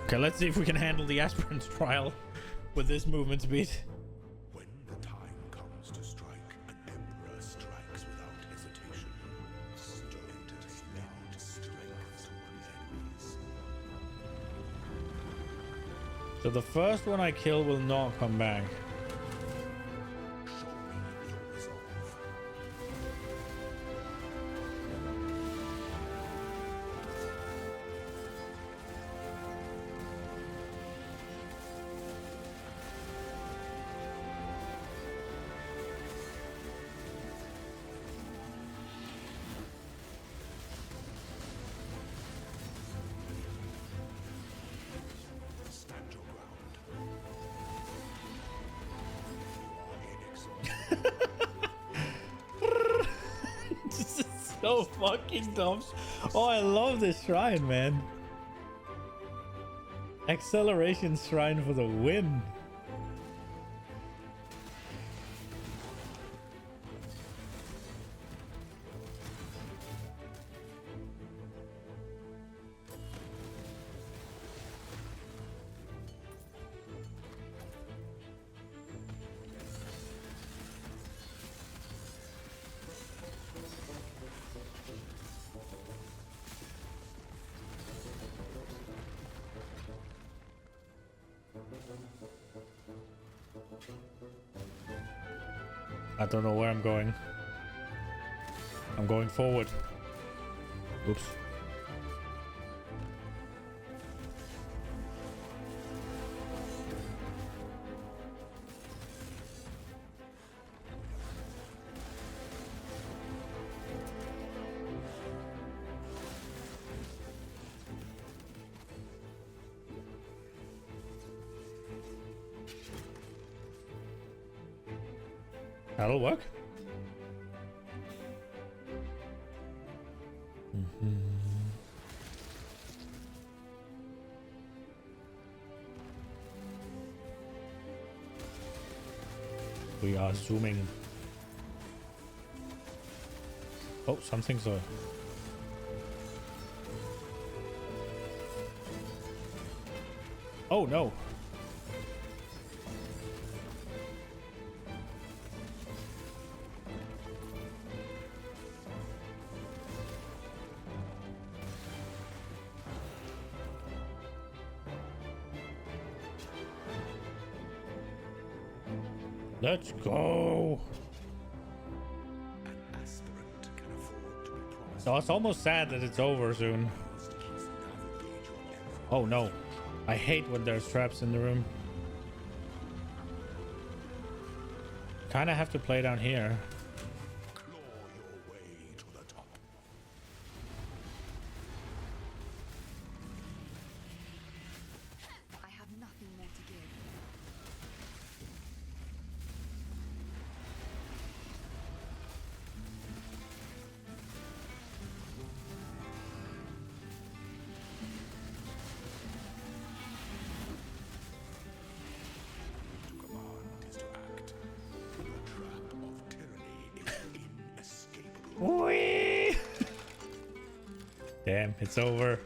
Okay, let's see if we can handle the aspirant's trial with this movement speed. When the time comes to strike, an emperor strikes without hesitation. Strength is now to strength towards enemies. So the first one I kill will not come back. This is so fucking dumb. Oh, I love this shrine, man. Acceleration shrine for the win. I don't know where I'm going. I'm going forward. Oops. That'll work. We are zooming. Oh, something's Oh no. Let's go. So it's almost sad that it's over soon. Oh no. I hate when there's traps in the room. Kind of have to play down here. I have nothing more to give. To command is to act. The trap of tyranny is inescapable. Whee! Damn, it's over.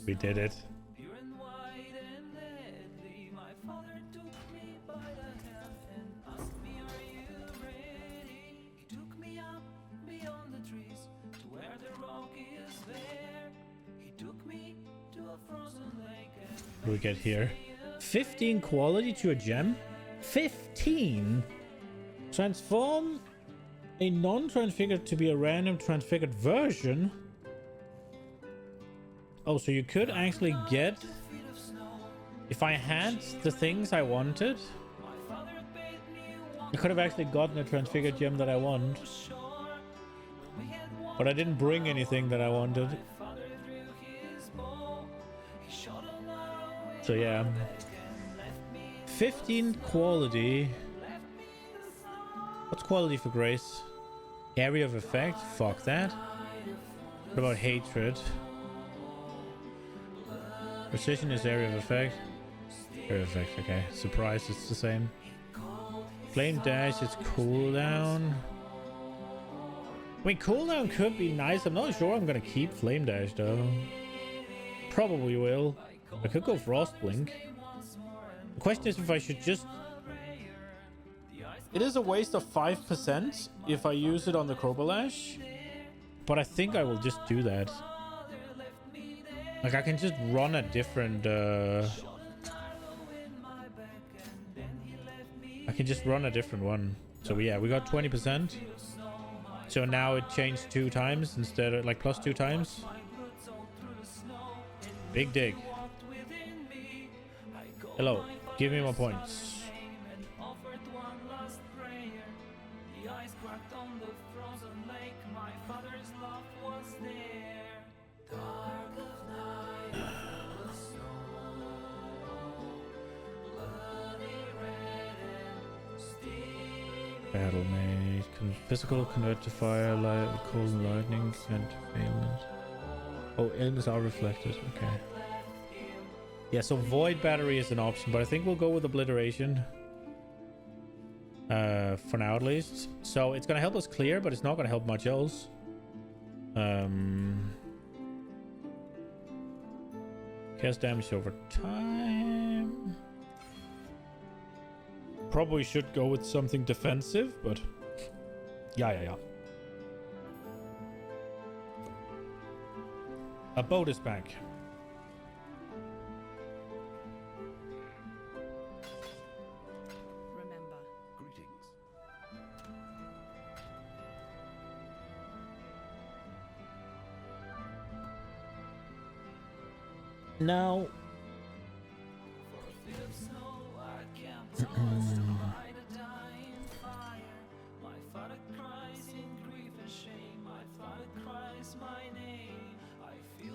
We did it. Pure and white and deadly, my father took me by the hand and asked me, "Are you ready?" He took me up beyond the trees to where the rock is bare. He took me to a frozen lake and What do we get here? 15 quality to a gem? 15? Transform a non-transfigured to be a random transfigured version? Oh, so you could actually get... If I had the things I wanted, I could have actually gotten a transfigured gem that I want. But I didn't bring anything that I wanted. So yeah. 15 quality. What's quality for grace? Area of effect? Fuck that. What about hatred? Precision is area of effect. Area of effect, okay. Surprise, it's the same. Flame dash, it's cooldown. I mean, cooldown could be nice. I'm not sure I'm gonna keep flame dash though. Probably will. I could go frost blink. The question is if I should just... It is a waste of 5% if I use it on the Crobalash, but I think I will just do that. Like, I can just run a different, I can just run a different one. So yeah, we got 20%. So now it changed 2 times instead of, like, plus 2 times. Big dig. Hello, give me my points. Battle made. Physical convert to fire, light, cold and lightning, and ailment. Oh, ailments are reflected. Okay. Yeah, so void battery is an option, but I think we'll go with obliteration. For now at least. So it's gonna help us clear, but it's not gonna help much else. Cast damage over time. Probably should go with something defensive, but yeah. A boat is back. Remember. Greetings. Now.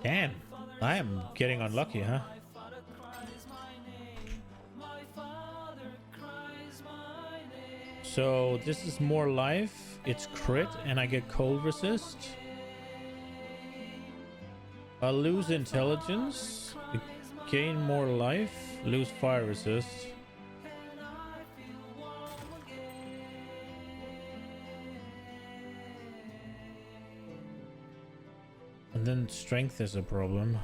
Damn, I am getting unlucky, huh? So this is more life, it's crit, and I get cold resist. I'll lose intelligence, gain more life, lose fire resist. And then strength is a problem.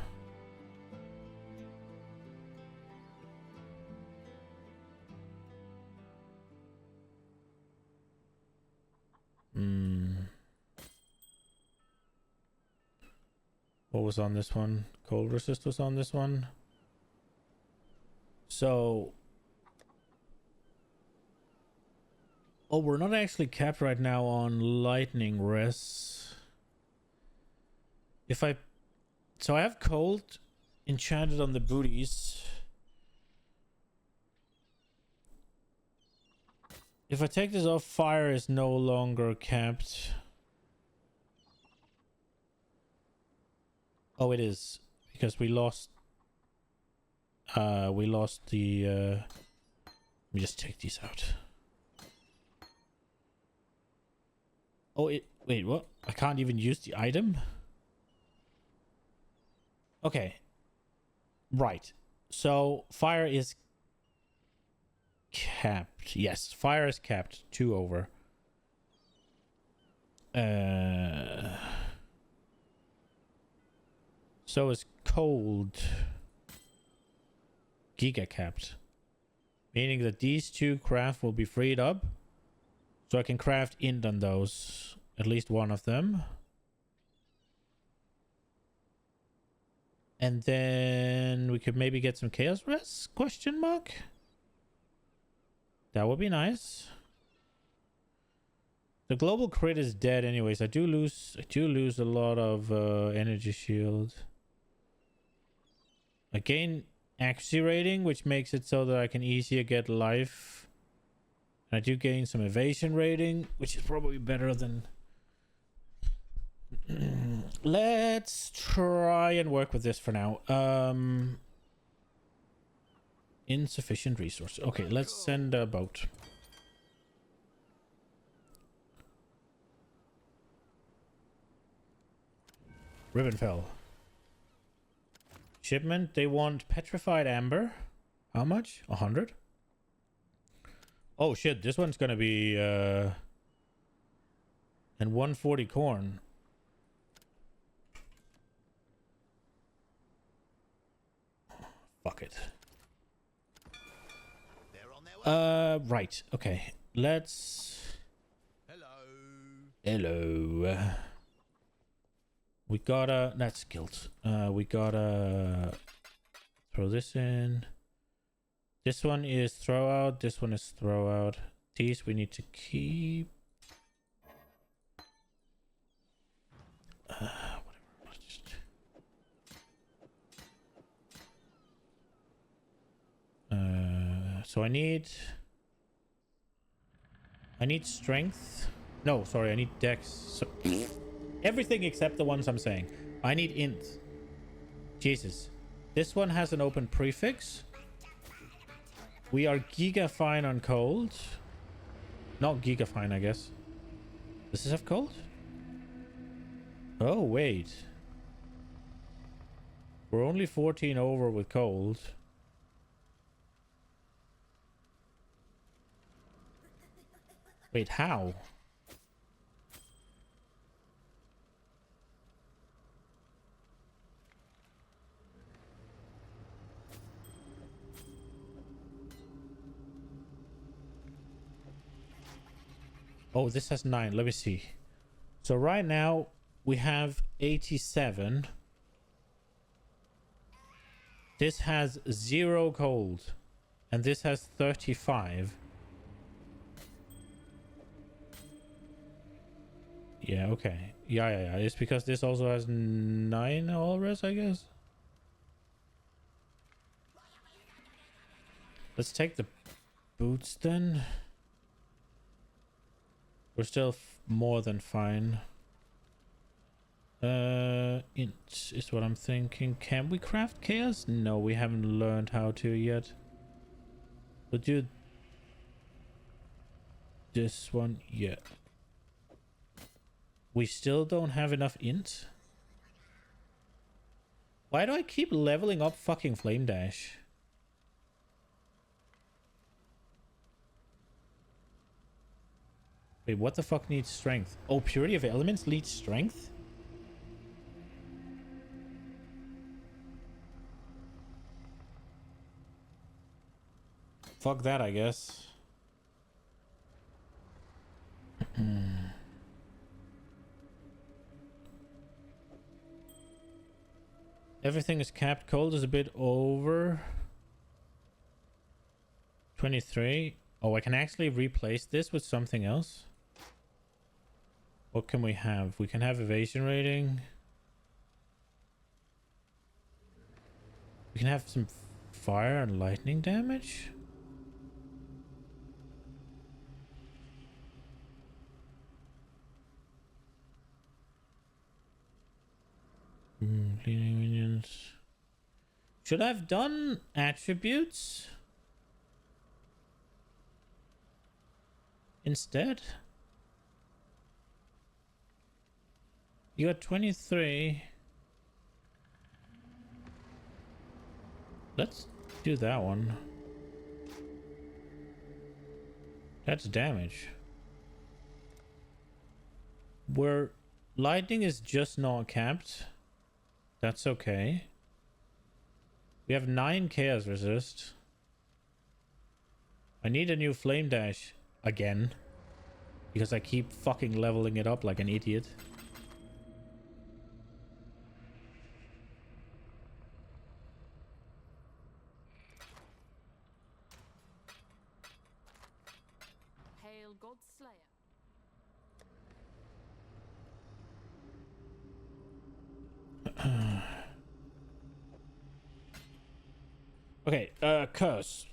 What was on this one? Cold resist was on this one. So... Oh, we're not actually capped right now on lightning rests. If I So I have cold enchanted on the booties. If I take this off, fire is no longer capped. Oh, it is, because we lost the let me just take these out. Oh, wait, what? I can't even use the item? Okay. Right. So fire is capped. Yes, fire is capped. 2 over. So is cold giga capped, meaning that these 2 craft will be freed up, so I can craft int on those, at least one of them. And then we could maybe get some chaos res, question mark? That would be nice. The global crit is dead anyways. I do lose a lot of energy shield. I gain accuracy rating, which makes it so that I can easier get life. And I do gain some evasion rating, which is probably better than... Let's try and work with this for now. Insufficient resources. Okay, let's send a boat. Ribbonfell. Shipment, they want petrified amber. How much? 100? Oh shit, this one's gonna be and 140 corn. Fuck it. Right, okay. Let's... Hello. We gotta... That's guilt. We gotta... Throw this in. This one is throw out. This one is throw out. These we need to keep. Whatever. Let's just... So I need strength. No, sorry, I need dex. So everything except the ones I'm saying. I need int. Jesus. This one has an open prefix. We are giga fine on cold. Not giga fine, I guess. Does this have cold? Oh, wait. We're only 14 over with cold. Wait, how? Oh, this has 9. Let me see. So right now we have 87. This has 0 cold. And this has 35. Yeah, okay. Yeah. It's because this also has 9 all res, I guess. Let's take the boots then. We're still more than fine. Int is what I'm thinking. Can we craft chaos? No, we haven't learned how to yet. We'll do this one. Yeah. We still don't have enough int. Why do I keep leveling up fucking Flame Dash? Wait, what the fuck needs strength? Oh, Purity of Elements needs strength? Fuck that, I guess. Everything is capped. Cold is a bit over. 23. Oh, I can actually replace this with something else. What can we have? We can have evasion rating. We can have some fire and lightning damage. Cleaning minions. Should I have done attributes instead? You got 23. Let's do that one. That's damage. Where lightning is just not capped. That's okay. We have 9 chaos resist. I need a new flame dash again. Because I keep fucking leveling it up like an idiot. Hail God Slayer. Okay, curse.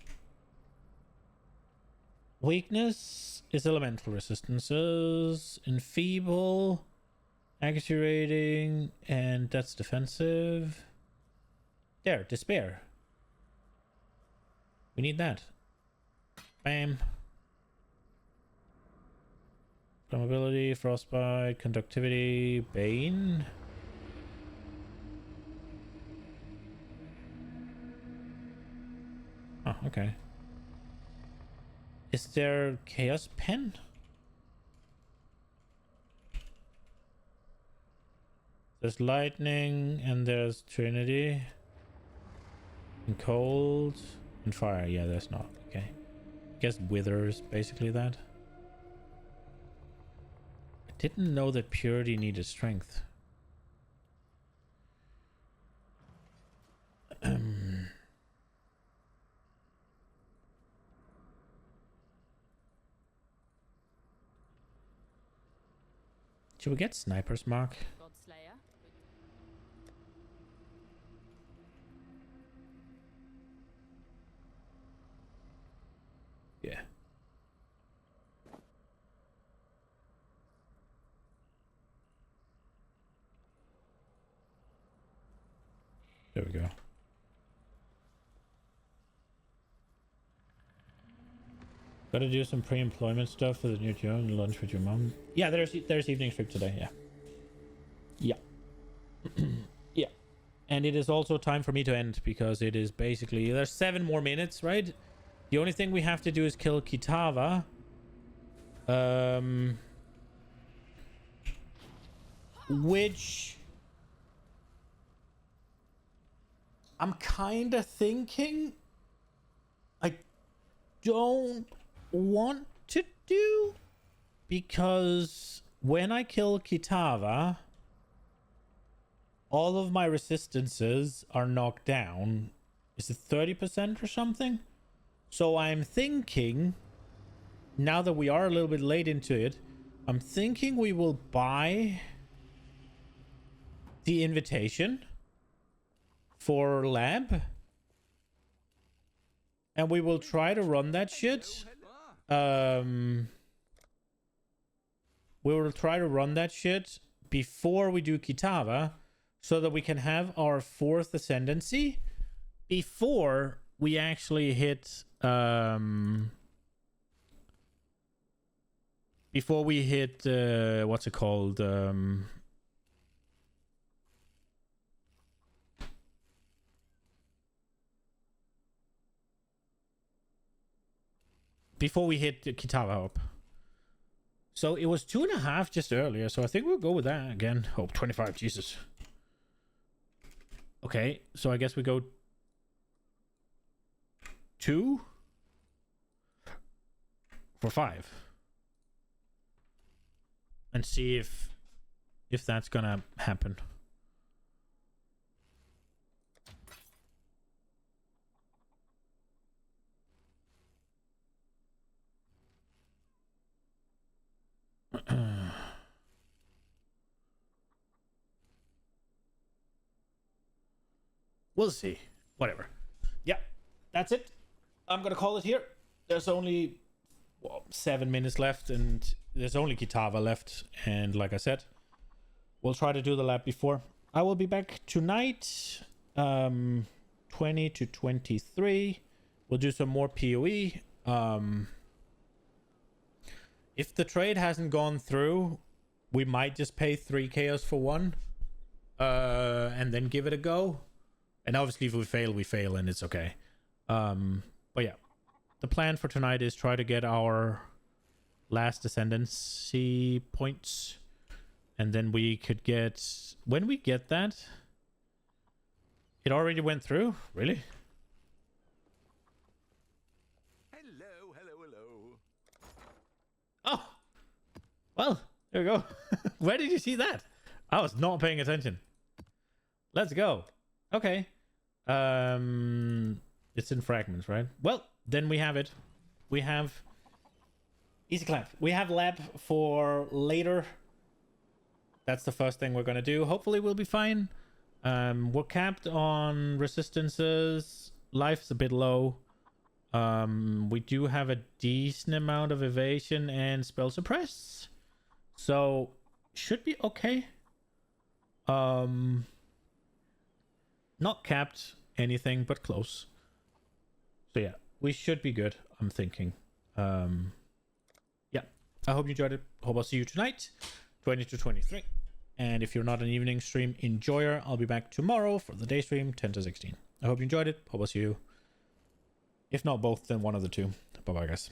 Weakness is elemental resistances, enfeeble, accuracy rating, and that's defensive. There, despair. We need that. Bam. Flammability, frostbite, conductivity, bane. Oh, okay. Is there chaos pen? There's lightning and there's trinity and cold and fire. Yeah, there's not. Okay. I guess wither is basically that. I didn't know that purity needed strength. Should we get Sniper's Mark? God Slayer. Yeah. There we go. Gotta do some pre-employment stuff for the new job and lunch with your mom. Yeah, there's evening trip today. Yeah. Yeah. Yeah. And it is also time for me to end because it is basically there's 7 more minutes, right? The only thing we have to do is kill Kitava. Which I'm kind of thinking I don't want to do, because when I kill Kitava, all of my resistances are knocked down. Is it 30% or something? So I'm thinking, now that we are a little bit late into it, I'm thinking we will buy the invitation for lab, and we will try to run that shit. We will try to run that shit before we do Kitava, so that we can have our 4th ascendancy before we actually hit before we hit what's it called, before we hit Kitava up. So it was 2.5 just earlier, so I think we'll go with that again. Oh, 25, Jesus. Okay, so I guess we go 2 for 5. And see if that's gonna happen. We'll see. whatever. Yeah, that's it. I'm gonna call it here. There's only 7 minutes left, and there's only Kitava left. And like I said, we'll try to do the lab before. I will be back tonight, 20 to 23. We'll do some more PoE. If the trade hasn't gone through, we might just pay 3 chaos for 1, and then give it a go. And obviously, if we fail, and it's okay. But yeah, the plan for tonight is try to get our last ascendancy points, and then we could get, when we get that, it already went through. Really? Hello, hello, hello. Oh, well, there we go. Where did you see that? I was not paying attention. Let's go. Okay. It's in fragments, right? Well, then we have it. We have easy clap. We have lab for later. That's the first thing we're gonna do. Hopefully we'll be fine. We're capped on resistances. Life's a bit low. We do have a decent amount of evasion and spell suppress, so should be okay. Not capped anything, but close. So yeah, we should be good, I'm thinking. Yeah, I hope you enjoyed it. Hope I'll see you tonight, 20 to 23. And if you're not an evening stream enjoyer, I'll be back tomorrow for the day stream, 10 to 16. I hope you enjoyed it. Hope I'll see you. If not both, then one of the two. Bye-bye, guys.